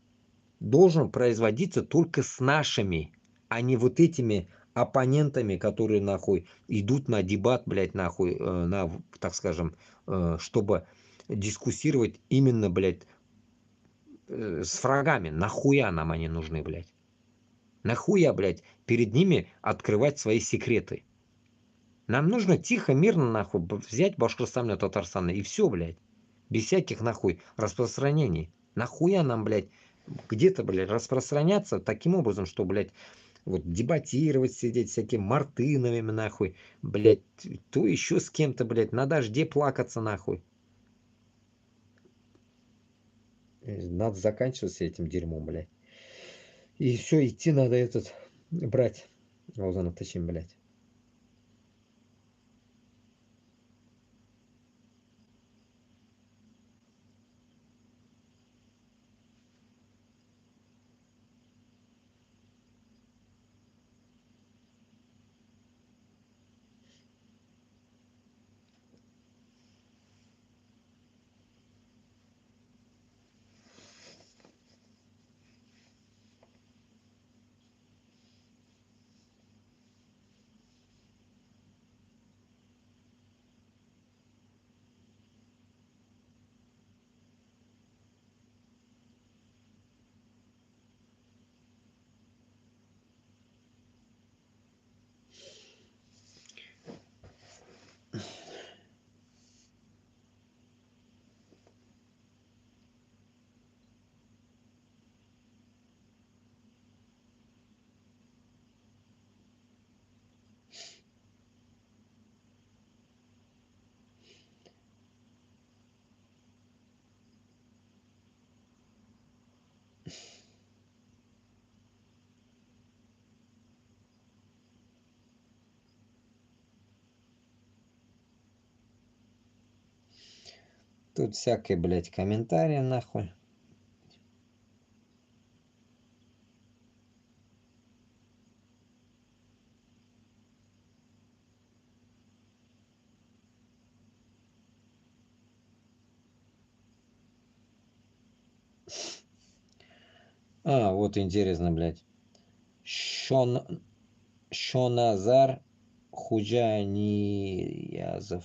должен производиться только с нашими, а не вот этими оппонентами, которые нахуй идут на дебат, блядь, нахуй, так скажем, чтобы дискуссировать именно, блядь, с врагами. Нахуя нам они нужны, блядь? Нахуя, блядь, перед ними открывать свои секреты? Нам нужно тихо, мирно, нахуй, взять Башкортостан и Татарстан, и все, блядь. Без всяких, нахуй, распространений. Нахуя нам, блядь, где-то, блядь, распространяться таким образом, что, блядь, вот дебатировать, сидеть всякими Мартыновыми, нахуй, блядь, то еще с кем-то, блядь, на дожде плакаться, нахуй. Надо заканчивать с этим дерьмом, блядь. И все, идти надо брать. Озона Тащим, блядь. Тут всякие, блядь, комментарии, нахуй. А, вот интересно, блядь. Шон... Шоназар Худжаниязов.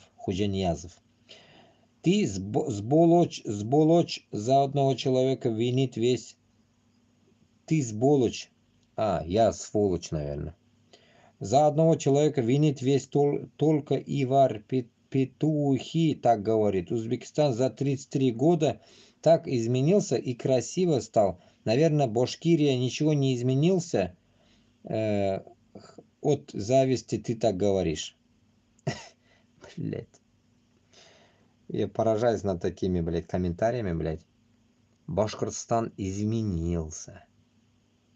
Ты сболочь за одного человека винит весь... Ты сболочь. А, я сволочь, наверное. За одного человека винит весь только Ивар Петухи, так говорит. Узбекистан за 33 года так изменился и красиво стал. Наверное, Башкирия ничего не изменился. Э, от зависти ты так говоришь. Блять. Я поражаюсь над такими, блядь, комментариями, блядь. Башкортостан изменился.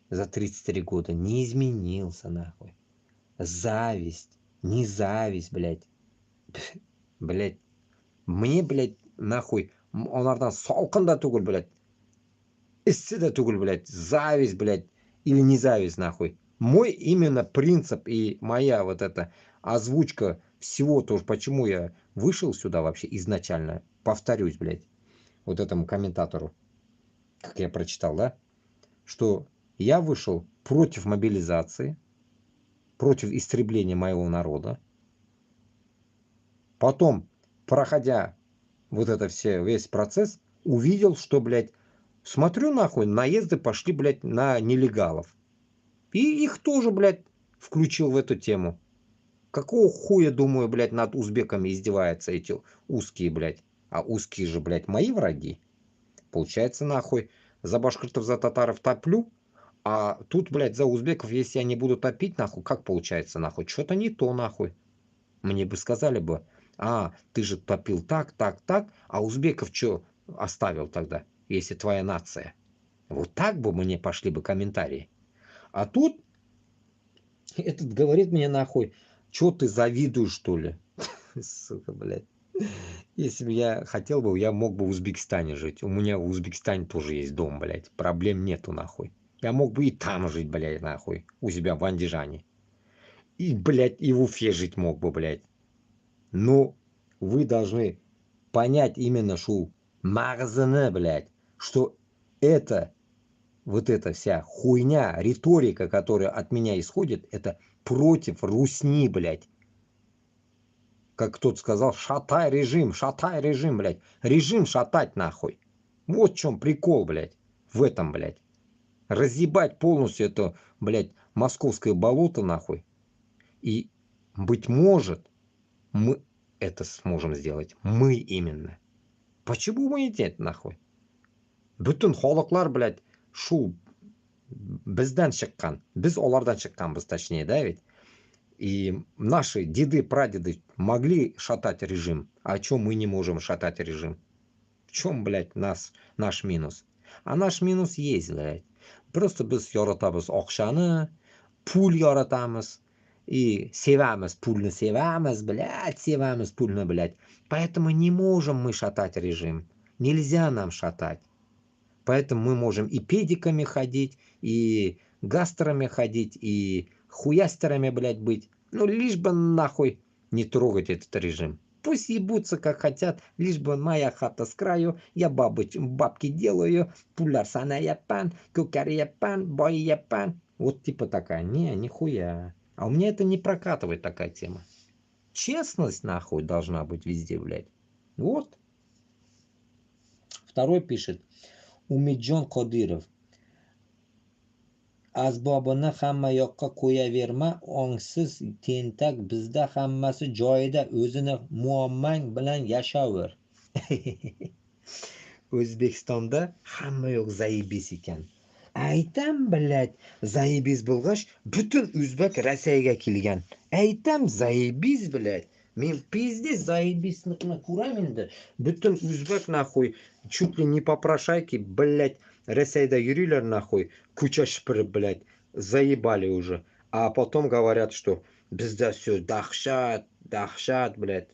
За 33 года не изменился, нахуй. Зависть. Не зависть, блядь. Блядь. Мне, блядь, нахуй. Онардан салқын да түгіл, блядь. Ісі да түгіл, блядь. Зависть, блядь. Или не зависть, нахуй. Мой именно принцип и моя вот эта озвучка всего тоже, почему я вышел сюда вообще изначально, повторюсь, блядь, вот этому комментатору, как я прочитал, да, что я вышел против мобилизации, против истребления моего народа. Потом, проходя вот это все, весь процесс, увидел, что, блядь, смотрю нахуй, наезды пошли, блядь, на нелегалов. И их тоже, блядь, включил в эту тему. Какого хуя, думаю, блядь, над узбеками издеваются эти узкие, блядь. А узкие же, блядь, мои враги. Получается, нахуй, за башкиртов, за татаров топлю, а тут, блядь, за узбеков, если я не буду топить, нахуй, как получается, нахуй? Что-то не то, нахуй. Мне бы сказали бы, а, ты же топил так, так, так, а узбеков что оставил тогда, если твоя нация? Вот так бы мне пошли бы комментарии. А тут этот говорит мне нахуй, что ты завидуешь, что ли? Сука, блядь. Если бы я хотел бы, я мог бы в Узбекистане жить. У меня в Узбекистане тоже есть дом, блядь. Проблем нету, нахуй. Я мог бы и там жить, блядь, нахуй. У себя в Андижане. И, блядь, и в Уфе жить мог бы, блядь. Но вы должны понять именно, что магазины, блядь, что это, вот эта вся хуйня, риторика, которая от меня исходит, это против русни, блядь. Как кто-то сказал, шатай режим, блядь. Режим шатать, нахуй. Вот в чем прикол, блядь. В этом, блядь. Разъебать полностью это, блядь, московское болото, нахуй. И, быть может, мы это сможем сделать. Мы именно. Почему мы нет, нахуй? Бүтін халыклар, блядь, шу бізден шыққан. Біз олардан шыққанбыз, точнее, да, ведь? И наши деды, прадеды могли шатать режим. А чё мы не можем шатать режим? В чем, блядь, наш минус? А наш минус есть, блядь. Просто biz yaratamiz ақшаны, пул yaratamiz. И sevamiz, пульны sevamiz, блядь, sevamiz, пульны, блядь. Поэтому не можем мы шатать режим. Нельзя нам шатать. Поэтому мы можем и педиками ходить, и гастерами ходить, и хуястерами, блядь, быть. Ну, лишь бы нахуй не трогать этот режим. Пусть ебутся как хотят, лишь бы моя хата с краю, я бабки делаю, пулярсана япан, кукар япан, бой япан. Вот типа такая, не, нихуя. А у меня это не прокатывает такая тема. Честность нахуй должна быть везде, блядь. Вот. Второй пишет. Умиджон Кодиров. Asbobini hamma yoqqa qo'yaverma, ongsiz tentak, bizda hammasi joyida, o'zini muammang bilan yashayver. O'zbekistonda hamma yoq zaibis ekan. Aytam, blядь, zaibis bo'lg'ach, butun o'zbek Rossiyaga kelgan. Aytam zaibis, blядь. Men пиздец заебисникni ko'raman endi. Butun o'zbek нахуй чуть ли не попрошайки, блядь, Россияда юрилер нахуй, куча шпры, блядь, заебали уже. А потом говорят, что безда все дахшат, дахшат, блядь.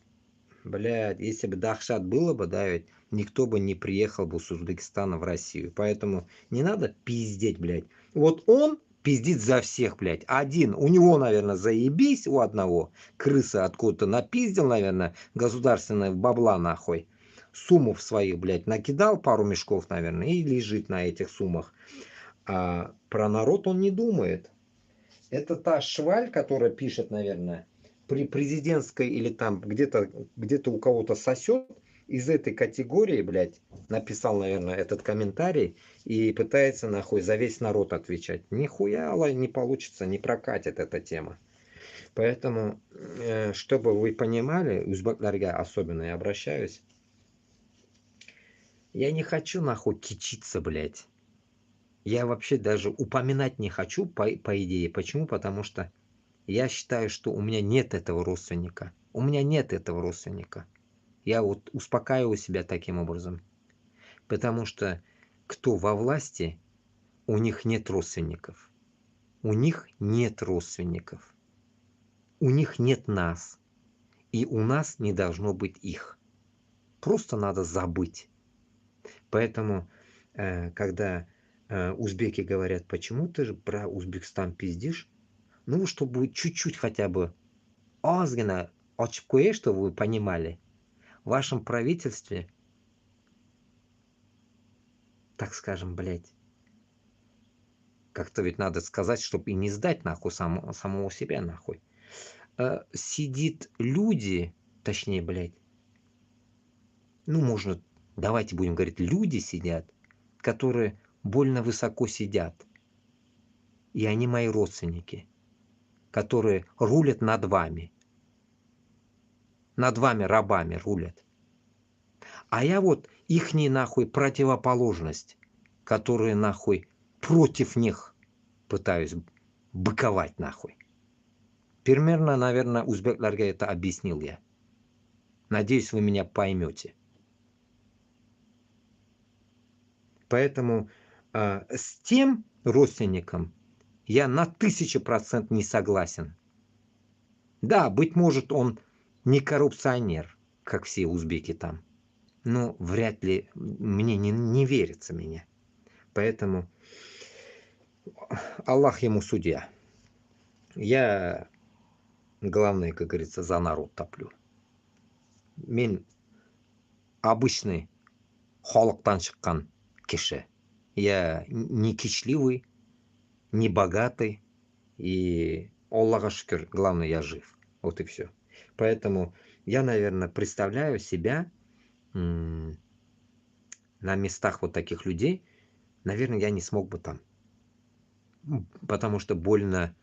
Блядь, если бы дахшат было бы, да, ведь никто бы не приехал бы с Узбекистана в Россию. Поэтому не надо пиздеть, блядь. Вот он пиздит за всех, блядь. Один, у него, наверное, заебись у одного. Крыса откуда-то напиздил, наверное, государственная бабла нахуй. Сумму в своих, блядь, накидал пару мешков, наверное, и лежит на этих суммах. А про народ он не думает. Это та шваль, которая пишет, наверное, при президентской или там где-то у кого-то сосет, из этой категории, блядь, написал, наверное, этот комментарий и пытается нахуй за весь народ отвечать. Нихуя не получится, не прокатит эта тема. Поэтому, чтобы вы понимали, узбекlarga особенно я обращаюсь, я не хочу нахуй кичиться, блядь. Я вообще даже упоминать не хочу, по идее. Почему? Потому что я считаю, что у меня нет этого родственника. У меня нет этого родственника. Я вот успокаиваю себя таким образом. Потому что кто во власти, у них нет родственников. У них нет родственников. У них нет нас. И у нас не должно быть их. Просто надо забыть. Поэтому, когда узбеки говорят, почему ты же про Узбекистан пиздишь, ну, чтобы чуть-чуть хотя бы озгина очкуе, чтобы вы понимали, в вашем правительстве, так скажем, блядь, как-то ведь надо сказать, чтобы и не сдать нахуй самого себя нахуй, сидит люди, точнее, блядь, ну, можно, давайте будем говорить, люди сидят, которые больно высоко сидят, и они мои родственники, которые рулят над вами рабами рулят. А я вот ихний нахуй противоположность, которые нахуй против них пытаюсь быковать нахуй. Примерно, наверное, узбекlarga это объяснил я. Надеюсь, вы меня поймете. Поэтому с тем родственником я на 1000% не согласен. Да, быть может, он не коррупционер, как все узбеки там. Но вряд ли мне не верится меня. Поэтому Аллах ему судья. Я, главное, как говорится, за народ топлю. Мен обычный халықтан шыққан киши. Я не кичливый, не богатый. И Аллаха шукр, главное, я жив. Вот и все. Поэтому я, наверное, представляю себя на местах вот таких людей. Наверное, я не смог бы там. Потому что больно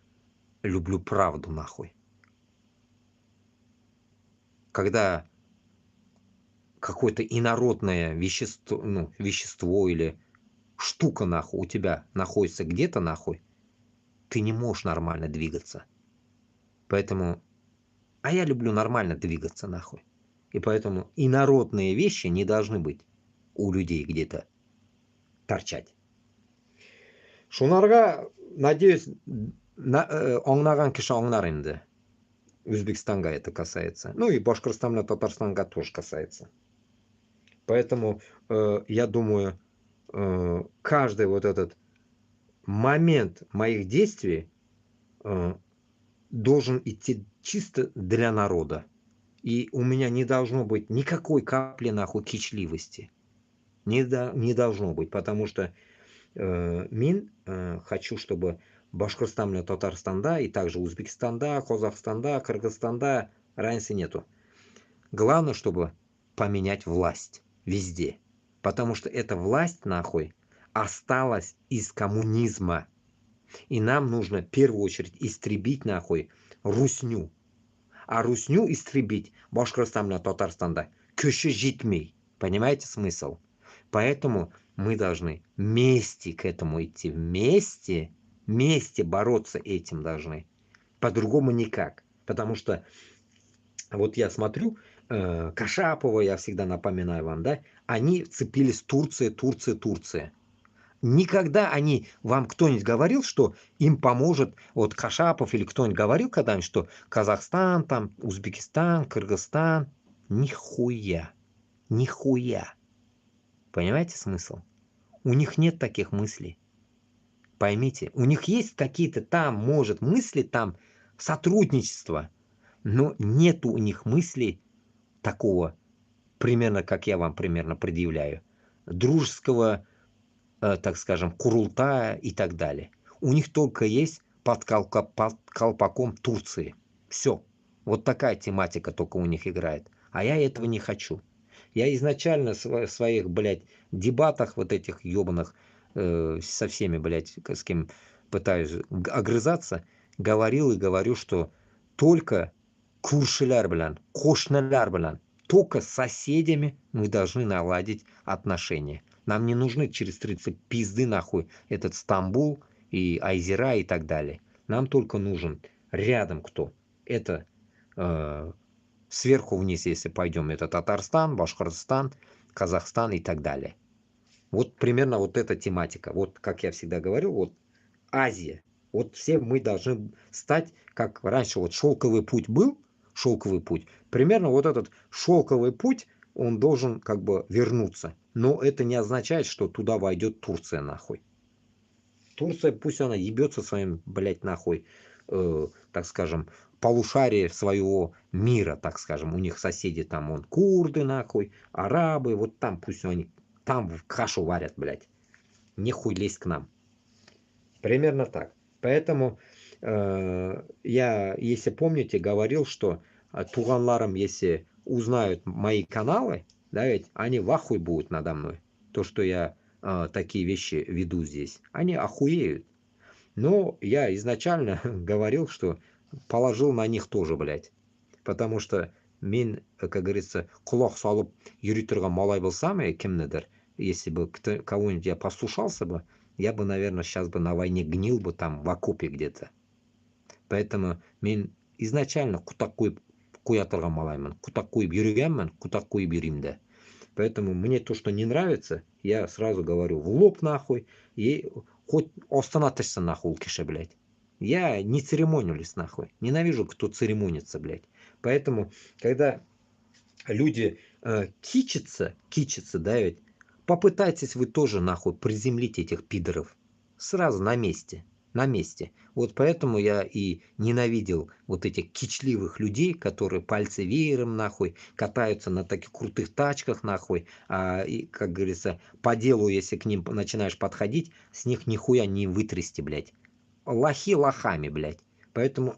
люблю правду нахуй. Когда какое-то инородное вещество или штука нахуй у тебя находится где-то нахуй, ты не можешь нормально двигаться. Поэтому, а я люблю нормально двигаться нахуй. И поэтому инородные вещи не должны быть у людей где-то торчать. Шунарга, надеюсь, аңнаған киши аңнар инде. Узбекистанга это касается. Ну и Башкортостана, Татарстанга тоже касается. Поэтому я думаю, каждый вот этот момент моих действий должен идти чисто для народа. И у меня не должно быть никакой капли нахуй кичливости. Не должно быть, потому что мен хочу, чтобы Башкортостан мен Татарстанда и также Узбекистанда, Казахстанда, Кыргызстанда разницы нету. Главное, чтобы поменять власть везде. Потому что эта власть нахуй осталась из коммунизма. И нам нужно в первую очередь истребить нахуй русню. А русню истребить Башкортостан мен Татарстанда күші жетмей. Понимаете смысл? Поэтому мы должны вместе к этому идти. Вместе бороться этим должны. По-другому никак. Потому что вот я смотрю, Кашапова, я всегда напоминаю вам, да, они вцепились Турция. Никогда вам кто-нибудь говорил, что им поможет, вот Кашапов или кто-нибудь говорил когда-нибудь, что Казахстан, там, Узбекистан, Кыргызстан, нихуя. Понимаете смысл? У них нет таких мыслей. Поймите, у них есть какие-то там, может, мысли, там, сотрудничество, но нет у них мыслей такого, примерно, как я вам примерно предъявляю, дружеского так скажем, Курултая и так далее. У них только есть под колпаком Турции. Все. Вот такая тематика только у них играет. А я этого не хочу. Я изначально в своих, блядь, дебатах вот этих ебаных со всеми, блядь, с кем пытаюсь огрызаться, говорил и говорю, что только күршілер белән, кошнелер белән, только с соседями мы должны наладить отношения. Нам не нужны через 30 пизды нахуй этот Стамбул и Айзера и так далее. Нам только нужен рядом кто. Это сверху вниз, если пойдем, это Татарстан, Башкортостан, Казахстан и так далее. Вот примерно вот эта тематика. Вот, как я всегда говорил, вот Азия. Вот все мы должны стать, как раньше вот шелковый путь был, шелковый путь. Примерно вот этот шелковый путь, он должен как бы вернуться. Но это не означает, что туда войдет Турция нахуй. Турция, пусть она ебется своим, блядь, нахуй, так скажем, полушарие своего мира, так скажем. У них соседи там, вон, курды, нахуй, арабы, вот там пусть они там кашу варят, блядь. Нехуй лезть к нам. Примерно так. Поэтому я, если помните, говорил, что туганларам, если узнают мои каналы, да, ведь они в ахуй будут надо мной. То, что я такие вещи веду здесь. Они охуеют. Но я изначально говорил, что положил на них тоже, блядь. Потому что мен, как говорится, құлақ салып йөри торган малай болсам, кемнедер, если бы кого-нибудь я послушался бы, я бы, наверное, сейчас бы на войне гнил бы там в окопе где-то. Поэтому мен изначально құтақ қойып қоя тұрған малаймын. Құтақ қойып йөргенмін, құтақ қойып йөрим де. Поэтому мне то, что не нравится, я сразу говорю в лоб нахуй, и хоть остановишься нахуй, улкише, блядь. Я не церемонюсь нахуй. Ненавижу, кто церемонится, блядь. Поэтому, когда люди кичатся, да, ведь, попытайтесь вы тоже нахуй приземлить этих пидоров. Сразу на месте. На месте. Вот поэтому я и ненавидел вот этих кичливых людей, которые пальцы веером нахуй, катаются на таких крутых тачках нахуй, и, как говорится, по делу, если к ним начинаешь подходить, с них нихуя не вытрясти, блядь. Лохи лохами, блядь. Поэтому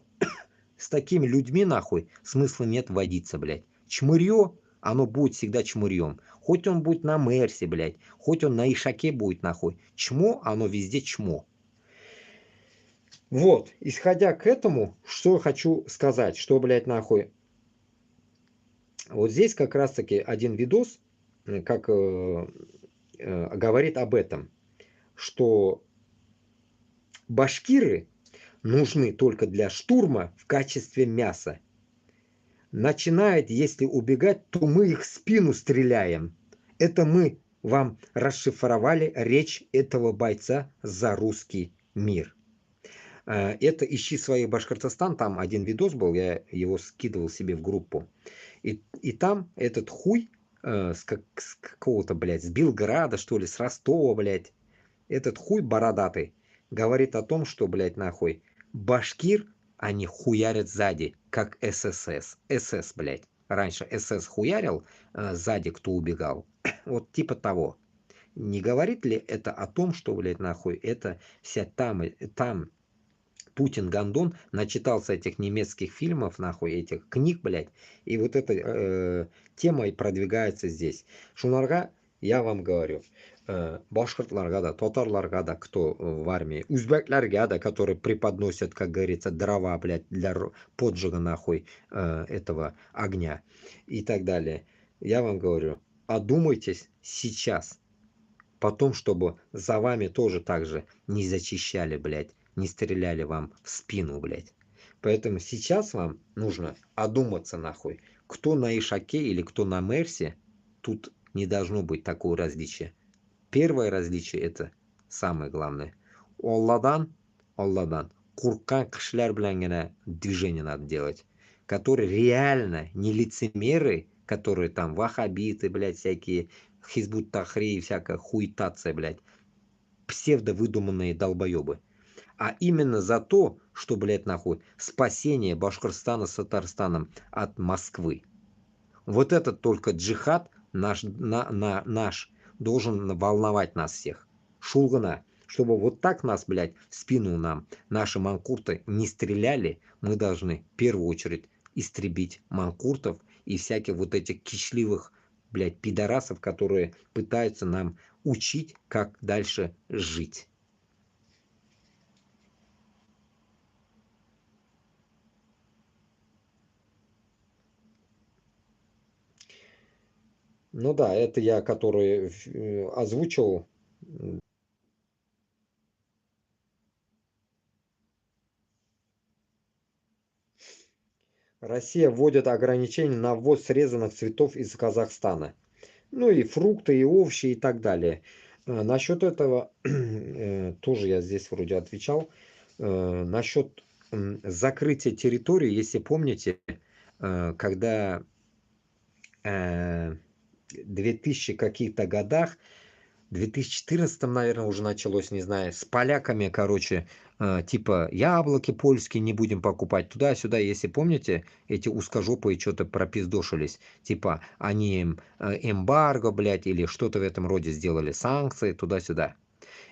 с такими людьми нахуй смысла нет водиться, блядь. Чмырье, оно будет всегда чмырьем. Хоть он будет на Мерсе, блядь, хоть он на Ишаке будет нахуй. Чмо, оно везде чмо. Вот, исходя к этому, что хочу сказать, что, блядь, нахуй. Вот здесь как раз-таки один видос, как говорит об этом, что башкиры нужны только для штурма в качестве мяса. Начинает, если убегать, то мы их в спину стреляем. Это мы вам расшифровали речь этого бойца за русский мир. Это ищи своих Башкортостан, там один видос был, я его скидывал себе в группу. И там этот хуй с какого-то, блядь, с Белграда, что ли, с Ростова, блядь, этот хуй бородатый говорит о том, что, блядь, нахуй, башкир, они хуярят сзади, как ССС. СС, блядь. Раньше СС хуярил сзади, кто убегал. Вот типа того. Не говорит ли это о том, что, блядь, нахуй, это вся там Путин Гондон начитался этих немецких фильмов, нахуй, этих книг, блядь, и вот эта тема и продвигается здесь. Шунарга, я вам говорю, башкортларга да, татарларга да, кто в армии, узбекларга да, которые преподносят, как говорится, дрова, блядь, для поджига, нахуй, этого огня и так далее. Я вам говорю, одумайтесь сейчас, потом, чтобы за вами тоже так же не зачищали, блядь, не стреляли вам в спину, блядь. Поэтому сейчас вам нужно одуматься нахуй. Кто на Ишаке или кто на Мерсе, тут не должно быть такого различия. Первое различие это самое главное. Алладан, куркан кишлер белән генә движение надо делать. Которые реально не лицемеры, которые там ваххабиты, блядь, всякие, Хизбут Тахри, всякая хуетация, блядь. Псевдовыдуманные долбоебы. А именно за то, что, блядь, нахуй, спасение Башкортостана с Татарстаном от Москвы. Вот этот только джихад наш должен волновать нас всех. шулгана. Чтобы вот так нас, блядь, в спину нам наши манкурты не стреляли, мы должны в первую очередь истребить манкуртов и всяких вот этих кичливых, блядь, пидорасов, которые пытаются нам учить, как дальше жить. Ну да, это я, который озвучил. Россия вводит ограничения на ввоз срезанных цветов из Казахстана. Ну и фрукты, и овощи, и так далее. Насчет этого тоже я здесь вроде отвечал. Насчет закрытия территории, если помните, когда 2000 каких-то годах, в 2014, наверное, уже началось, не знаю, с поляками, короче, типа яблоки польские не будем покупать туда-сюда. Если помните, эти узкожопые что-то пропиздошились. Типа они эмбарго, блядь, или что-то в этом роде сделали, санкции туда-сюда.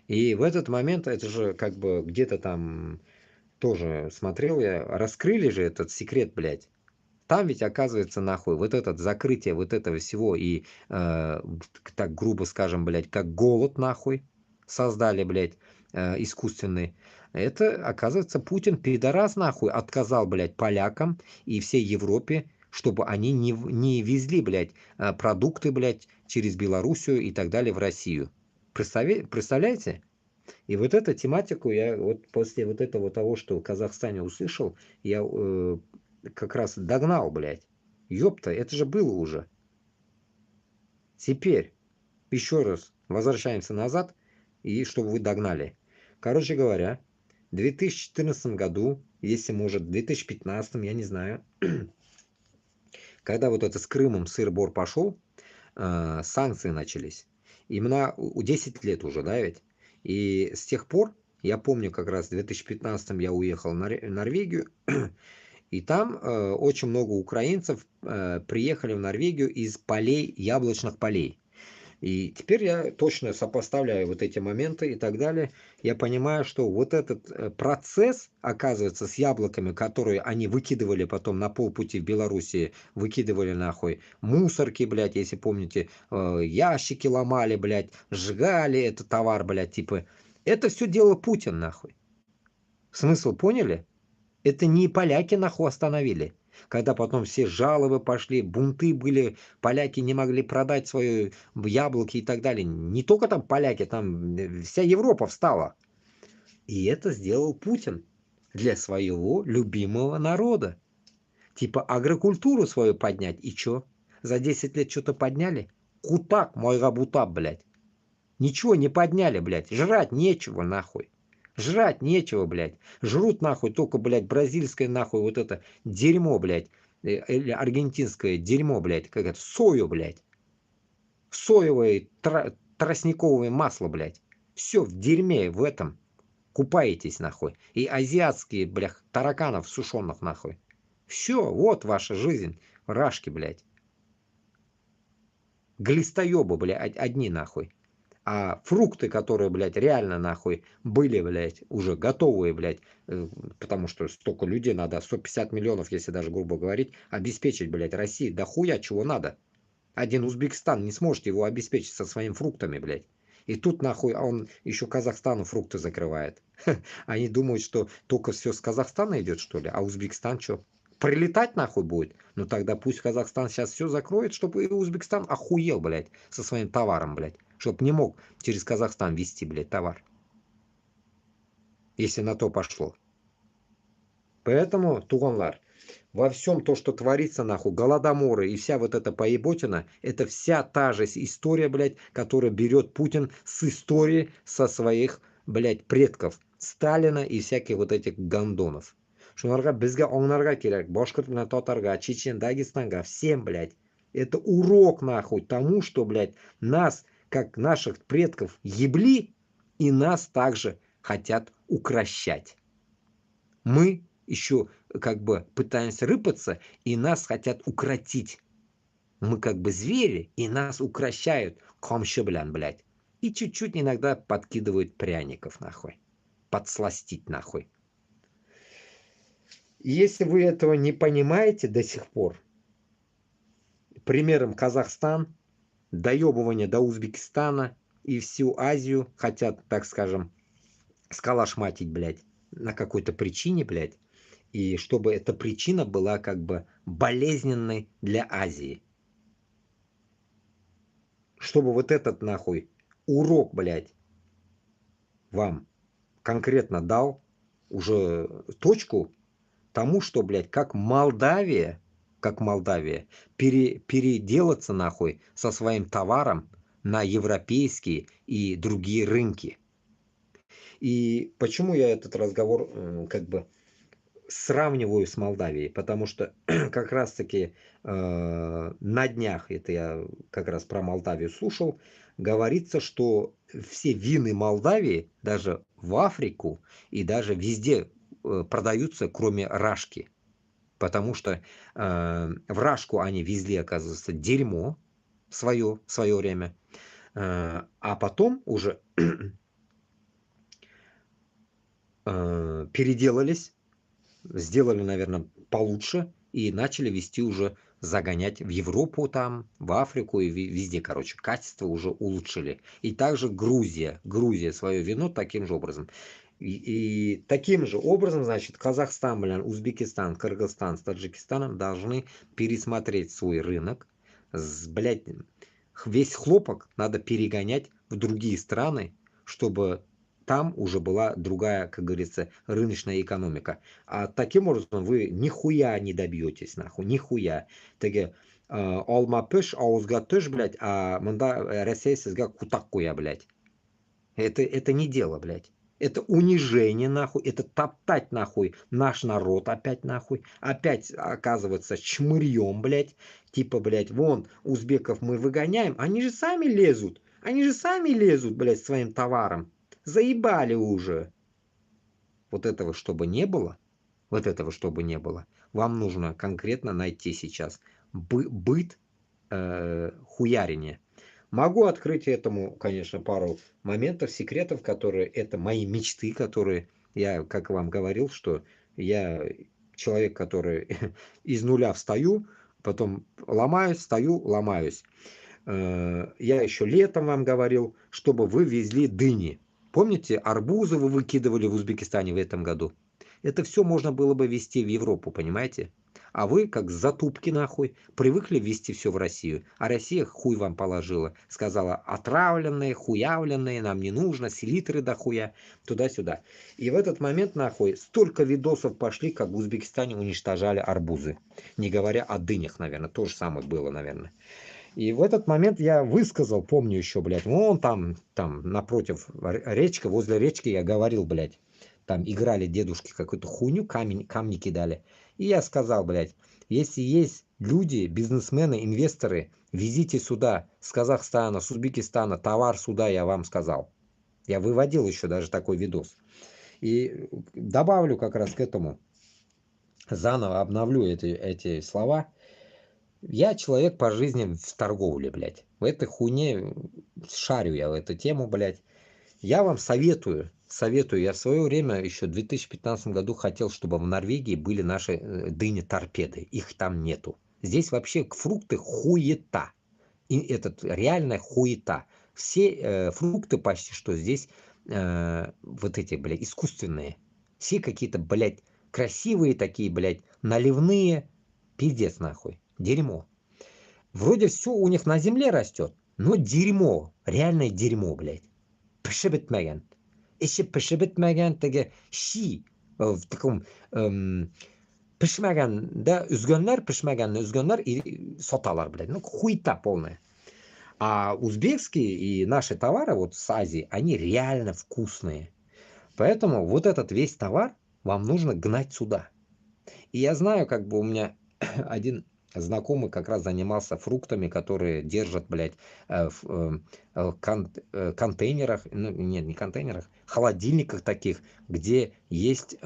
И в этот момент, это же как бы где-то там тоже смотрел я, раскрыли же этот секрет, блядь. Там ведь оказывается нахуй вот это закрытие вот этого всего и так грубо скажем, блядь, как голод нахуй создали, блядь, искусственный. Это оказывается Путин пидорас нахуй отказал, блядь, полякам и всей Европе, чтобы они не везли, блядь, продукты, блядь, через Белоруссию и так далее в Россию. Представляете? И вот эту тематику я вот после вот этого того, что в Казахстане услышал, я как раз догнал, блядь. Ёпта, это же было уже. Теперь еще раз возвращаемся назад, и чтобы вы догнали. Короче говоря, в 2014 году, если может в 2015, я не знаю, когда вот это с Крымом сыр-бор пошел, санкции начались. Именно у 10 лет уже, да, ведь? И с тех пор, я помню, как раз в 2015 я уехал в Норвегию, и там очень много украинцев приехали в Норвегию из полей, яблочных полей. И теперь я точно сопоставляю вот эти моменты и так далее. Я понимаю, что вот этот процесс, оказывается, с яблоками, которые они выкидывали потом на полпути в Белоруссии, выкидывали нахуй мусорки, блядь, если помните, ящики ломали, блядь, сжигали этот товар, блядь, типа. Это все дело Путин, нахуй. Смысл поняли? Это не поляки нахуй остановили. Когда потом все жалобы пошли, бунты были, поляки не могли продать свои яблоки и так далее. Не только там поляки, там вся Европа встала. И это сделал Путин для своего любимого народа. Типа агрокультуру свою поднять. И чё? За 10 лет что-то подняли? Кутак, мой рабутап, блядь. Ничего не подняли, блядь. Жрать нечего, нахуй. Жрать нечего, блядь. Жрут, нахуй, только, блядь, бразильское, нахуй, вот это дерьмо, блядь. Или аргентинское дерьмо, блядь. Как это? Сою, блядь. Соевое, тростниковое масло, блядь. Все в дерьме в этом. Купаетесь, нахуй. И азиатские, блядь, тараканов сушеных, нахуй. Все, вот ваша жизнь. Рашки, блядь. Глистоебы, блядь, одни, нахуй. А фрукты, которые, блядь, реально нахуй были, блядь, уже готовые, блядь, потому что столько людей надо, 150 миллионов, если даже грубо говорить, обеспечить, блядь, России, да хуя чего надо. Один Узбекистан не сможет его обеспечить со своими фруктами, блядь. И тут нахуй он еще Казахстану фрукты закрывает. Они думают, что только все с Казахстана идет, что ли, а Узбекистан что? Прилетать нахуй будет? Ну тогда пусть Казахстан сейчас все закроет, чтобы и Узбекистан охуел, блядь, со своим товаром, блядь. Чтоб не мог через Казахстан везти, блядь, товар. Если на то пошло. Поэтому, туганлар, во всем то, что творится, нахуй, голодоморы и вся вот эта поеботина, это вся та же история, блядь, которая берет Путин с истории со своих, блядь, предков. Сталина и всяких вот этих гондонов. Шунарга бізге оңнарға керек, башқұрт мен татарға, чечен, дагестанға, всем, блядь. Это урок, нахуй, тому, что, блядь, нас, как наших предков, ебли, и нас также хотят укращать. Мы еще как бы пытаемся рыпаться, и нас хотят укротить. Мы как бы звери, и нас укращают. Камшы, блядь. И чуть-чуть иногда подкидывают пряников, нахуй. Подсластить, нахуй. И если вы этого не понимаете до сих пор, примером Казахстан, доебывание до Узбекистана и всю Азию хотят, так скажем, сколошматить, блядь, на какой-то причине, блядь, и чтобы эта причина была как бы болезненной для Азии. Чтобы вот этот нахуй урок, блядь, вам конкретно дал уже точку тому, что, блядь, как Молдавия переделаться нахуй со своим товаром на европейские и другие рынки. И почему я этот разговор как бы сравниваю с Молдавией? Потому что как раз-таки на днях, это я как раз про Молдавию слушал, говорится, что все вины Молдавии даже в Африку и даже везде продаются, кроме Рашки. Потому что в Рашку они везли, оказывается, дерьмо в свое время. А потом уже переделались, сделали, наверное, получше и начали вести уже, загонять в Европу там, в Африку и везде, короче, качество уже улучшили. И также Грузия свое вино таким же образом. И таким же образом, значит, Казахстан, Узбекистан, Кыргызстан с Таджикистаном должны пересмотреть свой рынок. Блядь, весь хлопок надо перегонять в другие страны, чтобы там уже была другая, как говорится, рыночная экономика. А таким образом вы нихуя не добьетесь, нахуй, нихуя. Теге алма пеш, ауызга төш, блядь, а мында Россия сізге кутак куя, блядь. Это не дело, блядь. Это унижение, нахуй, это топтать, нахуй, наш народ опять, нахуй. Опять оказывается чмырьем, блядь. Типа, блядь, вон, узбеков мы выгоняем, они же сами лезут. Они же сами лезут, блядь, своим товаром. Заебали уже. Вот этого чтобы не было, вам нужно конкретно найти сейчас быт хуярения. Могу открыть этому, конечно, пару моментов, секретов, которые это мои мечты, которые я, как вам говорил, что я человек, который из нуля встаю, потом ломаюсь, встаю, ломаюсь. Я еще летом вам говорил, чтобы вы везли дыни. Помните, арбузы вы выкидывали в Узбекистане в этом году? Это все можно было бы везти в Европу, понимаете? А вы, как затупки нахуй, привыкли везти все в Россию. А Россия хуй вам положила. Сказала, отравленные, хуявленные, нам не нужно, селитры дохуя, туда-сюда. И в этот момент нахуй столько видосов пошли, как в Узбекистане уничтожали арбузы. Не говоря о дынях, наверное, то же самое было, наверное. И в этот момент я высказал, помню еще, блядь, вон там напротив речка, возле речки я говорил, блядь, там играли дедушки какую-то хуйню, камни кидали. И я сказал, блядь, если есть люди, бизнесмены, инвесторы, везите сюда с Казахстана, с Узбекистана товар сюда, я вам сказал. Я выводил еще даже такой видос. И добавлю как раз к этому, заново обновлю эти слова. Я человек по жизни в торговле, блядь. В этой хуйне шарю я в эту тему, блядь. Я вам советую. Я в свое время, еще в 2015 году, хотел, чтобы в Норвегии были наши дыни-торпеды. Их там нету. Здесь вообще фрукты хуета. И этот реальная хуета. Все фрукты почти что здесь вот эти, блядь, искусственные. Все какие-то, блядь, красивые такие, блядь, наливные. Пиздец нахуй. Дерьмо. Вроде все у них на земле растет, но дерьмо. Реальное дерьмо, блядь. Пішібітмеген. Іші пішібітмеген теге щи в таком пішмеген, да, үзгөнлер пішмегенni үзгөнлер и соталар, блядь. Ну, хуйта полная. А узбекские и наши товары вот с Азии, они реально вкусные. Поэтому вот этот весь товар вам нужно гнать сюда. И я знаю, как бы у меня один знакомый как раз занимался фруктами, которые держат, блядь, в контейнерах, ну, нет, не контейнерах, холодильниках таких, где есть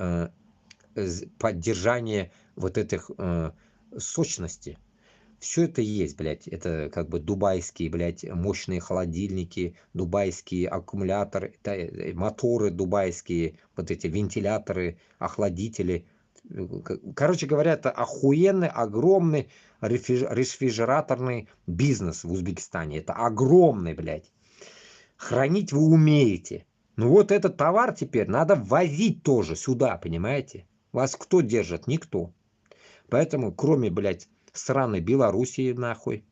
поддержание вот этих сочности. Все это есть, блядь. Это как бы дубайские, блядь, мощные холодильники, дубайские аккумуляторы, моторы дубайские, вот эти вентиляторы, охладители. Короче говоря, это охуенный, огромный рефрижераторный бизнес в Узбекистане. Это огромный, блядь. Хранить вы умеете. Ну вот этот товар теперь надо ввозить тоже сюда, понимаете? Вас кто держит? Никто. Поэтому, кроме, блядь, сраной Белоруссии, нахуй,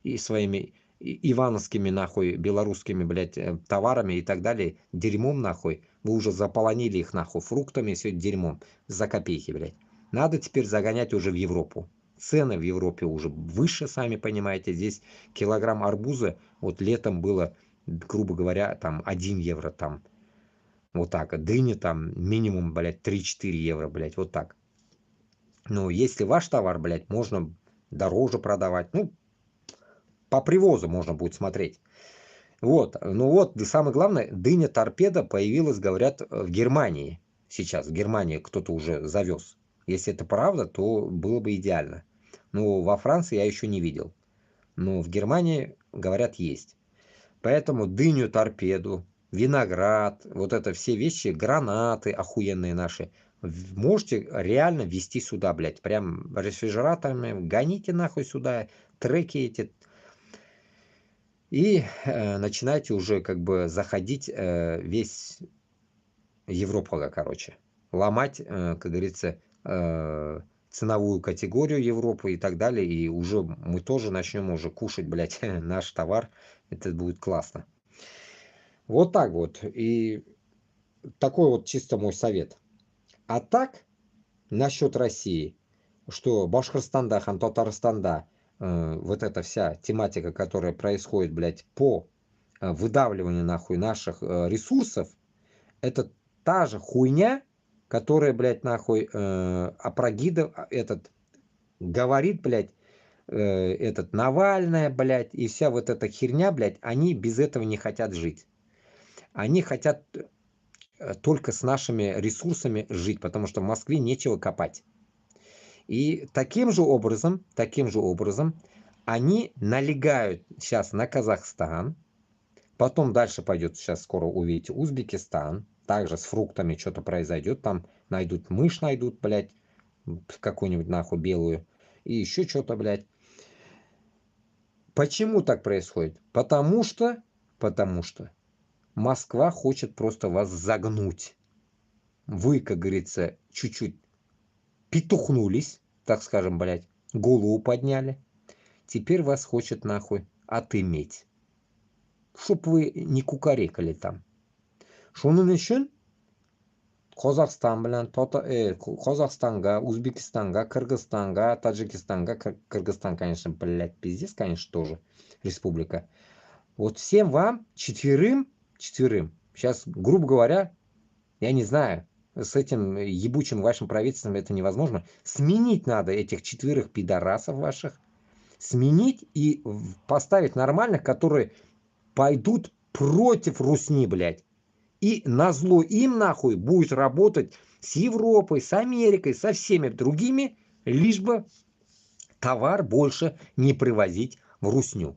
и своими ивановскими, нахуй, белорусскими, блядь, товарами и так далее, дерьмом, нахуй, вы уже заполонили их, нахуй, фруктами, все дерьмом, за копейки, блядь. Надо теперь загонять уже в Европу. Цены в Европе уже выше, сами понимаете. Здесь килограмм арбуза, вот летом было, грубо говоря, там 1 евро, там, вот так. Дыни там минимум, блядь, 3-4 евро, блядь, вот так. Ну, если ваш товар, блядь, можно дороже продавать. Ну, по привозу можно будет смотреть. Вот. Ну вот, и самое главное, дыня торпеда появилась, говорят, в Германии. Сейчас в Германии кто-то уже завез. Если это правда, то было бы идеально. Но во Франции я еще не видел. Но в Германии, говорят, есть. Поэтому дыню торпеду, виноград, вот это все вещи, гранаты охуенные наши, можете реально везти сюда, блядь, прям рефрижераторами, гоните нахуй сюда, треки эти, и начинайте уже как бы заходить весь Европу, короче, ломать, как говорится, ценовую категорию Европы и так далее, и уже мы тоже начнем уже кушать, блядь, наш товар, это будет классно. Вот так вот. И такой вот чисто мой совет. А так, насчет России, что Башкортостанда, Ханты-Татарстанда, вот эта вся тематика, которая происходит, блядь, по выдавливанию нахуй наших ресурсов, это та же хуйня, которая, блядь, нахуй Апрагидов этот говорит, блядь, этот Навальная, блядь, и вся вот эта херня, блядь, они без этого не хотят жить. Они хотят только с нашими ресурсами жить, потому что в Москве нечего копать. И таким же образом они налегают сейчас на Казахстан, потом дальше пойдет, сейчас скоро увидите, Узбекистан, также с фруктами что-то произойдет, там найдут мышь, найдут, блядь, какую-нибудь нахуй белую, и еще что-то, блядь. Почему так происходит? Потому что Москва хочет просто вас загнуть. Вы, как говорится, чуть-чуть петухнулись, так скажем, блядь, голову подняли. Теперь вас хочет нахуй отыметь. Чтоб вы не кукарекали там. Шунун үшін Қазақстан bilan Казахстанга, Узбекистанга, Кыргызстанга, Таджикистанга, Кыргызстан, конечно, блядь, пиздец, конечно, тоже республика. Вот всем вам, четверым, сейчас, грубо говоря, я не знаю, с этим ебучим вашим правительством это невозможно. Сменить надо этих 4 пидорасов ваших. Сменить и поставить нормальных, которые пойдут против Русни, блядь. И назло им нахуй будет работать с Европой, с Америкой, со всеми другими, лишь бы товар больше не привозить в Русню.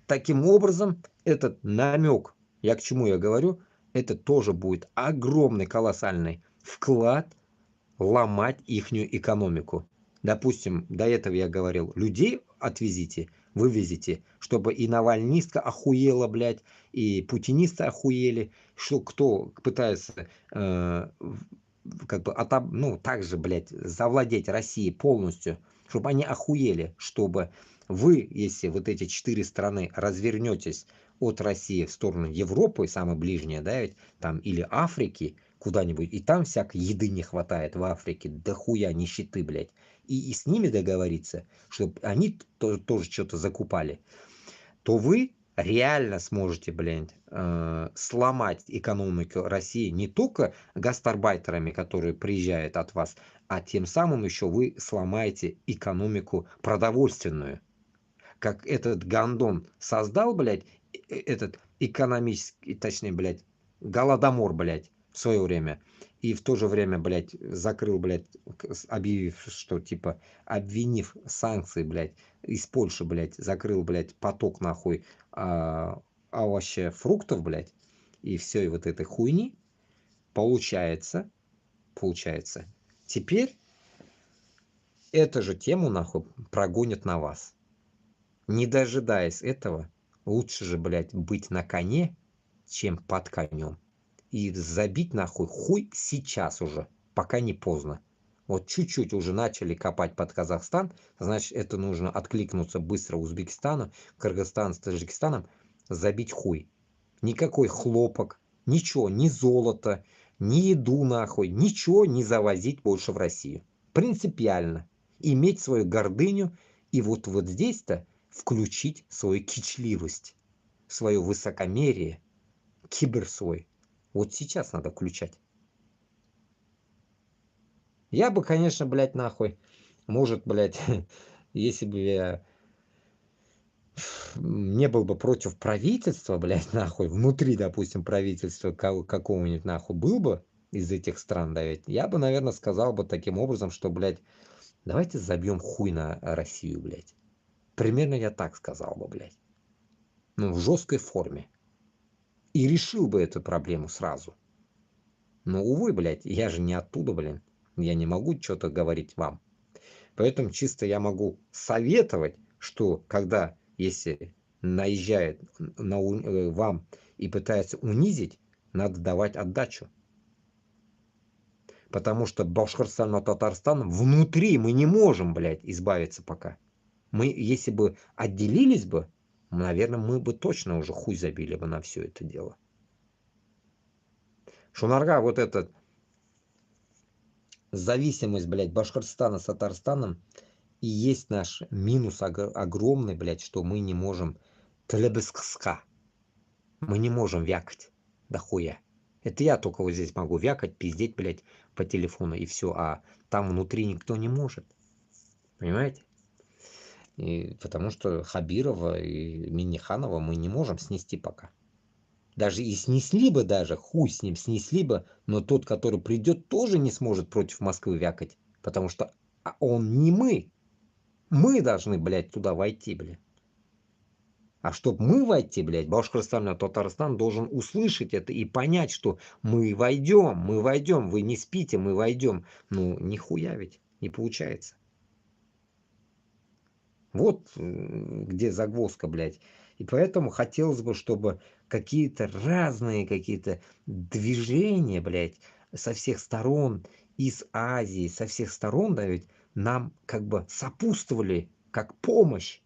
Таким образом, этот намек, я к чему я говорю, это тоже будет огромный, колоссальный вклад ломать ихнюю экономику. Допустим, до этого я говорил, людей отвезите, вывезите, чтобы и навальнистка охуела, блядь, и путинисты охуели, что кто пытается как бы ну, также, блядь, завладеть Россией полностью, чтобы они охуели, чтобы вы, если вот эти 4 страны развернетесь от России в сторону Европы, самой ближней, да, ведь там, или Африки, куда-нибудь, и там всякой еды не хватает в Африке, дохуя нищеты, блядь, и с ними договориться, чтобы они тоже что-то закупали, то вы реально сможете, блядь, сломать экономику России не только гастарбайтерами, которые приезжают от вас, а тем самым еще вы сломаете экономику продовольственную. Как этот гандон создал, блядь, этот экономический, точнее, блядь, голодомор, блядь, в свое время. И в то же время, блядь, закрыл, блядь, объявив, что, типа, обвинив санкции, блядь, из Польши, блядь, закрыл, блядь, поток, нахуй, овощей, фруктов, блядь, и всей вот этой хуйни, получается, теперь эту же тему, нахуй, прогонят на вас. Не дожидаясь этого, лучше же, блядь, быть на коне, чем под конем. И забить нахуй хуй сейчас уже, пока не поздно. Вот чуть-чуть уже начали копать под Казахстан, значит, это нужно откликнуться быстро Узбекистану, Кыргызстан с Таджикистаном, забить хуй. Никакой хлопок, ничего, ни золото, ни еду нахуй, ничего не завозить больше в Россию. Принципиально. Иметь свою гордыню и вот здесь-то включить свою кичливость, свое высокомерие, кибер свой. Вот сейчас надо включать. Я бы, конечно, блядь, нахуй, может, блядь, если бы я не был бы против правительства, блядь, нахуй, внутри, допустим, правительства какого-нибудь, нахуй, был бы из этих стран, да, ведь я бы, наверное, сказал бы таким образом, что, блядь, давайте забьем хуй на Россию, блядь. Примерно я так сказал бы, блядь. Ну, в жесткой форме. И решил бы эту проблему сразу. Но, увы, блядь, я же не оттуда, блин. Я не могу что-то говорить вам. Поэтому чисто я могу советовать, что когда, если наезжает вам и пытается унизить, надо давать отдачу. Потому что Башкортостан и Татарстан внутри мы не можем, блядь, избавиться пока. Мы, если бы отделились бы, наверное, мы бы точно уже хуй забили бы на все это дело. Шунарга, вот этот зависимость, блядь, Башкортостана с Татарстаном и есть наш минус огромный, блядь, что мы не можем тлебескска. Мы не можем вякать дохуя. Это я только вот здесь могу вякать, пиздеть, блядь, по телефону и все, а там внутри никто не может. Понимаете? И потому что Хабирова и Миниханова мы не можем снести пока. Даже и снесли бы даже, хуй с ним, снесли бы, но тот, который придет, тоже не сможет против Москвы вякать. Потому что он не мы. Мы должны, блядь, туда войти, блядь. А чтоб мы войти, блядь, Башкортостан и Татарстан должен услышать это и понять, что мы войдем, вы не спите, мы войдем. Ну, нихуя ведь не получается. Вот где загвоздка, блядь. И поэтому хотелось бы, чтобы какие-то разные какие-то движения, блядь, со всех сторон, из Азии, со всех сторон, да, ведь нам как бы сопутствовали, как помощь.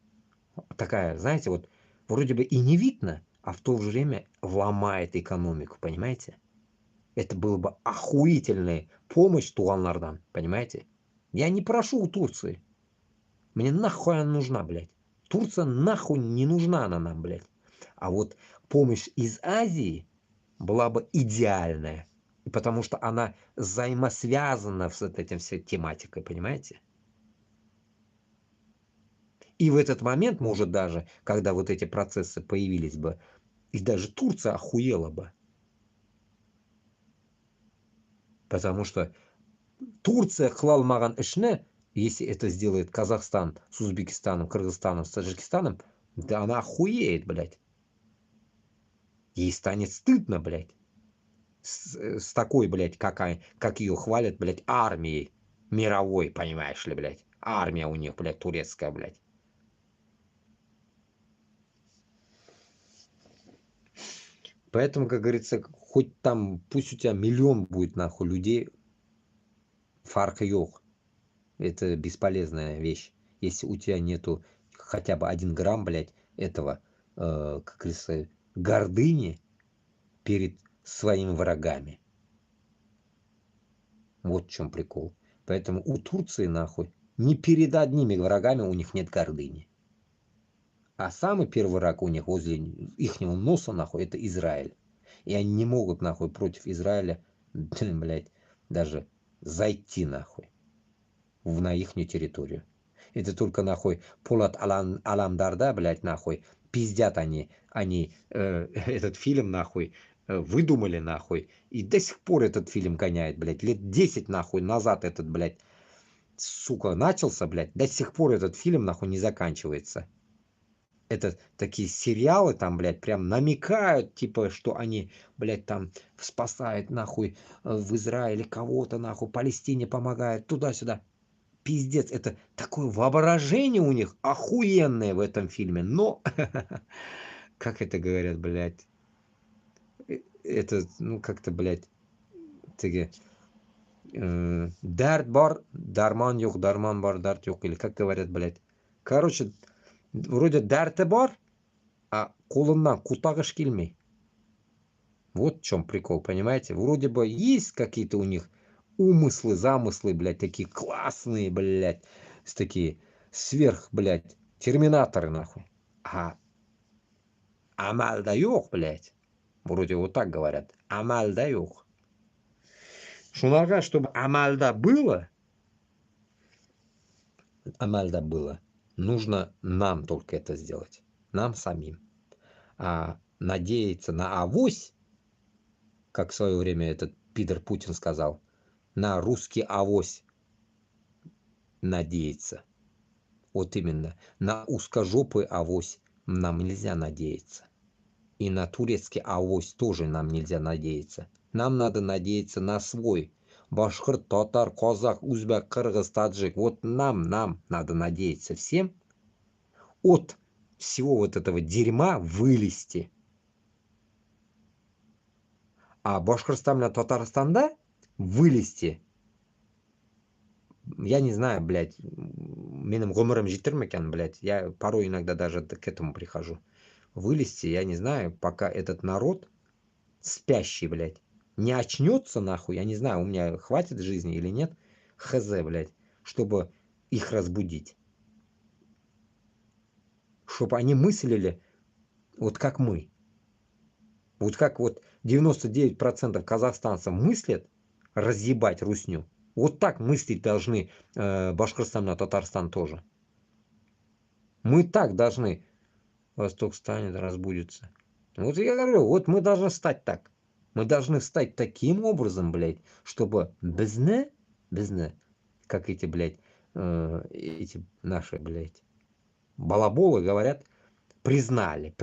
Такая, знаете, вот вроде бы и не видно, а в то же время ломает экономику, понимаете? Это было бы охуительная помощь Туганлардан, понимаете? Я не прошу у Турции. Мне нахуй она нужна, блядь. Турция нахуй не нужна она нам, блядь. А вот помощь из Азии была бы идеальная. Потому что она взаимосвязана с вот этим всей тематикой, понимаете? И в этот момент, может даже, когда вот эти процессы появились бы, и даже Турция охуела бы. Потому что Турция хлалмаган ишне, если это сделает Казахстан с Узбекистаном, Кыргызстаном, с Таджикистаном, да она охуеет, блядь. Ей станет стыдно, блядь. С такой, блядь, как ее хвалят, блядь, армией мировой, понимаешь ли, блядь. Армия у них, блядь, турецкая, блядь. Поэтому, как говорится, хоть там, пусть у тебя миллион будет, нахуй, людей, фарка ёх. Это бесполезная вещь. Если у тебя нету хотя бы 1 грамм, блядь, этого, как говорится, гордыни перед своими врагами. Вот в чем прикол. Поэтому у Турции, нахуй, ни перед одними врагами у них нет гордыни. А самый первый враг у них возле ихнего носа, нахуй, это Израиль. И они не могут, нахуй, против Израиля, блядь, даже зайти, нахуй, на ихнюю территорию. Это только, нахуй, Полат Аламдарда, блядь, нахуй, пиздят они этот фильм, нахуй, выдумали, нахуй. И до сих пор этот фильм гоняет, блядь. Лет 10, нахуй, назад этот, блядь, сука, начался, блядь. До сих пор этот фильм, нахуй, не заканчивается. Это такие сериалы там, блядь, прям намекают, типа, что они, блядь, там спасают, нахуй, в Израиле кого-то, нахуй, Палестине помогают, туда-сюда. Пиздец, это такое воображение у них охуенное в этом фильме, но, как это говорят, блядь, это, ну, как-то, блядь, таки, дәрт бар, дарман yok, дарман бар, дәрт yok, или как говорят, блядь. Короче, вроде дәрті бар, а қолынан кутағыш келмей. Вот в чем прикол, понимаете? Вроде бы есть какие-то у них умыслы, замыслы, блядь, такие классные, блядь, с такие сверх, блядь, терминаторы, нахуй. А амальда yok, блядь. Вроде вот так говорят. Амальда yok. Шунага, чтобы амальда было, нужно нам только это сделать. Нам самим. А надеяться на авось, как в свое время этот пидор Путин сказал, на русский авось надеяться. Вот именно. На узкожопый авось нам нельзя надеяться. И на турецкий авось тоже нам нельзя надеяться. Нам надо надеяться на свой. Башкирт, татар, казах, узбек, кыргыз, таджик. Вот нам надо надеяться всем от всего вот этого дерьма вылезти. А Башкортостан, Татарстанда вылезти, я не знаю, блядь, менің ғұмырым жетер ме екен, блядь, я порой иногда даже к этому прихожу. Вылезти, я не знаю, пока этот народ спящий, блядь, не очнется, нахуй, я не знаю, у меня хватит жизни или нет, хз, блядь, чтобы их разбудить. Чтобы они мыслили вот как мы. Вот как вот 99% казахстанцев мыслят разъебать русню. Вот так мыслить должны Башкортостан и Татарстан тоже. Мы так должны. Восток станет, разбудится. Вот я говорю, вот мы должны стать так. Мы должны стать таким образом, блядь, чтобы безне, как эти, блядь, эти наши, блядь, балаболы говорят, признали.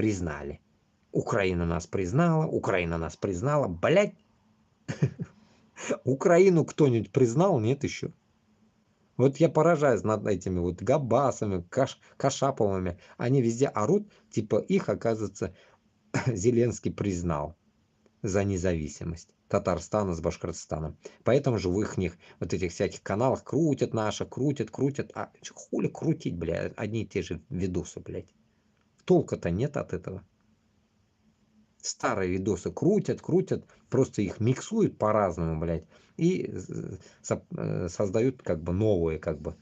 Украина нас признала, блядь. Украину кто-нибудь признал? Нет еще. Вот я поражаюсь над этими вот Габасами, Кашаповыми. Они везде орут, типа их, оказывается, Зеленский признал за независимость Татарстана с Башкортостаном. Поэтому же в их вот этих всяких каналах крутят крутят. А хули крутить, блядь, одни и те же видосы, блядь. Толка-то нет от этого. Старые видосы крутят, просто их миксуют по-разному, блядь, и создают как бы новые, как бы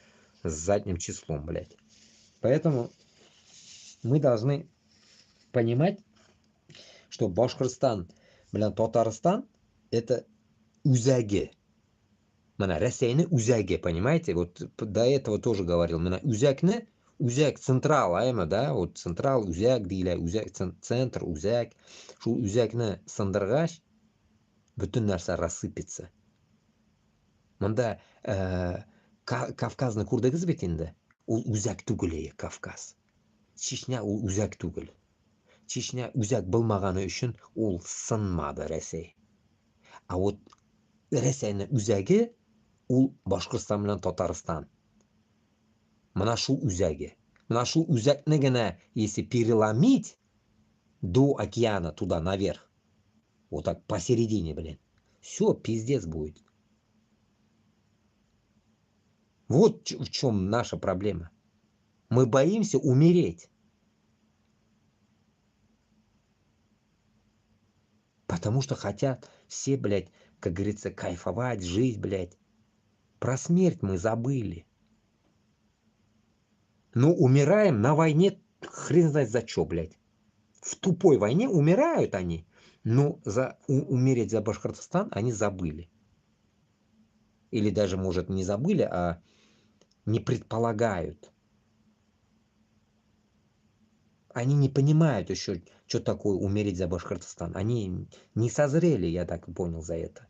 с задним числом, блядь. Поэтому мы должны понимать, что Башкортостан, блин, Татарстан это үзәге. Мына Россияны үзәге, понимаете? Вот до этого тоже говорил. Мына үзәкне, үзәк централ, да? Вот централ, үзәк дейлер, үзәк центр, үзәк. Шул үзәкне сындыргач, бүтін нәрсе рассыпется. Мында Кавказны күрдегез бит инде? Ул үзәк түгел Кавказ. Чечня ул үзәк түгел. Чечня үзәк булмаганы өчен ул сынмады Рәсәй. А вот Рәсәйнең үзәге ул Башкортстан белән Татарстан. Мына шул үзәге. Мына шул үзәкне генә если переломить до океана туда наверх, вот так посередине, блин, все, пиздец будет. Вот в чем наша проблема. Мы боимся умереть. Потому что хотят все, блядь, как говорится, кайфовать, жить, блядь. Про смерть мы забыли. Но умираем на войне хрен знает за что, блядь. В тупой войне умирают они, но умереть за Башкортостан они забыли. Или даже, может, не забыли, а не предполагают. Они не понимают еще, что такое умереть за Башкортостан. Они не созрели, я так понял, за это.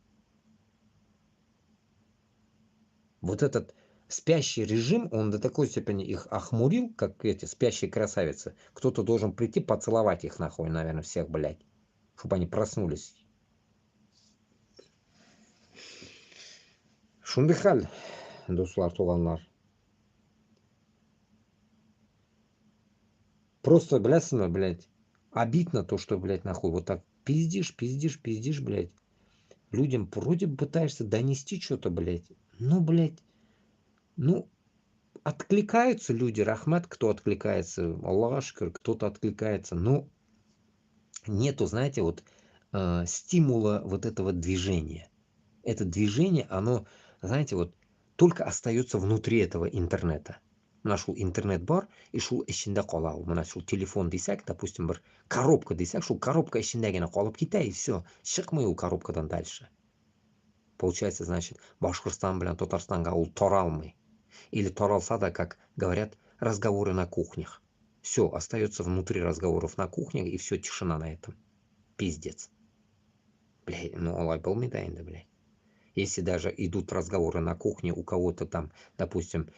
Вот этот спящий режим, он до такой степени их охмурил, как эти спящие красавицы. Кто-то должен прийти поцеловать их нахуй, наверное, всех, блядь. Чтобы они проснулись. Шундай хал, достар, туганлар. Просто, блясана, блядь, обидно то, что, блядь, нахуй, вот так пиздишь, пиздишь, пиздишь, блядь. Людям вроде бы пытаешься донести что-то, блядь. Ну, блядь, ну, откликаются люди, рахмат, кто откликается, Аллах шукр, кто-то откликается. Но нету, знаете, вот стимула вот этого движения. Это движение, оно, знаете, вот только остается внутри этого интернета. Мына шул интернет бар, и шул ішінде қала ул. Мына шул телефон десек, допустим, бір коробка десек, шул коробка ішінде генә калып китә, и все. Шыкмый ул коробкадан дальше. Получается, значит, Башкортостан белән Татарстанга ул таралмый. Или таралса да, как говорят, разговоры на кухнях. Все, остается внутри разговоров на кухнях, и все, тишина на этом. Пиздец. Блядь, ну алай булмый да инде, блядь. Если даже идут разговоры на кухне у кого-то там, допустим,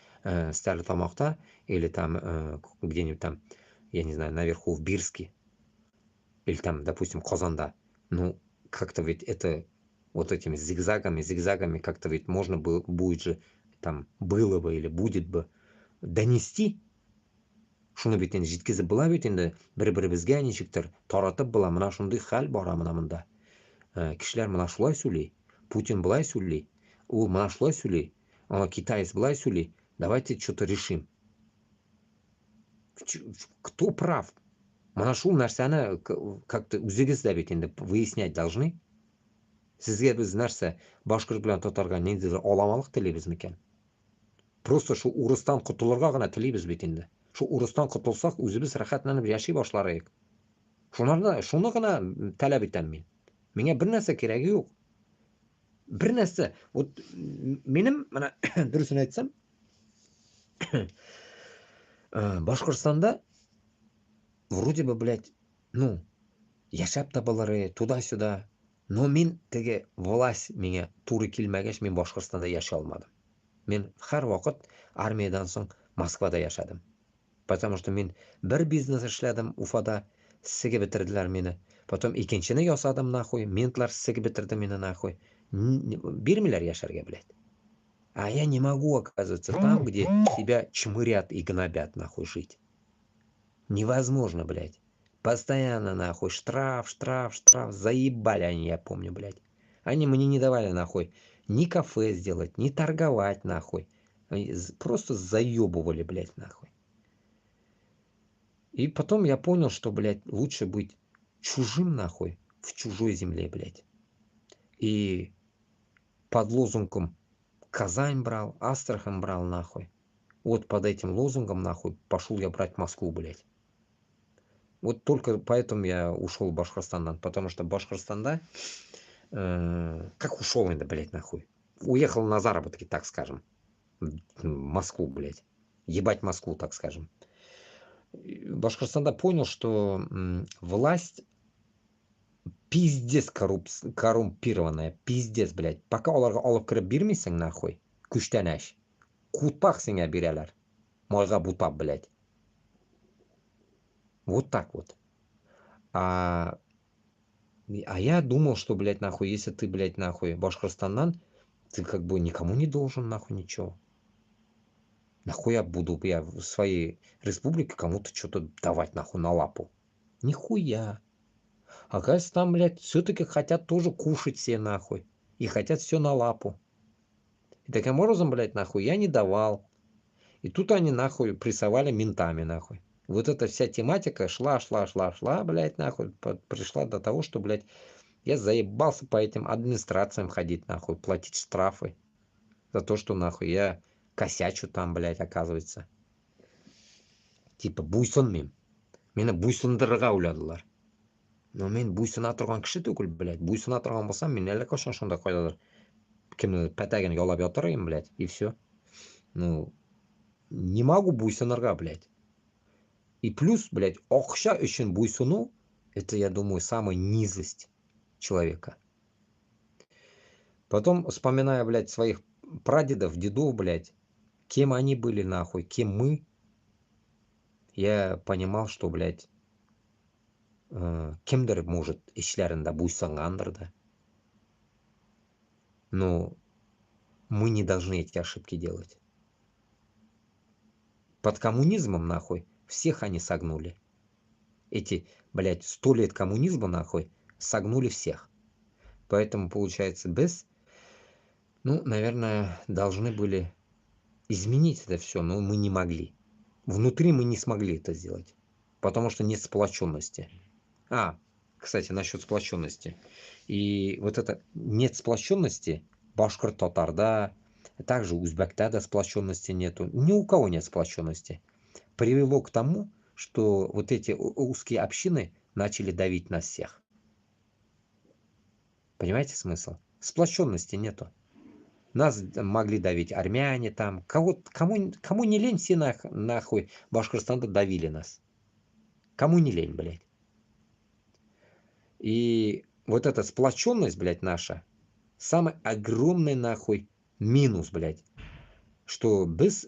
Стерлитамахта или там где-нибудь там, я не знаю, наверху в Бирске, или там, допустим, Казанда, ну, как-то ведь это вот этими зигзагами как-то ведь можно было, будет же, там, было бы или будет бы донести. Шуны бит инде жеткизеп була бит инде бер-беребезгә ничектер таратып була. Менә шундый хәл бара менә монда. Кешеләр менә шулай сөйли, Путин былай сөйли, ул менә шулай сөйли, ана китаец былай сөйли. Давайте что-то решим. Кто прав? Менә шул нәрсәне как-то үзегез дә бит инде выяснять должны. Сезгә без нәрсә, башкорт белән татарга ниндидер аламалык телибез микән? Просто шул урыстан котылырга гына телибез бит инде. Шул урыстан котылсак, үзебез рәхәтләнеп яши башларык. Шуны гына таләп итәм мин. Миңа бер нәрсә кирәге юк. Бер нәрсә, вот минем менә дөресен әйтсәм, Башкортстанда вроде бы, блядь, ну, яшәп табылыры, туда-сюда. Но мин теге власть миңа туры килмәгәч, мин Башкортстанда яшәй алмадым. Мин һәрвакыт армиядан соң Москвада яшәдем. Потому что мин бер бизнес эшләдем Уфада, сеге бетерделәр мине. Потом икенчене ясадым нахуй, ментлар сеге бетерде мине нахуй. Бирмиләр яшәргә, блядь. А я не могу, оказывается, там, где тебя чмырят и гнобят, нахуй, жить. Невозможно, блядь. Постоянно, нахуй, штраф, заебали они, я помню, блядь. Они мне не давали, нахуй, ни кафе сделать, ни торговать, нахуй. Они просто заебывали, блядь, нахуй. И потом я понял, что, блядь, лучше быть чужим, нахуй, в чужой земле, блядь. И под лозунгом Казань брал, Астрахань брал, нахуй. Вот под этим лозунгом, нахуй, пошел я брать Москву, блядь. Вот только поэтому я ушел в Башкортостан, потому что Башкортостанда, как ушел это, блядь, нахуй. Уехал на заработки, так скажем. В Москву, блядь. Ебать Москву, так скажем. Башкортостанда понял, что власть пиздец коррумпированная, пиздец, блядь. Пока оларга алып кіріп бермейсің, нахуй, күштән әш. Кутпақ сеңә бирәләр. Майга бутап, блядь. Вот так вот. А я думал, что, блядь, нахуй, если ты, блядь, нахуй, Башкортостаннан, ты как бы никому не должен, нахуй, ничего. Нахуя буду я в своей республике кому-то что-то давать, нахуй, на лапу? Нихуя. Оказывается, там, блядь, все-таки хотят тоже кушать все, нахуй. И хотят все на лапу. И таким образом, блядь, нахуй, я не давал. И тут они, нахуй, прессовали ментами, нахуй. Вот эта вся тематика шла, блядь, нахуй, пришла до того, что, блядь, я заебался по этим администрациям ходить, нахуй, платить штрафы за то, что, нахуй, я косячу там, блядь, оказывается. Типа, буйсонмейм. Мені буйсындырырга ойладылар. Но мен буйсына турган кеше түгел, блядь. Буйсына турган булсам, мен әллә качан шунда кайдадыр кемнедер пәтәген ялап ятар идем, блядь, и все. Ну, не могу буйсынырга, блядь. И плюс, блядь, окша үшін буйсуну, это, я думаю, самая низость человека. Потом, вспоминая, блядь, своих прадедов, дедов, блядь, кем они были, нахуй, кем мы, я понимал, что, блядь, кемдер может ишләрендә буйсынгандыр да. Но мы не должны эти ошибки делать. Под коммунизмом, нахуй, всех они согнули. Эти, блядь, 100 лет коммунизма, нахуй, согнули всех. Поэтому, получается, ну, наверное, должны были изменить это все, но мы не могли. Внутри мы не смогли это сделать, потому что нет сплоченности. Кстати, насчет сплоченности. И вот это нет сплоченности, башкир татарда, также узбекта да сплоченности нету, ни у кого нет сплоченности. Привело к тому, что вот эти узкие общины начали давить на всех. Понимаете смысл? Сплоченности нету. Нас могли давить армяне там, кому не лень, все нахуй Башкортостана давили нас. Кому не лень, блядь. И вот эта сплоченность, блядь, наша, самый огромный нахуй минус, блядь, что без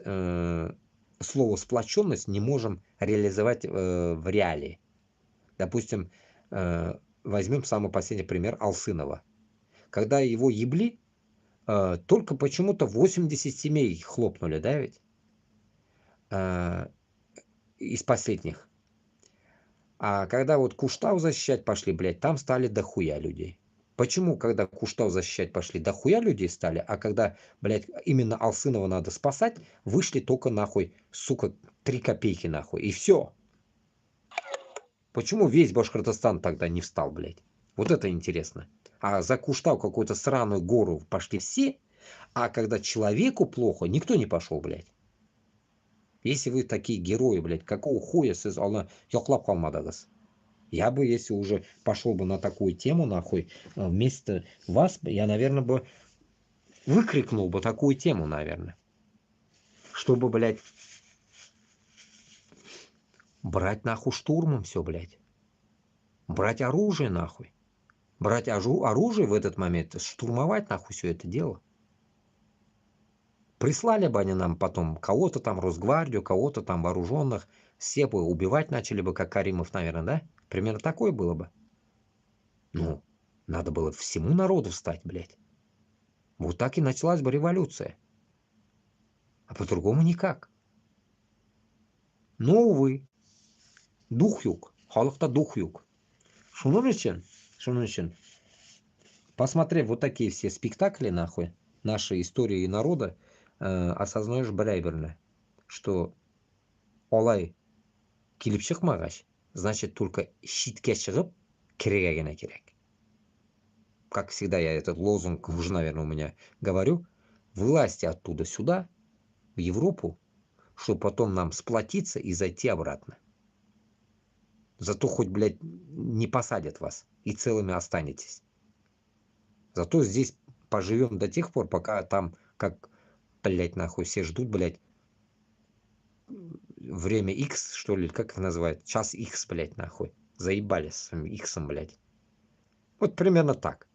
слова сплоченность не можем реализовать в реалии. Допустим, возьмем самый последний пример Алсынова. Когда его ебли, только почему-то 80 семей хлопнули, да ведь? Из последних. А когда вот Куштау защищать пошли, блядь, там стали дохуя людей. Почему, когда Куштау защищать пошли, дохуя людей стали, а когда, блядь, именно Алсынова надо спасать, вышли только нахуй, сука, 3 копейки нахуй, и все. Почему весь Башкортостан тогда не встал, блядь? Вот это интересно. А за Куштау какую-то сраную гору пошли все, а когда человеку плохо, никто не пошел, блядь. Если вы такие герои, блядь, какого хуя сіз ала yoqlab қалмадыңыз? Я бы, если уже пошел бы на такую тему, нахуй, вместо вас, я, наверное, бы выкрикнул бы такую тему, наверное. Чтобы, блядь, брать нахуй штурмом все, блядь. Брать оружие, нахуй. Брать оружие в этот момент, штурмовать нахуй все это дело. Прислали бы они нам потом кого-то там, Росгвардию, кого-то там вооруженных, все бы убивать начали бы, как Каримов, наверное, да? Примерно такое было бы. Ну, надо было всему народу встать, блядь. Вот так и началась бы революция. А по-другому никак. Но, увы, дух юг, халықта дух юг. Шунun için, посмотрев вот такие все спектакли, нахуй, нашей истории и народа, осознаешь правильно, что олай келіп шықмағаш, значит, только щитке шығып, керегена керек. Как всегда, я этот лозунг уже, наверное, у меня говорю, власти оттуда сюда, в Европу, чтобы потом нам сплотиться и зайти обратно. Зато хоть, блядь, не посадят вас и целыми останетесь. Зато здесь поживем до тех пор, пока там, как, блядь, нахуй, все ждут, блядь, время X, что ли, как их называют? Час X, блядь, нахуй. Заебали с своим X, блядь. Вот примерно так.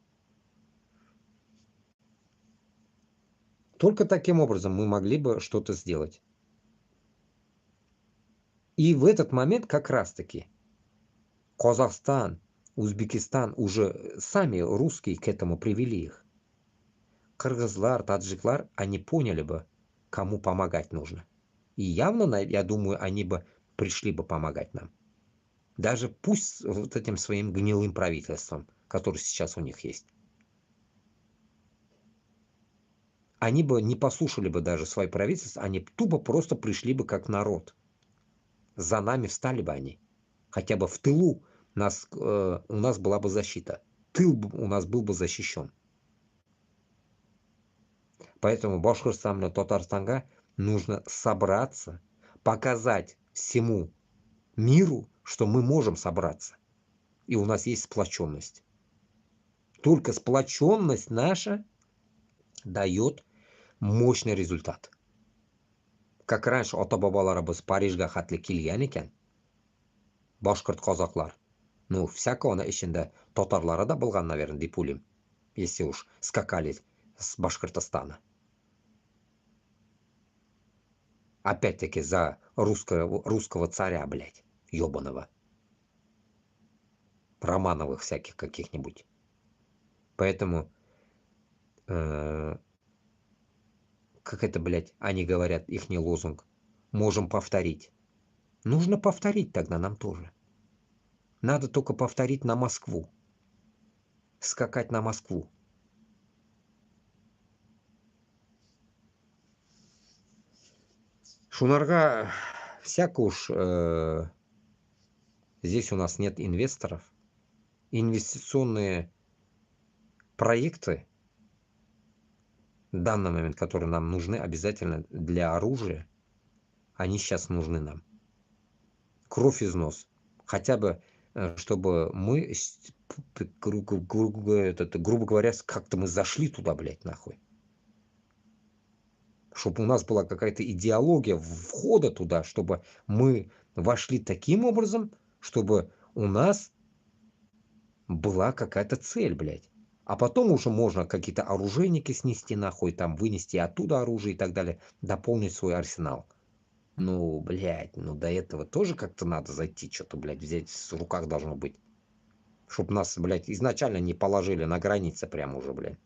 Только таким образом мы могли бы что-то сделать. И в этот момент как раз-таки Казахстан, Узбекистан уже сами русские к этому привели их. Кыргызлар, таджиклар, они поняли бы, кому помогать нужно. И явно, я думаю, они бы пришли бы помогать нам. Даже пусть вот этим своим гнилым правительством, которое сейчас у них есть. Они бы не послушали бы даже свое правительство, они тупо просто пришли бы как народ. За нами встали бы они. Хотя бы в тылу у нас была бы защита. Тыл у нас был бы защищен. Поэтому Башкортостану, Татарстанга нужно собраться, показать всему миру, что мы можем собраться. И у нас есть сплоченность. Только сплоченность наша дает мощный результат. Как раньше ата-бабаларыбыз Парижге хәтле килгән икән, башқұрт қазақтар. Ну, всякого ішінде татарлары да болған, наверное, деп ойлаймын, если уж скакали с Башкортостана. Опять-таки за русского царя, блядь, ебаного. Романовых всяких каких-нибудь. Поэтому, как это, блядь, они говорят, ихний лозунг, можем повторить. Нужно повторить тогда нам тоже. Надо только повторить на Москву. Скакать на Москву. Шунарга всяко уж здесь у нас нет инвесторов. Инвестиционные проекты в данный момент, которые нам нужны обязательно для оружия, они сейчас нужны нам. Кровь из нос. Хотя бы, чтобы мы, грубо говоря, как-то мы зашли туда, блядь, нахуй. Чтобы у нас была какая-то идеология входа туда, чтобы мы вошли таким образом, чтобы у нас была какая-то цель, блядь. А потом уже можно какие-то оружейники снести нахуй, там вынести оттуда оружие и так далее, дополнить свой арсенал. Ну, блядь, ну до этого тоже как-то надо зайти, что-то, блядь, взять в руках должно быть. Чтобы нас, блядь, изначально не положили на границе прямо уже, блядь.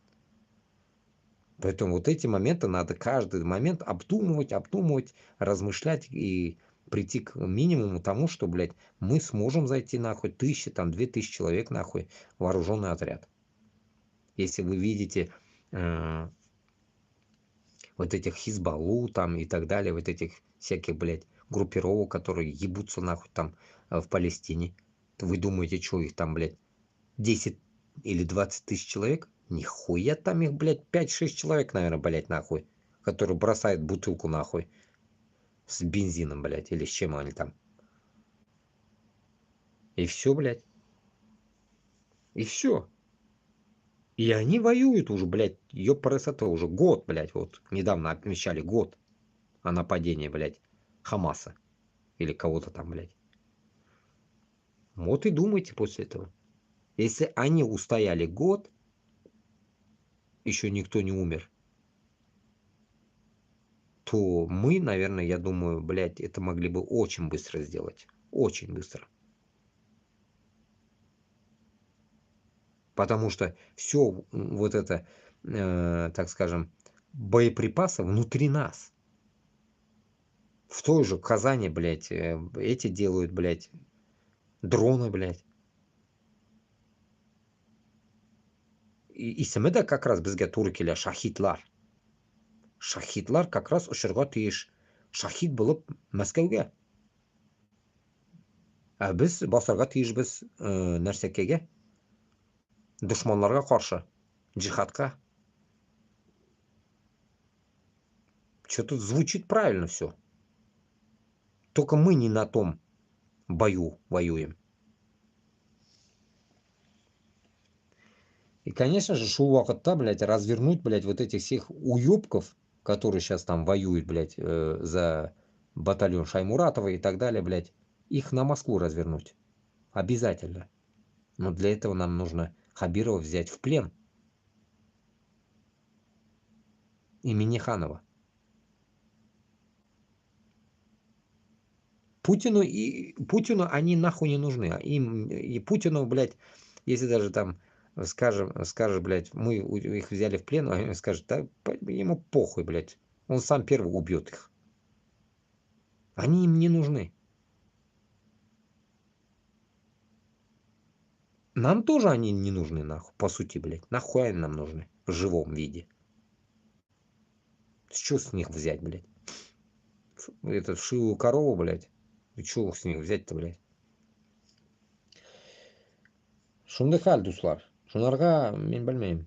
Поэтому вот эти моменты надо каждый момент обдумывать, размышлять и прийти к минимуму тому, что, блядь, мы сможем зайти нахуй 1000, там 2000 человек нахуй вооруженный отряд. Если вы видите вот этих Хизбаллу там и так далее, вот этих всяких, блядь, группировок, которые ебутся нахуй там в Палестине, то вы думаете, что их там, блядь, 10 или 20 тысяч человек? Нихуя там их, блядь, 5-6 человек, наверное, блядь, нахуй, которые бросают бутылку нахуй с бензином, блядь, или с чем они там. И все, блядь. И все. И они воюют уже, блядь, ёпрст, уже год, блядь, вот недавно отмечали год о нападении, блядь, Хамаса или кого-то там, блядь. Вот и думайте после этого. Если они устояли год, еще никто не умер, то мы, наверное, я думаю, блядь, это могли бы очень быстро сделать. Очень быстро. Потому что все вот это, так скажем, боеприпасы внутри нас. В той же Казани, блядь, эти делают, блядь, дроны, блядь. Исеме де как раз бізге тура келе шахидлар. Шахидлар как раз ұшырға тиіш. Шахид болып Мәскәүгә. Ә біз басарға тиешбіз нәрсекеге. Дошманларға қаршы. Джихадқа. Что-то звучит правильно все. Только мы не на том бою воюем. И, конечно же, шоу уақытта, блядь, развернуть, блядь, вот этих всех уёбков, которые сейчас там воюют, блядь, за батальон Шаймуратова и так далее, блядь, их на Москву развернуть. Обязательно. Но для этого нам нужно Хабирова взять в плен. И Минниханова. Путину они нахуй не нужны. Им и Путину, блядь, если даже там скажешь, блядь, мы их взяли в плен, они скажут, да ему похуй, блядь. Он сам первый убьет их. Они им не нужны. Нам тоже они не нужны, нахуй, по сути, блядь. Нахуй они нам нужны в живом виде. Что с них взять, блядь? Этот вшивую корову, блядь. И что с них взять-то, блядь? Шундай хал, дуслар. Шунарга мен білмеймін.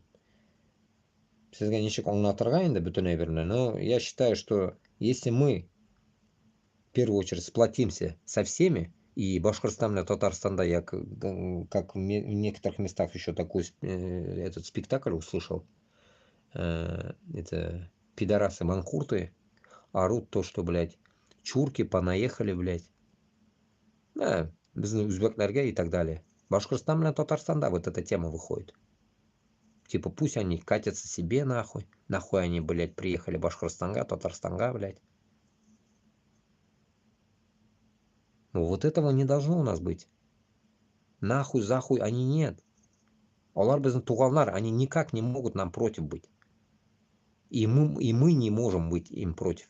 Сізге нешік аңлатырға енді бүтін әйберіне. Но я считаю, что если мы в первую очередь сплотимся со всеми, и Башкортостан и Татарстанда, я как в некоторых местах еще такой этот спектакль услышал, это пидорасы манхурты орут то, что, блядь, чурки понаехали, блядь. Да, Біздің өзбеклерге и так далее. Башкортостан и Татарстанда вот эта тема выходит. Типа пусть они катятся себе нахуй. Нахуй они, блядь, приехали Башкортостанга, Татарстанга, блядь. Ну вот этого не должно у нас быть. Нахуй, захуй, они нет. Олар біздің туғанлар, они никак не могут нам против быть. И мы не можем быть им против.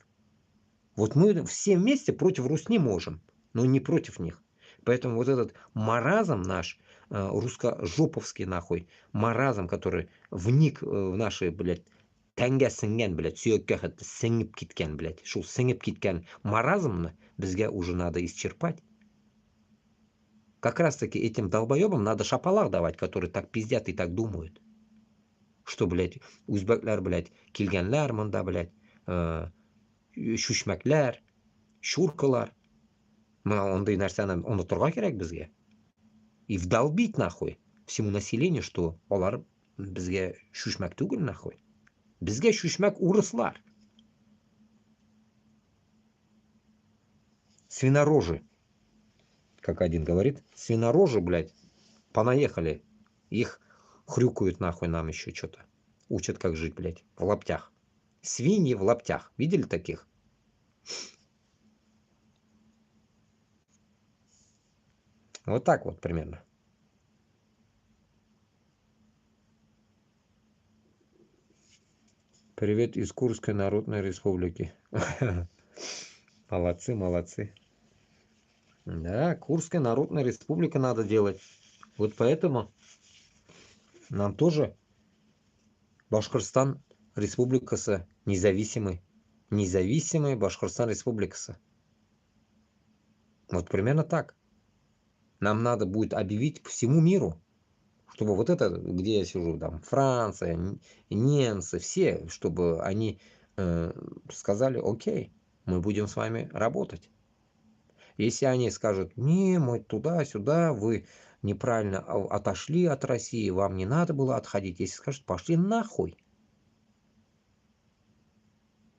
Вот мы все вместе против Русни можем, но не против них. Поэтому вот этот маразм наш, русско-жоповский нахуй, маразм, который вник в наши, блядь, тәнге сіңген, блядь, сүйекке сіңіп кеткен, блядь, шул сіңіп кеткен маразмны бізге уже надо исчерпать. Как раз таки этим долбоебам надо шапалак давать, которые так пиздят и так думают. Что, блядь, үзбеклер, блядь, килгенлер мында, блядь, шүшмәкләр, шуркалар. Мына ондай нәрсәне онытырга кирәк безгә. И вдолбить нахуй всему населению, что олар безгә шүшмәк түгел нахуй. Безгә шүшмәк урыслар. Свинорожи. Как один говорит, свинорожи, блядь, понаехали. Их хрюкают нахуй нам еще что-то. Учат, как жить, блядь, в лаптях. Свиньи в лаптях. Видели таких? Вот так вот примерно. Привет из Курской Народной Республики. Молодцы, молодцы. Да, Курская Народная Республика надо делать. Вот поэтому нам тоже Башкортостан Республикасы независимый. Независимый Башкортостан Республикасы. Вот примерно так. Нам надо будет объявить всему миру, чтобы вот это, где я сижу, там, Франция, немцы, все, чтобы они сказали, окей, мы будем с вами работать. Если они скажут, не, мы туда-сюда, вы неправильно отошли от России, вам не надо было отходить. Если скажут, пошли нахуй.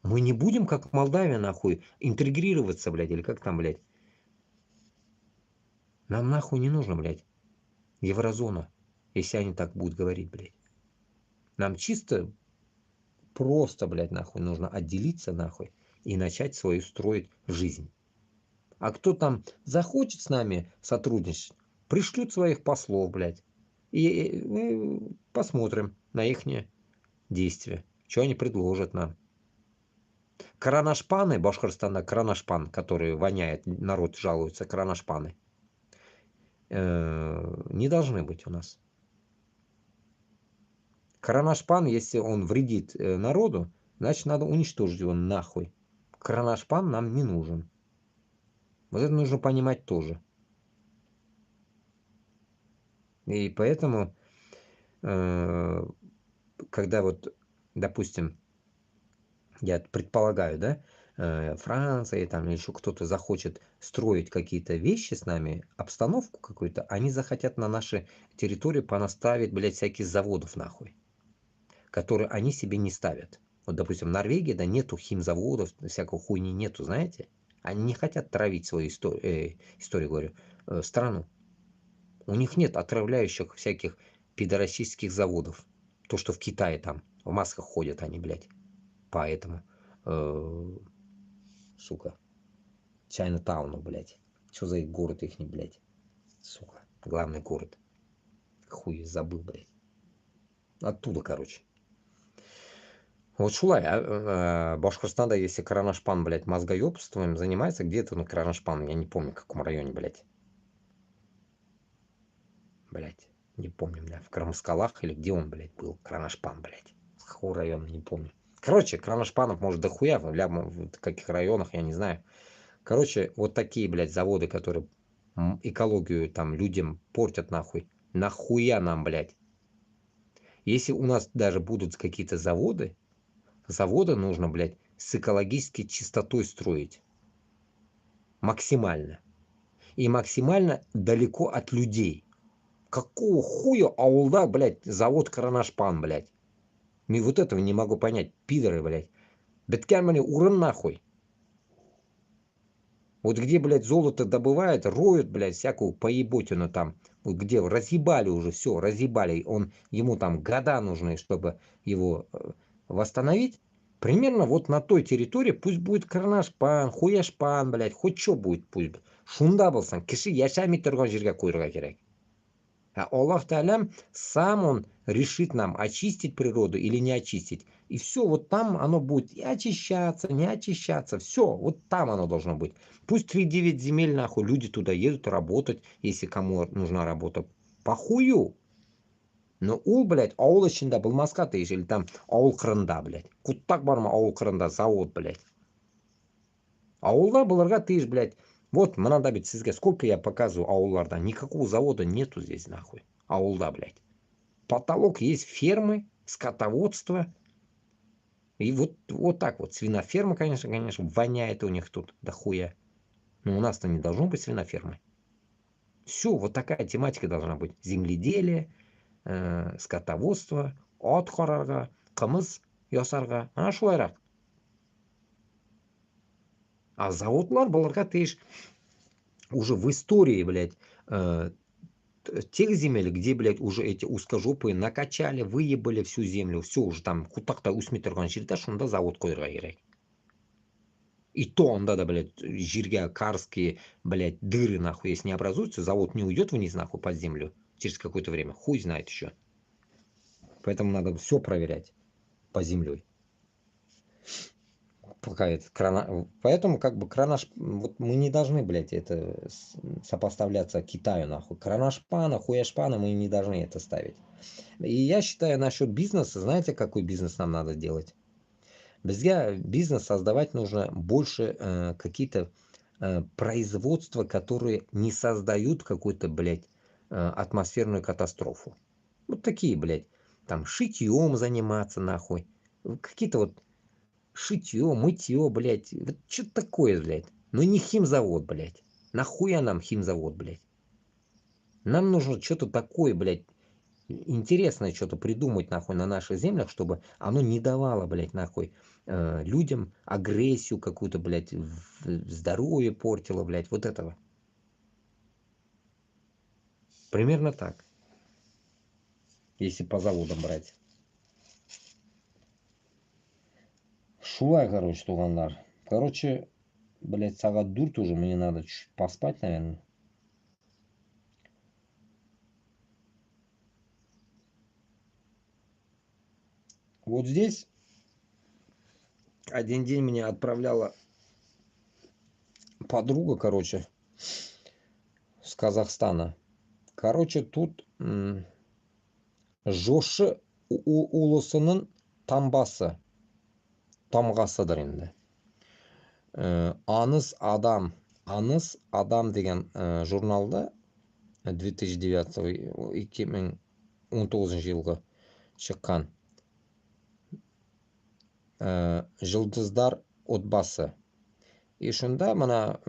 Мы не будем, как Молдавия, нахуй, интегрироваться, блядь, или как там, блядь. Нам нахуй не нужно, блядь, еврозона, если они так будут говорить, блядь. Нам чисто просто, блядь, нахуй нужно отделиться, нахуй, и начать свою строить жизнь. А кто там захочет с нами сотрудничать, пришлют своих послов, блядь, и мы посмотрим на их действия, что они предложат нам. Каранашпаны, Башкортостана, Каранашпан, который воняет, народ жалуется, Каранашпаны, не должны быть у нас. Каранашпан, если он вредит народу, значит надо уничтожить его нахуй. Каранашпан нам не нужен. Вот это нужно понимать тоже. И поэтому, когда вот, допустим, я предполагаю, да, Франция там или еще кто-то захочет строить какие-то вещи с нами, обстановку какую-то, они захотят на нашей территории понаставить, блядь, всяких заводов нахуй, которые они себе не ставят. Вот, допустим, в Норвегии, да, нету химзаводов, всякой хуйни нету, знаете. Они не хотят травить свою историю, говорю, страну. У них нет отравляющих всяких пидорасистских заводов. То, что в Китае там, в масках ходят они, блядь. Поэтому, сука, Чайнатауну, блядь. Что за город ихний, блядь? Сука, главный город. Хуй забыл, блядь. Оттуда, короче. Вот шулай, Башкортостанда, если Каранашпан, блядь, мозгоёбством занимается, где-то, ну, Каранашпан, я не помню, в каком районе, блядь. Блядь, не помню, блядь, в Карамаскалах или где он, блядь, был, Каранашпан, блядь. С какого района, не помню. Короче, Каранашпанов, может, дохуя, в каких районах, я не знаю. Короче, вот такие, блядь, заводы, которые экологию там людям портят нахуй. Нахуя нам, блядь? Если у нас даже будут какие-то заводы нужно, блядь, с экологической чистотой строить. Максимально. И максимально далеко от людей. Какого хуя ауылда, блядь, завод Каранашпан, блядь? И вот этого не могу понять. Пидоры, блядь. Беткермани урын нахуй. Вот где, блядь, золото добывают, роют, блядь, всякую поеботину там. Вот где разъебали уже, все, разъебали. Ему там года нужны, чтобы его восстановить. Примерно вот на той территории пусть будет карнашпан, хуяшпан, блядь, хоть что будет пусть. Шунда болсын, киши яшамай турган жерге коюрга керек. А Аллах Та'алям сам он решит нам, очистить природу или не очистить. И все, вот там оно будет и очищаться, не очищаться. Все, вот там оно должно быть. Пусть 3-9 земель, нахуй, люди туда едут работать, если кому нужна работа. Похую. Но блядь, ауыл ішінде болмасқа тиіш, или там ауыл қырында, блядь. Куттак бар ма ауыл қырында завод, блядь. Ауылда бұларға тиіш, блядь. Вот, мынада бит сізге сколько я показываю ауылларда. Никакого завода нету здесь, нахуй. Ауылда, блядь. Потолок есть фермы, скотоводство. И вот так вот. Свиноферма, конечно, воняет у них тут до хуя. Но у нас-то не должно быть свинофермы. Все, вот такая тематика должна быть. Земледелие, скотоводство, от қарарға, қымыз ясарға. Ана шулайрақ. А заводлар бұларға тиіш уже в истории, блядь, тех земель, где, блядь, уже эти узкожопые накачали, выебали всю землю, все уже там кутақта өсмей тұрған жерде шунда завод қоюға керек. И то онда да, блядь, жерге карские, блядь, дыры, нахуй, если не образуются, завод не уйдет вниз, нахуй, под землю через какое-то время. Хуй знает еще. Поэтому надо все проверять по землей. Пока это Поэтому как бы кранаш... Вот мы не должны, блядь, это сопоставляться Китаю, нахуй. Кранашпана, хуяшпана мы не должны это ставить. И я считаю, насчет бизнеса, знаете, какой бизнес нам надо делать? Бізге бизнес создавать нужно больше какие-то производства, которые не создают какую-то, блядь, атмосферную катастрофу. Вот такие, блядь, там шитьем заниматься, нахуй. Какие-то вот шитье, мытье, блядь. Вот что такое, блядь? Ну не химзавод, блядь. Нахуя нам химзавод, блядь? Нам нужно что-то такое, блядь, интересное что-то придумать, нахуй, на наших землях, чтобы оно не давало, блядь, нахуй, людям агрессию какую-то, блядь, здоровье портило, блядь, вот этого. Примерно так. Если по заводам брать. Шулай, короче, тугандар. Короче, блядь, сағат дурт уже, мне надо чуть поспать, наверное. Вот здесь один день меня отправляла подруга, короче, с Казахстана. Короче, тут жошы улысының тамбасы. Тамғасыдыр енді. Аңыз адам деген журналда 2019 жылғы шыққан жұлдыздар отбасы. И шунда мына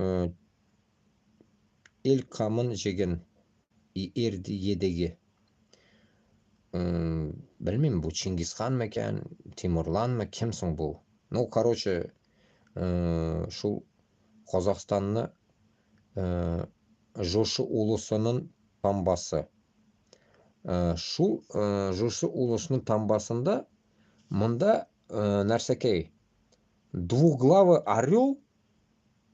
ел қамын жеген ерді едеге. Білмеймін, бұл Чингисхан ма екен, Тимурлан ма, кімсің бұл? Ну, короче, шул Қазақстанны жошы улысының тамбасы. Шул жошы улысының тамбасында мында нәрсекей. Двухглавый орел,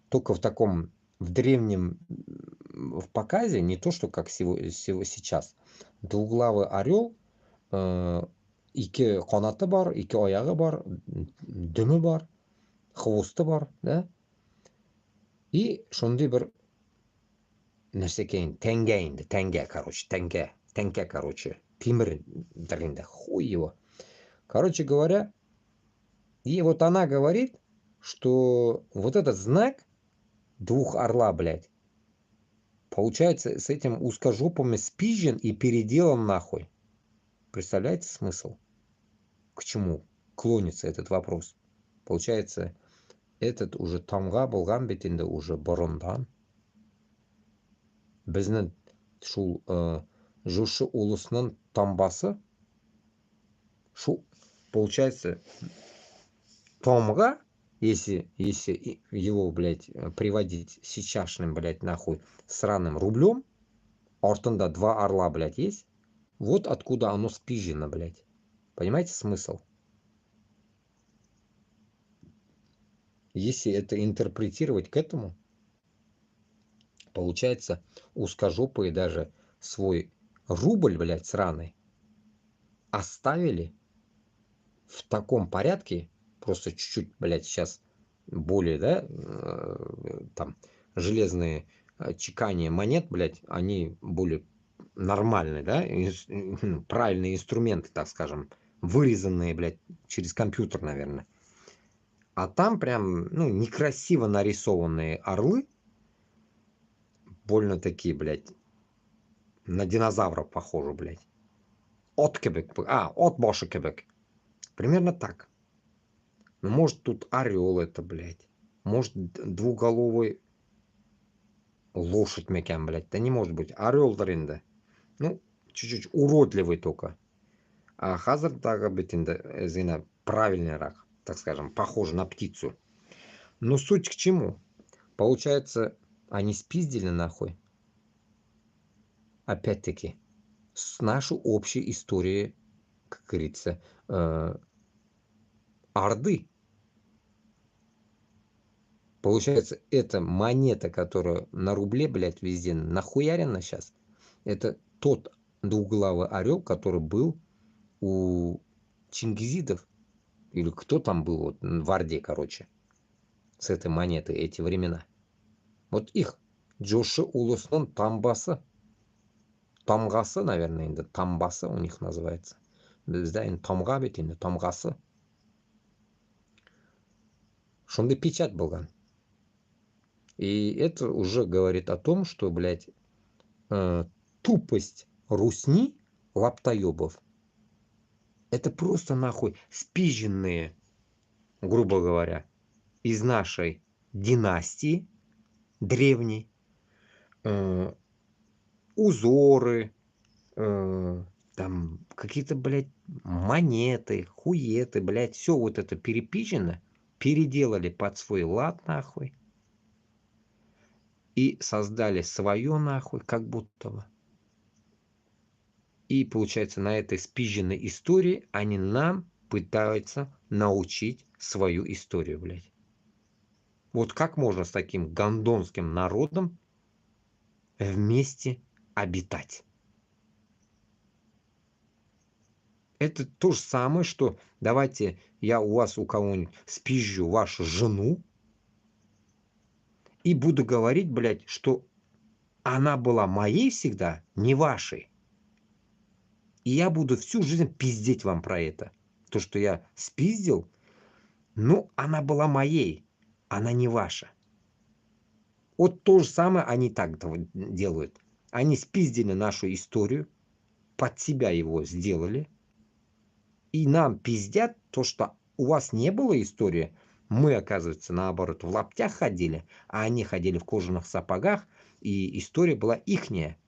только в таком, в древнем, в показе, не то, что как сейчас. Двухглавый орел, ике қанаты бар, ике аяғы бар, дүмі бар, хвосты бар, да? И шундай бір нәрсекейін, тәңге, короче, темір дірінде, хуй его. Короче говоря, и вот она говорит, что вот этот знак двух орла, блядь, получается с этим узкожопами спизжен и переделан нахуй. Представляете смысл? К чему клонится этот вопрос? Получается, этот уже тамға болған бетінде уже бұрындан. Біздің шул жошы улысының тамбасы, шул, получается, тамға если его, блядь, приводить сейчасшным, блядь, нахуй, сраным рублем, ортында 2 орла, блядь, есть, вот откуда оно спизжено, блядь. Понимаете смысл? Если это интерпретировать к этому, получается, узкожопые даже свой рубль, блядь, сраный, оставили в таком порядке, просто чуть-чуть, блядь, сейчас более, да, там, железные чекания монет, блядь, они более нормальные, да, правильные инструменты, так скажем, вырезанные, блядь, через компьютер, наверное. А там прям, ну, некрасиво нарисованные орлы, больно такие, блядь, на динозавров похожи, блядь. От Бошекебек. Примерно так. Ну, может, тут орел это, блядь. Может, двуголовый лошадь мекан, блядь. Да не может быть. Орел даринда. Ну, чуть-чуть уродливый только. А хазар тага битинда зина правильный рак, так скажем, похож на птицу. Но суть к чему? Получается, они спиздили нахуй. Опять-таки, с нашей общей истории, как говорится, Орды. Получается, эта монета, которая на рубле, блядь, везде нахуярена сейчас, это тот двуглавый орел, который был у чингизидов, или кто там был, вот, в Орде, короче, с этой монетой, эти времена. Вот их. Джоши Улуснон Тамбаса. Тамгасы, наверное, да, Тамбасы у них называется. Bizde Тамга бит инде, Тамгасы. Шундай печать болган. И это уже говорит о том, что, блядь, тупость русни, лаптоебов, это просто нахуй спизженные, грубо говоря, из нашей династии древней узоры, там какие-то, блядь, монеты, хуеты, блядь, все вот это перепизжено, переделали под свой лад нахуй и создали свое нахуй, как будто бы. И получается, на этой спизженной истории они нам пытаются научить свою историю, блядь. Вот как можно с таким гондонским народом вместе обитать? Это то же самое, что давайте я у вас у кого-нибудь спизжу вашу жену и буду говорить, блядь, что она была моей всегда, не вашей. И я буду всю жизнь пиздеть вам про это. То, что я спиздил, ну, она была моей, она не ваша. Вот то же самое они так делают. Они спиздили нашу историю, под себя его сделали, и нам пиздят то, что у вас не было истории. Мы, оказывается, наоборот, в лаптях ходили, а они ходили в кожаных сапогах, и история была ихняя.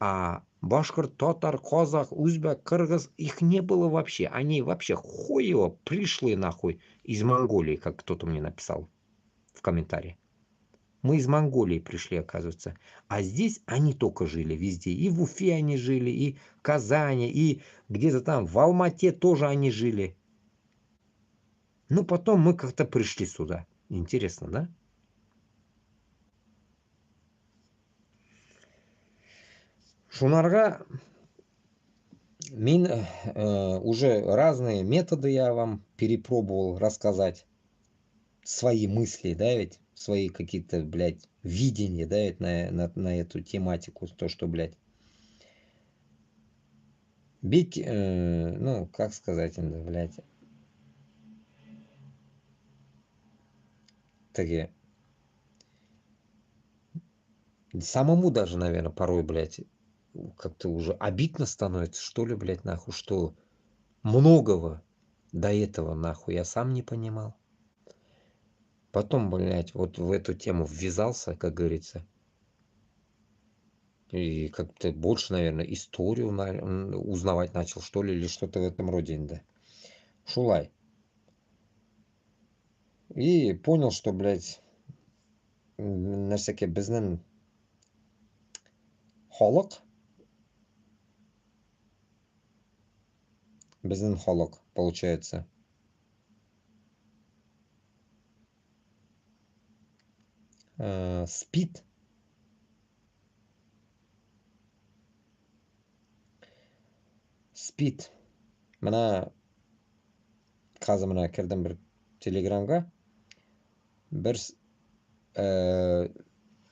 А башкир, татар, казах, узбек, кыргыз, их не было вообще. Они вообще хуево пришли нахуй из Монголии, как кто-то мне написал в комментарии. Мы из Монголии пришли, оказывается. А здесь они только жили везде. И в Уфе они жили, и в Казани, и где-то там в Алмате тоже они жили. Ну, потом мы как-то пришли сюда. Интересно, да? Шунарга, уже разные методы я вам перепробовал рассказать. Свои мысли, да, ведь? Свои какие-то, блядь, видения, да, ведь на эту тематику. То, что, блядь, бить, ну, как сказать, да, блядь, такие, самому даже, наверное, порой, блядь, как-то уже обидно становится, что ли, блядь, нахуй, что многого до этого, нахуй, я сам не понимал. Потом, блядь, вот в эту тему ввязался, как говорится, и как-то больше, наверное, историю узнавать начал, что ли, или что-то в этом роде, да. Шулай. И понял, что, блядь, нәрсеке безнең халык, получается, спит. Спит. Мына қазір мына кірдім бір телеграмға. Бір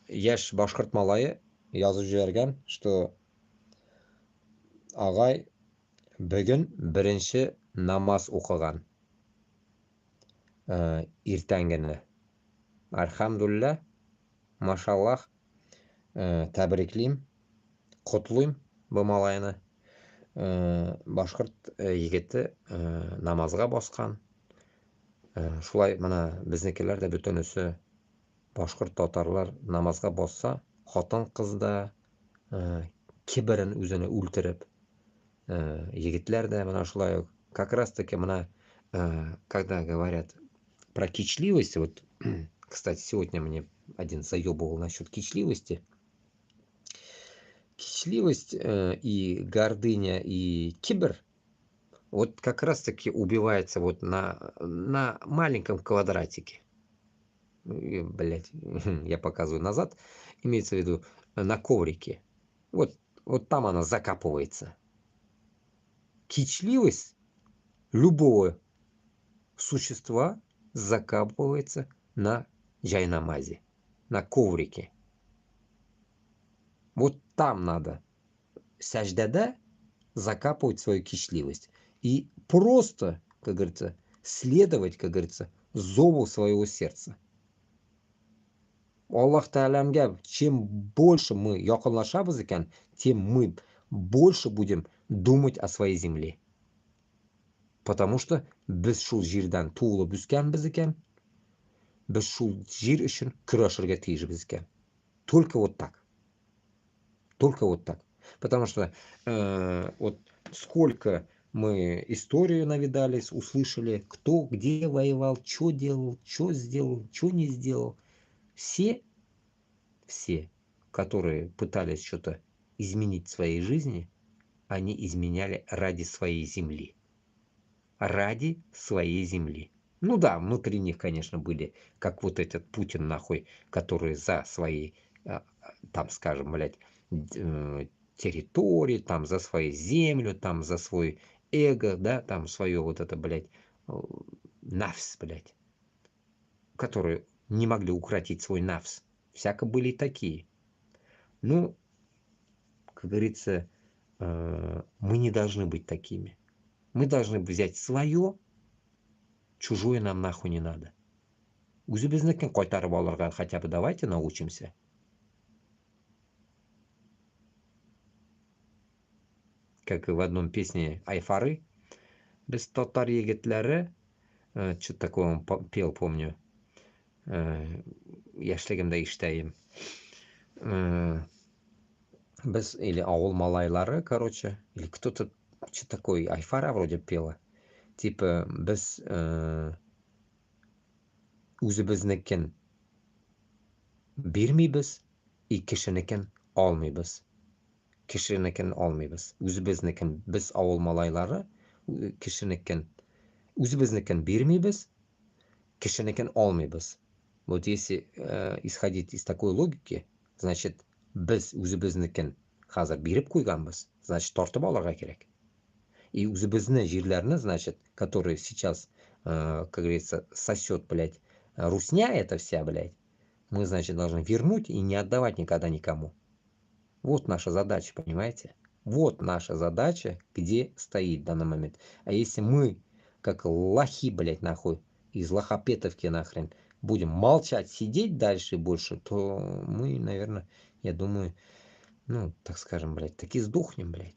яшь башқұрт малайы жазып жіберген, что ағай бүгін бірінші намаз оқыған. Ертеңгіні. Альхамдулилля, машаллах, тәбриклейм, құтлыйм бұл малайны. Башқұрт егеті намазға босқан. Шулай мына біздікілер де бүтінісі башқұрт татарлар намазға босса, хатын қызда кибірін өзіні өлтіріп, егетлер де мына шулай, как раз таки мына, когда говорят про кичливость, вот, кстати, сегодня мне один заебывал насчет кичливости. Кичливость и гордыня и кибер вот как раз таки убивается вот на маленьком квадратике. И, блять, я показываю назад, имеется в виду на коврике. Вот там она закапывается. Кичливость любого существа закапывается на джайнамазе, на коврике. Вот там надо саждада закапывать свою кичливость. И просто, как говорится, следовать, как говорится, зову своего сердца. Аллах Таалямга, чем больше мы якынлашабыз екен, тем мы больше будем думать о своей земле. Потому что біз шул жерден туылып өскенбіз екен, біз шул жер үшін күрәшергә тиешбез екен. Только вот так. Только вот так. Потому что вот сколько мы историю навидались, услышали, кто где воевал, что делал, что сделал, что не сделал. Все, которые пытались что-то изменить в своей жизни, они изменяли ради своей земли. Ради своей земли. Ну да, внутри них, конечно, были, как вот этот Путин, нахуй, который за свои, там, скажем, блядь, территории, там, за свою землю, там, за свой эго, да, там, свое вот это, блядь, нафс, блядь, которые не могли укротить свой нафс. Всяко были и такие. Ну, как говорится, мы не должны быть такими. Мы должны взять свое, чужое нам нахуй не надо. Үзебезнекен кайтарып алырга хотя бы давайте научимся. Как в одном песне Айфары, без татар егетләре, что-то такое он пел, помню, яшьлегемдә иштәем. Без, или ауыл малайлары, короче, или кто-то, что такое, Айфара вроде пела. Типа, без үзебезнекен бирмибез и кешенекен алмыйбыз. Кешенекен алмыйбыз. Үзебезнекен без авыл малайлары кешенекен үзебезнекен бирмибез, кешенекен алмыйбыз. Вот если исходить из такой логики, значит, без үзебезнекен хәзер биреп куйганбыз, значит, тартып алырга кирәк. И үзебезне җирләрне, значит, которые сейчас, как говорится, сосет, блядь, русня эта вся, блядь, мы, значит, должны вернуть и не отдавать никогда никому. Вот наша задача, понимаете? Вот наша задача, где стоит в данный момент. А если мы, как лохи, блядь, нахуй, из лохопетовки нахрен, будем молчать, сидеть дальше больше, то мы, наверное, я думаю, ну, так скажем, блядь, таки сдохнем, блядь.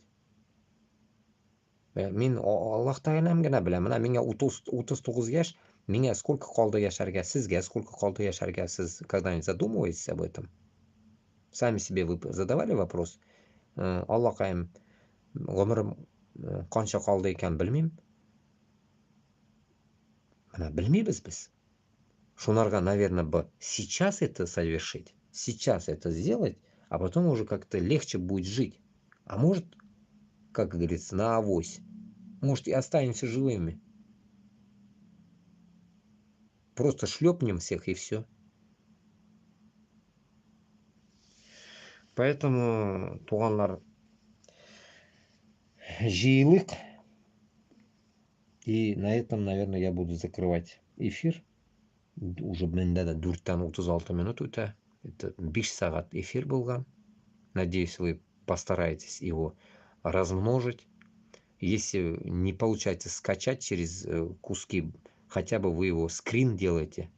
Мен Аллах Тағалам гына беләм. Менә миңа 39 яшь, миңа сколько калды яшәргә, сезгә сколько калды яшәргә, сез когда-нибудь задумываетесь об этом? Сами себе вы задавали вопрос? Аллакаем, гомерем канча калды икән белмим. Менә белмибез без. Шунарга, наверное, бы сейчас это совершить, сейчас это сделать, а потом уже как-то легче будет жить. А может, как говорится, на авось. Может, и останемся живыми. Просто шлепнем всех и все. Поэтому, туғандар, жиылық. И на этом, наверное, я буду закрывать эфир. Уже менде да 4:36 минут өтті. Это 5 сағат эфир болған. Надеюсь, вы постараетесь его размножить. Если не получается скачать через куски, хотя бы вы его скрин делаете.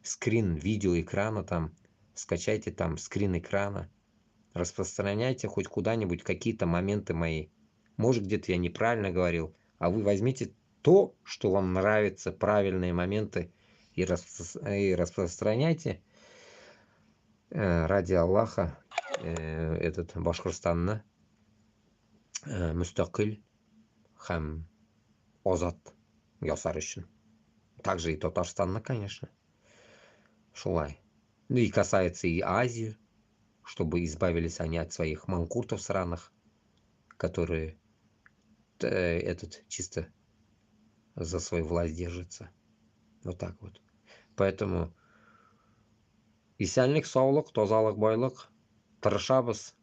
Скрин видеоэкрана там. Скачайте там скрин экрана. Распространяйте хоть куда-нибудь какие-то моменты мои. Может, где-то я неправильно говорил. А вы возьмите то, что вам нравится, правильные моменты, и распространяйте ради Аллаха этот Башкортстанны мустақил һәм азат ясар өчен. Также и Татарстанны, конечно. Шулай. Ну и касается и Азии, чтобы избавились они от своих манкуртов сраных, которые этот чисто за свою власть держится. Вот так вот. Поэтому исәнлек, саулык, тазалык, байлык. Тырышабыз.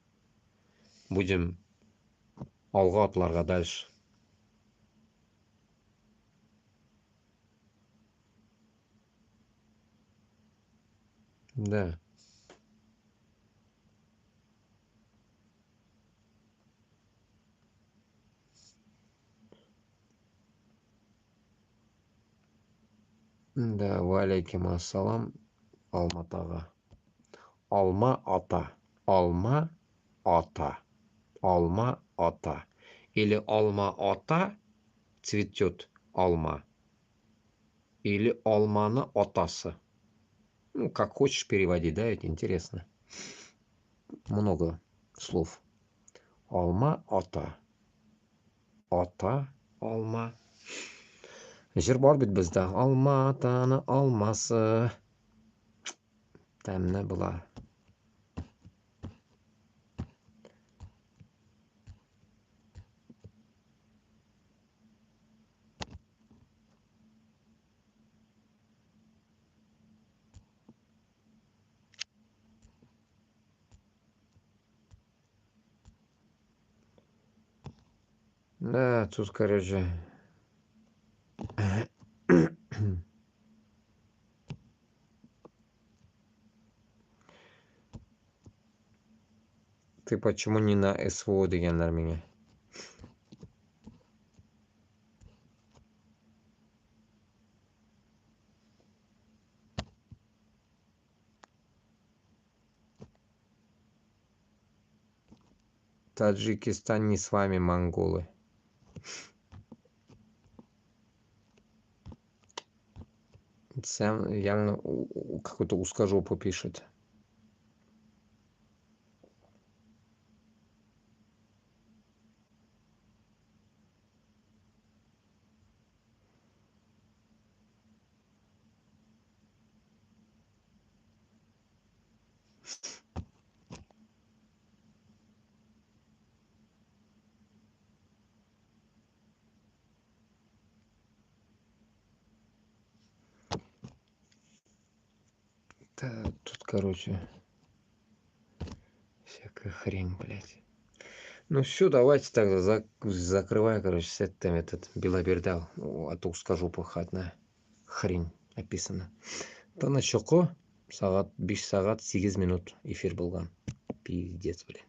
Будем алга атларга дальше. Да. Да, валейкум ассалам, Алматага. Алма ата. Алма ата. Алма ата. Или алма ата цветет алма. Или алманы атасы. Ну, как хочешь переводи, да, это интересно. Много слов. Алма ата. Ата, алма. Жер бар бит бездә. Алма атаны алмасы. Тәмне була. Да, тут, короче... Ты почему не на СВО дегенләр миңа? Таджикистан не с вами, монголы. Сам явно какой-то узкожопу пишет. Да, тут, короче, всякая хрень, блядь. Ну все, давайте тогда закрывай, короче, с этим этот Белобердал. А то узкожопа хатная хрень написано. Тыныч йокы. Сағат 5 сағат 8 минут эфир болған. Пиздец, блин.